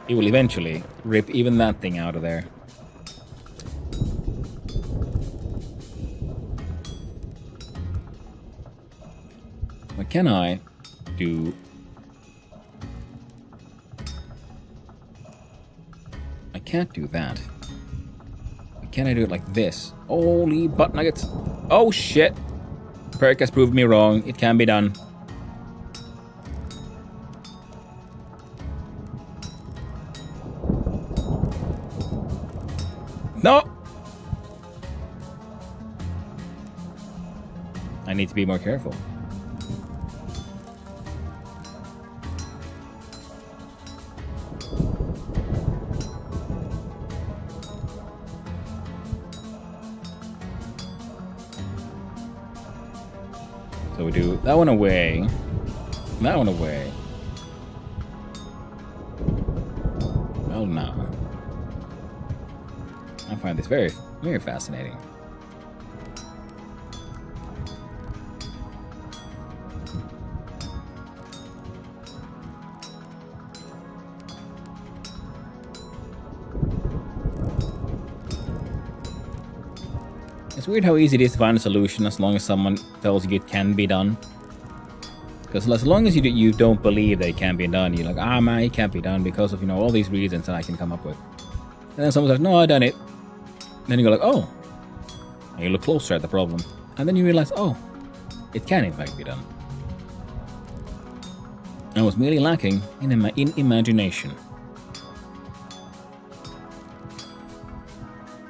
It will eventually rip even that thing out of there. What can I do? I can't do that. Can I do it like this? Holy butt nuggets. Oh shit. Perk has proved me wrong. It can be done. No! I need to be more careful. we do that one away. That one away. Well, now. I find this very, very fascinating. It's weird how easy it is to find a solution as long as someone tells you it can be done. Because as long as you don't believe that it can be done, you're like, ah man, it can't be done because of, all these reasons that I can come up with. And then someone's like, no, I done it. And then you go like, oh. And you look closer at the problem. And then you realize, oh, it can in fact be done. I was merely lacking in imagination.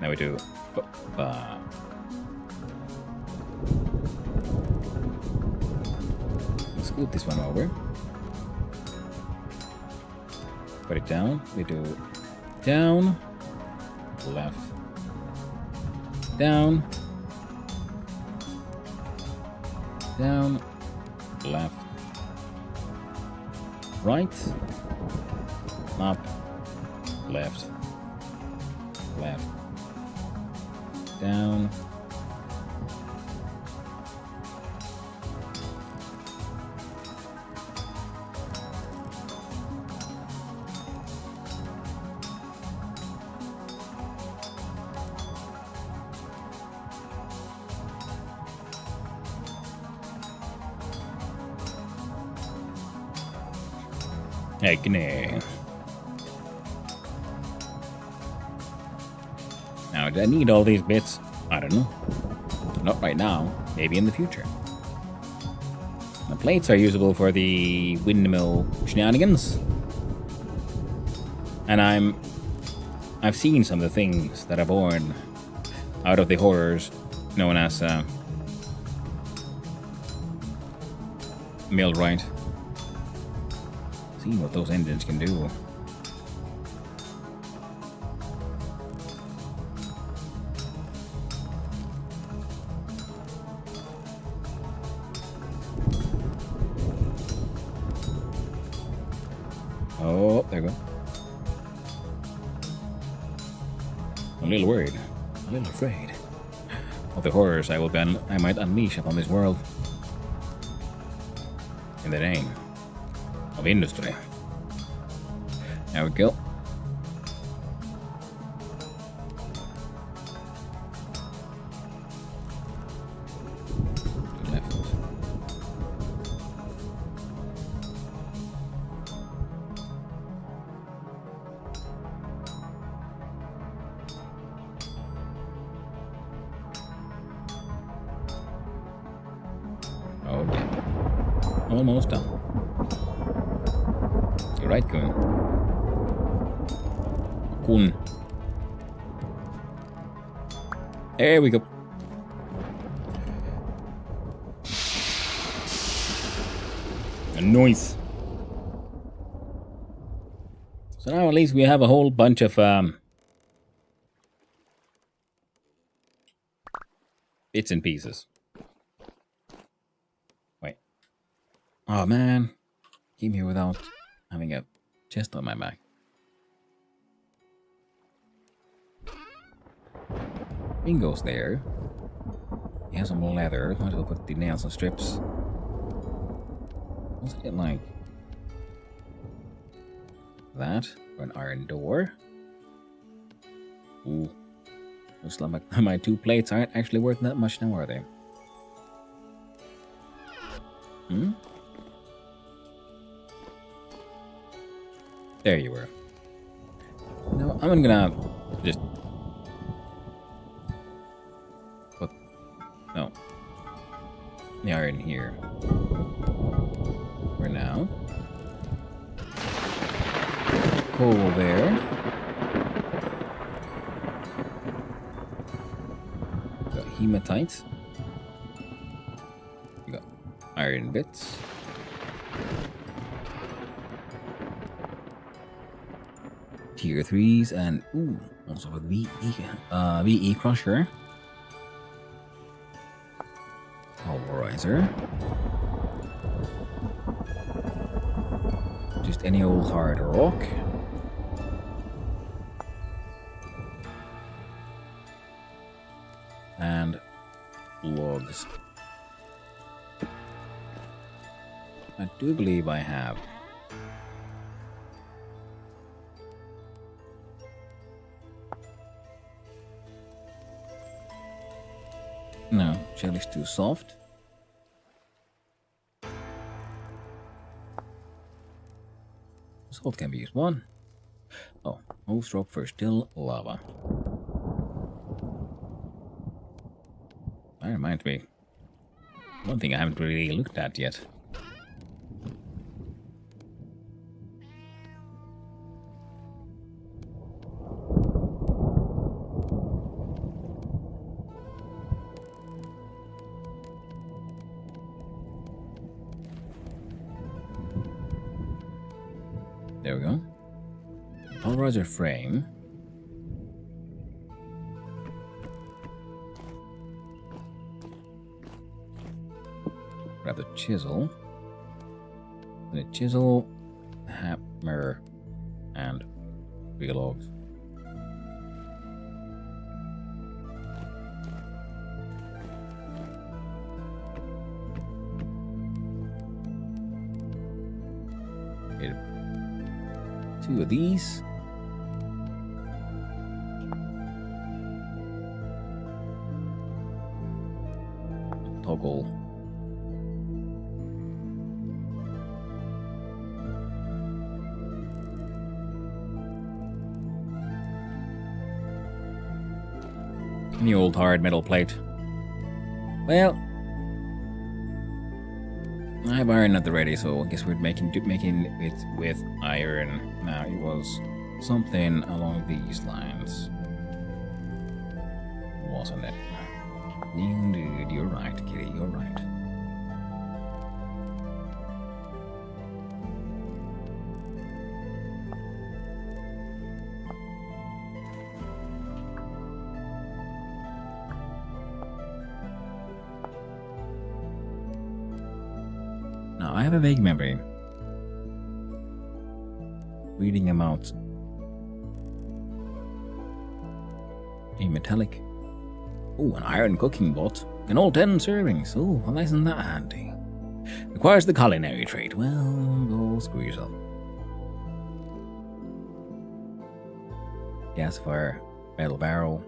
Now we do. Scoot this one over. Put it down. We do down, left, down, down, left, right, up, left, left, down. Heck, now, do I need all these bits? I don't know. Not right now. Maybe in the future. The plates are usable for the windmill shenanigans. And I've seen some of the things that are born out of the horrors known as millwright. See what those engines can do. Oh, there we go. I'm a little worried, a little afraid of the horrors I might unleash upon this world. In the name of industry. There we go. Left. Okay. Almost done. You're right, Kun. There we go. A noise. So now at least we have a whole bunch of bits and pieces. Wait. Oh man. Came here without having a chest on my back. Bingo's there. He has some leather. Might as well put the nails on strips. What's it like? That for an iron door. Ooh. Looks like my 2 plates aren't actually worth that much now, are they? Hmm? There you were. Now I'm gonna just put the iron here for now. Coal there. Got hematite. We got iron bits. Tier 3s and also with VE crusher. Pulverizer. Just any old hard rock. And logs. I do believe I have. No, jelly's too soft. Salt can be used. One. Oh, most rock for still lava. That reminds me. One thing I haven't really looked at yet. There we go. Polarizer frame. Grab the chisel. The chisel, hammer, and 3 logs. Get 2 of these. Toggle. The old hard metal plate. Well, I have iron at the ready, so I guess we're making it with iron. Now it was something along these lines, wasn't it? Indeed, you're right, Kitty. You're right. Now, I have a vague memory. Reading them out. A metallic. Oh, an iron cooking pot. An all 10 servings. Oh, well, isn't that handy? Requires the culinary trait. Well, go screw yourself. Gasifier. Metal barrel.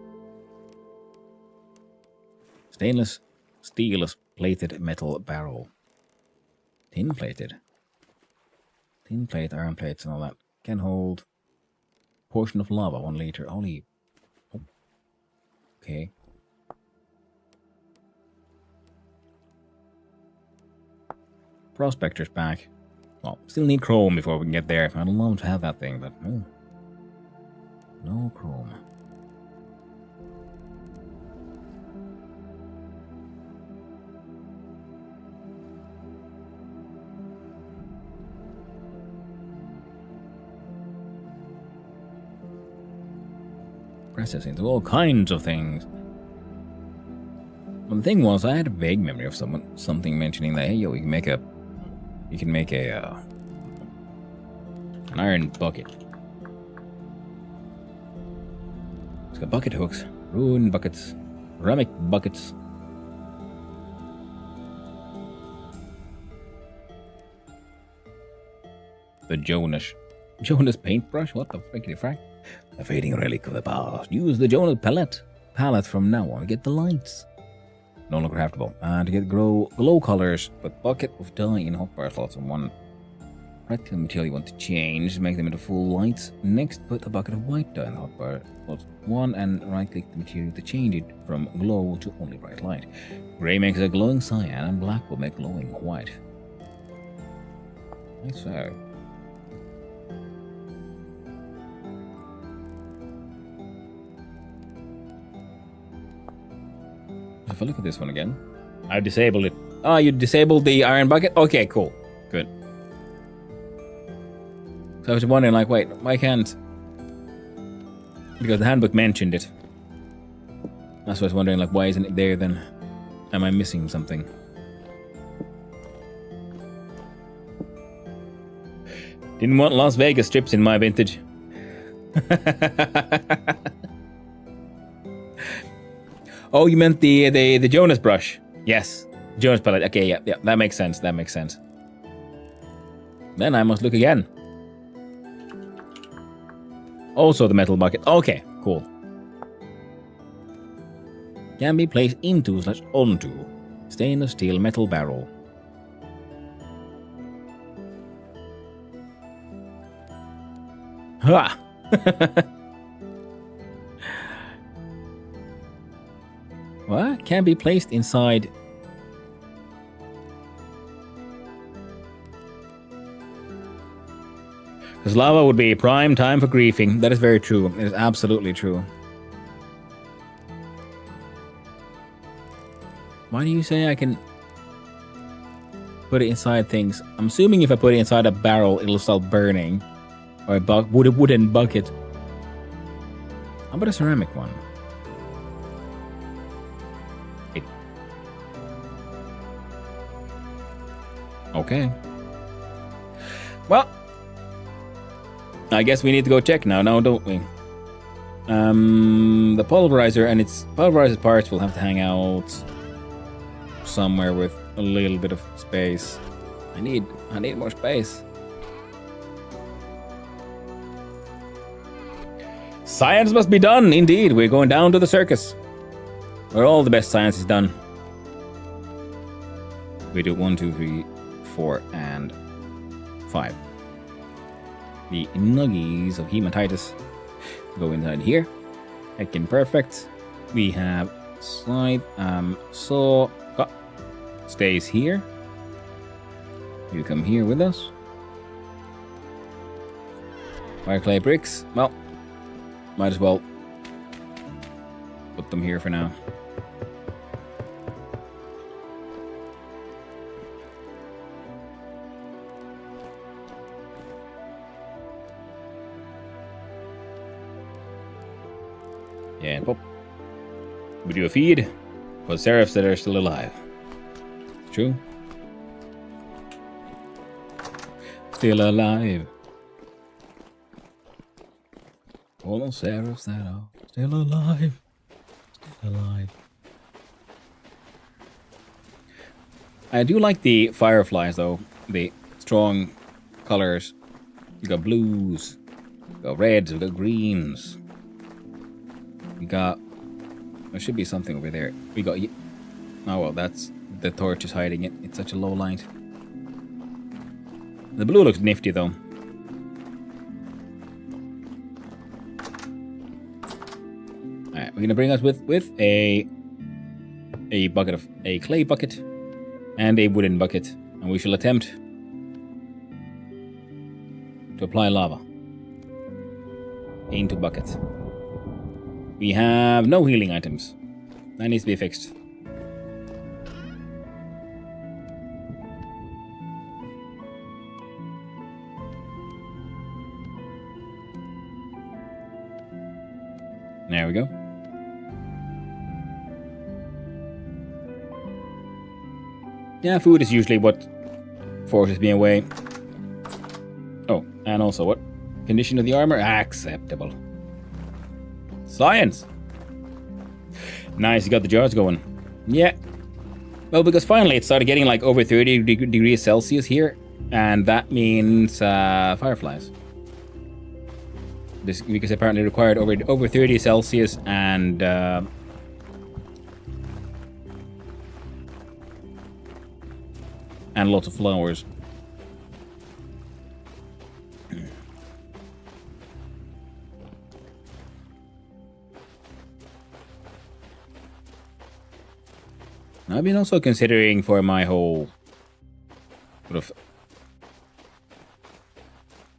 Stainless steel plated metal barrel. Tin plated. Tin plate, iron plates and all that. Can hold portion of lava, 1 liter. Only. Oh. Okay. Prospector's pack. Well, still need chrome before we can get there. I'd love to have that thing, but no. No chrome. Processing to all kinds of things. Well, the thing was, I had a vague memory of something mentioning that, hey, yo, you can make an iron bucket. It's got bucket hooks, ruined buckets, ceramic buckets. The Jonas paintbrush? What the frickity frack? A fading relic of the past. Use the Jonas palette from now on to get the lights. No longer craftable. And to get glow colors, put bucket of dye in hotbar slots on 1. Right click the material you want to change, make them into full lights. Next, put a bucket of white dye in the hotbar slot 1 and right click the material to change it from glow to only bright light. Grey makes a glowing cyan and black will make glowing white. Like so. If I look at this one again, I disabled it. Oh, you disabled the iron bucket? Okay, cool. Good. So I was wondering, like, wait, why can't... Because the handbook mentioned it. That's why I was wondering, like, why isn't it there then? Am I missing something? Didn't want Las Vegas strips in my vintage. Oh, you meant the Jonas brush. Yes. Jonas palette. Okay, yeah, that makes sense. That makes sense. Then I must look again. Also the metal bucket. Okay, cool. Can be placed into / onto stainless steel metal barrel. Ha! What? Can be placed inside. Because lava would be prime time for griefing. That is very true. It is absolutely true. Why do you say I can put it inside things? I'm assuming if I put it inside a barrel, it'll start burning. Or a wooden bucket. How about a ceramic one? Okay. Well, I guess we need to go check now, don't we? The pulverizer and its pulverized parts will have to hang out somewhere with a little bit of space. I need more space. Science must be done, indeed. We're going down to the circus, where all the best science is done. We do 1, 2, 3, 4, and 5. The nuggies of hematitis go inside here. Heckin' perfect. We have slide saw stays here. You come here with us. Fire clay bricks. Well, might as well put them here for now. Yeah, and pop. We do a feed for seraphs that are still alive. True. Still alive. All those seraphs that are still alive. Still alive. I do like the fireflies though. The strong colors. We got blues. We got reds. We got greens. We got... There should be something over there. We got... Oh well, that's... The torch is hiding it. It's such a low light. The blue looks nifty though. Alright, we're gonna bring us with a bucket of... A clay bucket. And a wooden bucket. And we shall attempt to apply lava into bucket. We have no healing items. That needs to be fixed. There we go. Yeah, food is usually what forces me away. Oh, and also what? Condition of the armor? Acceptable. Science! Nice, you got the jars going. Yeah. Well, because finally it started getting like over 30 degrees Celsius here. And that means fireflies. This, because apparently required over 30 Celsius and lots of flowers. I've been also considering for my whole sort of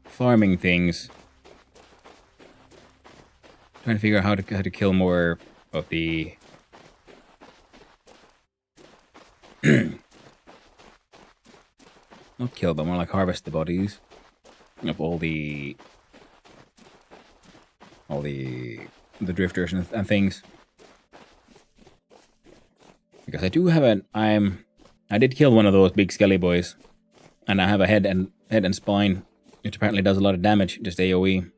farming things, trying to figure out how to kill more of the not kill, but more like harvest the bodies of all the drifters and things. Because I do have I did kill one of those big skelly boys, and I have a head and spine which apparently does a lot of damage, just AoE.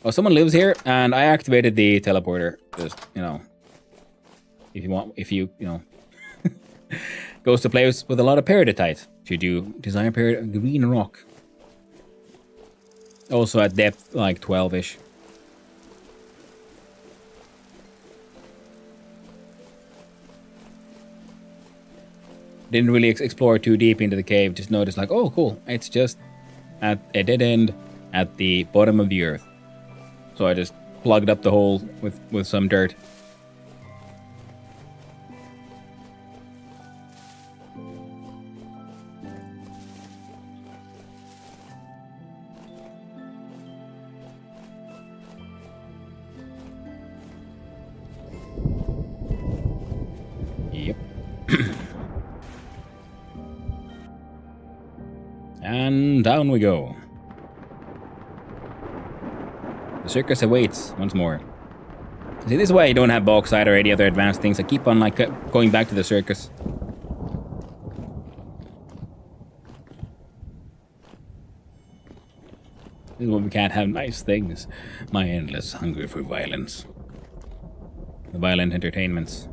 Oh, someone lives here, and I activated the teleporter. Just, you know, if you goes to place with a lot of peridotite. Should you desire green rock? Also at depth, like 12-ish. Didn't really explore too deep into the cave. Just noticed like, oh, cool. It's just at a dead end at the bottom of the earth. So I just plugged up the hole with some dirt. Yep. And down we go. The circus awaits once more. See, this is why I don't have bauxite or any other advanced things. I keep on like going back to the circus. This is when we can't have nice things. My endless hunger for violence. The violent entertainments.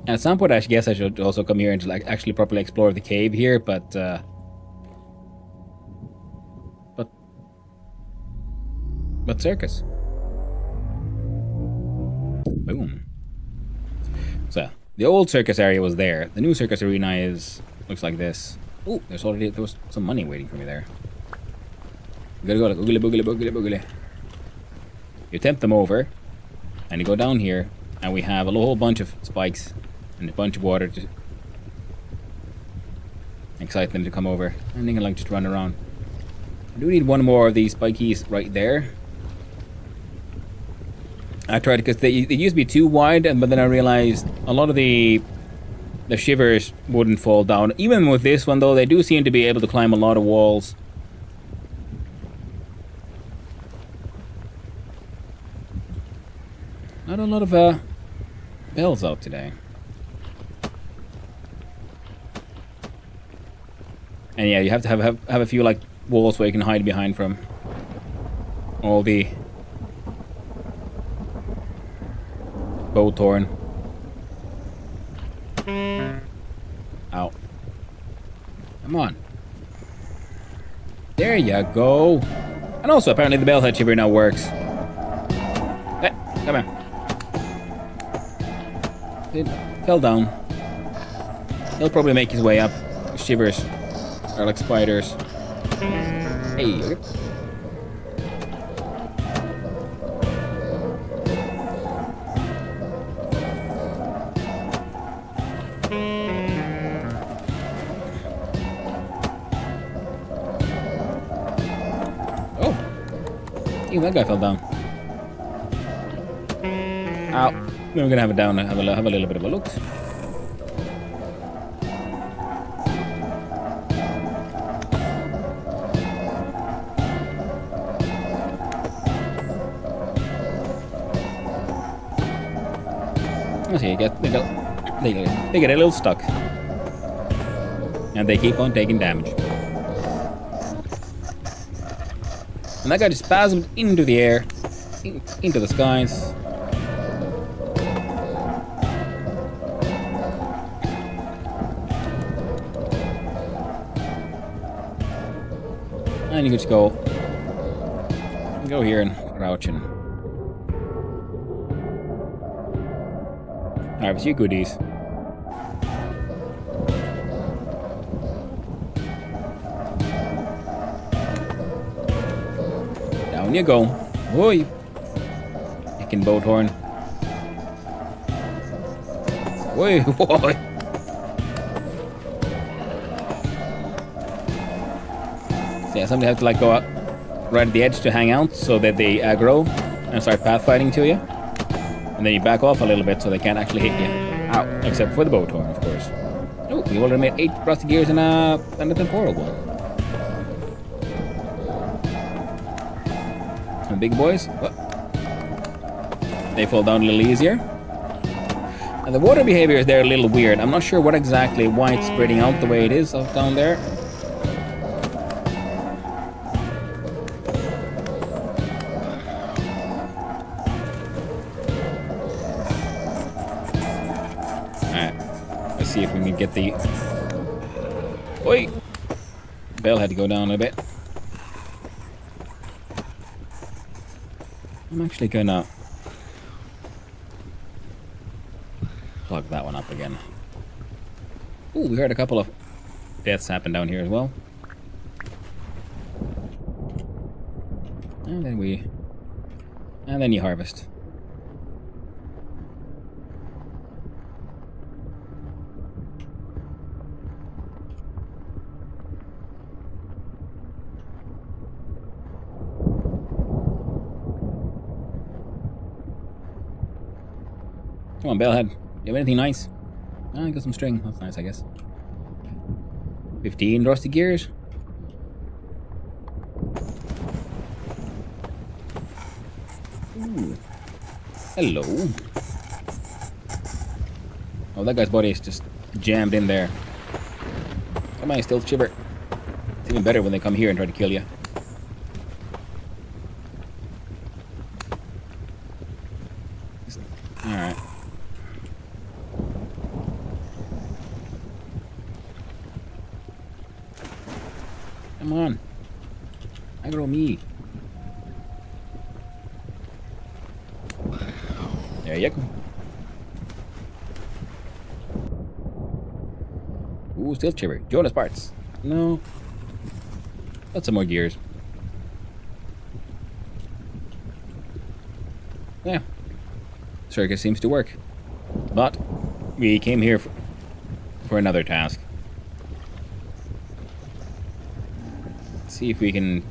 At some point, I guess I should also come here and like actually properly explore the cave here, but circus. Boom. So the old circus area was there. The new circus arena looks like this. Oh, there was some money waiting for me there. You gotta go like oogly boogly boogly boogly. You tempt them over, and you go down here, and we have a whole bunch of spikes. And a bunch of water to excite them to come over. And they can like just run around. I do need one more of these spikies right there. I tried because they used to be too wide, but then I realized a lot of the shivers wouldn't fall down. Even with this one though, they do seem to be able to climb a lot of walls. Not a lot of bells out today. And yeah, you have to have a few like walls where you can hide behind from all the bow torn. Ow. Come on. There you go. And also apparently the bellhead shiver now works. Hey, come here. It fell down. He'll probably make his way up. Shivers are like spiders. Hey, okay. Oh, ew, that guy fell down. Ow. We're gonna have it down. Have a little bit of a look. Okay, they get a little stuck, and they keep on taking damage. And that guy just spasmed into the air, into the skies. And you can just go here and crouch and have a few goodies. Down you go. Oi! Hickin' boat horn. Oi, boy! So yeah, somebody have to like go out right at the edge to hang out so that they aggro and start pathfinding to you. And then you back off a little bit so they can't actually hit you. Ow. Except for the boat horn, of course. Oh, we already made 8 rusty gears and a temporal one. The big boys. Oh. They fall down a little easier. And the water behavior is there a little weird. I'm not sure what exactly why it's spreading out the way it is out down there. Alright. Let's see if we can get the... Oi! Bell had to go down a bit. I'm actually gonna plug that one up again. Ooh, we heard a couple of deaths happen down here as well. And then you harvest. Come on, Bellhead. You have anything nice? I got some string. That's nice, I guess. 15 rusty gears. Ooh. Hello. Oh, that guy's body is just jammed in there. Come on, still chipper. It's even better when they come here and try to kill you. Alright. Come on. Aggro me. There you go. Ooh, still chipper. Jonas parts. No. Got some more gears. Yeah. Circus seems to work. But we came here for another task. See if we can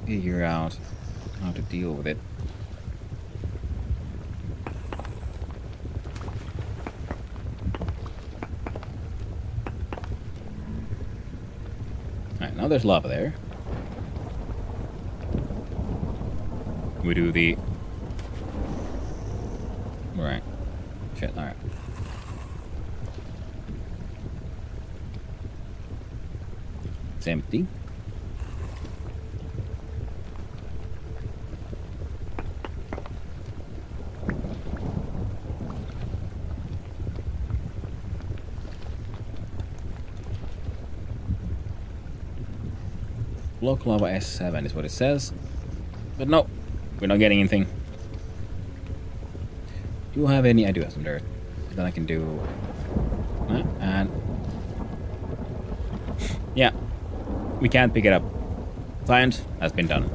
figure out how to deal with it. Alright, now there's lava there. We do the... Right. Shit, alright. It's empty. Block lava S7 is what it says. But no, we're not getting anything. Do you have any? I do have some dirt. Then I can do... And... Yeah. We can't pick it up. Science has been done.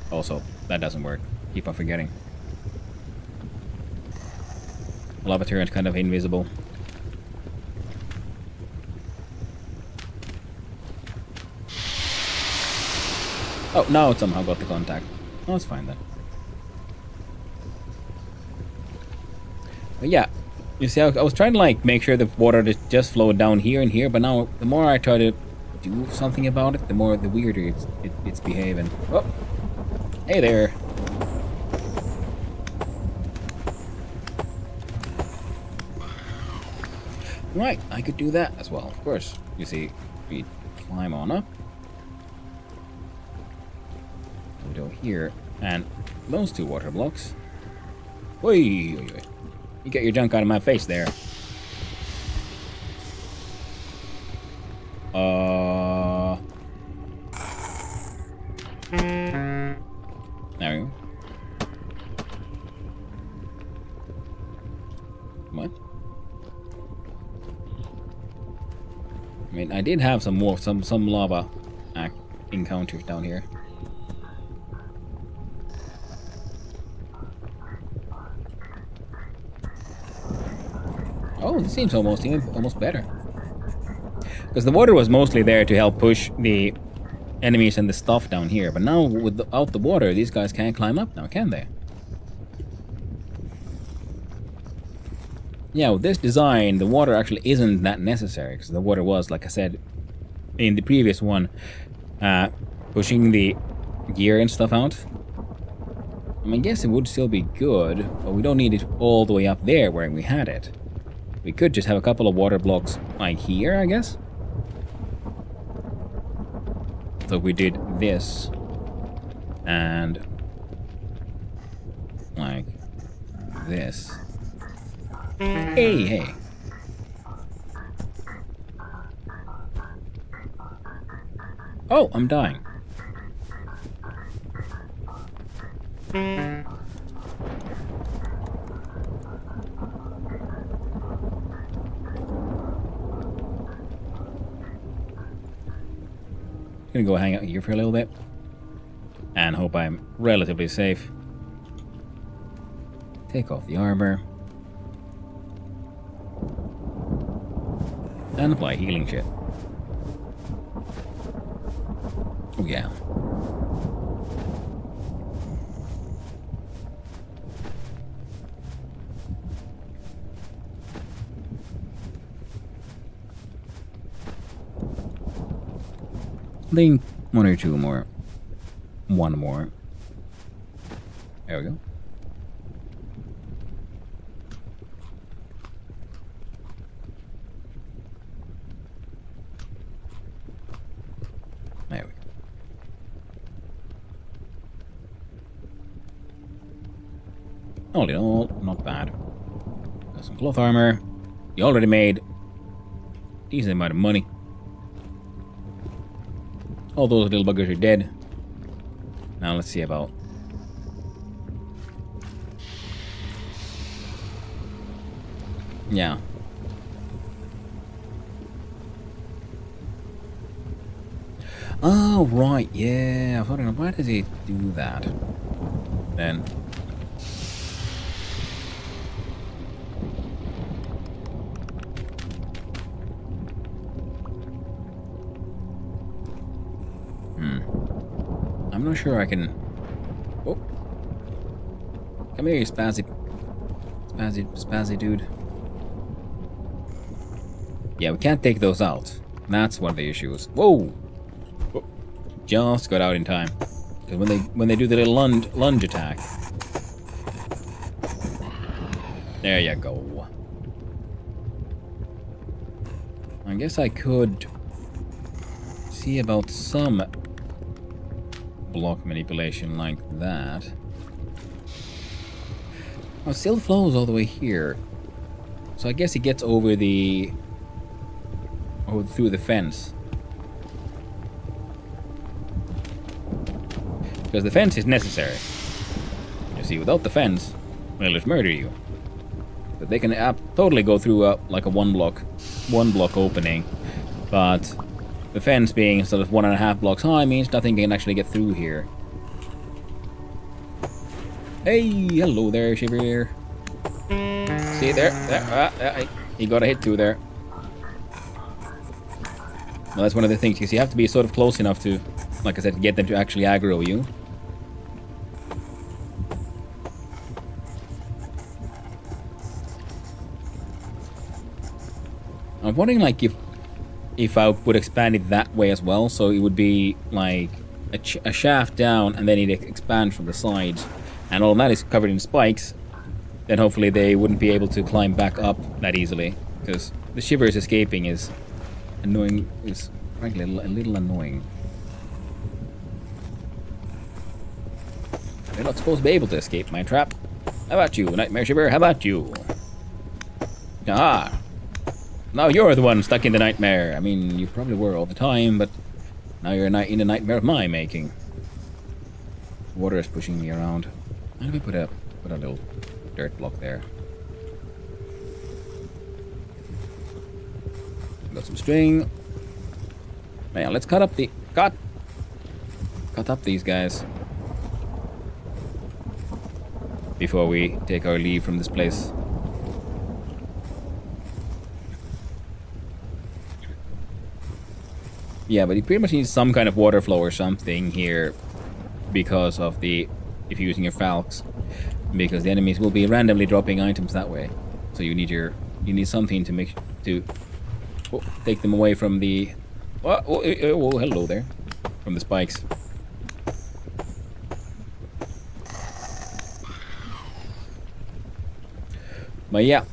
Also, that doesn't work. Keep on forgetting. Lava turret's kind of invisible. Oh, now it somehow got the contact. Oh, it's fine then. But yeah, you see, I was trying to like make sure the water just flowed down here and here, but now the more I try to do something about it, the weirder it's behaving. Oh, hey there. Right, I could do that as well, of course. You see, we climb on up. We go here, and those two water blocks. Oi, oi, oi. You get your junk out of my face there. There we go. What? I mean, I did have some lava encounters down here. Oh, this seems almost better. Because the water was mostly there to help push the enemies and the stuff down here. But now, without the water, these guys can't climb up now, can they? Yeah, with this design, the water actually isn't that necessary. Because the water was, like I said, in the previous one, pushing the gear and stuff out. I mean, I guess it would still be good, but we don't need it all the way up there where we had it. We could just have a couple of water blocks like here, I guess. So we did this and like this. Hey. Oh, I'm dying. Gonna go hang out here for a little bit and hope I'm relatively safe. Take off the armor and apply healing shit. Oh yeah. I think one or two more. One more. There we go. There we go. All in all, not bad. Got some cloth armor. You already made a decent amount of money. All those little buggers are dead. Now let's see about... Yeah. Oh, right, yeah. I was wondering, why does he do that? Then... I'm not sure I can... Oh. Come here, you spazzy dude. Yeah, we can't take those out. That's one of the issues. Whoa! Oh. Just got out in time. Because when they do the little lunge attack. There you go. I guess I could see about some block manipulation like that. Oh, it still flows all the way here. So I guess it gets over the... through the fence. Because the fence is necessary. You see, without the fence, they'll just murder you. But they can totally go through like a one block opening. But the fence being sort of 1.5 blocks high means nothing can actually get through here. Hey, hello there, Shiver. See there? He got a hit too there. Well, that's one of the things, because you have to be sort of close enough to, like I said, to get them to actually aggro you. I'm wondering, like, if I would expand it that way as well, so it would be like a shaft down and then it expands from the sides, and all of that is covered in spikes, then hopefully they wouldn't be able to climb back up that easily, because the Shivers escaping is annoying, is frankly a little annoying. They're not supposed to be able to escape my trap. How about you, Nightmare Shiver? How about you? Ah! Now you're the one stuck in the nightmare. I mean, you probably were all the time, but now you're in a nightmare of my making. Water is pushing me around. How do we put a little dirt block there? Got some string. Man, let's cut up these guys before we take our leave from this place. Yeah, but you pretty much need some kind of water flow or something here because of if you're using your falcons, because the enemies will be randomly dropping items that way. So you need something to take them away from the Oh, hello there. From the spikes. But yeah.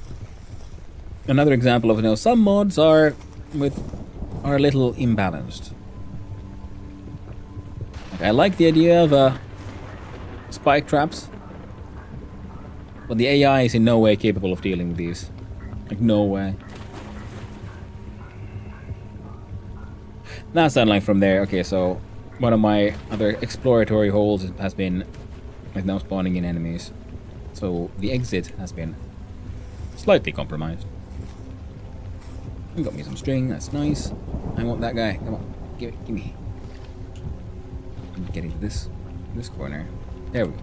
Another example of, some mods are a little imbalanced. Like, I like the idea of spike traps, but the AI is in no way capable of dealing with these. Like, no way. Now sound like from there. Okay, so one of my other exploratory holes has been like now spawning in enemies. So the exit has been slightly compromised. I got me some string, that's nice. I want that guy. Come on, give me. Get into this corner. There we go.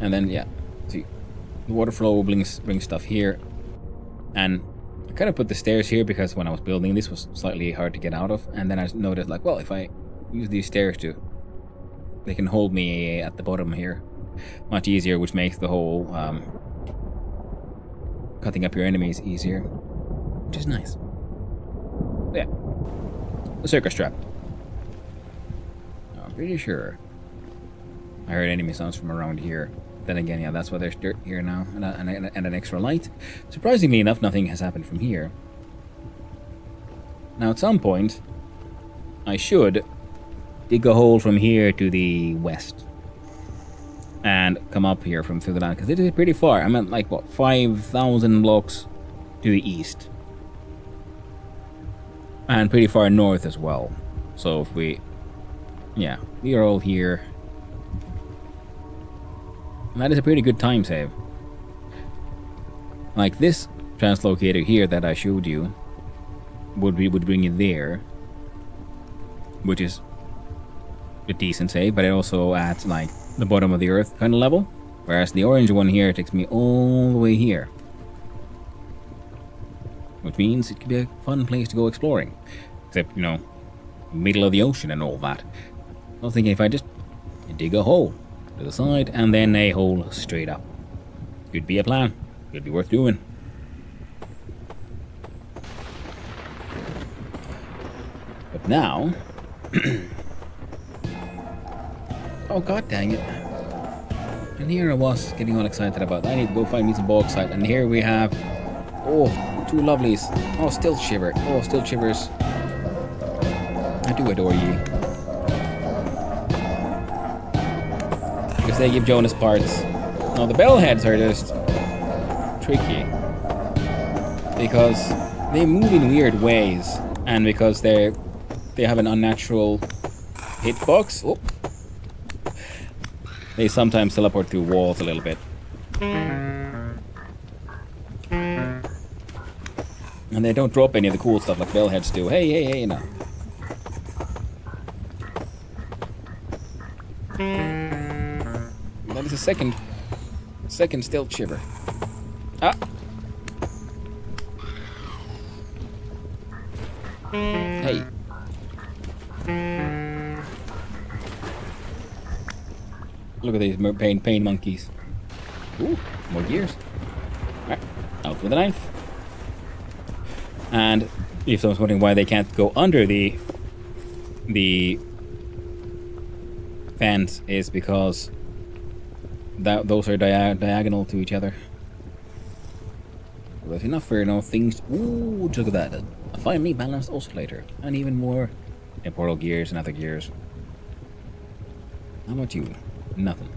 And then yeah, see, the water flow brings stuff here, and I kind of put the stairs here because when I was building this was slightly hard to get out of, and then I noticed like, well, if I use these stairs they can hold me at the bottom here much easier, which makes the whole cutting up your enemies easier, which is nice. Yeah, the circus trap. I'm pretty sure I heard enemy sounds from around here. Then again, yeah, that's why there's dirt here now, and an extra light. Surprisingly enough, nothing has happened from here. Now, at some point, I should dig a hole from here to the west and come up here from through the land, because it is pretty far. I'm at like, what, 5,000 blocks to the east. And pretty far north as well. So if we are all here. And that is a pretty good time save. Like this translocator here that I showed you would bring you there, which is a decent save, but it also adds like the bottom of the earth kind of level, whereas the orange one here takes me all the way here, which means it could be a fun place to go exploring, except middle of the ocean and all that. I was thinking if I just dig a hole to the side and then a hole straight up, could be a plan, could be worth doing. But now oh god dang it. And here I was getting all excited about that. I need to go find me some bauxite, and here we have two lovelies. Oh, still shiver. Oh, still shivers. I do adore you. Because they give Jonas parts. No, the bellheads are just tricky. Because they move in weird ways, and because they have an unnatural hitbox. Oh. They sometimes teleport through walls a little bit. And they don't drop any of the cool stuff like bellheads do. Hey, no. That is a second stealth shiver. Ah! Hey. Look at these pain monkeys. Ooh, more gears. Alright, out with a knife. And if someone's wondering why they can't go under the fence, is because those are diagonal to each other. There's enough for things. Ooh, look at that. A finely balanced oscillator, and even more temporal gears and other gears. How about you? Nothing.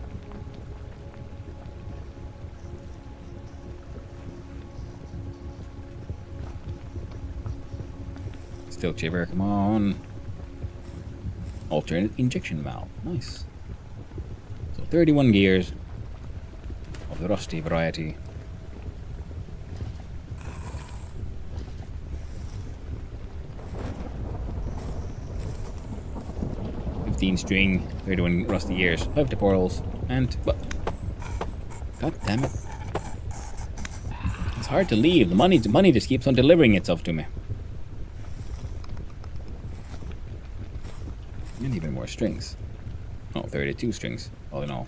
Still chipper, come on. Alternate injection valve, nice. So 31 gears of the rusty variety. String, 31 rusty gears, 5 temporals, and what? God damn it! It's hard to leave. The money just keeps on delivering itself to me. And even more strings. Oh, 32 strings, all in all.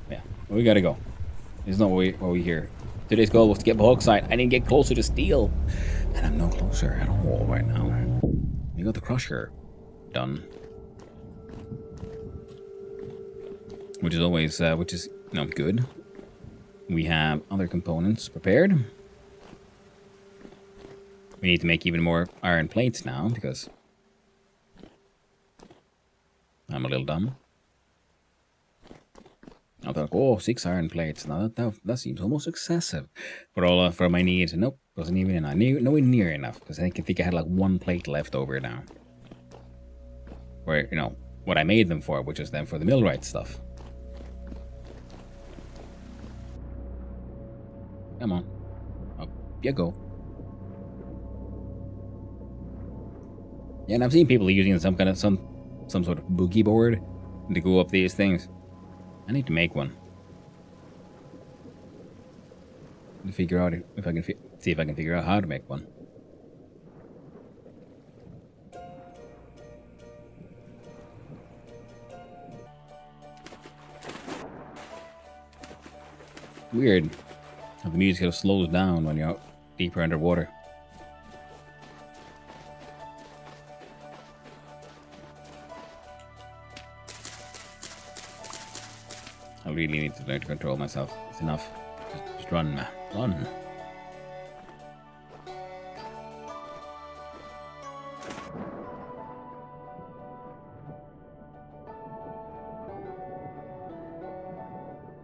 Yeah, well, we gotta go. It's not what we here. Today's goal was to get bauxite. I need to get closer to steel. And I'm no closer at all right now. We got the crusher done. Which is always, good. We have other components prepared. We need to make even more iron plates now, because I'm a little dumb. I thought, oh, 6 iron plates. Now that seems almost excessive for my needs. Nope, wasn't even enough. Nowhere near enough, because I think I had like 1 plate left over now. Where, what I made them for, which is then for the millwright stuff. Come on. Up you go. Yeah, and I've seen people using some sort of boogie board to go up these things. I need to make one. To figure out if I can see if I can figure out how to make one. Weird how the music kind of slows down when you're out deeper underwater. I really need to learn to control myself. It's enough. Just run, man. Run.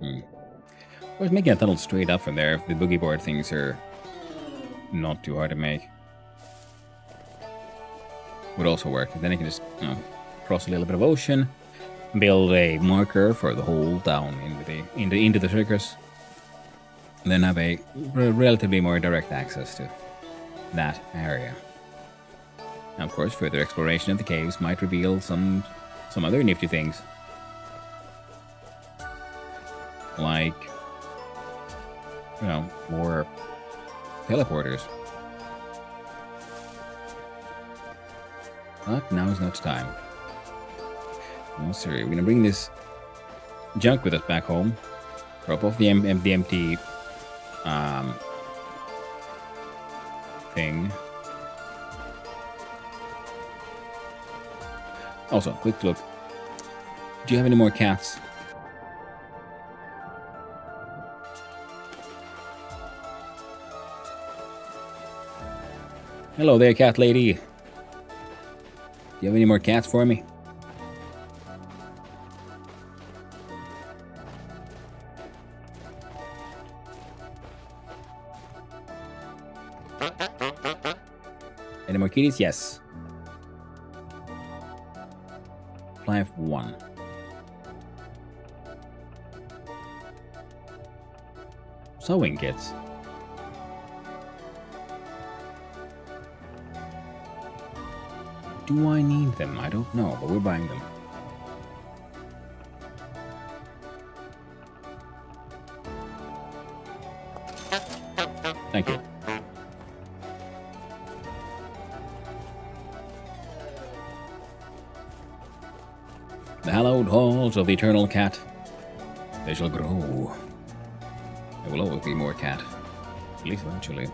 I was making a tunnel straight up from there if the boogie board things are not too hard to make. Would also work. Then I can just, cross a little bit of ocean, build a marker for the hole down into the circus, and then have a relatively more direct access to that area. Now, of course, further exploration of the caves might reveal some other nifty things, like more teleporters. But now is not the time. No, sorry. We're gonna bring this junk with us back home. Drop off the empty thing. Also, quick look. Do you have any more cats? Hello there, cat lady. Do you have any more cats for me? Any more kitties? Yes. Apply of 1. Sewing kits. Do I need them? I don't know, but we're buying them. Thank you. The hallowed halls of the eternal cat. They shall grow. There will always be more cat. At least eventually.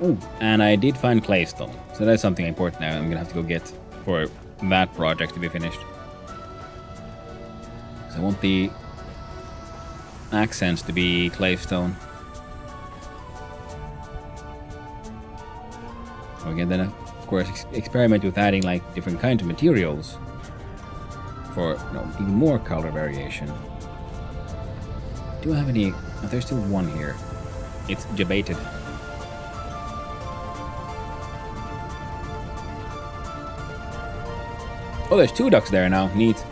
Oh, and I did find claystone. So that's something important now I'm gonna have to go get for that project to be finished. So I want the accents to be claystone. We can then, of course, experiment with adding like different kinds of materials for even more color variation. Do I have any? Oh, there's still one here. It's debated. Oh, there's 2 ducks there now. Neat.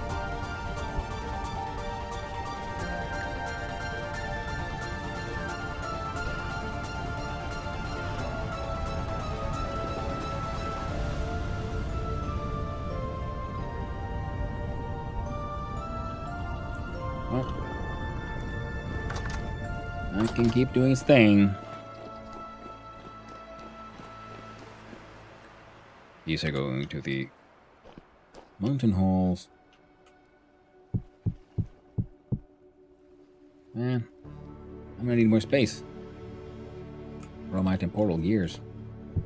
Well, I can keep doing its thing. These are going to the mountain halls. Man, I'm gonna need more space for all my temporal gears.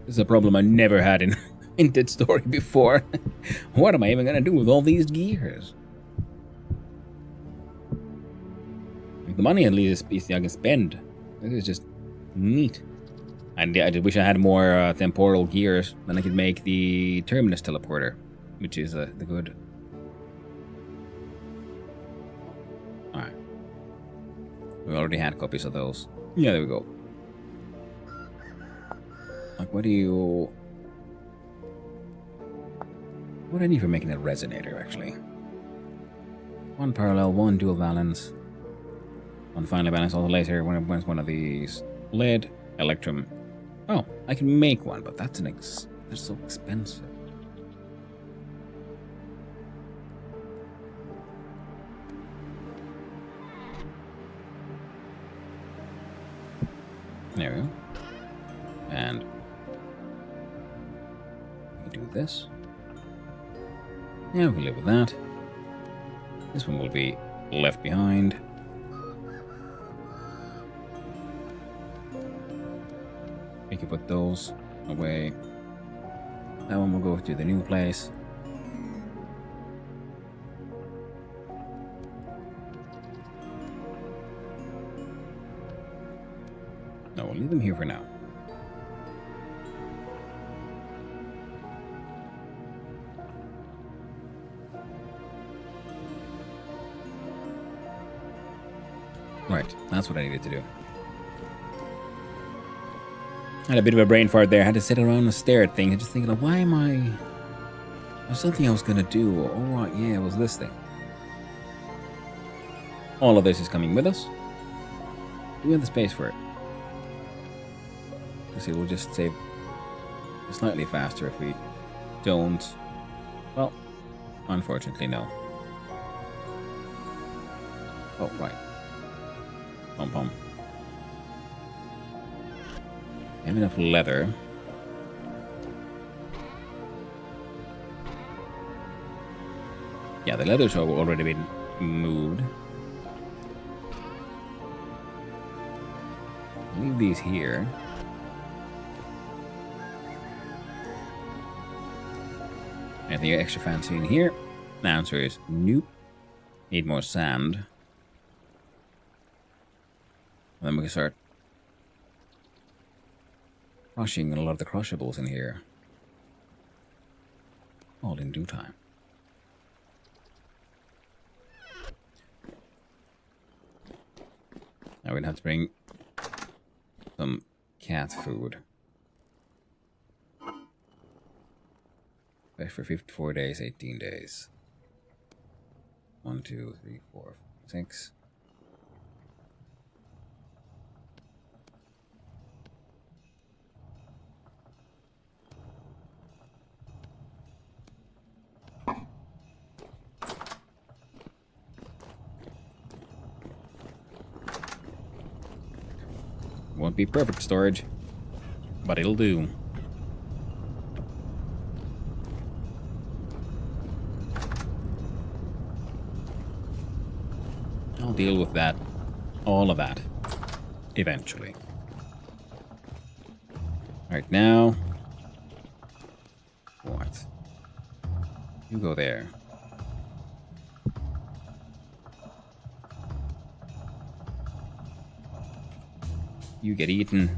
This is a problem I never had in in Dead Story before. What am I even gonna do with all these gears? Like, the money at least is I can spend. This is just neat. And I just wish I had more temporal gears. Then I could make the Terminus teleporter, which is the good. Alright. We already had copies of those. Yeah, there we go. Like, what do you... What do I need for making a resonator, actually? One parallel, one dual valence. One finely balanced oscillator, one of these. Lead, electrum. Oh, I can make one, but that's they're so expensive. There we go. And we can do this. Yeah, we can live with that. This one will be left behind. We can put those away. That one will go to the new place. No, we'll leave them here for now. Right, that's what I needed to do. I had a bit of a brain fart there. I had to sit around and stare at things. Just thinking, why am I... There's something I was going to do. Oh, right, yeah, it was this thing. All of this is coming with us. Do we have the space for it? Let's see, we'll just save slightly faster if we don't. Well, unfortunately, no. Oh, right. Pom pom. I have enough leather. Yeah, the leather's already been moved. Leave these here. Anything extra fancy in here? The answer is nope. Need more sand. And then we can start crushing a lot of the crushables in here. All in due time. Now we're gonna have to bring some cat food. Best for 54 days, 18 days. 1, 2, 3, 4, 6. Won't be perfect storage, but it'll do. I'll deal with that, all of that, eventually. Right now, what? You go there. You get eaten.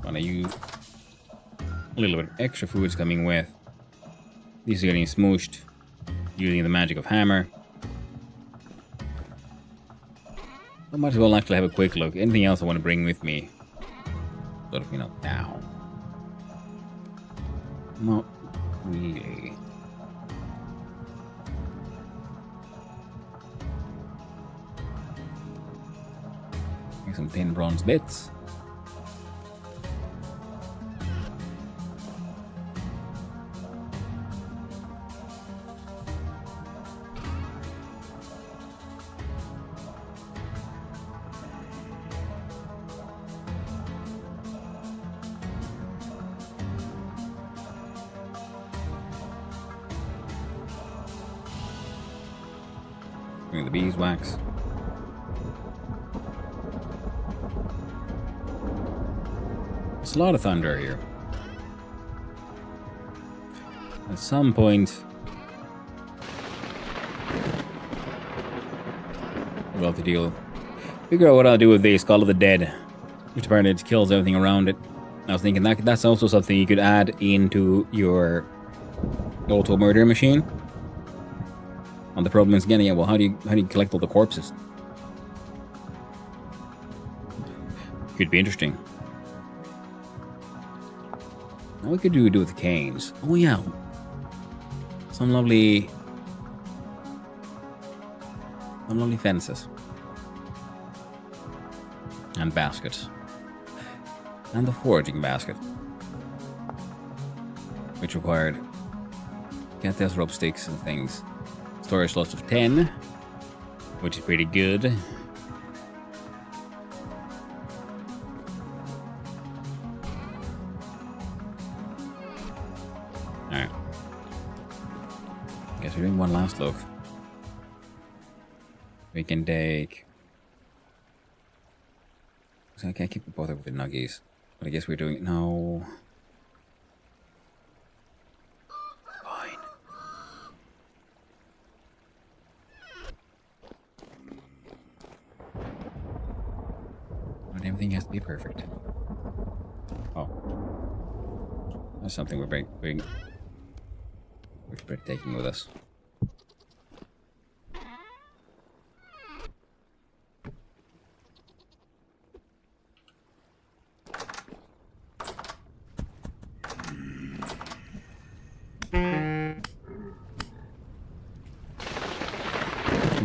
Wanna use a little bit of extra food's coming with. These are getting smooshed using the magic of hammer. I might as well actually have a quick look. Anything else I want to bring with me? Sort of, now. Not really. Some 10 bronze bits. Doing the beeswax. There's a lot of thunder here. At some point, we'll have to figure out what I'll do with the Skull of the Dead, which apparently it kills everything around it. I was thinking that's also something you could add into your auto murder machine. And the problem is again, yeah, well, how do you collect all the corpses? Could be interesting. Now what could you do with the canes? Oh yeah, some lovely fences and baskets. And the foraging basket, which required get those rope sticks and things. Storage slots of 10, which is pretty good. Alright. Guess we're doing one last look. We can take. So I can't keep bothered with the nuggies. But I guess we're doing it now. Fine. Not everything has to be perfect. Oh. That's something we're taking with us.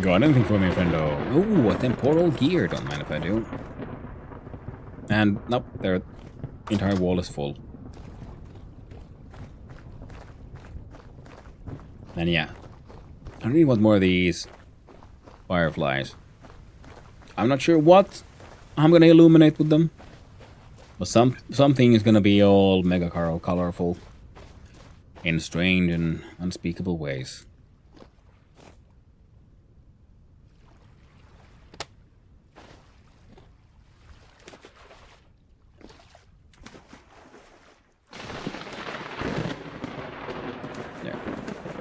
Got anything for me, friendo? Ooh, a temporal gear. Don't mind if I do. And nope, their entire wall is full. And yeah, I really want more of these fireflies. I'm not sure what I'm gonna illuminate with them, but something is gonna be all mega colorful in strange and unspeakable ways.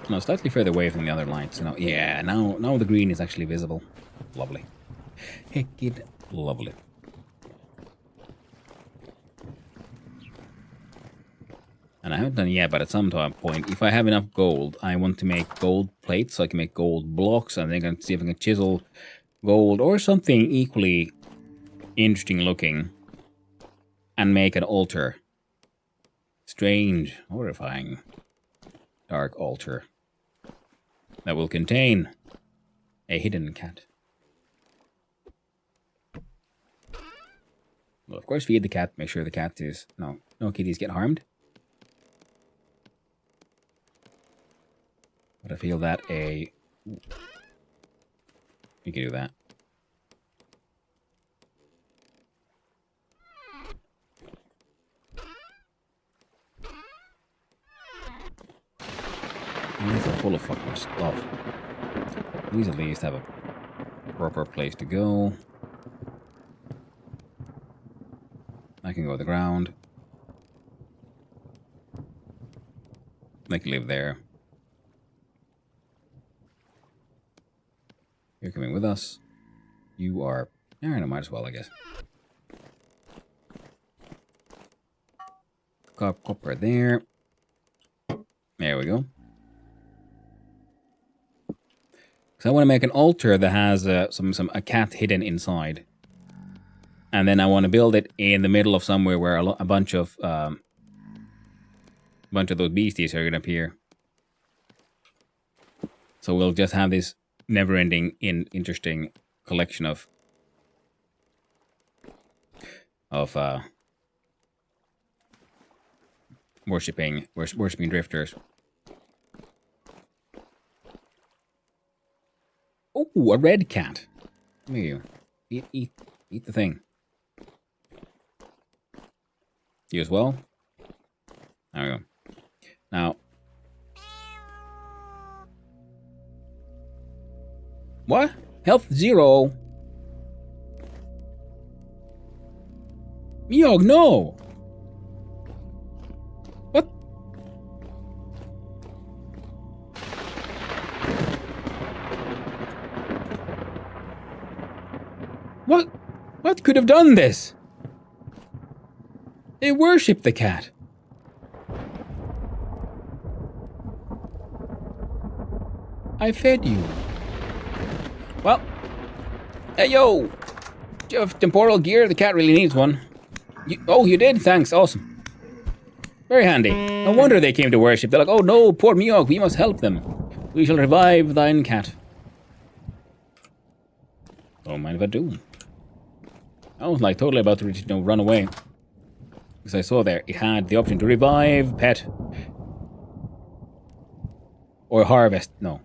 No, slightly further away from the other lights. Now, yeah, now the green is actually visible. Lovely. Hecked lovely. And I haven't done it yet, but at some point, if I have enough gold, I want to make gold plates so I can make gold blocks. And then I can see if I can chisel gold or something equally interesting looking and make an altar. Strange, horrifying, dark altar that will contain a hidden cat. Well, of course, feed the cat. Make sure the cat is... No kitties get harmed. But I feel that you can do that. These are full of fucking stuff. These at least have a proper place to go. I can go to the ground. They can live there. You're coming with us. You are... Alright, I might as well, I guess. Copper there. There we go. So I want to make an altar that has a cat hidden inside. And then I want to build it in the middle of somewhere where a bunch of those beasties are going to appear. So we'll just have this never-ending, interesting collection of worshipping drifters. Oh, a red cat. Come here, you. Eat the thing. You as well? There we go. Now, What? Health 0. Miog, no! What? What could have done this? They worship the cat. I fed you. Well, hey yo! Do you have temporal gear? The cat really needs one. You did? Thanks, awesome. Very handy. No wonder they came to worship. They're like, oh no, poor Miog, we must help them. We shall revive thine cat. Don't mind if I do. I was like totally about to run away. Because I saw there, it had the option to revive pet. Or harvest, no.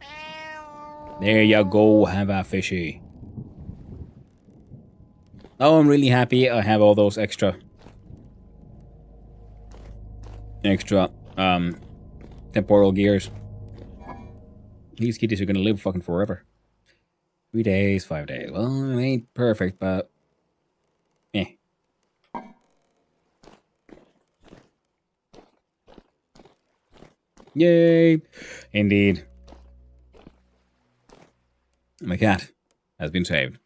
There you go, have a fishy. Oh, I'm really happy I have all those extra temporal gears. These kitties are gonna live fucking forever. 3 days, 5 days. Well, it ain't perfect, but eh. Yay! Indeed. My cat has been saved.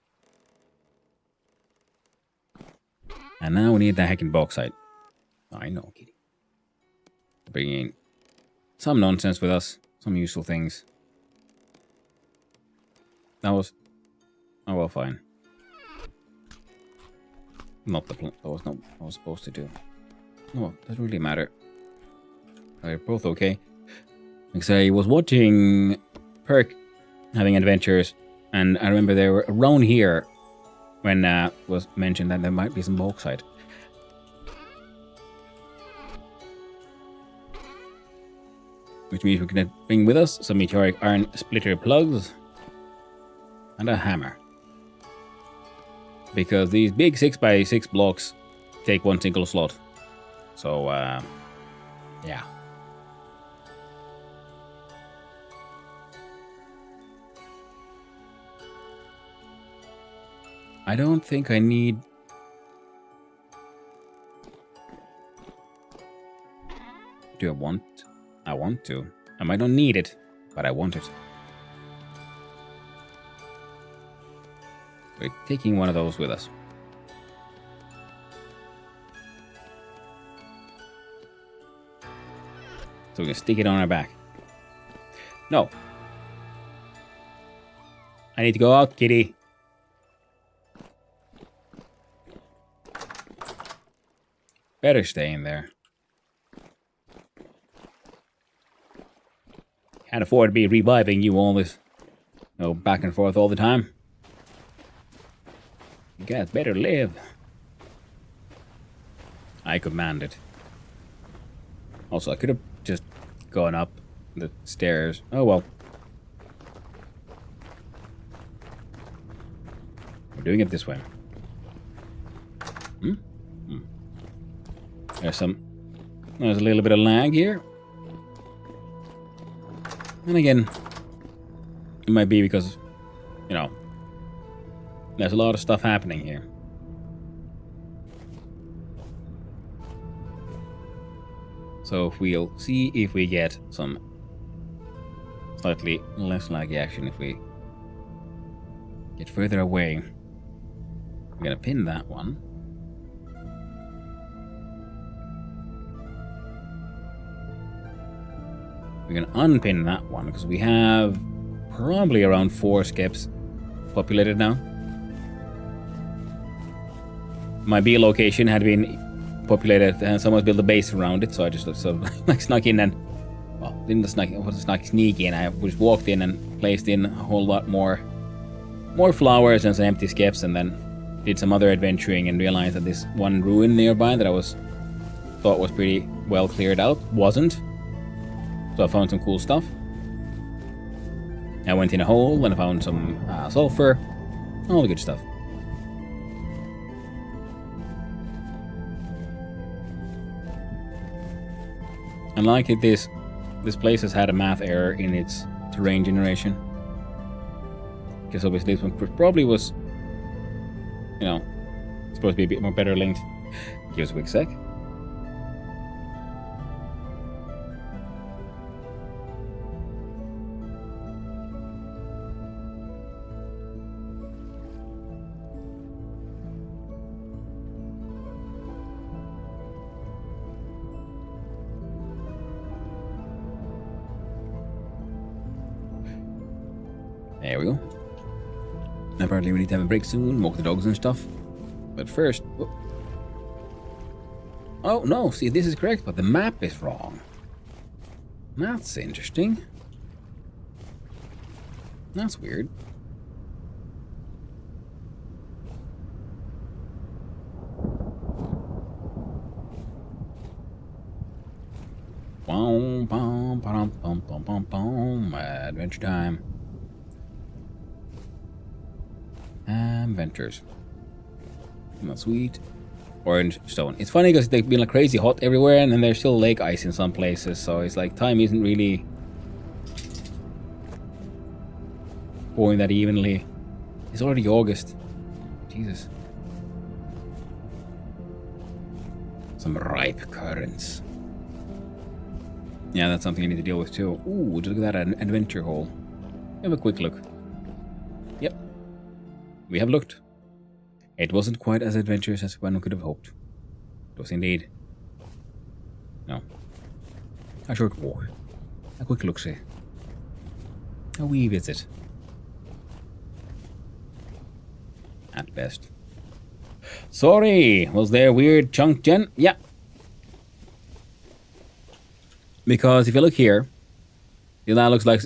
And now we need the heckin' bauxite. I know, kitty. Bringing some nonsense with us. Some useful things. That was... Oh, well, fine. Not the plan. That was not what I was supposed to do. No, doesn't really matter. They're both okay. Because I was watching Perk having adventures, and I remember they were around here when was mentioned that there might be some bauxite. Which means we're going to bring with us some meteoric iron splitter plugs and a hammer. Because these big 6x6 blocks take one single slot. So, yeah. I don't think I need... Do I want... I want to. I might not need it, but I want it. We're taking one of those with us. So we can stick it on our back. No. I need to go out, kitty. Better stay in there. Can't afford to be reviving you all this, back and forth all the time. You guys better live. I command it. Also, I could have just gone up the stairs. Oh well. We're doing it this way. There's a little bit of lag here. And again, it might be because, there's a lot of stuff happening here. So we'll see if we get some slightly less laggy action if we get further away. We're gonna pin that one. We're gonna unpin that one because we have probably around 4 skips populated now. My B location had been populated and someone's built a base around it, so I just snuck in and sneak in. I just walked in and placed in a whole lot more flowers and some empty skips, and then did some other adventuring and realized that this one ruin nearby that I thought was pretty well cleared out wasn't. So I found some cool stuff. I went in a hole and I found some sulfur, all the good stuff. And like it, this place has had a math error in its terrain generation. Because obviously this one probably was, you know, supposed to be a bit more better linked. Give us a quick sec. There we go. Apparently we need to have a break soon, walk the dogs and stuff. But first... Oh, no, see, this is correct, but the map is wrong. That's interesting. That's weird. Boom, boom, boom, boom, boom, boom, boom. Adventure time. Ventures. Not sweet. Orange stone. It's funny because they've been like crazy hot everywhere, and then there's still lake ice in some places, so it's like time isn't really going that evenly. It's already August. Jesus. Some ripe currants. Yeah, that's something I need to deal with too. Ooh, just look at that, an adventure hole. Have a quick look. Yep. We have looked. It wasn't quite as adventurous as one could have hoped. It was indeed. No. A short walk. A quick look-see. A wee visit. At best. Sorry, was there weird chunk gen? Yeah. Because if you look here, that looks like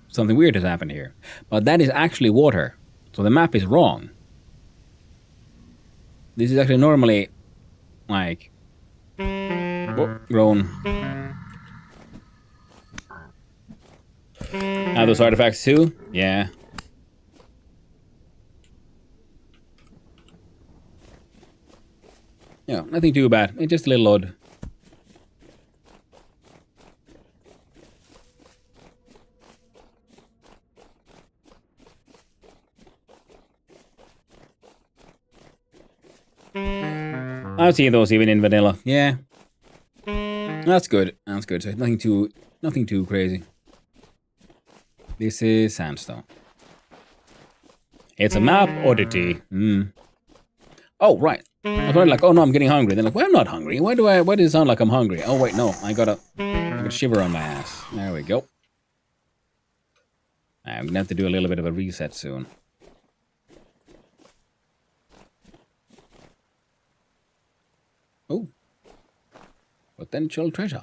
something weird has happened here. But that is actually water. So the map is wrong. This is actually normally like grown. Those artifacts too? Yeah. Yeah, nothing too bad. It's just a little odd. I've seen those even in vanilla. Yeah. That's good. That's good. So nothing too crazy. This is sandstone. It's a map oddity. Oh, right. I was like, oh no, I'm getting hungry. Then like, well, I'm not hungry. Why does it sound like I'm hungry? Oh wait, no, I got a shiver on my ass. There we go. I'm gonna have to do a little bit of a reset soon. Oh. Potential treasure.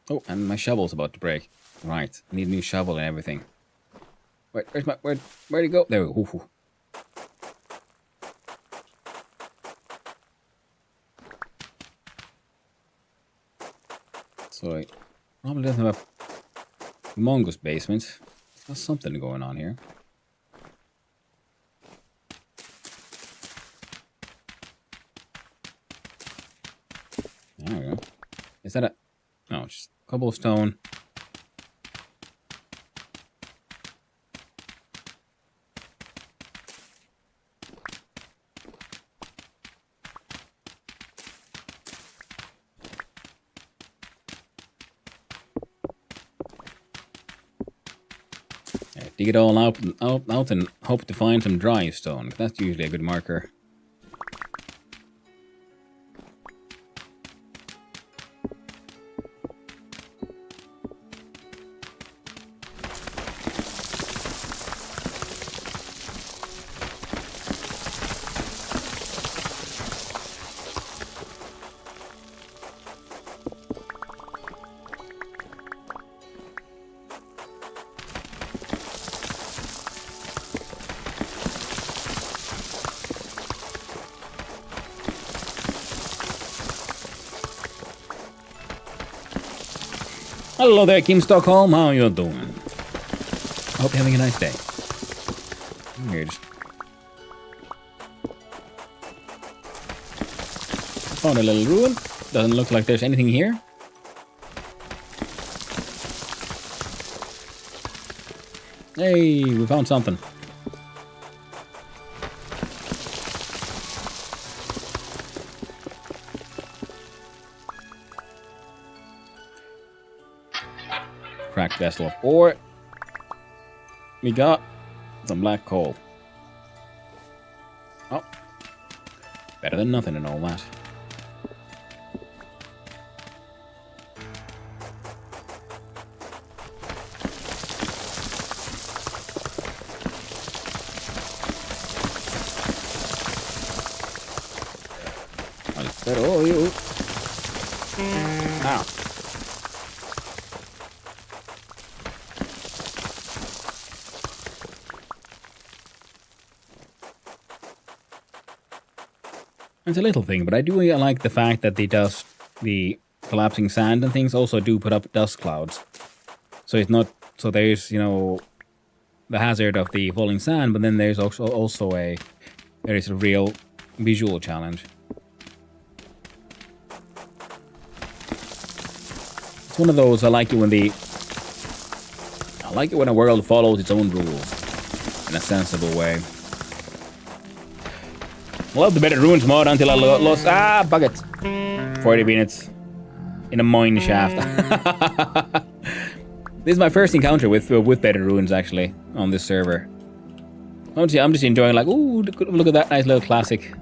Oh, and my shovel's about to break. Right, I need a new shovel and everything. Wait, where'd it go? There we go. Ooh. So it probably doesn't have a humongous basement. There's something going on here. There we go. Is that a... No, just cobblestone. Yeah, dig it all out and hope to find some dry stone. That's usually a good marker. Hello there, Kim Stockholm. How you doing? I hope you're having a nice day. Weird. Found a little ruin. Doesn't look like there's anything here. Hey, we found something. Cracked vessel of ore. We got some black coal. Oh. Better than nothing and all that. Oh, you. Ow. It's a little thing, but I do like the fact that the collapsing sand and things also do put up dust clouds. So it's not, so there's, you know, the hazard of the falling sand, but then there's also a real visual challenge. It's one of those, I like it when a world follows its own rules in a sensible way. I love the Better Ruins mod until I lost, buckets. 40 minutes in a mine shaft. This is my first encounter with Better Ruins actually on this server. I'm just enjoying like, ooh, look at that nice little classic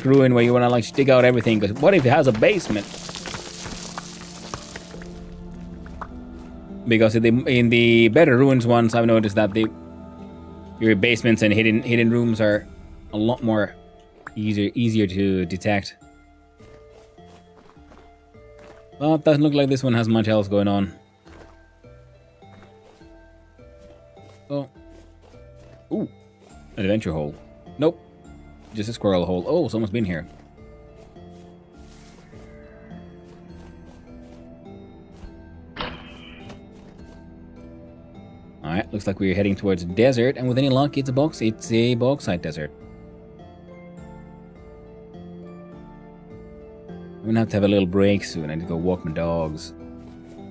ruin where you want to like dig out everything. Because what if it has a basement? Because in the Better Ruins ones, I've noticed that your basements and hidden rooms are a lot more easier to detect. Well, it doesn't look like this one has much else going on. Oh. Ooh. An adventure hole. Nope. Just a squirrel hole. Oh, someone's been here. Alright, looks like we're heading towards a desert, and with any luck, it's a bauxite desert. I'm gonna have a little break soon. I need to go walk my dogs.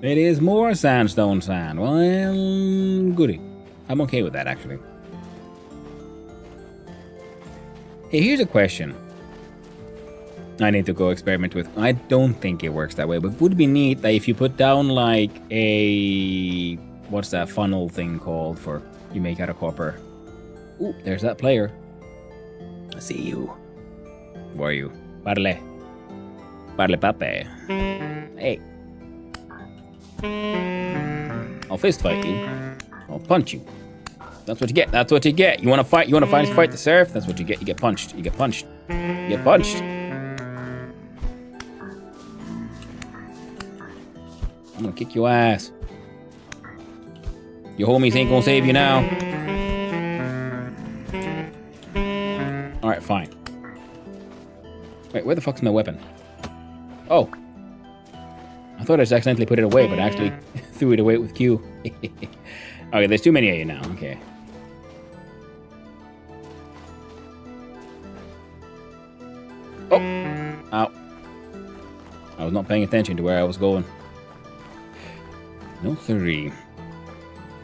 It is more sandstone sand. Well, goody. I'm okay with that, actually. Hey, here's a question. I need to go experiment with. I don't think it works that way, but would it be neat that if you put down like a... What's that funnel thing called for you make out of copper? Ooh, there's that player. I see you. Where are you? Parle. Parle pape. Hey. I'll fist fight you. I'll punch you. That's what you get. That's what you get. You wanna fight? You wanna fight the surf? That's what you get. You get punched. You get punched. You get punched. I'm gonna kick your ass. Your homies ain't gonna save you now. Alright, fine. Wait, where the fuck's my weapon? Oh. I thought I just accidentally put it away, but I actually threw it away with Q. Okay, there's too many of you now. Okay. Oh! Ow. I was not paying attention to where I was going. No 3.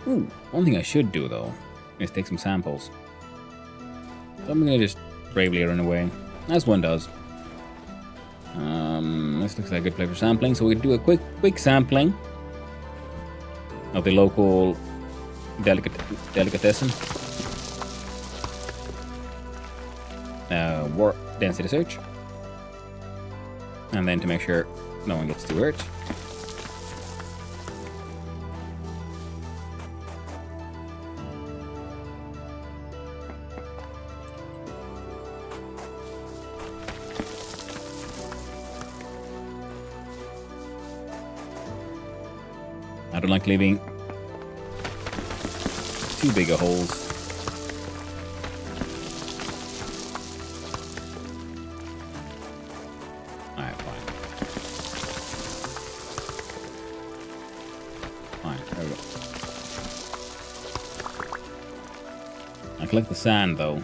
Ooh, one thing I should do, though, is take some samples. So I'm gonna just bravely run away, as one does. This looks like a good place for sampling, so we can do a quick sampling of the local delicatessen. Warp density search. And then to make sure no one gets too hurt. I don't like leaving too big of holes. Alright, fine. Fine, there we go. I collect the sand, though.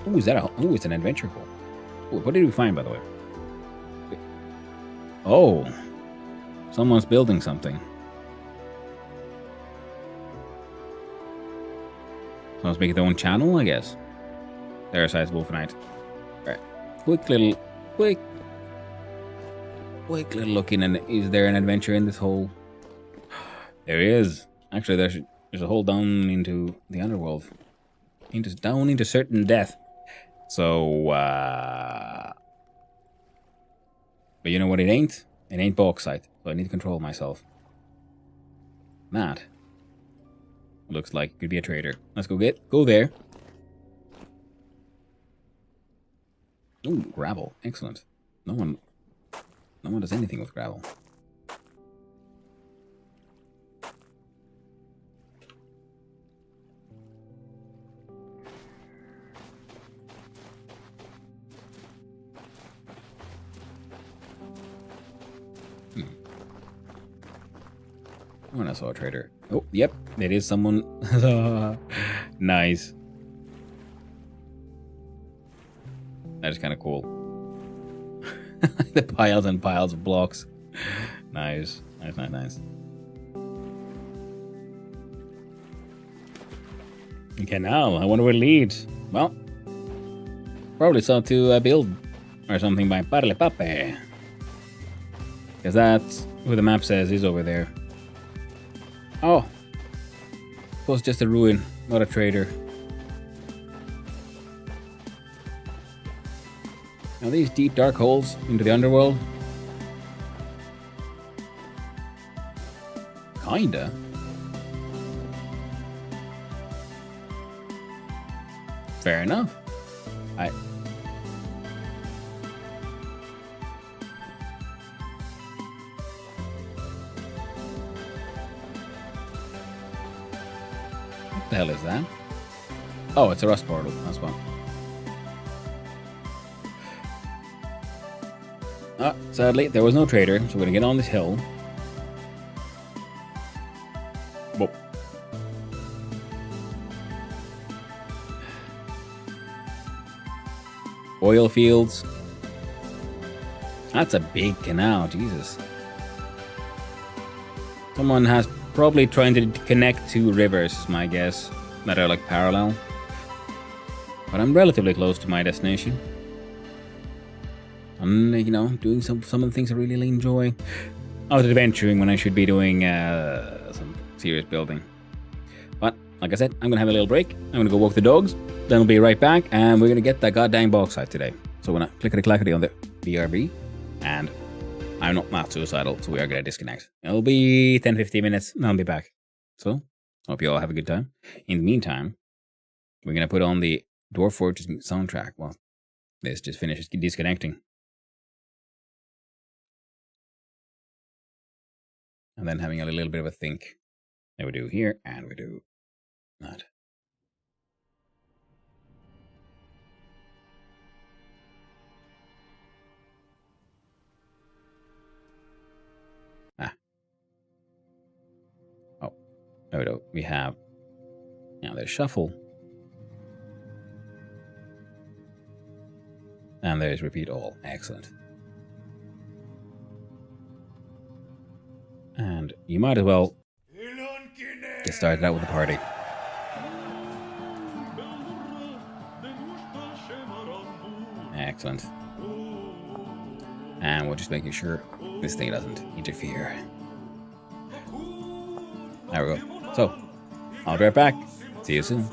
Ooh, is that a... Ooh, it's an adventure hole. Ooh, what did we find, by the way? Oh... Someone's building something. So let's make it their own channel, I guess. There, size Wolfenite. Alright. Quick little look in, and is there an adventure in this hole? There is. Actually, there's a hole down into the underworld. Down into certain death. So, but you know what it ain't? It ain't bauxite. So I need to control myself. That looks like it could be a trader. Let's go there. Ooh, gravel. Excellent. No one does anything with gravel. When I saw a trader. Oh, yep, it is someone. Nice. That is kind of cool. The piles and piles of blocks. Nice. Nice. Okay, now, I wonder where it leads. Well, probably saw to build or something by Parle Pape. Because that's who the map says is over there. Oh. It was just a ruin, not a trader. Now these deep dark holes into the underworld? Kinda. Fair enough. What the hell is that? Oh, it's a rust portal. That's one. Sadly, there was no trader, so we're gonna get on this hill. Whoa. Oil fields. That's a big canal, Jesus. Someone has probably trying to connect two rivers, is my guess, that are like parallel. But I'm relatively close to my destination. I'm, you know, doing some of the things I really enjoy. Out adventuring when I should be doing some serious building. But, like I said, I'm gonna have a little break. I'm gonna go walk the dogs. Then I'll be right back, and we're gonna get that goddamn bauxite today. So we're gonna clickety-clackety on the BRB, and I'm not suicidal, so we are gonna disconnect. It'll be 10-15 minutes, and I'll be back. So, hope you all have a good time. In the meantime, we're gonna put on the Dwarf Fortress soundtrack. Well, this just finishes disconnecting. And then having a little bit of a think. That we do here, and we do that. Oh, there we go. We have, now there's shuffle. And there's repeat all. Excellent. And you might as well get started out with the party. Excellent. And we're just making sure this thing doesn't interfere. There we go. So, I'll be right back. See you soon.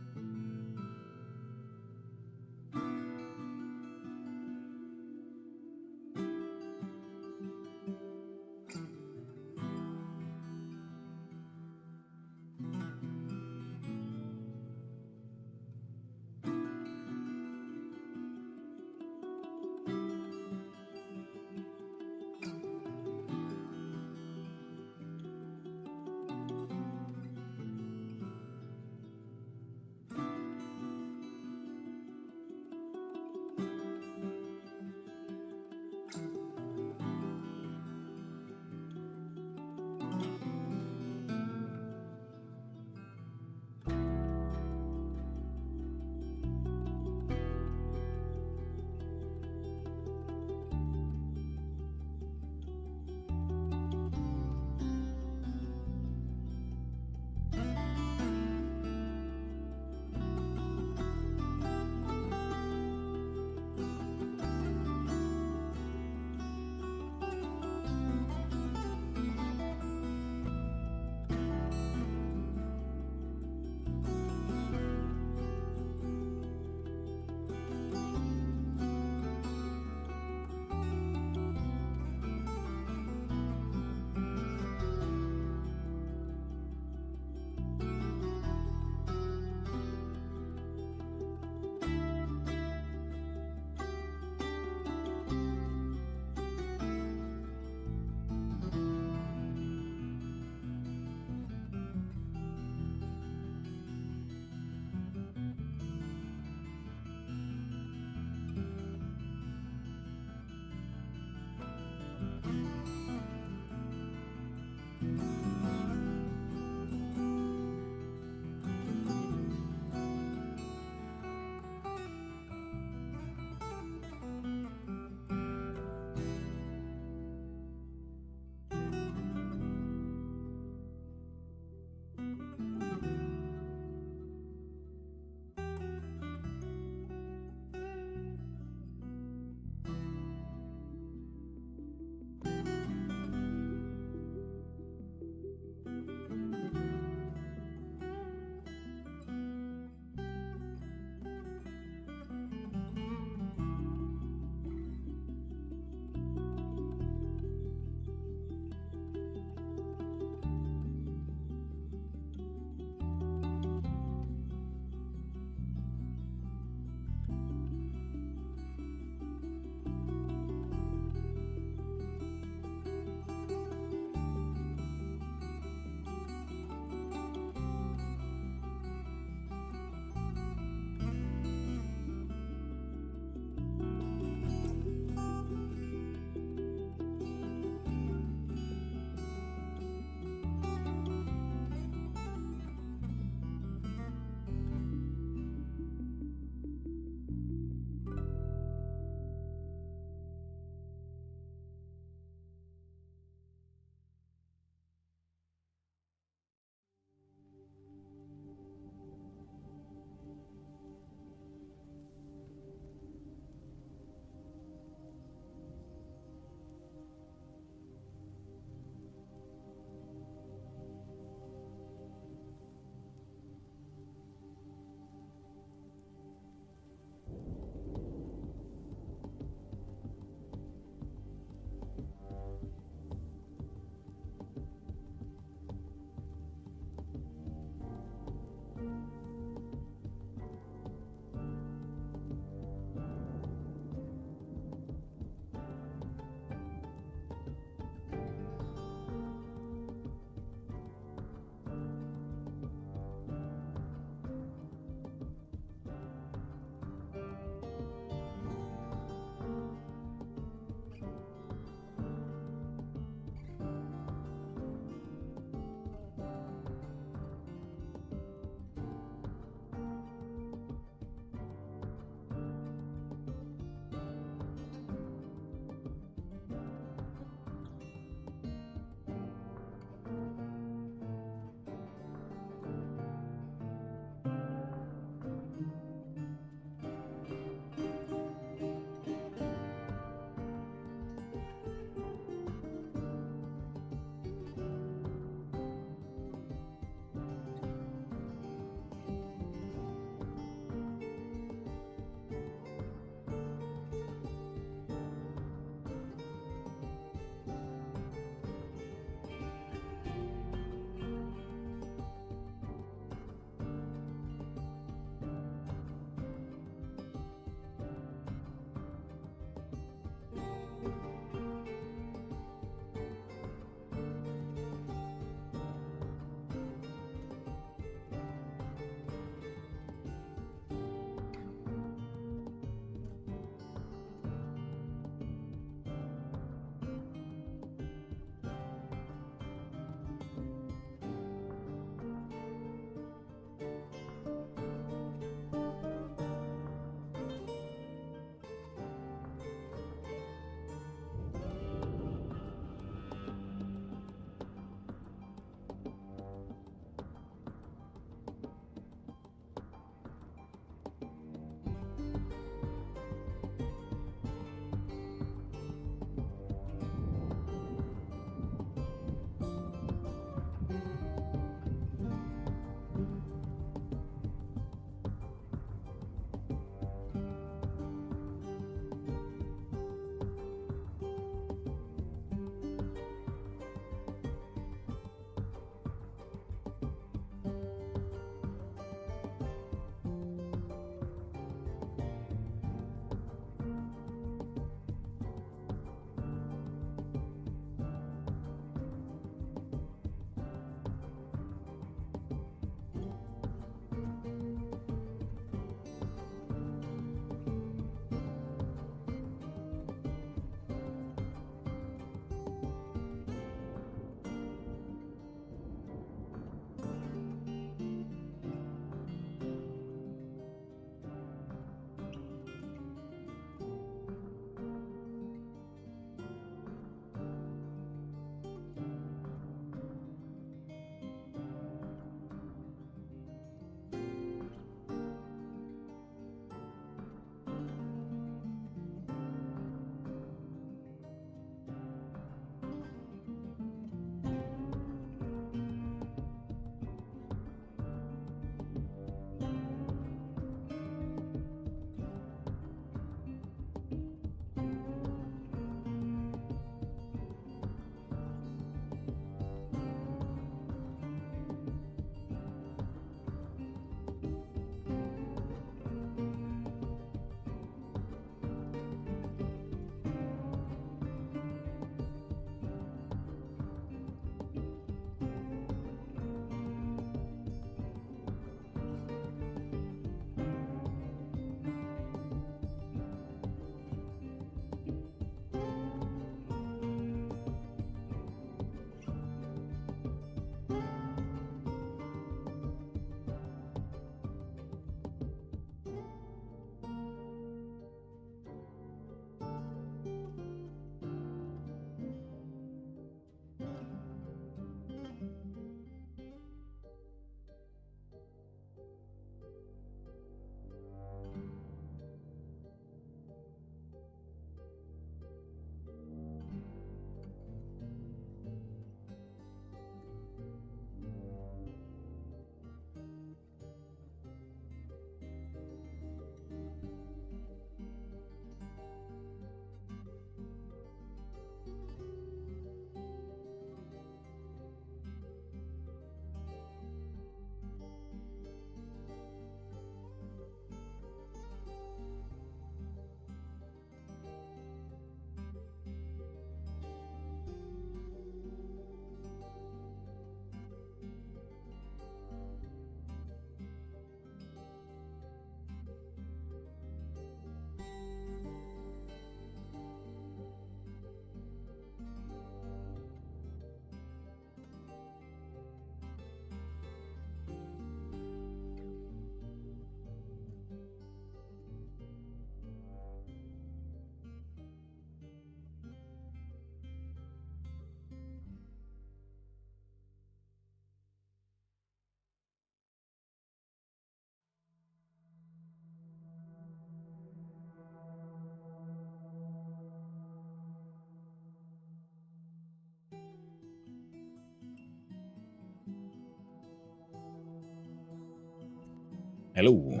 Hello.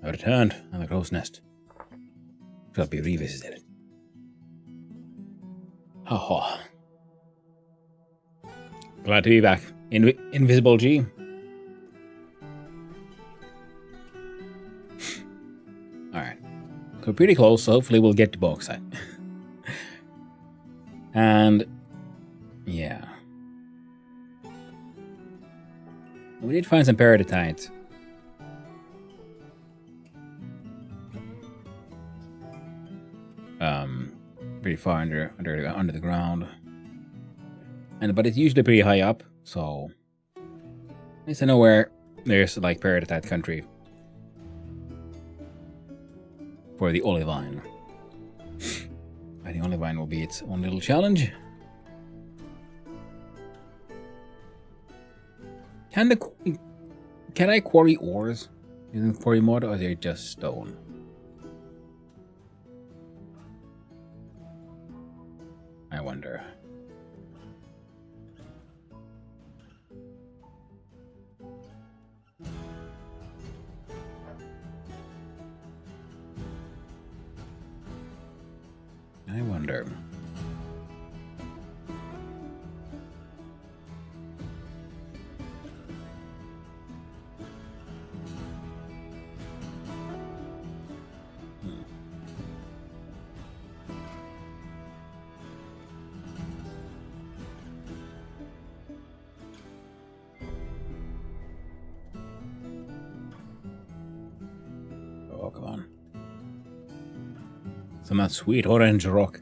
I returned on the crow's nest. Shall be revisited. Oh. Glad to be back. Invisible G. Alright. So pretty close, so hopefully we'll get to bauxite. And yeah. We did find some peridotite. Pretty far under the ground. But it's usually pretty high up, so at least I know where there's like peridotite country for the olivine. And the olivine will be its own little challenge. Can I quarry ores using quarry mod, or are they just stone? I wonder. I wonder. Oh, come on. Some of that sweet orange rock.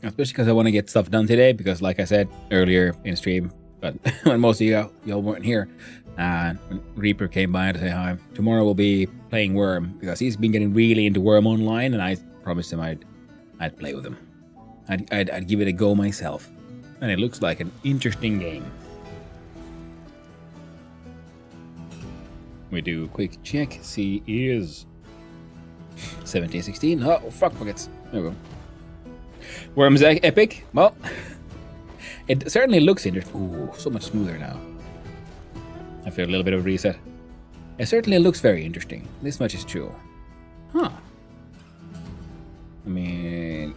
Especially because I want to get stuff done today, because like I said earlier in stream, but when most of y'all weren't here, when Reaper came by to say hi, tomorrow we'll be playing Worm, because he's been getting really into Worm online, and I promised him I'd play with him. I'd give it a go myself. And it looks like an interesting game. We do a quick check. C is 1716. Oh, fuck buckets. There we go. Worm's epic. Well, it certainly looks interesting. Ooh, so much smoother now. After a little bit of a reset. It certainly looks very interesting. This much is true. Huh. I mean...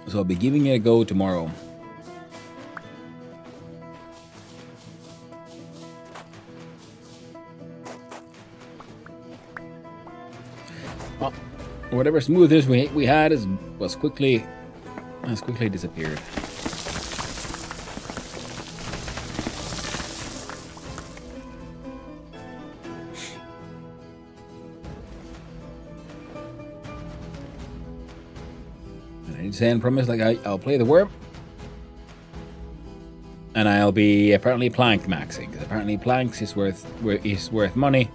So I'll be giving it a go tomorrow. Well, whatever smoothness we had has quickly disappeared. And promise, like I'll play the Worm, and I'll be apparently plank maxing, because apparently planks is worth money,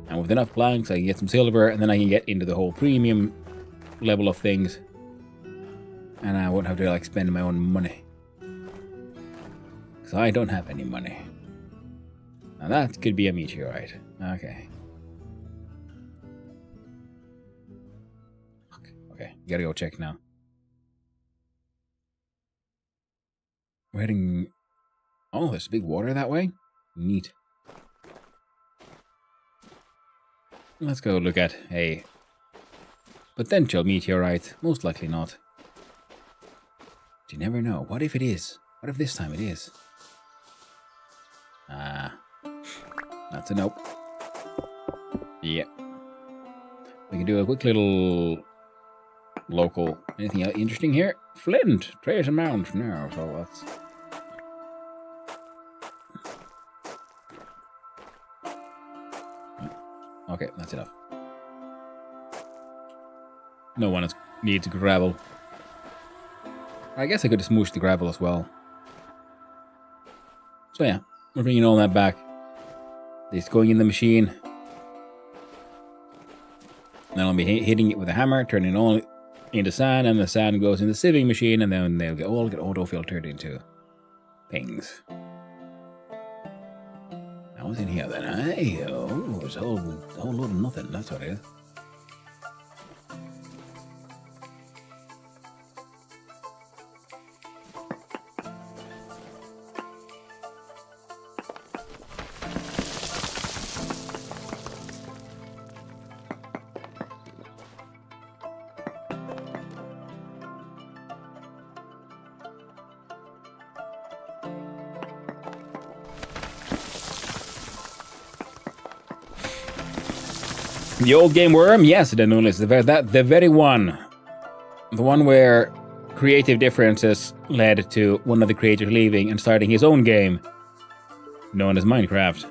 and with enough planks I can get some silver, and then I can get into the whole premium level of things, and I won't have to like spend my own money, because I don't have any money. Now that could be a meteorite. Okay. Okay, gotta go check now. We're heading... Oh, there's big water that way? Neat. Let's go look at a potential meteorite. Most likely not. But you never know. What if it is? What if this time it is? That's a nope. Yeah. We can do a quick little... local. Anything else interesting here? Flint! Treasure Mound. No, so that's... Okay, that's enough. No one needs gravel. I guess I could have smooshed the gravel as well. So yeah, we're bringing all that back. It's going in the machine. Then I'll be hitting it with a hammer, turning it all into sand, and the sand goes in the sieving machine, and then they'll all get auto-filtered into things. Now what's in here then? Hey, oh, it's a whole load of nothing, that's what it is. The old game Worm? Yes, Danulis, the very one. The one where creative differences led to one of the creators leaving and starting his own game, known as Minecraft.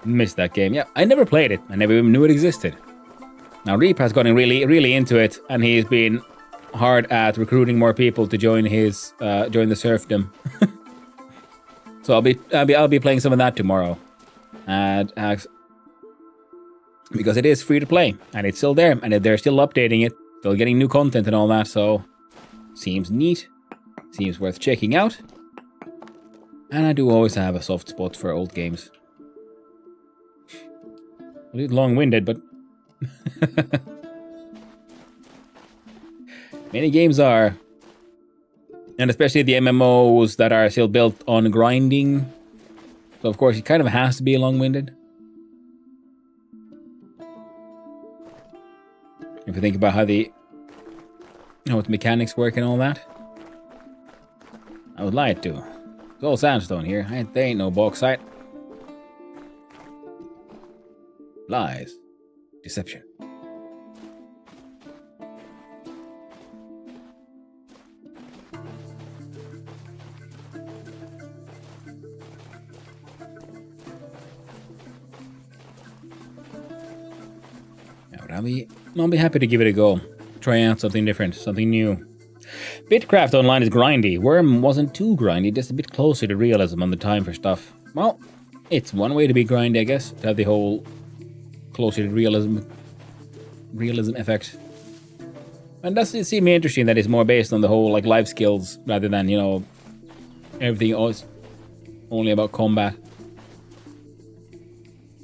Missed that game. Yeah, I never played it. I never even knew it existed. Now Reap has gotten really into it, and he's been hard at recruiting more people to join his join the serfdom. So I'll be playing some of that tomorrow, and because it is free to play and it's still there, and they're still updating it, still getting new content and all that. So seems neat, seems worth checking out. And I do always have a soft spot for old games. A little long-winded, but many games are. And especially the MMOs that are still built on grinding. So of course it kind of has to be long-winded. If you think about how the mechanics work and all that. I was lied to. It's all sandstone here. There ain't no bauxite. Lies. Deception. I'll be happy to give it a go. Try out something different, something new. Bitcraft Online is grindy. Worm wasn't too grindy, just a bit closer to realism on the time for stuff. Well, it's one way to be grindy, I guess, to have the whole closer to realism effect. And does it seem interesting that it's more based on the whole like life skills rather than, you know, everything else only about combat.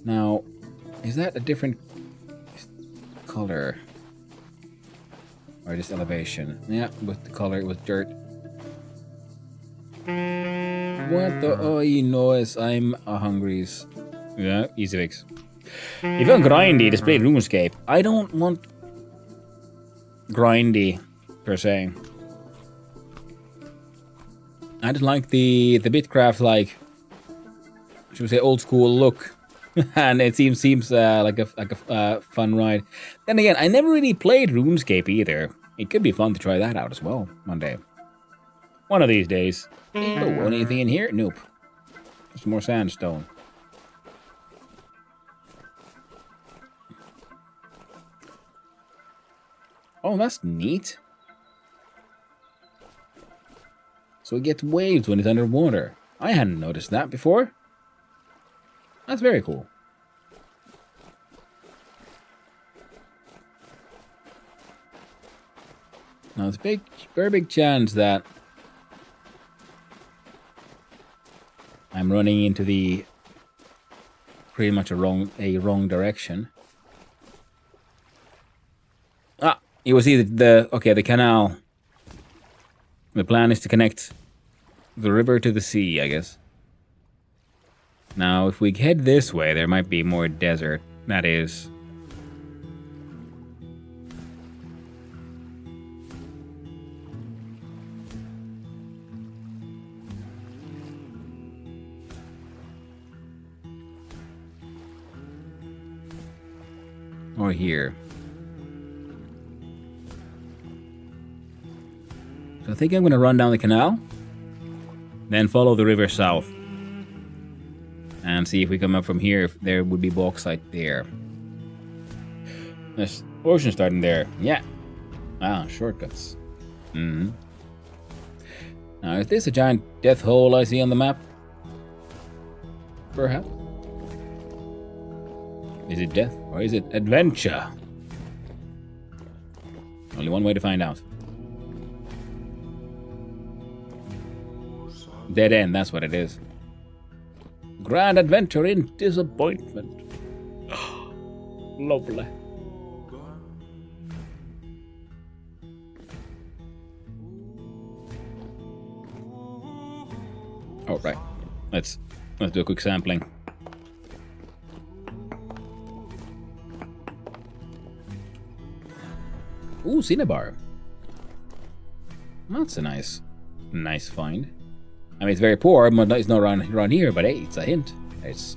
Now, is that a different color? Or just elevation? Yeah, with the color, with dirt. What the? Oh, you know, as I'm a hungries. Yeah, easy fix. If you're grindy, display RuneScape. I don't want grindy, per se. I just like the Bitcraft, like, should we say, old school look. And it seems like a fun ride. Then again, I never really played RuneScape either. It could be fun to try that out as well one day. One of these days. Oh, anything in here? Nope. Just more sandstone. Oh, that's neat. So it gets waves when it's underwater. I hadn't noticed that before. That's very cool. Now it's very big chance that I'm running into the pretty much a wrong direction. Ah, you will see the canal. The plan is to connect the river to the sea, I guess. Now, if we head this way, there might be more desert. That is. Or here. So I think I'm going to run down the canal, then follow the river south. And see if we come up from here, if there would be bauxite there. There's ocean starting there. Yeah. Ah, shortcuts. Mm-hmm. Now, is this a giant death hole I see on the map? Perhaps. Is it death or is it adventure? Only one way to find out. Dead end, that's what it is. Grand adventure in disappointment. Lovely. Oh, right. Let's do a quick sampling. Ooh, Cinnabar. That's a nice find. I mean, it's very poor, but it's not around here, but hey, it's a hint. It's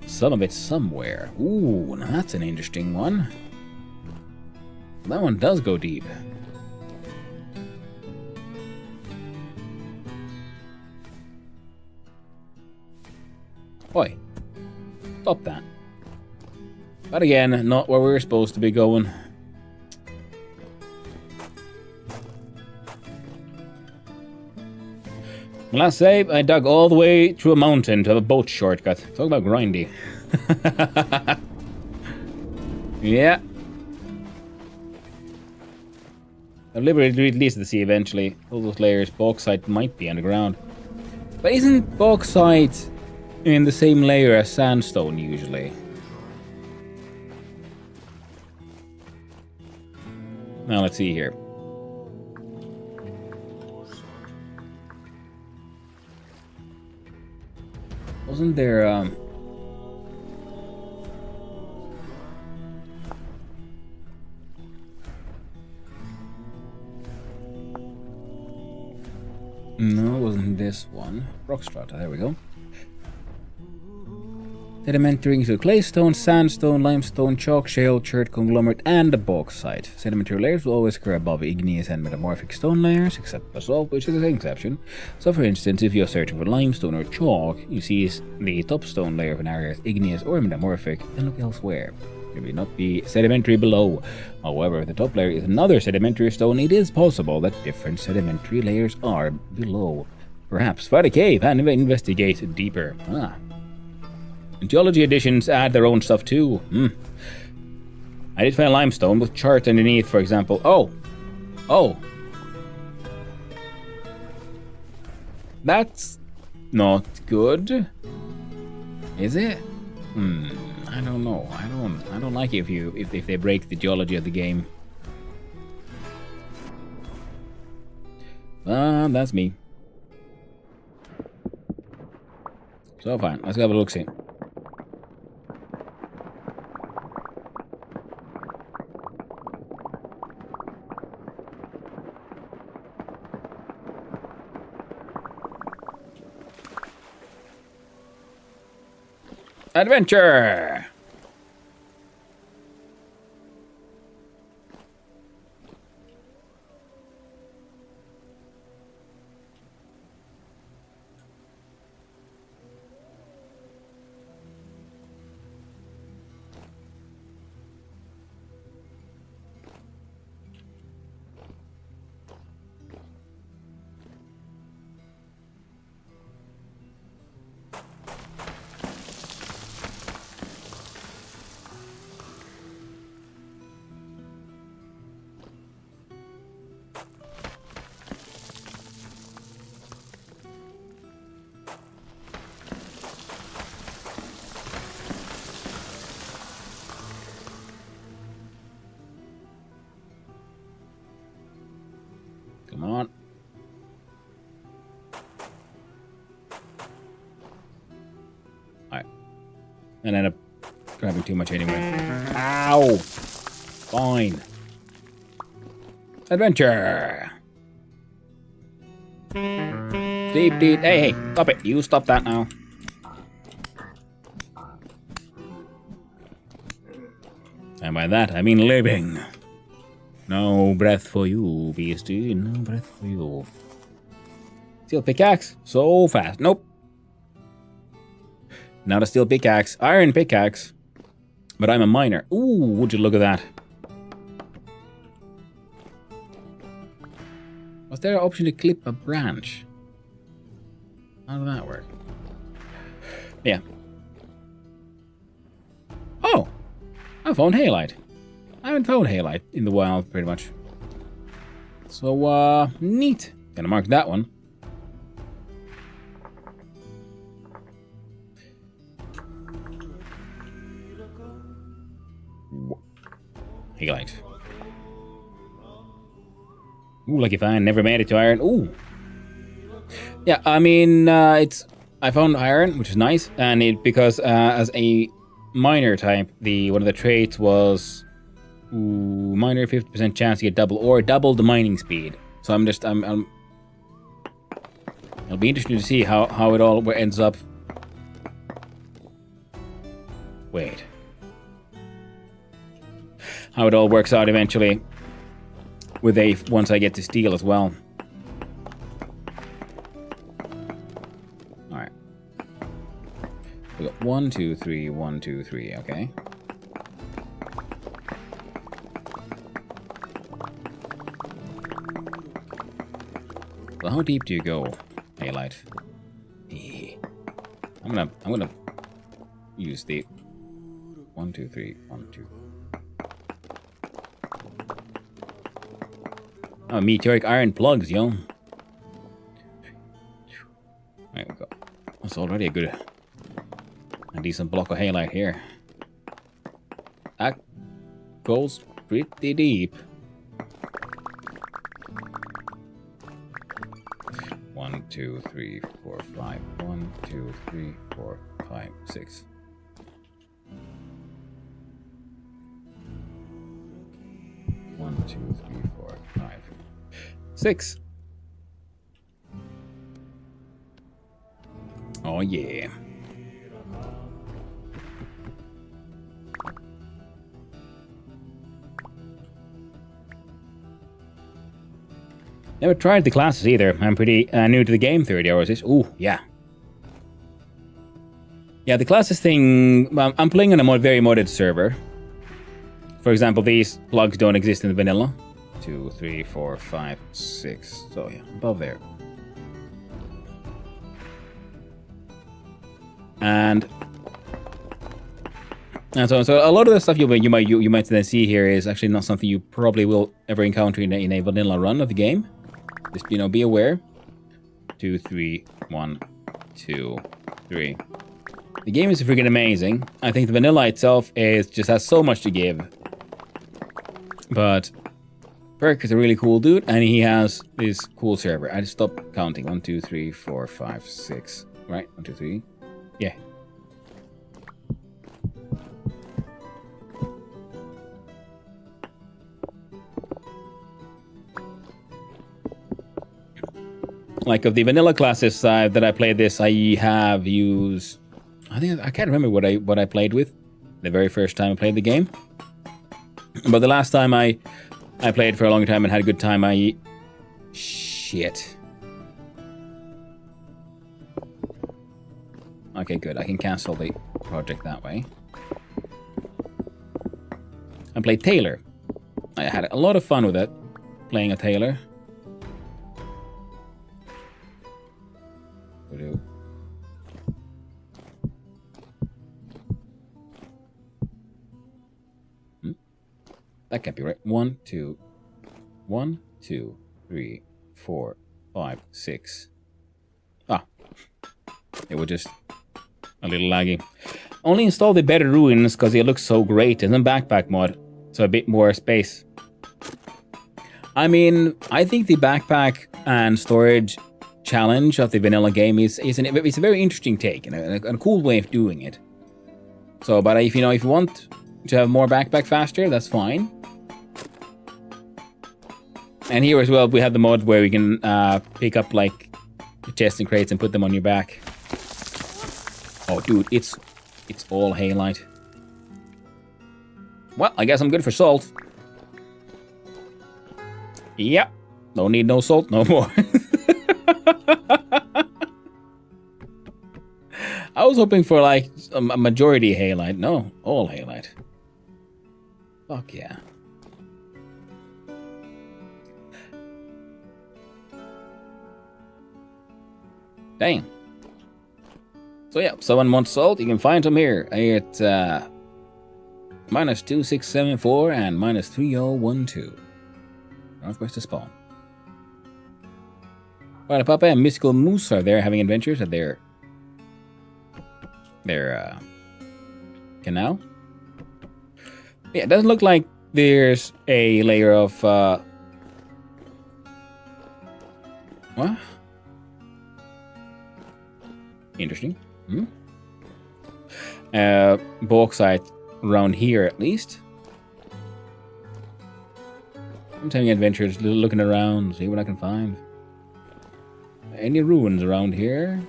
some of it somewhere. Ooh, now that's an interesting one. That one does go deep. Oi. Stop that. But again, not where we were supposed to be going. My last save, I dug all the way through a mountain to have a boat shortcut. Talk about grindy. Yeah. I'll liberally release the sea eventually. All those layers, bauxite might be underground. But isn't bauxite in the same layer as sandstone usually? Now let's see here. Wasn't there no, it wasn't this one. Rock strata, there we go. Sedimentary include claystone, sandstone, limestone, chalk, shale, chert, conglomerate, and the bauxite. Sedimentary layers will always occur above igneous and metamorphic stone layers, except basalt, which is an exception. So for instance, if you're searching for limestone or chalk, you see the top stone layer of an area is igneous or metamorphic, then look elsewhere. There may not be sedimentary below. However, if the top layer is another sedimentary stone, it is possible that different sedimentary layers are below. Perhaps find a cave and investigate deeper. Geology editions add their own stuff too. I did find limestone with chart underneath, for example. Oh. That's not good. Is it? I don't know. I don't like it if they break the geology of the game. That's me. So fine. Let's have a look-see. Adventure! Come on. Alright. And end up grabbing too much anyway. Ow! Fine. Adventure! Deep, deep. Hey, stop it. You stop that now. And by that, I mean living. No breath for you, beastie. No breath for you. Steel pickaxe? So fast. Nope. Not a steel pickaxe. Iron pickaxe. But I'm a miner. Ooh, would you look at that. Was there an option to clip a branch? How did that work? Yeah. Oh! I found halite. I haven't found halite in the wild, pretty much. So, neat. Gonna mark that one. Halite. Ooh, lucky find. Never made it to iron. Ooh. Yeah, I mean, I found iron, which is nice, and because as a miner type, one of the traits was miner 50% chance to get double the mining speed. So it'll be interesting to see how it all ends up. Wait. How it all works out eventually with once I get to steel as well. Alright. We got 1, 2, 3, 1, 2, 3, okay. Well, how deep do you go, Halite? I'm gonna use the 1, 2, 3, 1, 2. Oh, meteoric iron plugs, yo. There we go. That's already a decent block of halite here. That goes pretty deep. 1, 2, 3, 4, 5. 1, 2, 3, 4, 5, 6. One, 2, 3, 4, 5, 6. Oh yeah. Never tried the classes either. I'm pretty new to the game. 30 hours is. Ooh, yeah. Yeah, the classes thing. I'm playing on a very modded server. For example, these plugs don't exist in the vanilla. 2, 3, 4, 5, 6. So yeah, above there. And so a lot of the stuff you might then see here is actually not something you probably will ever encounter in a vanilla run of the game. Just be aware. 2, 3, 1, 2, 3. The game is freaking amazing. I think the vanilla itself just has so much to give. But Perk is a really cool dude, and he has this cool server. I just stopped counting. 1, 2, 3, 4, 5, 6. Right? 1, 2, 3. Yeah. Like of the vanilla classes that I played this, I have used. I can't remember what I played with the very first time I played the game. But the last time I played for a long time and had a good time, shit. Okay, good. I can cancel the project that way. I played Taylor. I had a lot of fun with it, playing a Taylor. That can't be right. 1, 2, 1, 2, 3, 4, 5, 6. Ah, it was just a little laggy. Only install the better ruins because it looks so great in the backpack mod, so a bit more space. I mean, I think the backpack and storage challenge of the vanilla game is a very interesting take and a cool way of doing it. So, but if you want to have more backpack faster, that's fine. And here as well, we have the mod where we can pick up like the chests and crates and put them on your back. Oh, dude, it's all halite. Well, I guess I'm good for salt. Yep, don't need no salt no more. I was hoping for like a majority halite. No, all halite. Fuck yeah. Dang. So yeah, someone wants salt, you can find some here at -2674 and -3012. Northwest of Spawn. Right, Papa and Mystical Moose are there having adventures at their canal. Yeah, it doesn't look like there's a layer of what? Interesting. Bauxite around here at least. I'm having adventures, looking around, see what I can find. Any ruins around here?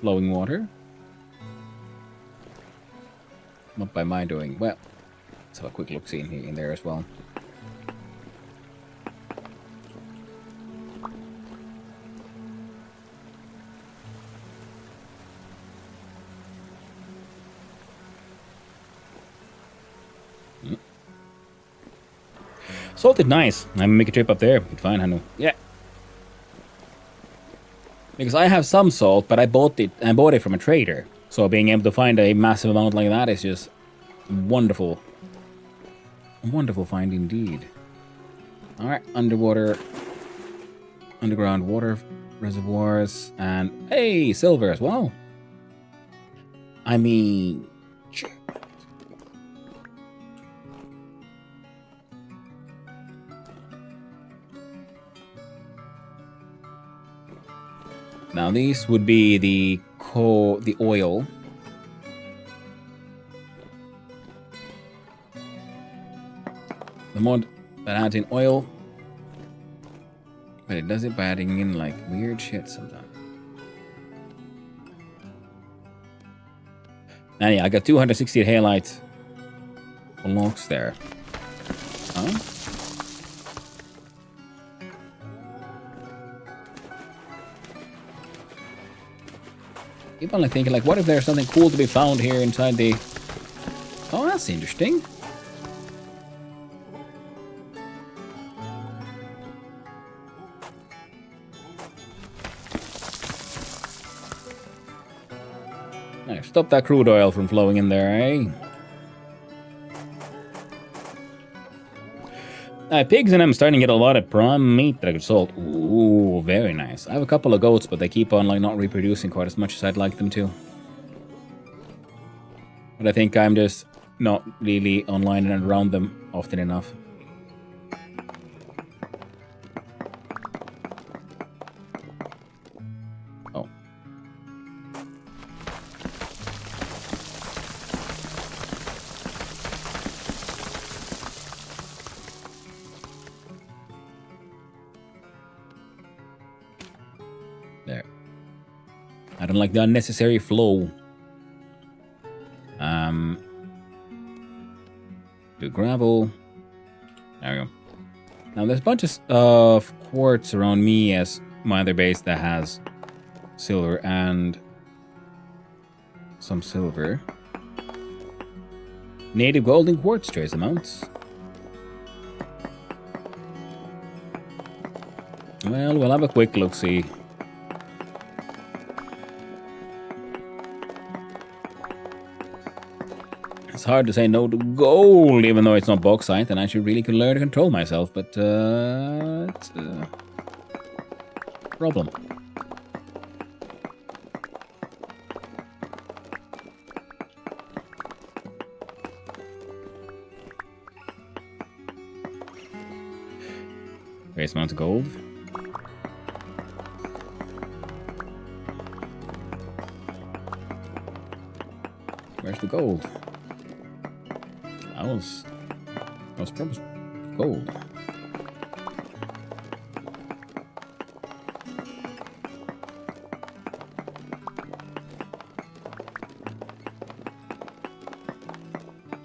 Flowing water. Not by my doing. Well, let's have a quick look see in there as well. Salted nice. I'm gonna make a trip up there. Fine, Hanu. Yeah. Because I have some salt, but I bought it from a trader. So being able to find a massive amount like that is just wonderful. A wonderful find indeed. Alright, underground water reservoirs, and hey, silver as well. I mean, now these would be the oil. The mod that adds in oil, but it does it by adding in like weird shit sometimes. And yeah, I got 268 halite blocks there. Huh? Keep on like thinking like, what if there's something cool to be found here inside the... Oh, that's interesting. Now, stop that crude oil from flowing in there, eh? Pigs and I'm starting to get a lot of prime meat that I could salt. Ooh, very nice. I have a couple of goats, but they keep on like not reproducing quite as much as I'd like them to. But I think I'm just not really online and around them often enough. Oh. There. I don't like the unnecessary flow. Do gravel. There we go. Now there's a bunch of quartz around me as my other base that has silver and some silver. Native gold and quartz trace amounts. Well, we'll have a quick look-see. It's hard to say no to gold, even though it's not bauxite, and I should really learn to control myself, but it's a problem. Trace amounts of gold. Where's the gold? I was promised gold.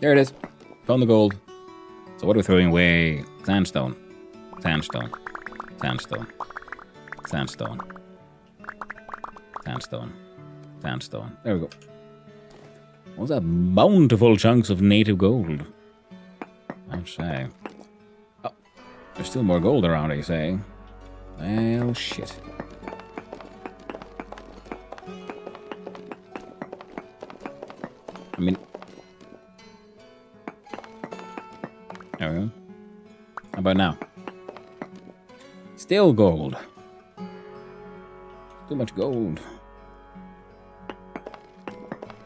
There it is. Found the gold. So what are we throwing away? Sandstone. Sandstone. Sandstone. Sandstone. Sandstone. Sandstone. There we go. What's that? Bountiful chunks of native gold. I'd say. Oh, there's still more gold around, you say? Well, shit. I mean... There we go. How about now? Still gold. Too much gold.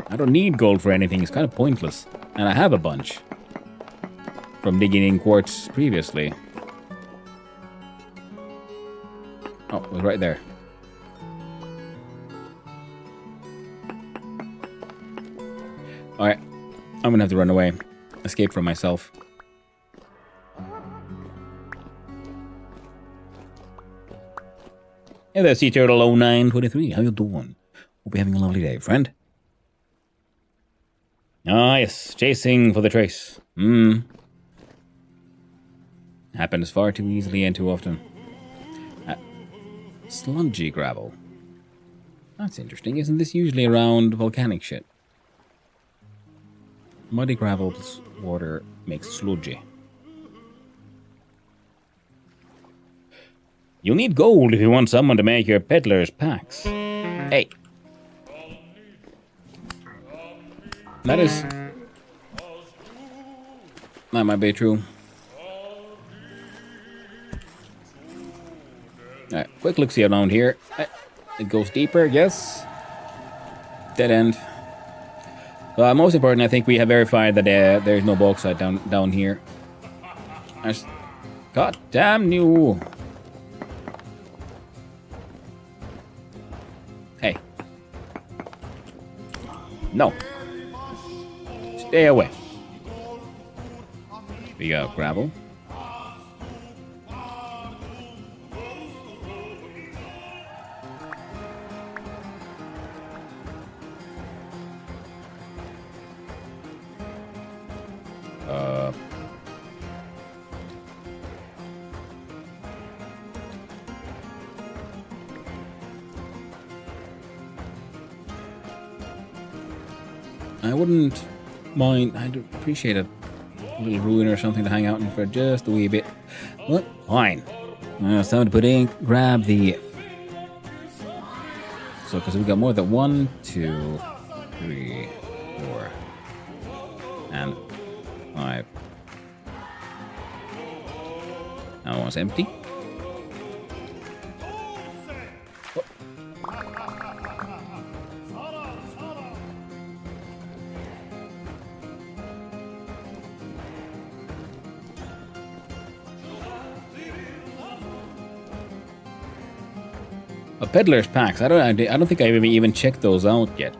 I don't need gold for anything, it's kind of pointless. And I have a bunch. From digging in quartz previously. Oh, it was right there. Alright, I'm gonna have to run away. Escape from myself. Hey there, Sea Turtle 0923. How you doing? Hope you're having a lovely day, friend. Ah, yes. Chasing for the trace. Happens far too easily and too often. Sludgy gravel. That's interesting. Isn't this usually around volcanic shit? Muddy gravel's water makes sludgy. You'll need gold if you want someone to make your peddler's packs. Hey. That might be true. Alright, quick look see around here. It goes deeper, yes. Dead end. Most important, I think we have verified that there's no bauxite down here. God damn you! Hey. No. Stay away. We got gravel. I wouldn't mind. I'd appreciate a little ruin or something to hang out in for just a wee bit. What? Fine. It's time to put in. Grab the. So, because we've got more than 1, 2, 3, 4, and 5. Now one's empty. Peddler's packs. I don't think I've even checked those out yet.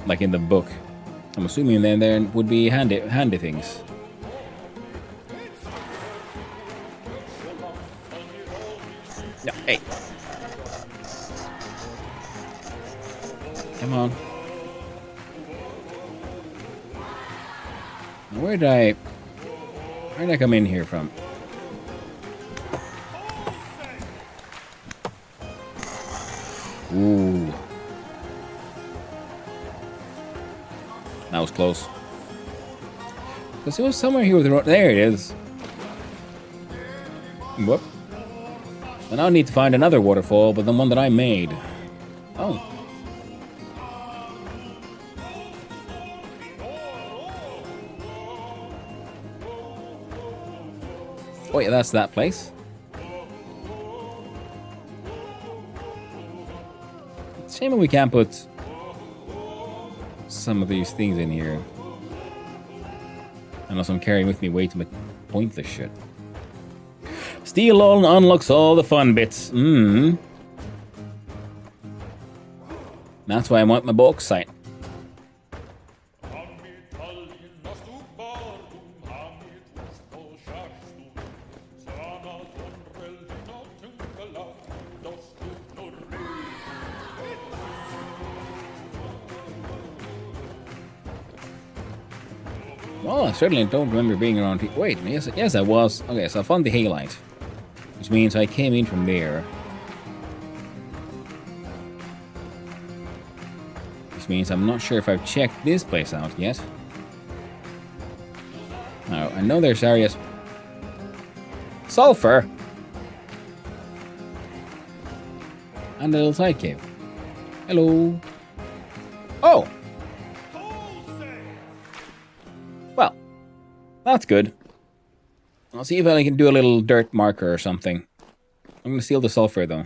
Like in the book. I'm assuming then there would be handy things. No, hey. Come on. Where did I come in here from? Ooh. That was close. Because it was somewhere here with the road. There it is. Whoop. I now need to find another waterfall, but the one that I made. Oh. Oh yeah, that's that place. Shame we can't put some of these things in here. Unless I'm carrying with me way too much pointless shit. Steel all unlocks all the fun bits. That's why I want my bauxite. Well, I certainly don't remember being around here. Wait, yes, I was. Okay, so I found the halite, which means I came in from there. Which means I'm not sure if I've checked this place out yet. Oh, I know there's areas. Sulfur! And a little side cave. Hello. Oh! Well, that's good. I'll see if I can do a little dirt marker or something. I'm gonna steal the sulfur though.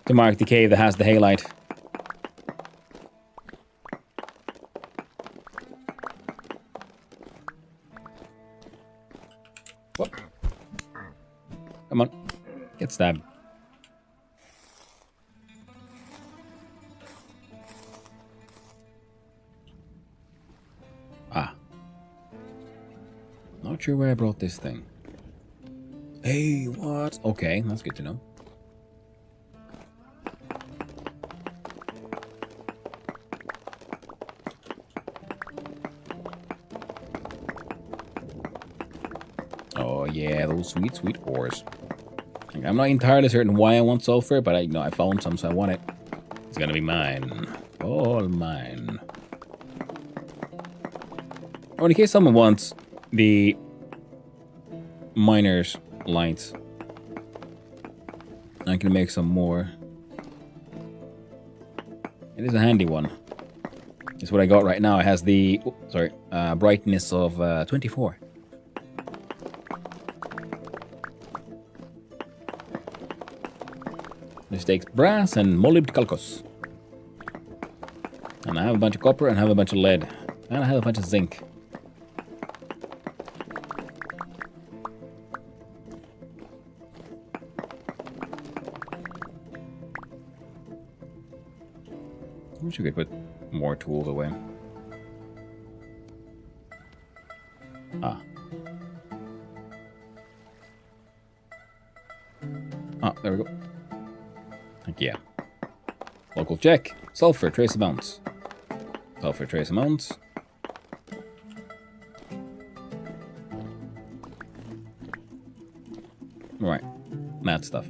To mark the cave that has the halite. Whoop. Come on. Get stabbed. Ah. Not sure where I brought this thing. Hey, what? Okay, that's good to know. Oh yeah, those sweet, sweet ores. I'm not entirely certain why I want sulfur, but I know I found some, so I want it. It's gonna be mine. All mine. Oh, in case someone wants the miner's lights, I can make some more. It is a handy one. It's what I got right now. It has the brightness of 24. This takes brass and molybdenum. And I have a bunch of copper and I have a bunch of lead. And I have a bunch of zinc. I wish you could put more tools away. Ah. Ah, there we go. Thank you. Local check. Sulfur, trace amounts. Sulfur, trace amounts. Right. That stuff.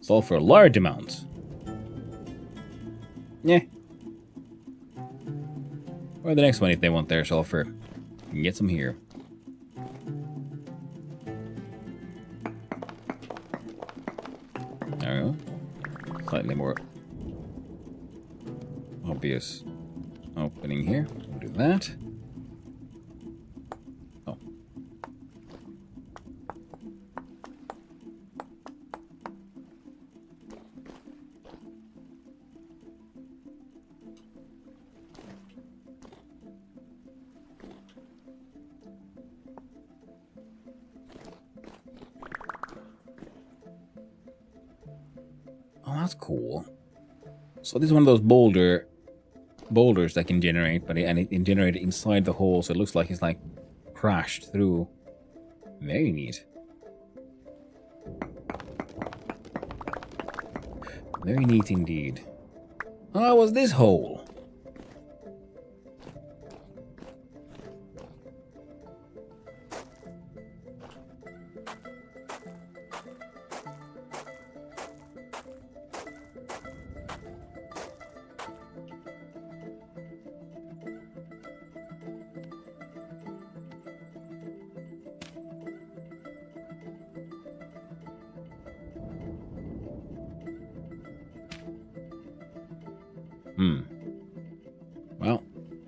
Sulfur, large amounts. Yeah. Or the next one if they want their sulfur. You can get some here. There we go. Slightly more obvious opening here. We'll do that. Oh. Oh, that's cool. So this is one of those boulders that can generate, but it can generate inside the hole, so it looks like it's like crashed through. Very neat. Very neat indeed. Oh, it was this hole. Well,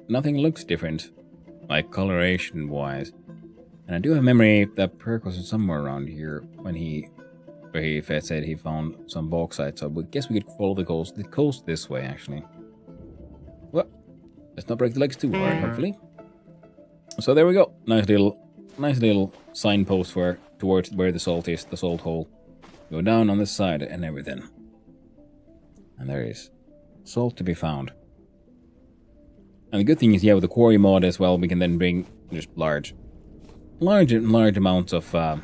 nothing looks different, like coloration-wise. And I do have memory that Perk was somewhere around here when where he said he found some bauxite. So I guess we could follow the coast this way, actually. Well, let's not break the legs too hard, hopefully. So there we go. Nice little signpost towards where the salt is, the salt hole. Go down on this side and everything. And there is salt to be found. And the good thing is, yeah, with the quarry mod as well, we can then bring just large amounts of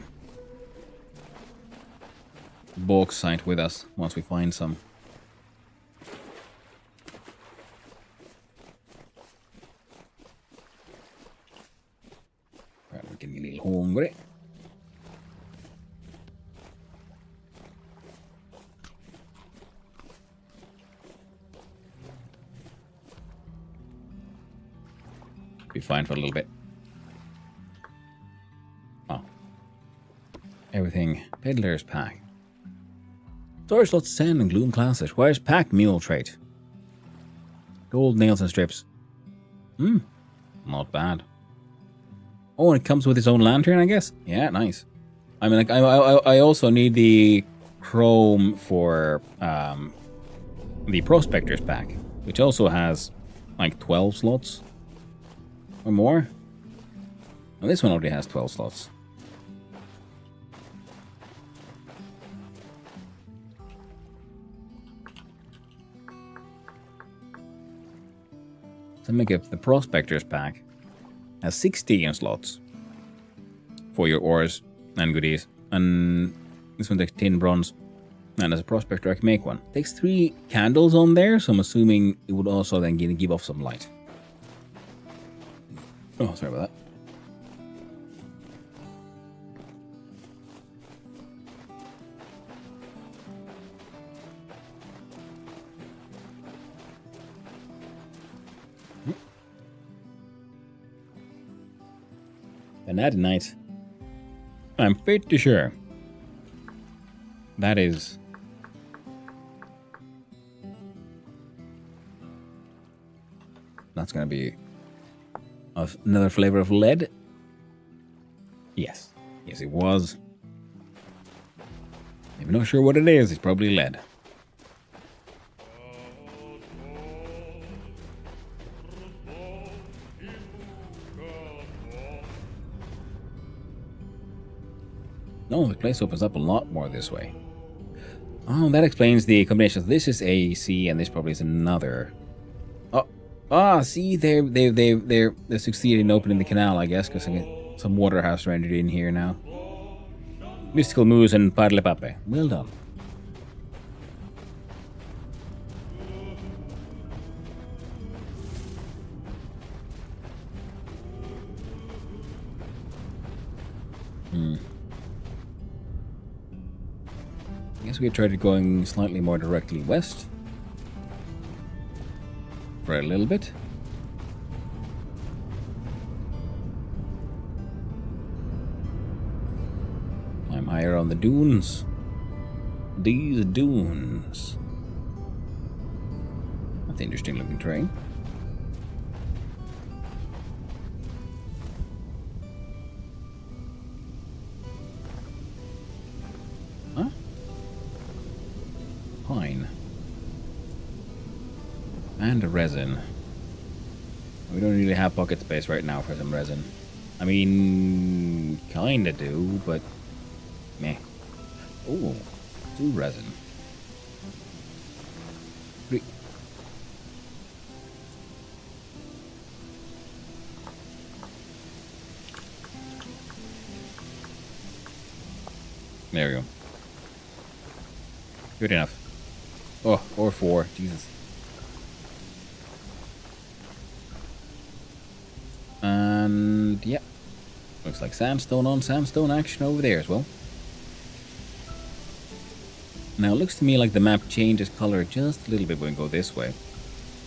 bauxite with us once we find some. Right, we're getting a little hungry. Be fine for a little bit. Oh. Everything. Peddler's pack. Storage slots 10 and Gloom classes. Where's pack mule trait? Gold nails and strips. Not bad. Oh, and it comes with its own lantern, I guess? Yeah, nice. I mean, like, I also need the chrome for the Prospector's pack, which also has like 12 slots. Or more? Well, this one already has 12 slots. So make up the Prospector's pack. Has 16 slots for your ores and goodies. And This one takes tin, bronze. And as a prospector, I can make one. Takes 3 candles on there, so I'm assuming it would also then give off some light. Oh, sorry about that. And that night, I'm pretty sure that is that's gonna be another flavor of lead. Yes, yes, it was. If you're not sure what it is, it's probably lead. No, the place opens up a lot more this way. Oh, that explains the combination. This is A, C, and this probably is another. Oh, see, they're succeeding in opening the canal, I guess, because some water has rendered in here now. Mystical moves and parle pape. Well done. I guess we tried going slightly more directly west for a little bit. I'm higher on the dunes. These dunes. That's interesting looking terrain. Huh? Pine. And a resin. We don't really have pocket space right now for some resin. I mean, kinda do, but meh. Oh, 2 resin. 3. There we go. Good enough. Oh, or 4. Jesus. And yeah, looks like sandstone on sandstone action over there as well. Now it looks to me like the map changes color just a little bit when we go this way.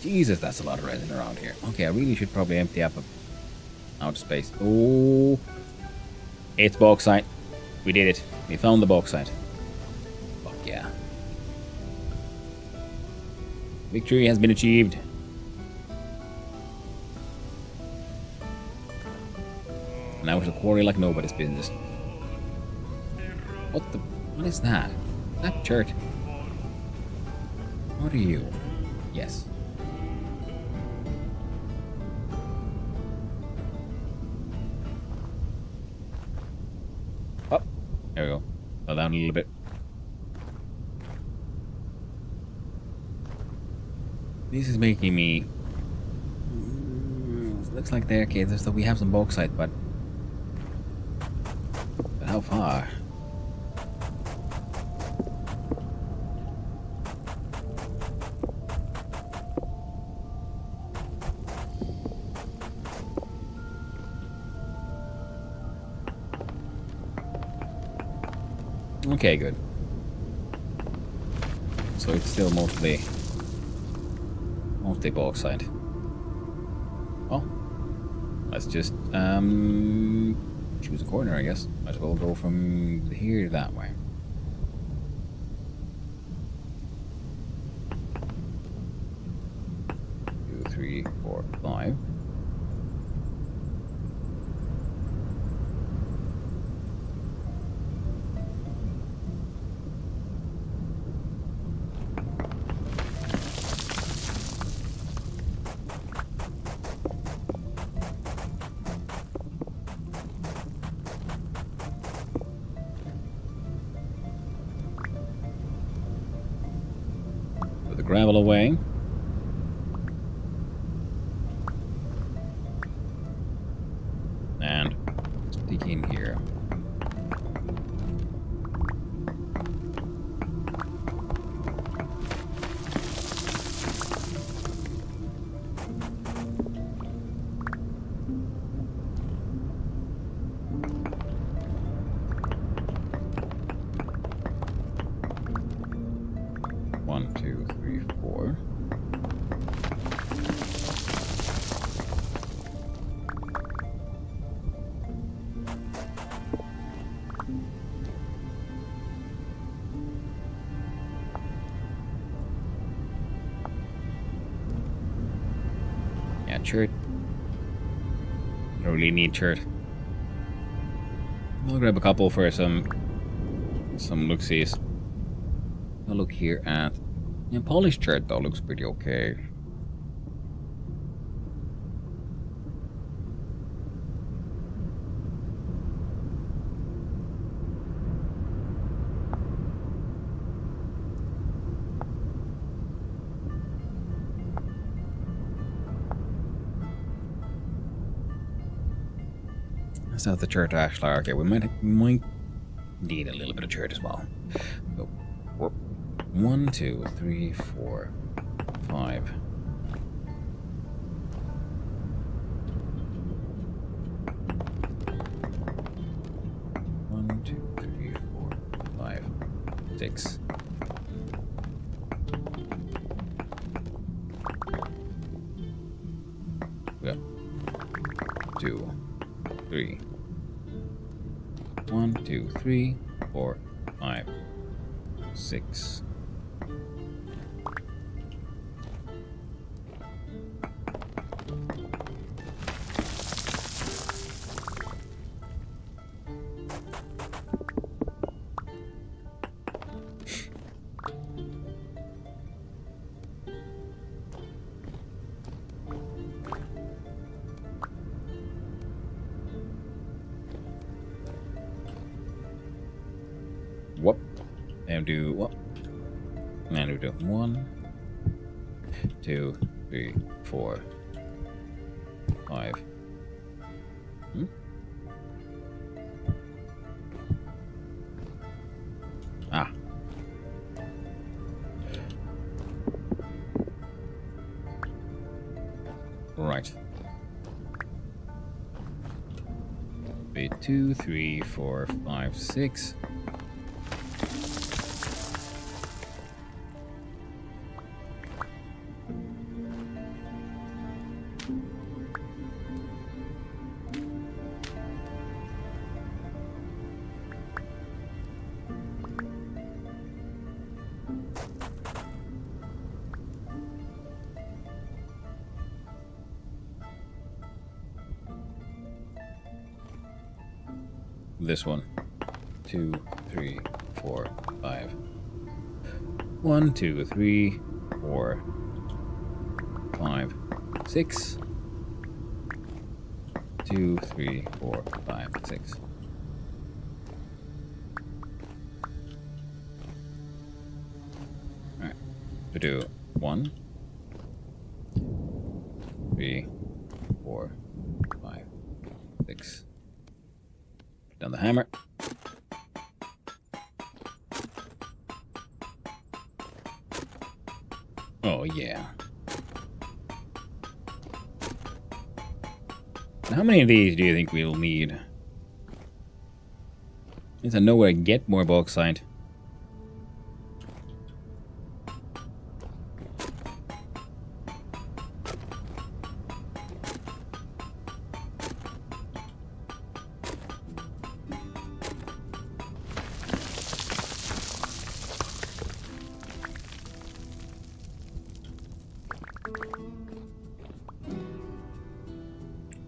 Jesus, that's a lot of resin around here. Okay, I really should probably empty up out of space. Oh, it's bauxite. We did it. We found the bauxite. Fuck yeah. Victory has been achieved. Now it's a quarry like nobody's business. What is that? That church. What are you? Yes. Oh, there we go. Fell down a little bit. This is making me. Looks like there, okay, so we have some bauxite, but how far? Okay, good. So it's still mostly bauxite. Oh, let's just choose a corner, I guess. Might as well go from here that way. Two, 3, 4, 5. Gravel away. And stick in here. One, two, three, four. Yeah, shirt. Don't really need shirt. I'll grab a couple for some look-sees. I'll look here at... Yeah, polished shirt though looks pretty okay. That's not the shirt actually. Okay, we might need a little bit of shirt as well. So, 1, 2, 3, 4, 5. One, 2, 3, 4, 5, 6. Yeah. 2, 3. 1, 2, 3, 4, 5, 6. Whoop. And do what? And we do 1, 2, 3, 4, 5. Ah. Right. 2, 3, 4, 5, 6. This one. 2, 3, 4, 5. 1, 2, 3, 4, 5, 6. 2, 3, 4, 5, 6. Alright. To do 1, 3, 4, 5, 6. Down the hammer. Oh, yeah. How many of these do you think we'll need? Means I know where to get more bauxite.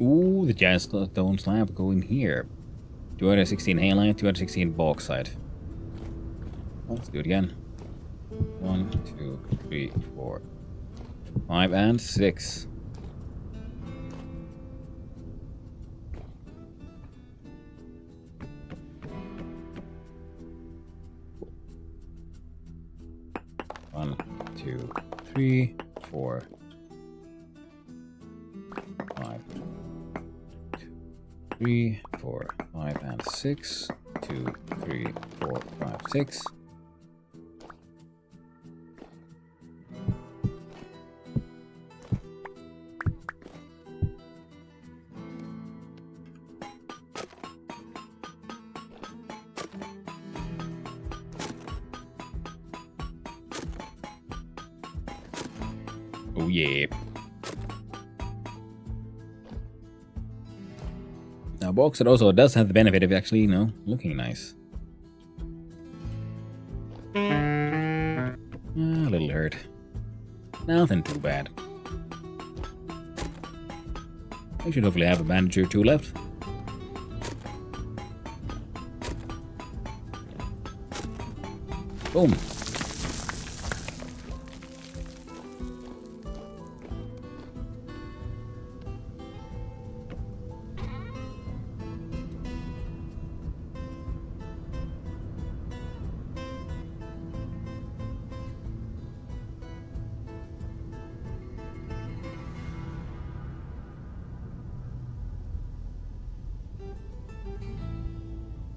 Ooh, the giant stone slab go in here. 216 halite, 216 bauxite. Let's do it again. 1, 2, 3, 4, 5, and 6. One, 2, 3, 4, 5. 3, 4, 5, and 6. 2, 3, 4, 5, 6. Oh yeah. Now bauxite also does have the benefit of actually, looking nice. A little hurt. Nothing too bad. I should hopefully have a bandage or two left. Boom.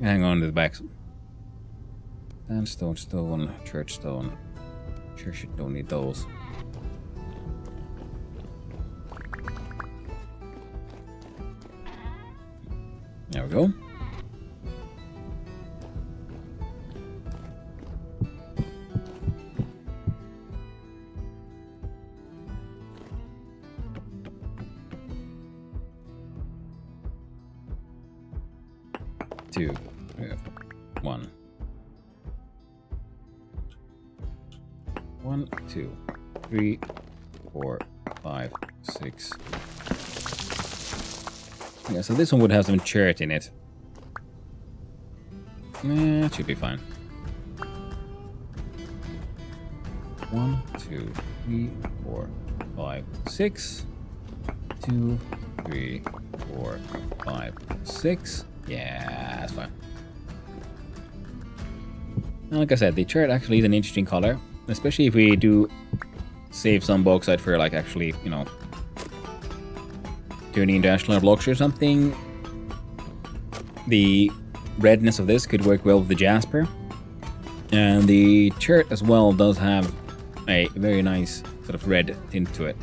Hang on to the back. Sandstone, stone, church stone. Church don't need those. There we go. Two, one. 1, 2, 3, 4, 5, 6. Yeah, so this one would have some chert in it. That should be fine. 1, 2, 3, 4, 5, 6. 2, 3, 4, 5, 6. Yeah, that's fine. Now, like I said, the chert actually is an interesting color. Especially if we do save some bauxite for, like, actually, turning into ashlar blocks or something. The redness of this could work well with the jasper. And the chert as well does have a very nice sort of red tint to it.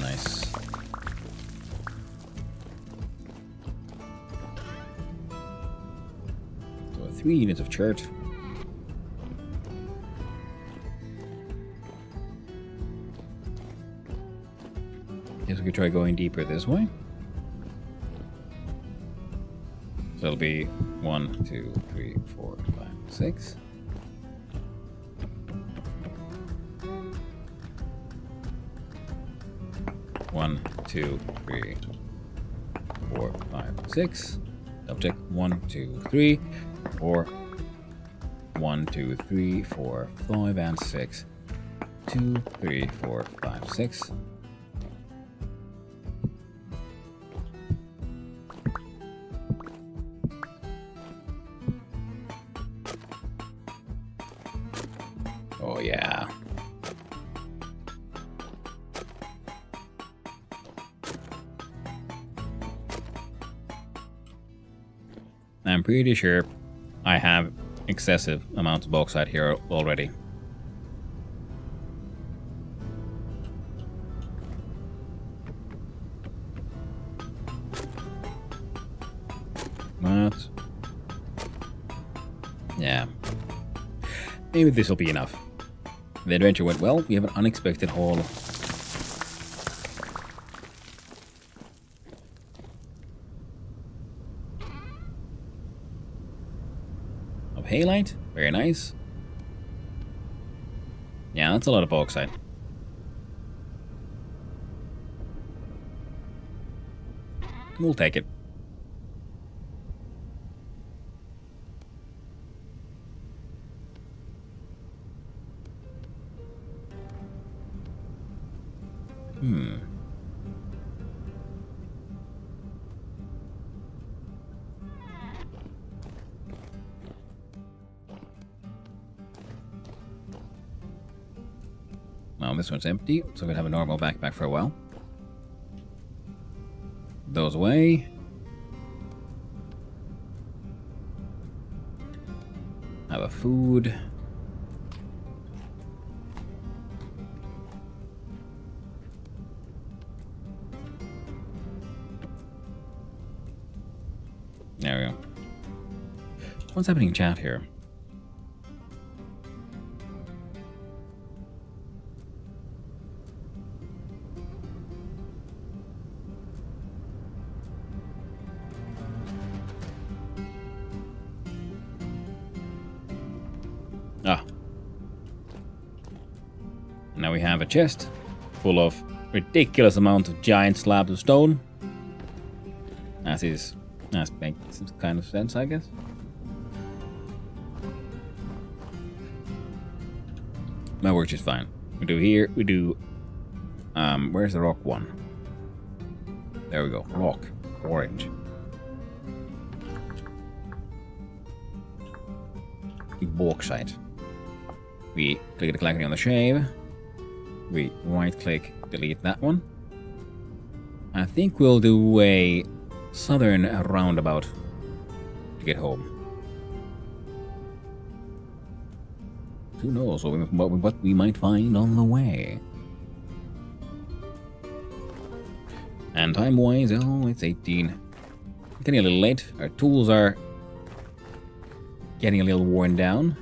Nice. So 3 units of chert. Guess we could try going deeper this way. So it'll be 1, 2, 3, 4, 5, 6. One, 2, 3, 4, 5, 6. Double check. 1, 2, 3, 4. 1, 2, 3, 4, 5, and 6. 2, 3, 4, 5, 6. Oh yeah. I'm pretty sure I have excessive amounts of bauxite here already. But yeah, maybe this will be enough. The adventure went well. We have an unexpected haul. Of halite, very nice. Yeah, that's a lot of bauxite. We'll take it. Well, this one's empty, so we'll have a normal backpack for a while. Those away. Have a food. There we go. What's happening in chat here? Ah. Now we have a chest full of ridiculous amount of giant slabs of stone. That makes some kind of sense, I guess. That works just fine. We do here, we do where's the rock one? There we go. Rock. Orange. Bauxite. We click the clackety on the shave. We right click, delete that one. I think we'll do a southern roundabout to get home. Who knows what we might find on the way. And time-wise, oh, it's 18. Getting a little late. Our tools are getting a little worn down.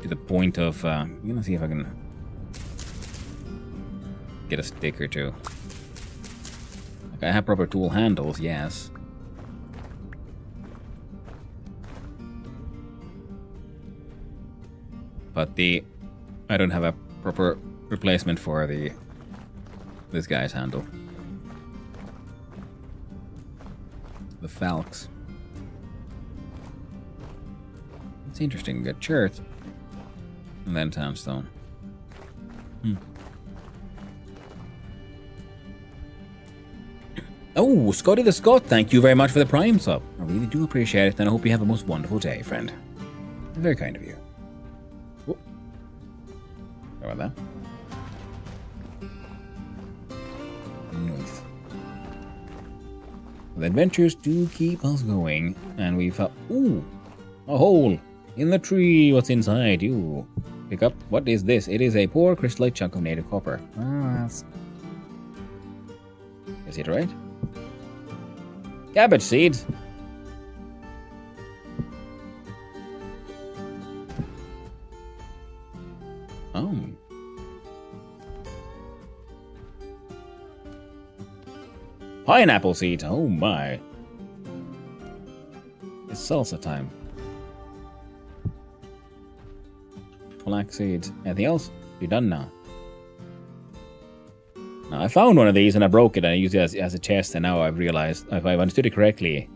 To the point of, I'm gonna see if I can get a stick or two. Like I have proper tool handles, yes. But I don't have a proper replacement for this guy's handle. The Falx. It's interesting. We got chert. And then sandstone. Oh, Scotty the Scot, thank you very much for the Prime sub. I really do appreciate it, and I hope you have a most wonderful day, friend. Very kind of you. Oh. Sorry about that. Nice. The adventures do keep us going, and we found... Ooh! A hole! In the tree, what's inside? You pick up. What is this? It is a poor crystallite chunk of native copper. That's... Is it right? Cabbage seeds. Oh. Pineapple seeds. Oh my. It's salsa time. Flax seeds. Anything else? You're done now. Now, I found one of these and I broke it and I used it as a chest, and now I've realized, if I've understood it correctly,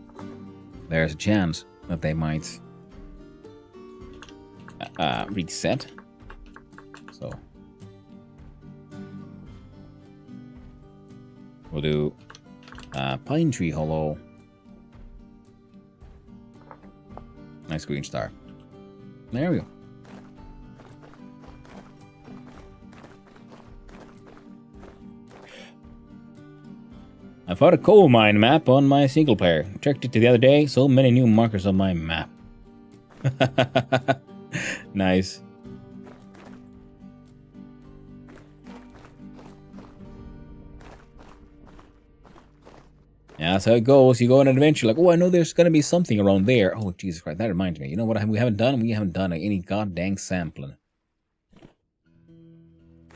there's a chance that they might reset. So we'll do Pine Tree Hollow. Nice green star. There we go. I found a coal mine map on my single player. Checked it the other day. So many new markers on my map. Nice. Yeah, that's how it goes. You go on an adventure like, oh, I know there's going to be something around there. Oh, Jesus Christ, that reminds me. You know what we haven't done? We haven't done any goddamn sampling.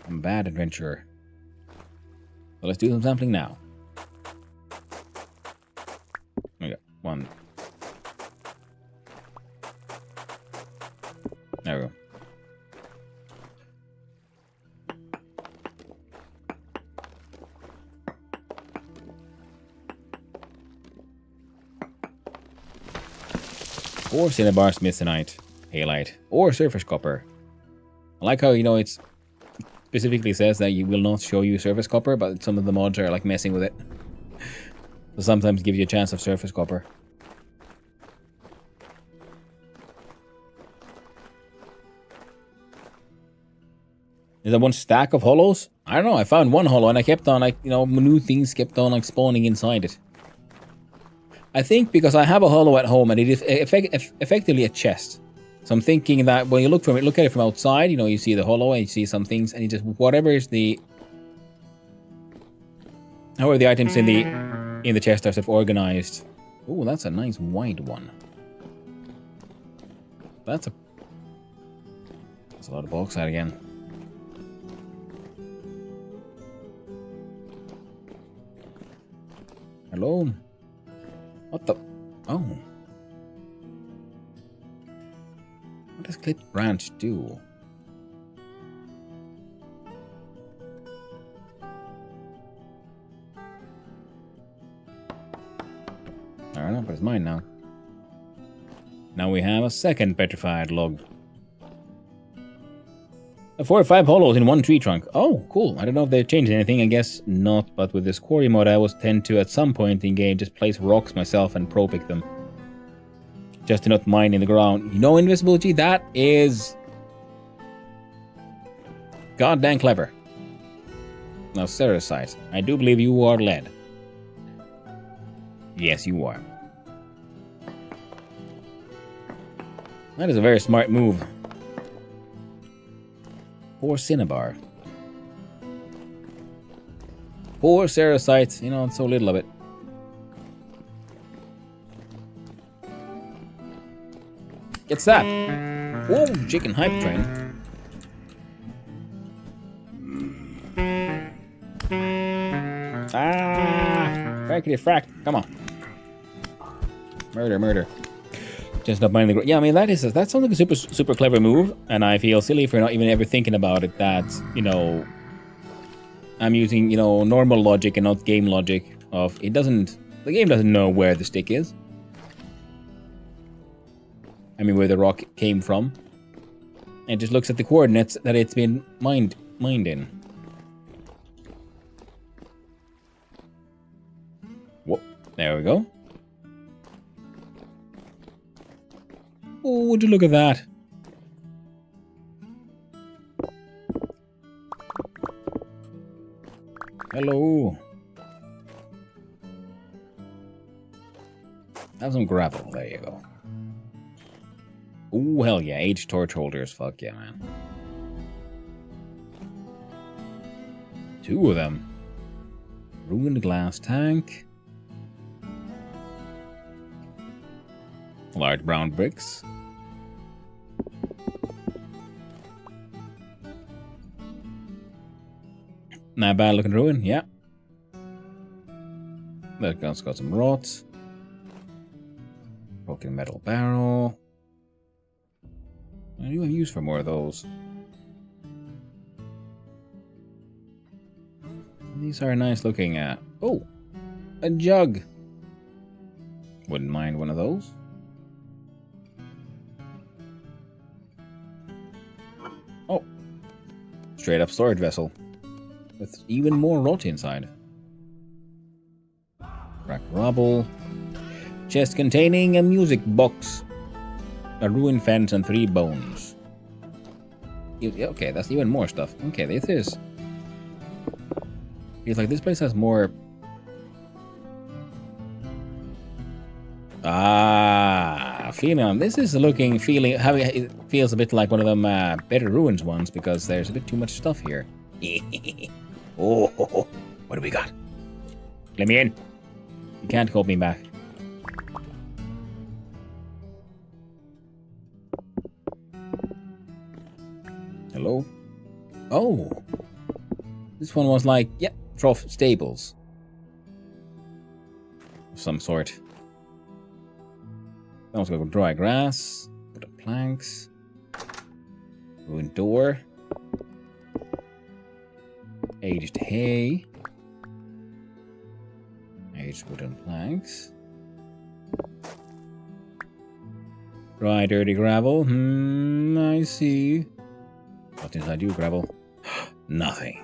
I'm a bad adventurer. So let's do some sampling now. We got one. There we go. Or cinnabar, smithsonite, halite, or surface copper. I like how, you know, it specifically says that you will not show you surface copper, but some of the mods are like messing with it. So sometimes give you a chance of surface copper. Is there one stack of hollows? I don't know. I found one hollow and I kept on, like, you know, new things kept on like spawning inside it. I think because I have a hollow at home and it is effectively a chest. So I'm thinking that when you look at it from outside, you know, you see the hollow and you see some things, and you just whatever is the however the items in the chest are sort of organized. Oh, that's a nice wide one. That's a lot of bauxite again. Hello? What the? Oh. What does clip branch do? Alright, but it's mine now. Now we have a second petrified log. 4 or 5 hollows in one tree trunk. Oh, cool. I don't know if they've changed anything. I guess not. But with this quarry mode, I always tend to, at some point in game, just place rocks myself and pro pick them. Just to not mine in the ground. You know, invisibility, that is goddamn clever. Now, Ceresite, I do believe you are lead. Yes, you are. That is a very smart move. Poor Cinnabar. Poor Ceresite, you know, so little of it. Gets that. Whoa, chicken hype train. Ah, frackety frack. Come on. Murder, murder. Just not minding the. Yeah, I mean that sounds like a super clever move, and I feel silly for not even ever thinking about it. That, you know, I'm using, you know, normal logic and not game logic. Of the game doesn't know where the stick is. I mean, where the rock came from. It just looks at the coordinates that it's been mined in. Whoa, there we go. Oh, would you look at that? Hello. Have some gravel. There you go. Oh, hell yeah. Aged torch holders. Fuck yeah, man. 2 of them. Ruined glass tank. Large brown bricks. Not bad looking ruin, yeah. That gun's got some rots. Broken metal barrel. I do have use for more of those. These are nice looking at. Oh, a jug. Wouldn't mind one of those. Oh, straight up storage vessel with even more rot inside. Crack rubble. Chest containing a music box. A ruined fence and 3 bones. Okay, that's even more stuff. Okay, this is. Feels like this place has more. Feeling. This is looking, feeling, having. It feels a bit like one of them better ruins ones because there's a bit too much stuff here. Oh, what do we got? Let me in. You can't hold me back. Hello? Oh! This one was like, yeah, trough stables. Of some sort. That one's gonna go dry grass. Put up planks. Ruined door. Aged hay. Aged wooden planks. Dry dirty gravel. I see. What inside you, gravel? Nothing.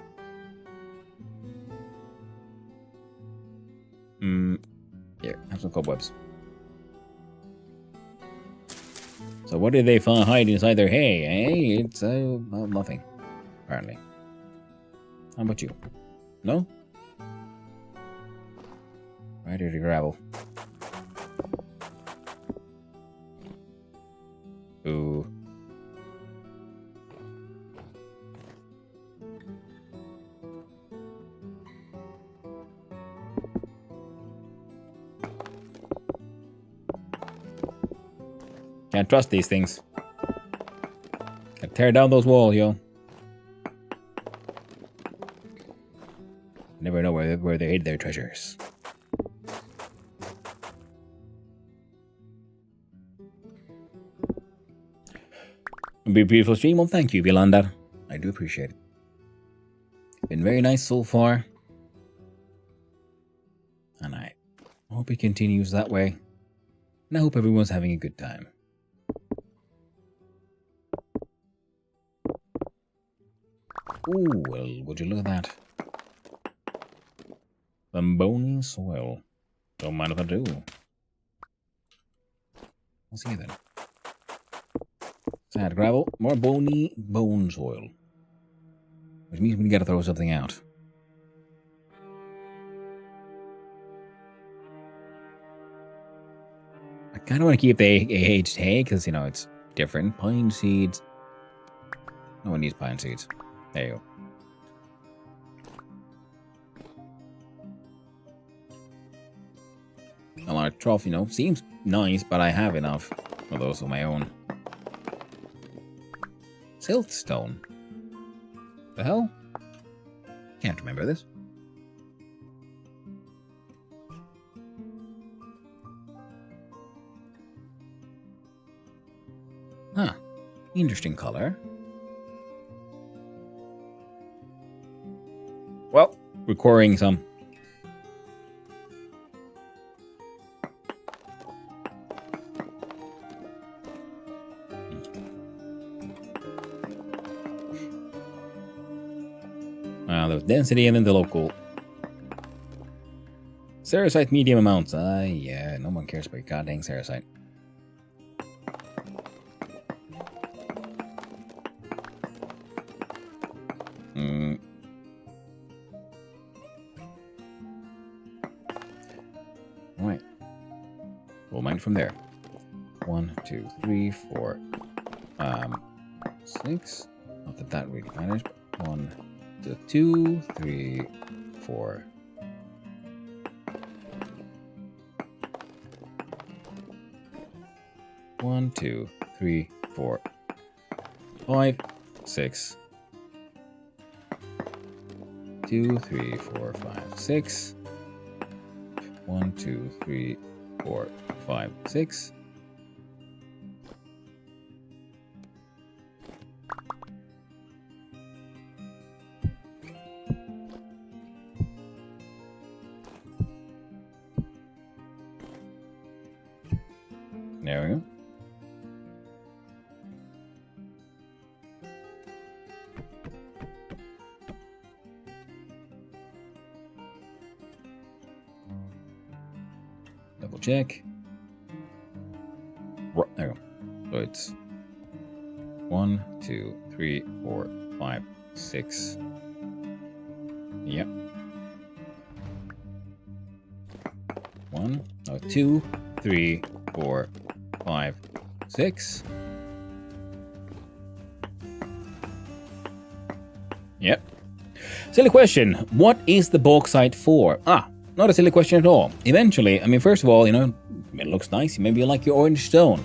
Here, have some cobwebs. So what did they hide inside their hay? Hey, it's well, nothing, apparently. How about you? No? Right here to gravel. Ooh. Can't trust these things. Gotta tear down those walls, yo. Never know where they hid their treasures. Be a beautiful stream. Well, thank you, Yolanda. I do appreciate it. Been very nice so far. And I hope it continues that way. And I hope everyone's having a good time. Ooh, well, would you look at that? Some bony soil. Don't mind if I do. Let's see then. Sad gravel, more bony bone soil. Which means we gotta throw something out. I kinda wanna keep the aged hay, because, you know, it's different. Pine seeds. No one needs pine seeds. There you go. A large trough, you know, seems nice, but I have enough of those of my own. Siltstone. The hell? Can't remember this. Huh. Interesting color. Well, recording some. There's density and then the local. Cerussite medium amounts. Yeah, no one cares about goddamn cerussite. Right. We'll mine from there. 1, 2, 3, 4, 6. Not that that really matters. 1, 2, 3, 4. One, 2, 3, 4, 5, 6. 2, 3, 4, 5, 6. 1, 2, 3, 4, 5, 6. There we go. Double check. There we go. So it's 1, 2, 3, 4, 5, 6. Yep. 1, 2, 3, 4, 5, 6. Yep. Silly question. What is the bauxite for? Not a silly question at all. Eventually, I mean, first of all, you know, it looks nice. Maybe you like your orange stone.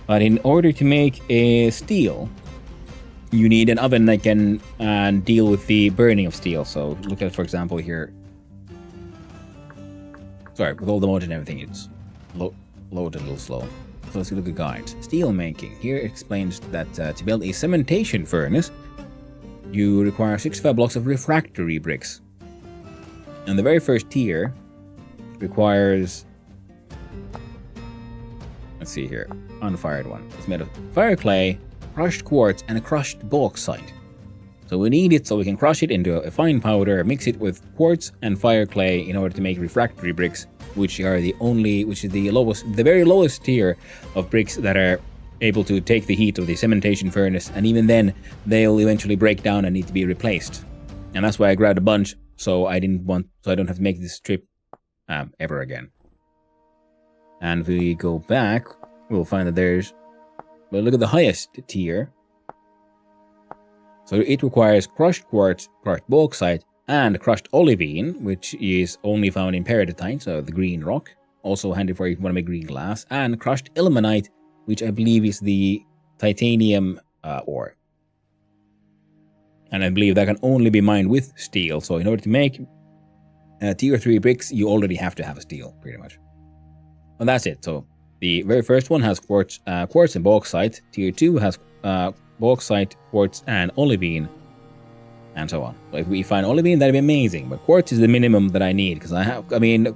But in order to make a steel, you need an oven that can deal with the burning of steel. So look at, for example, here. Sorry, with all the mods and everything, it's loaded a little slow. So let's look at guides. Steel making. Here it explains that to build a cementation furnace, you require 65 blocks of refractory bricks. And the very first tier requires, let's see here, unfired one. It's made of fire clay, crushed quartz, and a crushed bauxite. So we need it so we can crush it into a fine powder, mix it with quartz and fire clay in order to make refractory bricks, which is the very lowest tier of bricks that are able to take the heat of the cementation furnace, and even then they'll eventually break down and need to be replaced. And that's why I grabbed a bunch, so I don't have to make this trip ever again. And if we go back, we'll find that look at the highest tier. So it requires crushed quartz, crushed bauxite, and crushed olivine, which is only found in peridotite, so the green rock. Also handy for if you want to make green glass. And crushed ilmenite, which I believe is the titanium ore. And I believe that can only be mined with steel. So in order to make tier 3 bricks, you already have to have a steel, pretty much. And that's it. So the very first one has quartz and bauxite. Tier 2 has bauxite, quartz, and olivine, and so on. So if we find olivine, that'd be amazing. But quartz is the minimum that I need, because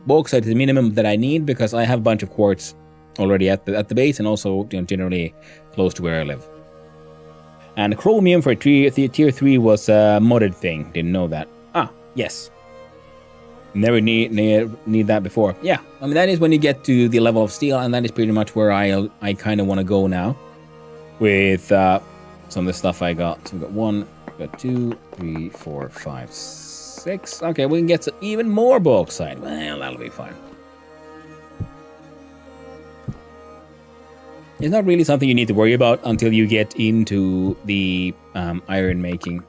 bauxite is the minimum that I need because I have a bunch of quartz already at the base, and also generally close to where I live. And chromium for tier 3 was a modded thing. Didn't know that. Ah, yes. Never need that before. Yeah, I mean, that is when you get to the level of steel, and that is pretty much where I kind of want to go now with some of the stuff I got. So we got 1, we got 2, 3, 4, 5, 6. Okay, we can get even more bauxite. Well, that'll be fine. It's not really something you need to worry about until you get into the iron making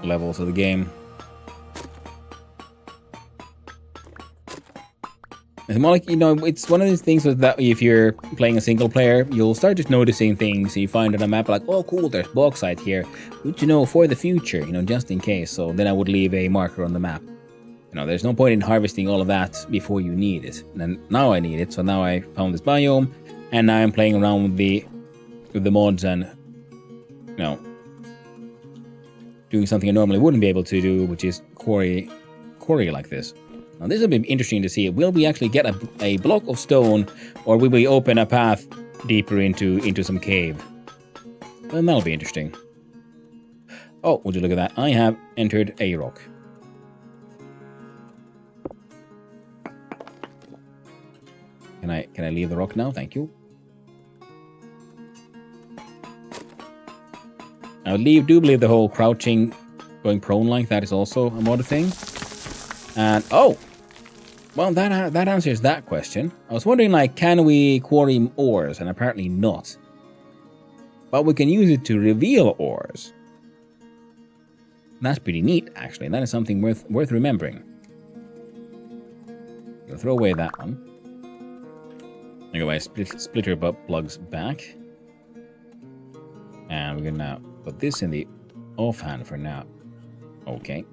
levels of the game. It's more like, it's one of these things that if you're playing a single player, you'll start just noticing things. You find on a map like, oh cool, there's bauxite here. Good to know for the future, just in case. So then I would leave a marker on the map. There's no point in harvesting all of that before you need it. And now I need it, so now I found this biome, and now I'm playing around with the mods and, doing something I normally wouldn't be able to do, which is quarry like this. Now this will be interesting to see. Will we actually get a block of stone, or will we open a path deeper into some cave? Well, that'll be interesting. Oh, would you look at that? I have entered a rock. Can I leave the rock now? Thank you. I do believe the whole crouching, going prone like that is also a mod thing. And oh, well, that answers that question. I was wondering, like, can we quarry ores? And apparently not. But we can use it to reveal ores. That's pretty neat, actually. That is something worth remembering. I'll throw away that one. Anyway, splitter plugs back. And we're gonna put this in the offhand for now. Okay.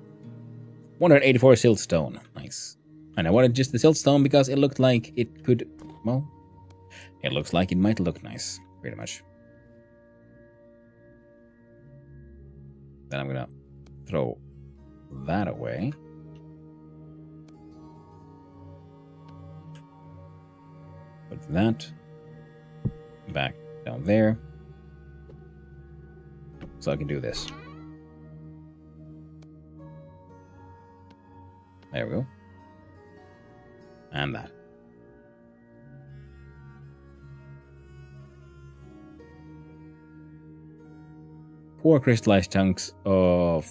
184 siltstone. Nice. And I wanted just the siltstone because it looked like it could, well, it looks like it might look nice, pretty much. Then I'm gonna throw that away. Put that back down there. So I can do this. There we go. And that. Poor crystallized chunks of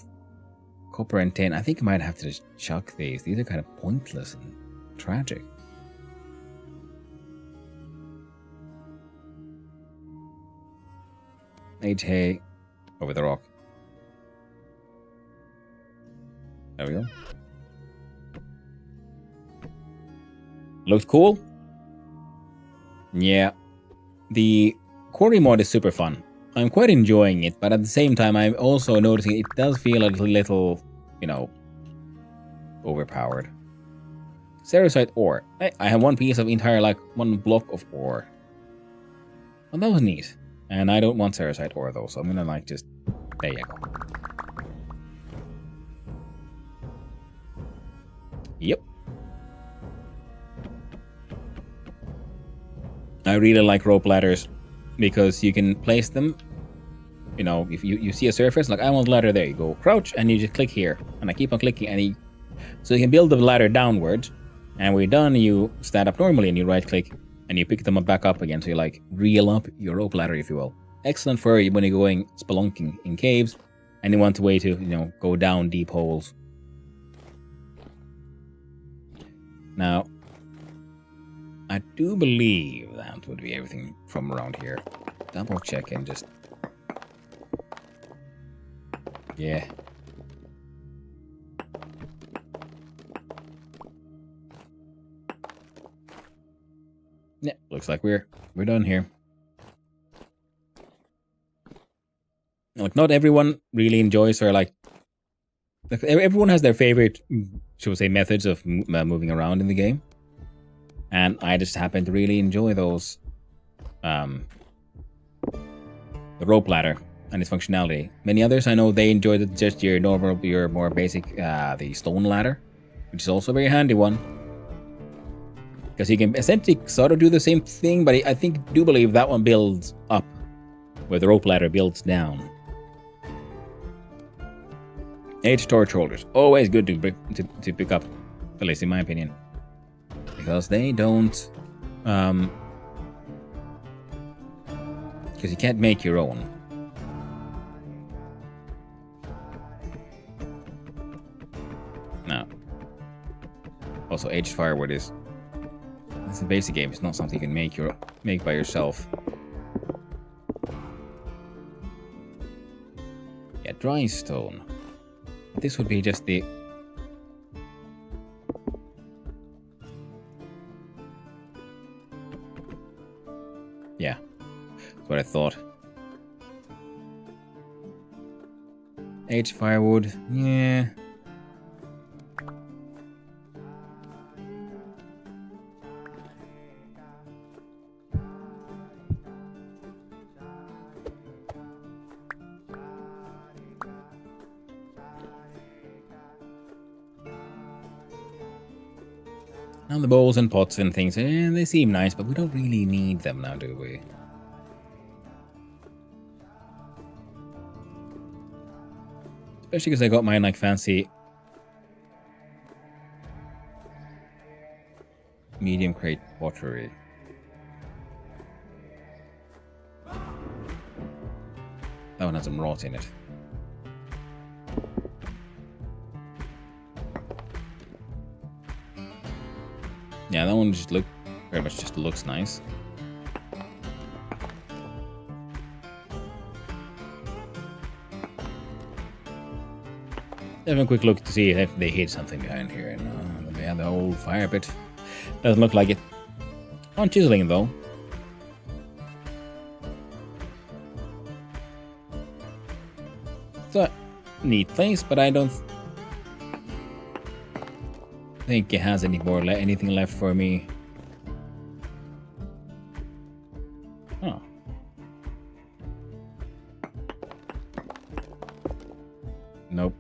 copper and tin. I think I might have to just chuck these. These are kind of pointless and tragic. Hay over the rock. There we go. Looks cool. Yeah. The quarry mod is super fun. I'm quite enjoying it, but at the same time, I'm also noticing it does feel a little, overpowered. Cerussite ore. I have one piece of one block of ore. Well, that was neat. And I don't want cerussite ore though, so I'm gonna just... There you go. Yep. I really like rope ladders because you can place them. If you see a surface, like I want a ladder there, you go crouch and you just click here. And I keep on clicking and so you can build the ladder downwards. And when you're done, you stand up normally and you right click and you pick them back up again. So you reel up your rope ladder, if you will. Excellent for when you're going spelunking in caves and you want a way to, go down deep holes. Now, I do believe that would be everything from around here. Double check and just... Yeah. Yeah, looks like we're done here. Like, not everyone really enjoys or like everyone has their favorite, shall we say, methods of moving around in the game, and I just happen to really enjoy those. The rope ladder and its functionality. Many others I know they enjoy just your normal, your more basic, the stone ladder, which is also a very handy one. Because you can essentially sort of do the same thing, but I do believe that one builds up, where the rope ladder builds down. H torch holders, always good to pick up, at least in my opinion, because they don't, because you can't make your own. No. Also, aged firewood is, it's a basic game. It's not something you can make by yourself. Yeah, dry stone. This would be just the... Yeah, that's what I thought. Aged firewood, yeah. Now the bowls and pots and things, they seem nice, but we don't really need them now, do we? Especially because I got my, like, fancy medium crate pottery. That one has some rot in it. Yeah, that one just very much just looks nice. Have a quick look to see if they hid something behind here. No, they have the old fire pit. Doesn't look like it. On chiseling though. It's a neat place, but I don't think it has anything left for me. Oh. Nope.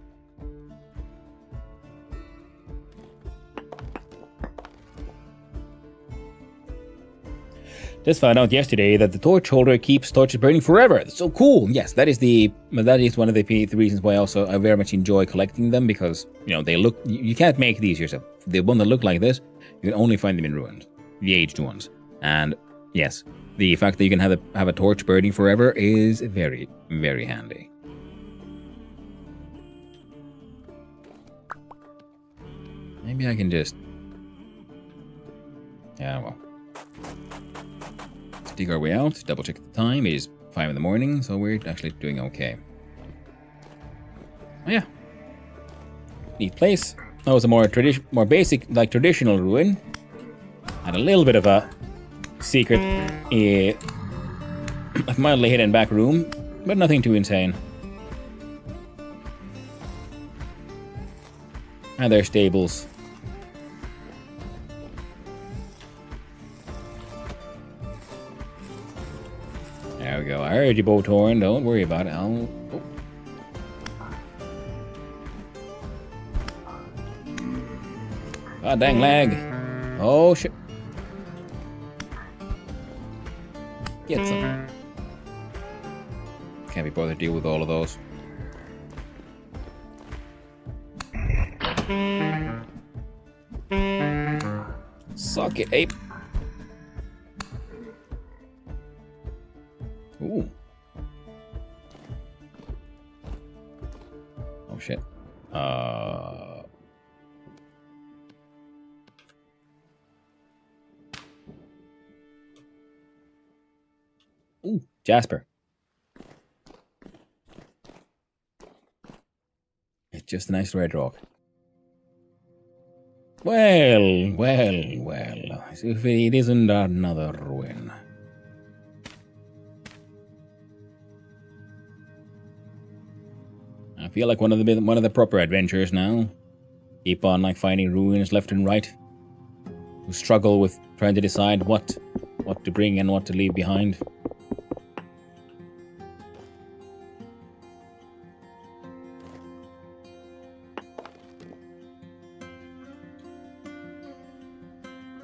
Just found out yesterday that the torch holder keeps torches burning forever. That's so cool. Yes, that is one of the reasons why I very much enjoy collecting them, because they look. You can't make these yourself. The one that look like this, you can only find them in ruins, the aged ones. And yes, the fact that you can have a torch burning forever is very, very handy. Maybe I can just... Yeah, well. Let's dig our way out, double check the time. It is 5 in the morning, so we're actually doing okay. Oh yeah. Neat place. That was a more basic, like traditional ruin. Had a little bit of a secret, like mildly hidden back room, but nothing too insane. And their stables. There we go. I heard you, Botorn. Don't worry about it. Oh. God dang lag. Oh shit. Get some. Can't be bothered to deal with all of those. Suck it, ape. Ooh. Oh shit. Ooh, Jasper. It's just a nice red rock. Well, well, well. If it isn't another ruin. I feel like one of the proper adventures now. Keep on like finding ruins left and right. We struggle with trying to decide what to bring and what to leave behind.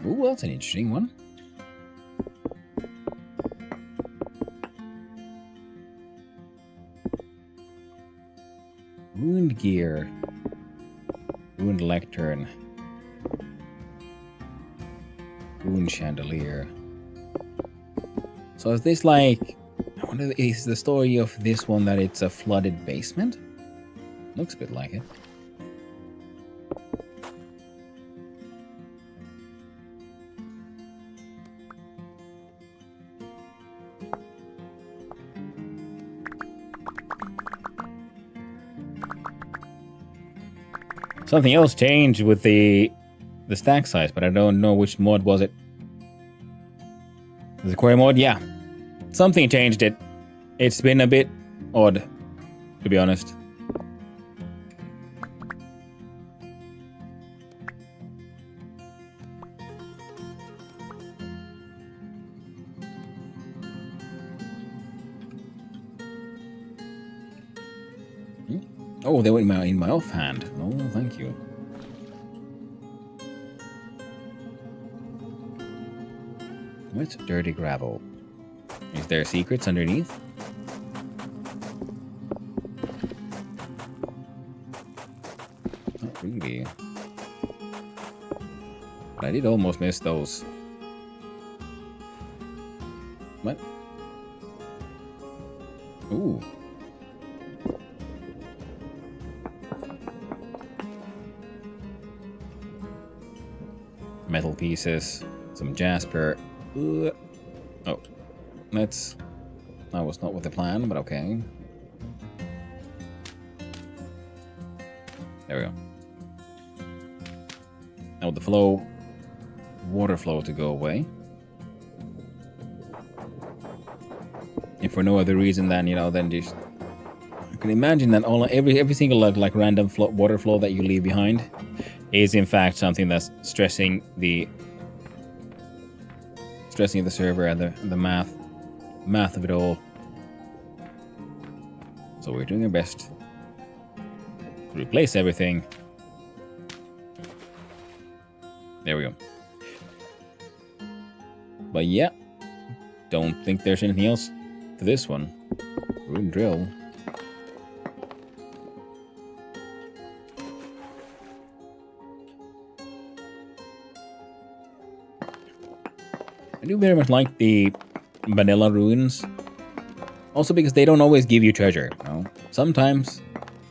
Ooh, that's an interesting one. Ruined gear. Ruined lectern. Ruined chandelier. So is this like... I wonder, is the story of this one that it's a flooded basement? Looks a bit like it. Something else changed with the stack size, but I don't know which mod was it. The query mod? Yeah. Something changed it. It's been a bit odd, to be honest. Oh, they were in my offhand. Oh, thank you. What's dirty gravel? Is there secrets underneath? Not really. But I did almost miss those. What? Ooh. Metal pieces, some jasper. Oh, that was not with the plan, but okay. There we go. Now the water flow to go away. If for no other reason than, then just... I can imagine that every single like random water flow that you leave behind is in fact something that's stressing the server and the math of it all. So we're doing our best to replace everything. There we go. But yeah, don't think there's anything else to this one. Ruin drill. I do very much like the vanilla ruins. Also because they don't always give you treasure, Sometimes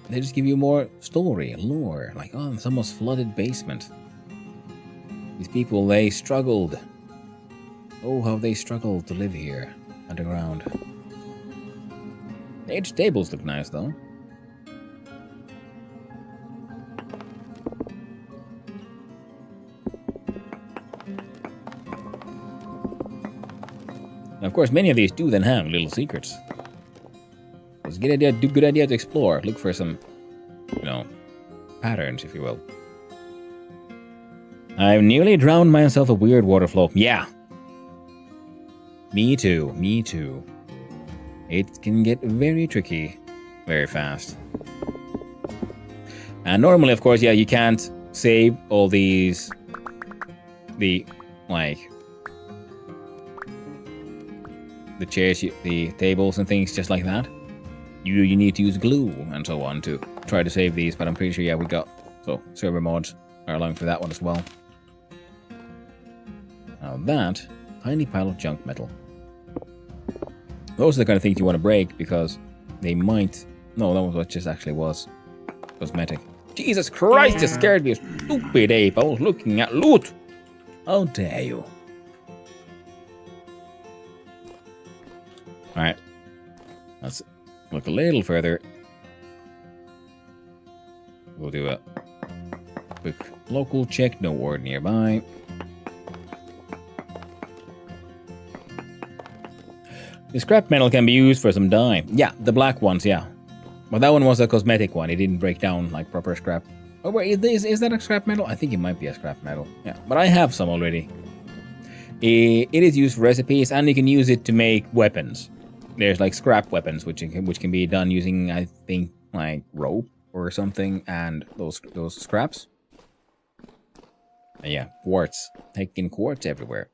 they just give you more story, lore. Like, oh, it's almost flooded basement. These people, they struggled. Oh, how they struggled to live here, underground. The aged tables look nice, though. Now, of course, many of these do then have little secrets. It's a good idea to explore. Look for some, patterns, if you will. I've nearly drowned myself a weird water flow. Yeah. Me too. It can get very tricky very fast. And normally, of course, yeah, you can't save all these... the chairs, the tables and things just like that. You need to use glue and so on to try to save these, but I'm pretty sure, yeah, we got... So, server mods are allowing for that one as well. Now that, tiny pile of junk metal. Those are the kind of things you want to break because they might... No, that was what just actually was. Cosmetic. Jesus Christ, it scared me, stupid ape. I was looking at loot. How dare you? Alright. Let's look a little further. We'll do Quick local check, no ward nearby. The scrap metal can be used for some dye. Yeah, the black ones, yeah. But that one was a cosmetic one. It didn't break down like proper scrap. Oh, wait, is that a scrap metal? I think it might be a scrap metal. Yeah, but I have some already. It is used for recipes, and you can use it to make weapons. There's like scrap weapons, which can be done using, I think, like rope or something, and those scraps. And yeah, quartz. Taking quartz everywhere.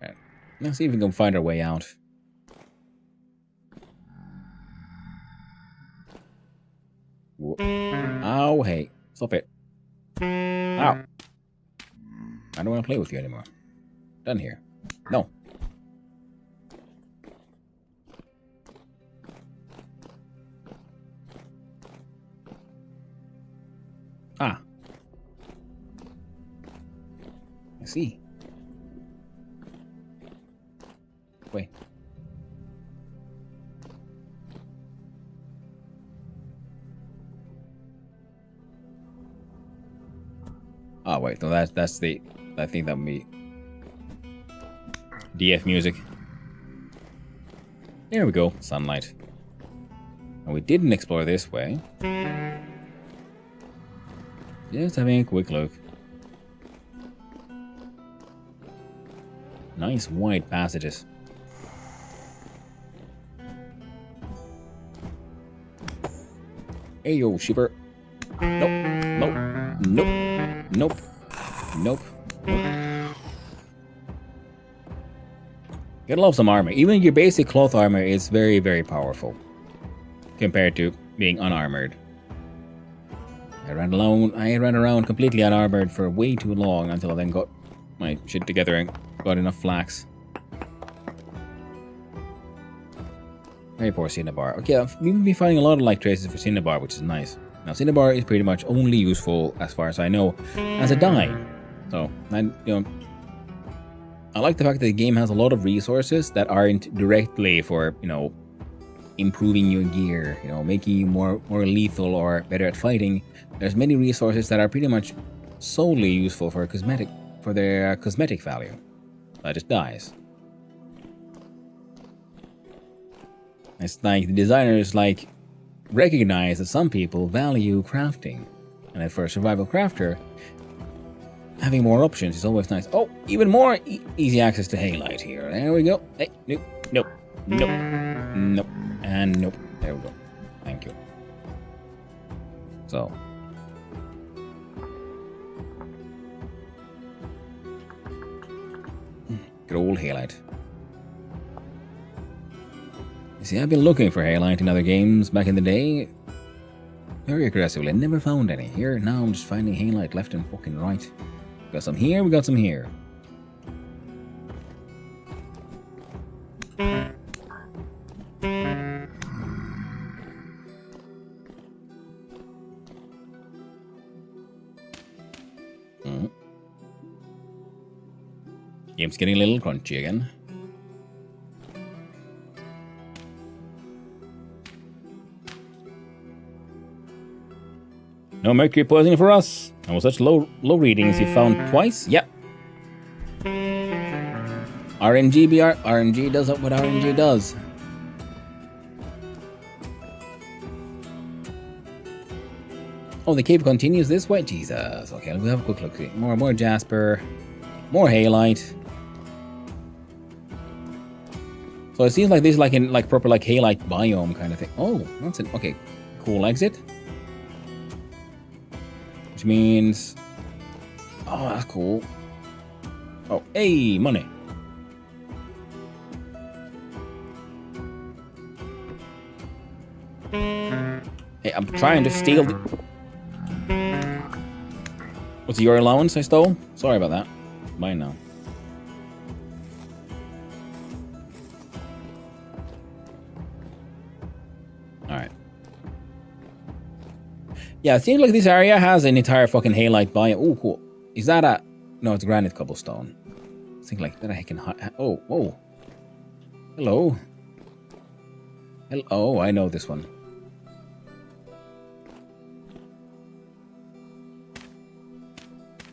Okay. Let's see if we can find our way out. Whoa. Oh, hey. Stop it. Ow. I don't want to play with you anymore. Done here. No. Ah. I see. Wait. Oh wait, no, that's the. I think that would be DF music. There we go, sunlight. And we didn't explore this way. Just having a quick look. Nice wide passages. Hey yo, shiver. Nope, nope, nope, nope, nope, nope. Gotta love some armor. Even your basic cloth armor is very, very powerful compared to being unarmored. I ran around completely unarmored for way too long until I then got my shit together and got enough flax. Very poor Cinnabar. Okay, I've been finding a lot of like traces for Cinnabar, which is nice. Now Cinnabar is pretty much only useful, as far as I know, as a dye. So, I like the fact that the game has a lot of resources that aren't directly for, improving your gear, making you more lethal or better at fighting. There's many resources that are pretty much solely useful for their cosmetic value. That just dies. It's like the designers recognize that some people value crafting, and that for a survival crafter, having more options is always nice. Oh, even more easy access to Halite here. There we go. Hey, nope, nope, nope, nope, and nope. There we go. Thank you. So. Good old Halite. You see, I've been looking for Halite in other games back in the day. Very aggressively. Never found any. Here, now I'm just finding Halite left and fucking right. Got some here, we got some here. Game's getting a little crunchy again. No mercury poisoning for us. And with such low readings, you found twice? Yep. RNG does what RNG does. Oh, the cave continues this way? Jesus. Okay, we'll have a quick look. See. More Jasper. More Halite. So it seems like this is like proper Halite biome kind of thing. Oh, that's it. Okay, cool exit. Which means... Oh, that's cool. Oh, hey, money. Hey, I'm trying to steal the... What's your allowance I stole? Sorry about that. Mine now. Alright. Yeah, it seems like this area has an entire fucking Halite biome. Oh, cool. Is that a... No, it's granite cobblestone. I think like that I can... Oh, whoa. Hello. Oh, I know this one.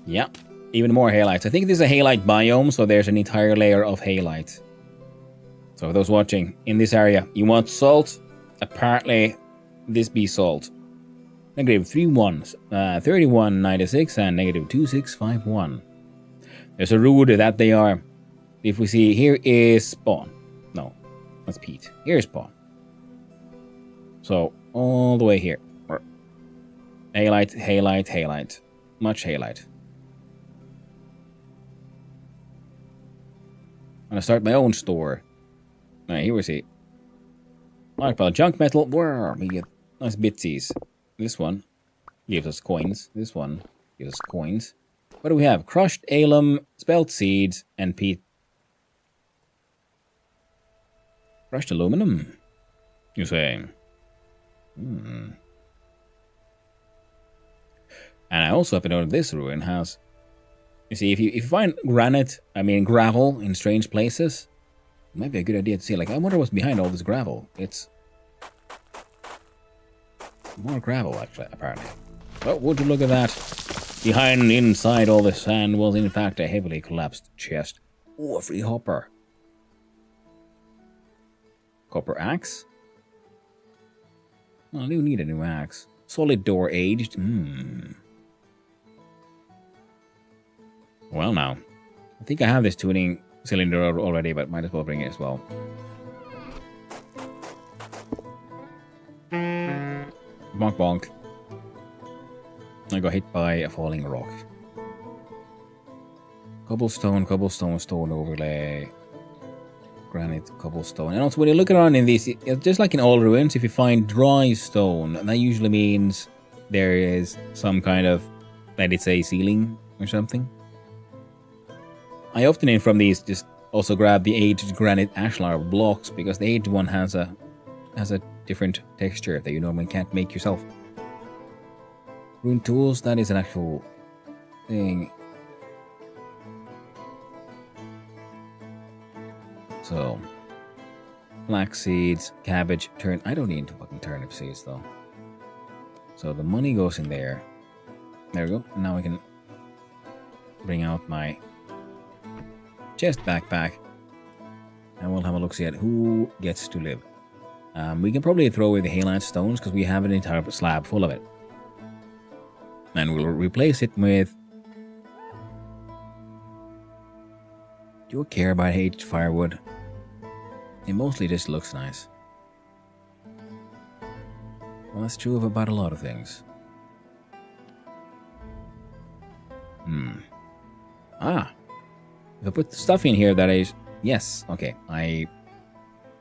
Yeah, even more halites. I think this is a halite biome, so there's an entire layer of halite. So for those watching, in this area, you want salt, apparently this be salt. Negative 3196 and negative 2651. There's a route that they are. If we see, here is spawn. No, that's Pete. Here's spawn. So, all the way here. Halite, halite, halite. Much halite. I'm gonna start my own store. Alright, here we see. Large pile of junk metal. Where we get nice bitsies. This one gives us coins. This one gives us coins. What do we have? Crushed alum, spelt seeds, and peat. Crushed aluminum, you say? Hmm. And I also happen to know that this ruin has... You see, if you find gravel in strange places, it might be a good idea to see, like, I wonder what's behind all this gravel. It's... more gravel, actually, apparently. Oh, would you look at that? Inside all the sand was, in fact, a heavily collapsed chest. Oh, a free hopper. Copper axe? Well, I do need a new axe. Solid door aged. Well, now. I think I have this tuning cylinder already, but might as well bring it as well. Bonk bonk. I got hit by a falling rock. Cobblestone, cobblestone, stone overlay. Granite, cobblestone. And also when you look around in these, just like in all ruins, if you find dry stone, that usually means there is some kind of, let it say, ceiling or something. I often in from these just also grab the aged granite ashlar blocks because the aged one has a different texture that you normally can't make yourself. Rune tools, that is an actual thing. So, flax seeds, cabbage, I don't need fucking turnip seeds though. So the money goes in there. There we go. Now I can bring out my chest backpack. And we'll have a look-see at who gets to live. We can probably throw away the halite stones because we have an entire slab full of it. And we'll replace it with... Do you care about aged firewood? It mostly just looks nice. Well, that's true of about a lot of things. Ah. If I put stuff in here that is... Yes, okay. I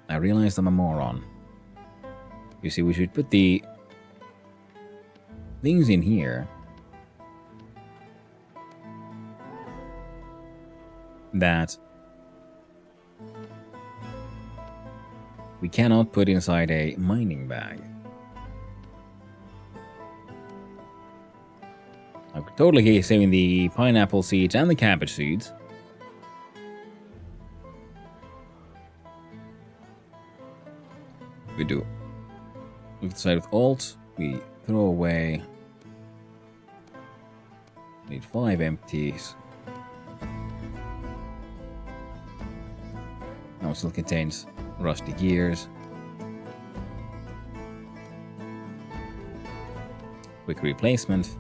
realized I'm a moron. You see, we should put the things in here that we cannot put inside a mining bag. I'm totally saving the pineapple seeds and the cabbage seeds. We do. We decide with Alt, we throw away. Need 5 empties. Now it still contains rusty gears. Quick replacement.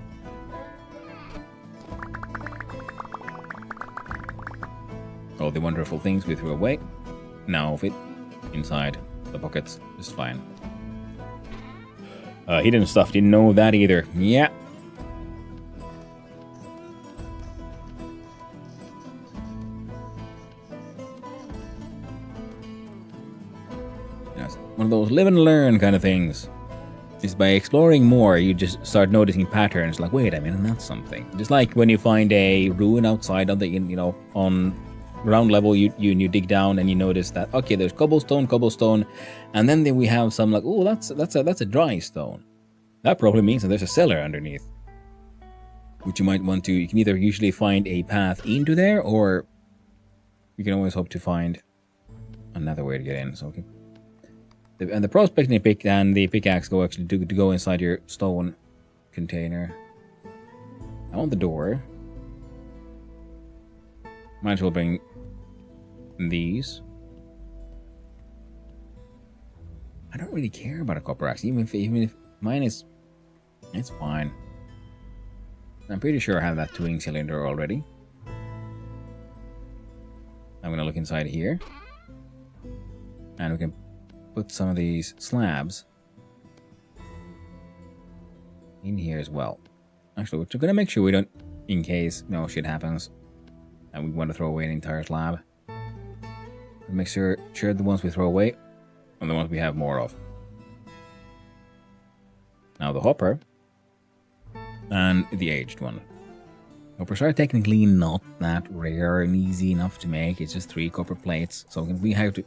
All the wonderful things we threw away now fit inside the pockets just fine. Hidden stuff, didn't know that either. Yeah. That's one of those live and learn kind of things. Just by exploring more, you just start noticing patterns like, wait a minute, that's something. Just like when you find a ruin outside of the, on ground level, you dig down and you notice that, okay, there's cobblestone, and then we have some like, oh, that's a dry stone. That probably means that there's a cellar underneath, which you might want to. You can either usually find a path into there, or you can always hope to find another way to get in. So, okay. And the prospecting pick and the pickaxe go actually to go inside your stone container. I want the door. Might as well bring these. I don't really care about a copper axe, even if mine is, it's fine. I'm pretty sure I have that tuning cylinder already. I'm gonna look inside here, and we can put some of these slabs in here as well. Actually, we're gonna make sure we don't, in case shit happens, and we want to throw away an entire slab. Make sure the ones we throw away and the ones we have more of. Now the hopper and the aged one. Hoppers are technically not that rare and easy enough to make. It's just 3 copper plates, so we have to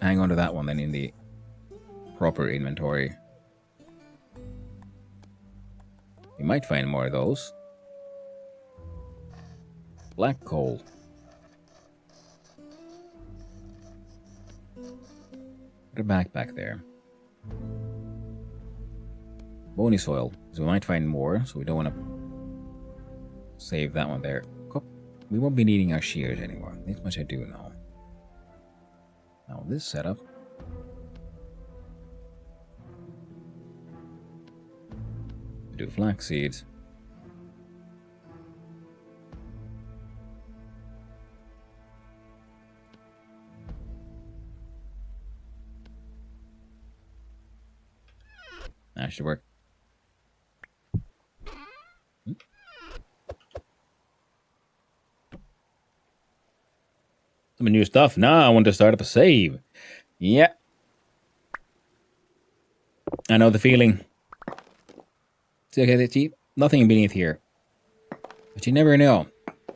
hang on to that one then in the proper inventory. We might find more of those. Black coal. Put a backpack there. Bony soil, so we might find more, so we don't want to save that one there. We won't be needing our shears anymore. This much I do know. Now this setup. Do flax seeds. That should work. Some new stuff. Now I want to start up a save. Yeah. I know the feeling. See, okay, nothing beneath here. But you never know.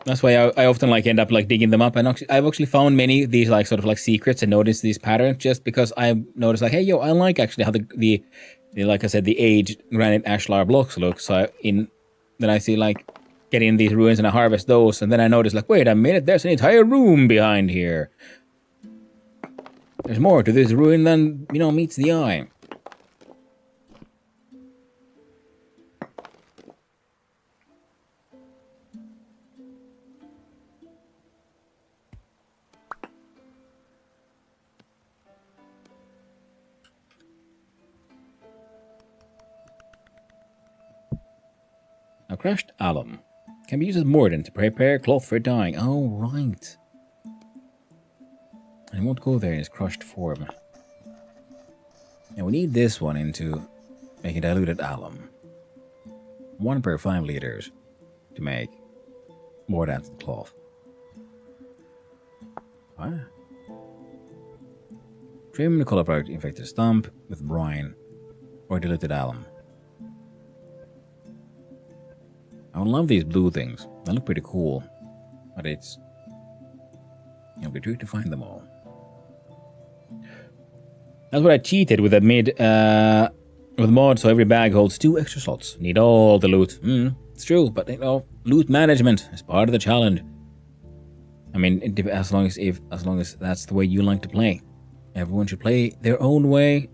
That's why I often end up digging them up. And I've actually found many of these sort of secrets and noticed these patterns just because I noticed hey, I like actually how the like I said, the aged granite ashlar blocks look. So then I see getting in these ruins and I harvest those, and then I notice wait a minute, there's an entire room behind here. There's more to this ruin than meets the eye. Now, crushed alum can be used as mordant to prepare cloth for dyeing. Oh, right. I won't go there in its crushed form. Now, we need this one into making diluted alum. 1 per 5 liters to make mordant cloth. What? Trim the color product infected stump with brine or diluted alum. I love these blue things. They look pretty cool. But it'll be tricky to find them all. That's what I cheated with a with mod, so every bag holds 2 extra slots. Need all the loot. It's true, but loot management is part of the challenge. I mean, as long as that's the way you like to play. Everyone should play their own way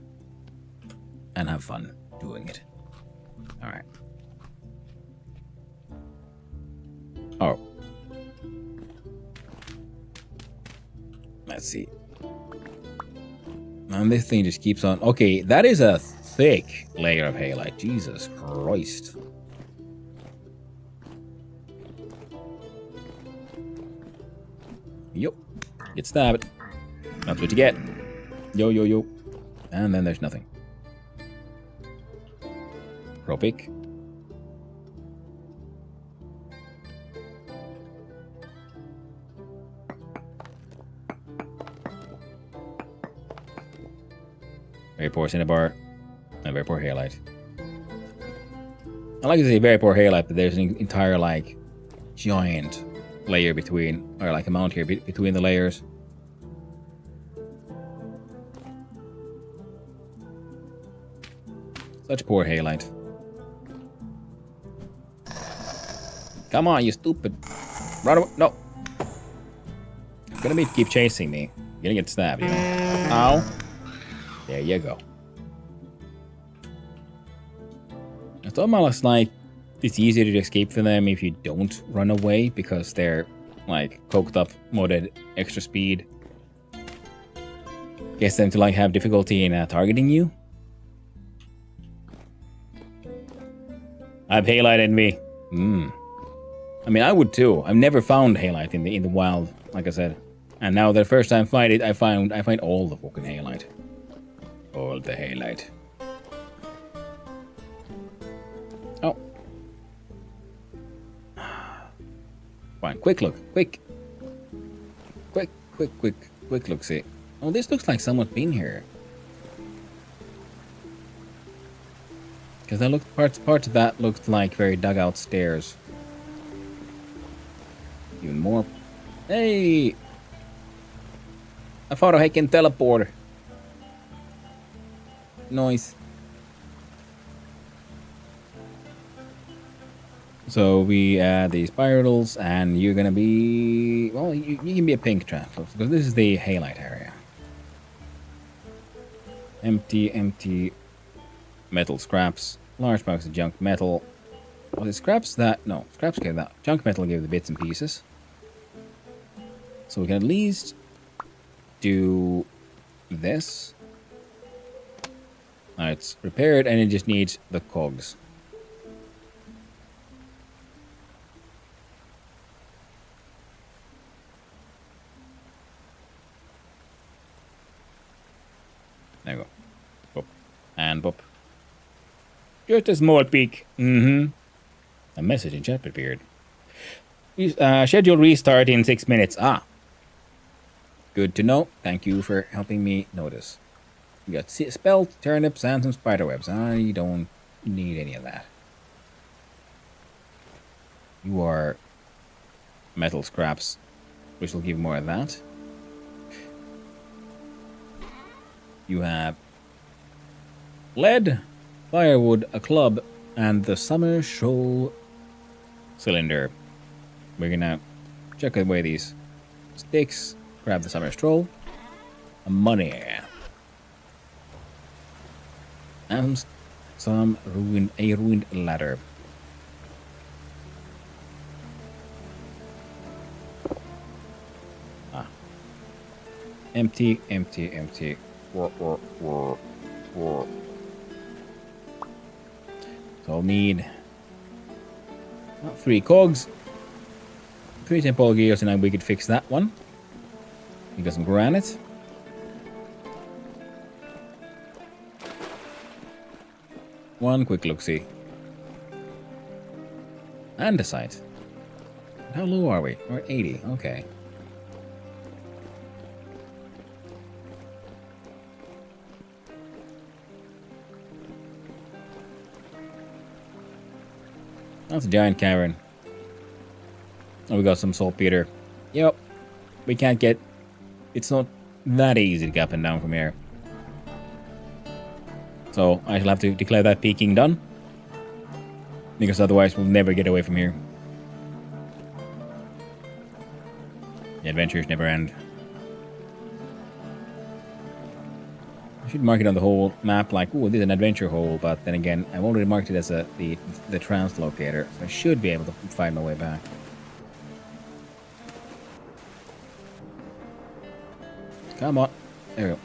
and have fun doing it. All right. Oh. Let's see. And this thing just keeps on. Okay, that is a thick layer of halite. Jesus Christ. Yo. Get stabbed. That's what you get. Yo. And then there's nothing. Tropic. Very poor cinnabar, and very poor halite. I like to say very poor halite, but there's an entire giant layer between, or amount here between the layers. Such poor halite. Come on, you stupid! Run away! No. You're gonna keep chasing me. You're gonna get stabbed. Ow. There you go. It's almost it's easier to escape from them if you don't run away because they're like coked up, modded extra speed. Gets them to like have difficulty in targeting you. I've halite in me. I mean, I would too. I've never found halite in the wild, like I said. And now the first time I find it, I find all the fucking halite. All the halite. Oh. Fine, quick look, quick look, see. Oh, this looks like someone's been here. Because that looked parts of that looked like very dug out stairs. Even more. Hey! I thought I can teleport. Nice. So we add these spirals, and you're gonna be... Well, you can be a pink transfer, because this is the halite area. Empty metal scraps. Large box of junk metal. Well, the scraps that... No, scraps gave that. Junk metal gave the bits and pieces. So we can at least do this. Now it's repaired, and it just needs the cogs. There you go. Boop. And boop. Just a small peek. A message in chat appeared. Schedule restart in 6 minutes. Ah. Good to know. Thank you for helping me notice. You got spelt, turnips, and some spiderwebs. I don't need any of that. You are metal scraps, which will give more of that. You have lead, firewood, a club, and the summer shoal cylinder. We're gonna check away these sticks, grab the summer stroll, money, and some ruined ladder. Ah, empty. So I'll need 3 cogs, 3 temple gears, and then we could fix that one. We got some granite. One quick look-see. And a sight. How low are we? We're at 80, okay. That's a giant cavern. Oh, we got some saltpeter. Yep. We can't get... It's not that easy to get up and down from here. So, I shall have to declare that peaking done. Because otherwise we'll never get away from here. The adventures never end. I should mark it on the whole map like, ooh, this is an adventure hole, but then again, I've already marked it as the translocator, so I should be able to find my way back. Come on. There we go.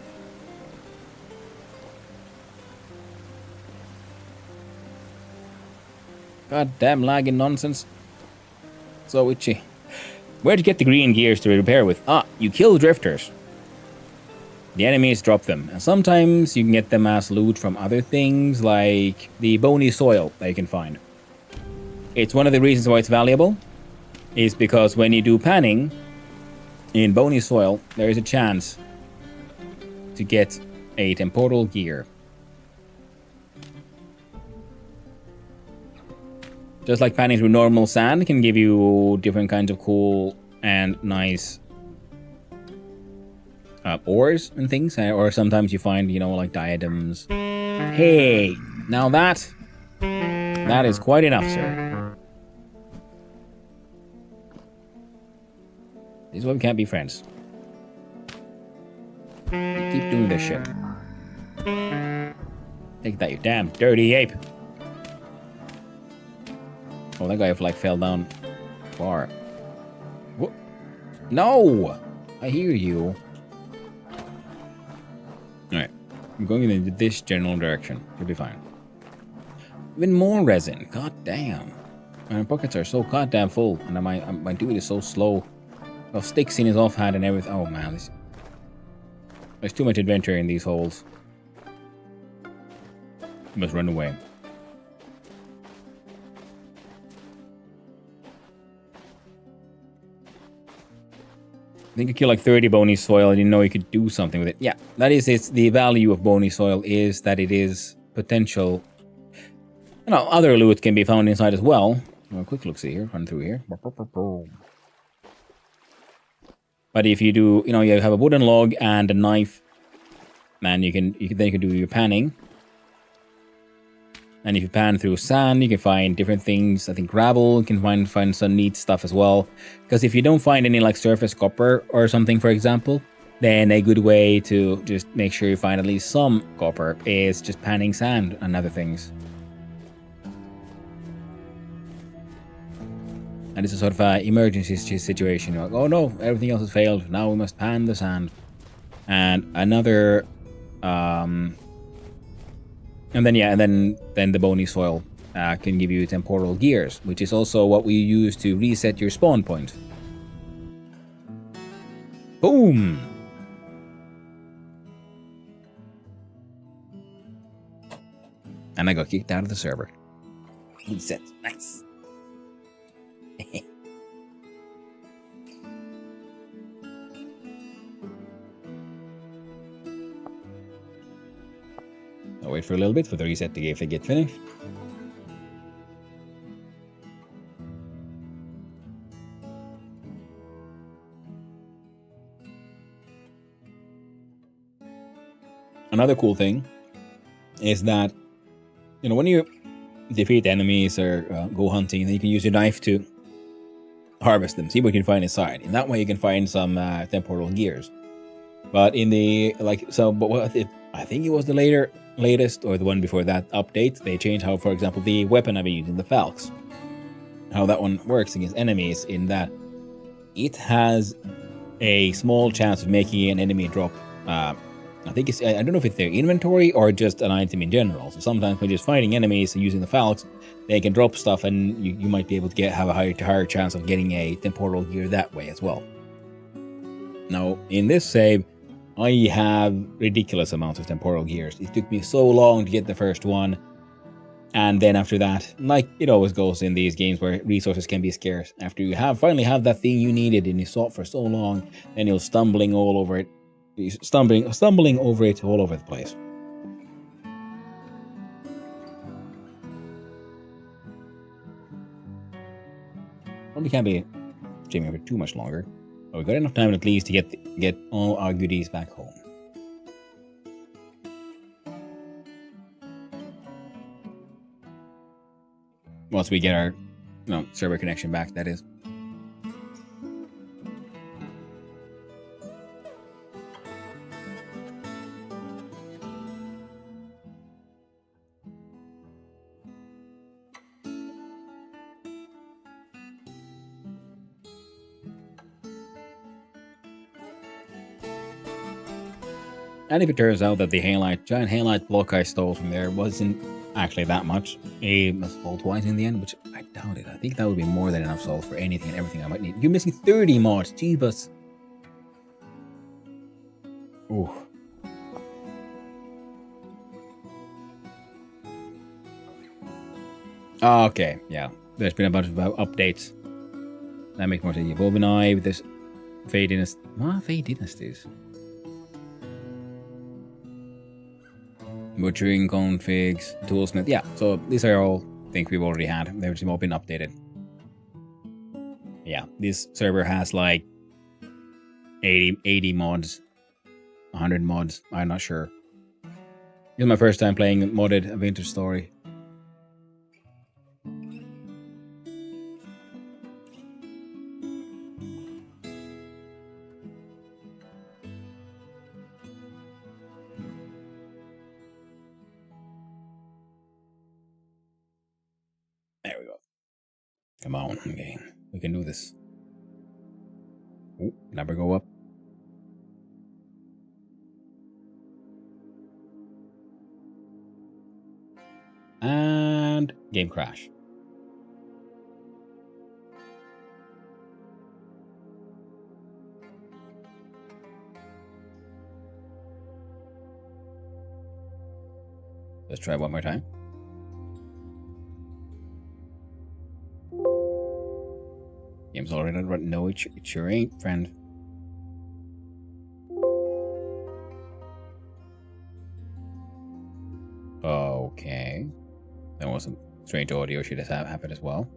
Goddamn lagging nonsense. So itchy. Where'd you get the green gears to repair with? Ah, you kill drifters. The enemies drop them, and sometimes you can get them as loot from other things, like the bony soil that you can find. It's one of the reasons why it's valuable, is because when you do panning in bony soil, there is a chance to get a temporal gear. Just like panning through normal sand can give you different kinds of cool and nice ores and things, or sometimes you find, you know, like diadems. Hey, now that is quite enough, sir. This is why we can't be friends. You keep doing this shit. Take that, you damn dirty ape. Oh, that guy like fell down far. What? No! I hear you. Alright. I'm going in this general direction. You'll be fine. Even more resin. God damn. My pockets are so goddamn full, and my dude is so slow. Well, sticks in his offhand and everything. Oh man, there's too much adventure in these holes. You must run away. I think you kill like 30 bony soil. I didn't know you could do something with it. Yeah, that is it's the value of bony soil is that it is potential. You know, other loot can be found inside as well. A quick look see here, run through here. But if you do, you know, you have a wooden log and a knife, then you can do your panning. And if you pan through sand, you can find different things. I think gravel, you can find some neat stuff as well. Because if you don't find any like surface copper or something, for example, then a good way to just make sure you find at least some copper is just panning sand and other things. And it's a sort of emergency situation. You're like, oh no, everything else has failed. Now we must pan the sand. And another, and then the bony soil can give you temporal gears, which is also what we use to reset your spawn point. Boom! And I got kicked out of the server. Reset. Nice. I'll wait for a little bit for the reset to get finished. Another cool thing is that, you know, when you defeat enemies or go hunting, then you can use your knife to harvest them, see what you can find inside. In that way, you can find some temporal gears. But in the I think it was the latest or the one before that update, they changed how, for example, the weapon I've been using, the Falx, how that one works against enemies. In that, it has a small chance of making an enemy drop. I think I don't know if it's their inventory or just an item in general. So sometimes when just fighting enemies and using the Falx, they can drop stuff, and you might be able to have a higher chance of getting a temporal gear that way as well. Now, in this save, I have ridiculous amounts of temporal gears. It took me so long to get the first one. And then after that, like it always goes in these games where resources can be scarce, after you finally have that thing you needed and you sought for so long, then you're stumbling all over it. Stumbling over it all over the place. Probably can't be streaming for too much longer. But we've got enough time at least to get all our goodies back home. Once we get our server connection back, that is. And if it turns out that the giant halite block I stole from there wasn't actually that much, it must fall twice in the end, which I doubt it. I think that would be more than enough salt for anything and everything I might need. You're missing 30 mods, jeebus. Ooh. Okay, yeah. There's been a bunch of updates. That makes more sense. Evolving Eye with this Fey Dynasty. What? Fey Dynasties? Butchering, configs, toolsmith. Yeah, so these are all things we've already had. They've all been updated. Yeah, this server has like 80 mods, 100 mods. I'm not sure. This is my first time playing modded A Vintage Story. There we go. Come on, okay. We can do this. Ooh, number go up. And game crash. Let's try one more time. Game's already done, but no, it sure ain't, friend. Okay. That was some strange audio should have happened as well.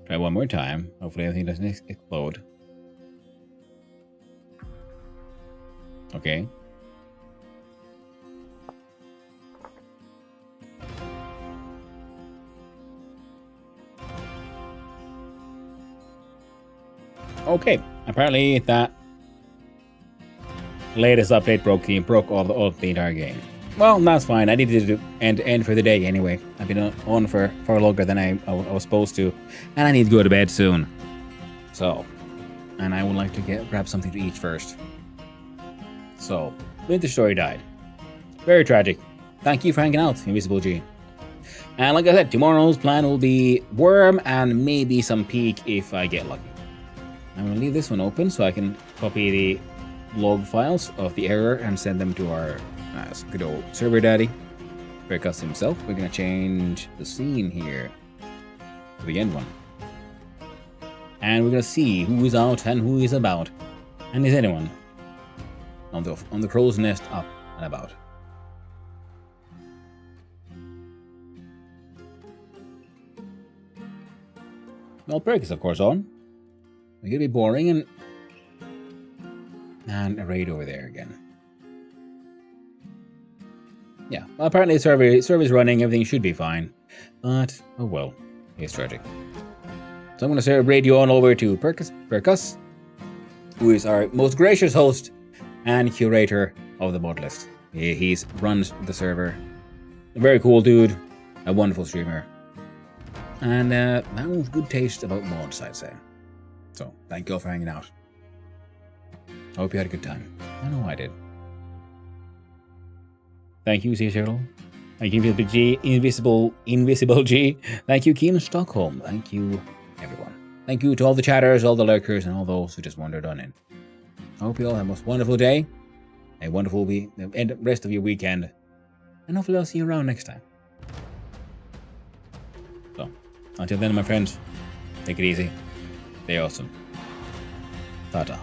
Try one more time. Hopefully everything doesn't explode. Okay. Okay. Apparently that latest update broke all the entire game. Well, that's fine. I needed to end for the day anyway. I've been on for longer than I was supposed to, and I need to go to bed soon. So, and I would like to grab something to eat first. So, Winter Story died. Very tragic. Thank you for hanging out, Invisible G. And like I said, tomorrow's plan will be Worm and maybe some Peak if I get lucky. I'm going to leave this one open so I can copy the log files of the error and send them to our good old server daddy, Breakus himself. We're going to change the scene here to the end one. And we're going to see who is out and who is about. And is anyone on the crow's nest up and about. Well, Breakus, of course, on. We're going to be boring and a raid over there again. Yeah, well, apparently the server is running, everything should be fine. But, oh well, it's tragic. So I'm going to raid you on over to Breakus, who is our most gracious host and curator of the mod list. He runs the server. A very cool dude, a wonderful streamer. And man with good taste about mods, I'd say. So, thank you all for hanging out. I hope you had a good time. I know I did. Thank you, C. Turtle. Thank you, Invisible G. Thank you, Keen Stockholm. Thank you, everyone. Thank you to all the chatters, all the lurkers, and all those who just wandered on in. I hope you all have a most wonderful day, a wonderful rest of your weekend, and hopefully I'll see you around next time. So, until then, my friends, take it easy. Stay awesome. Ta-ta.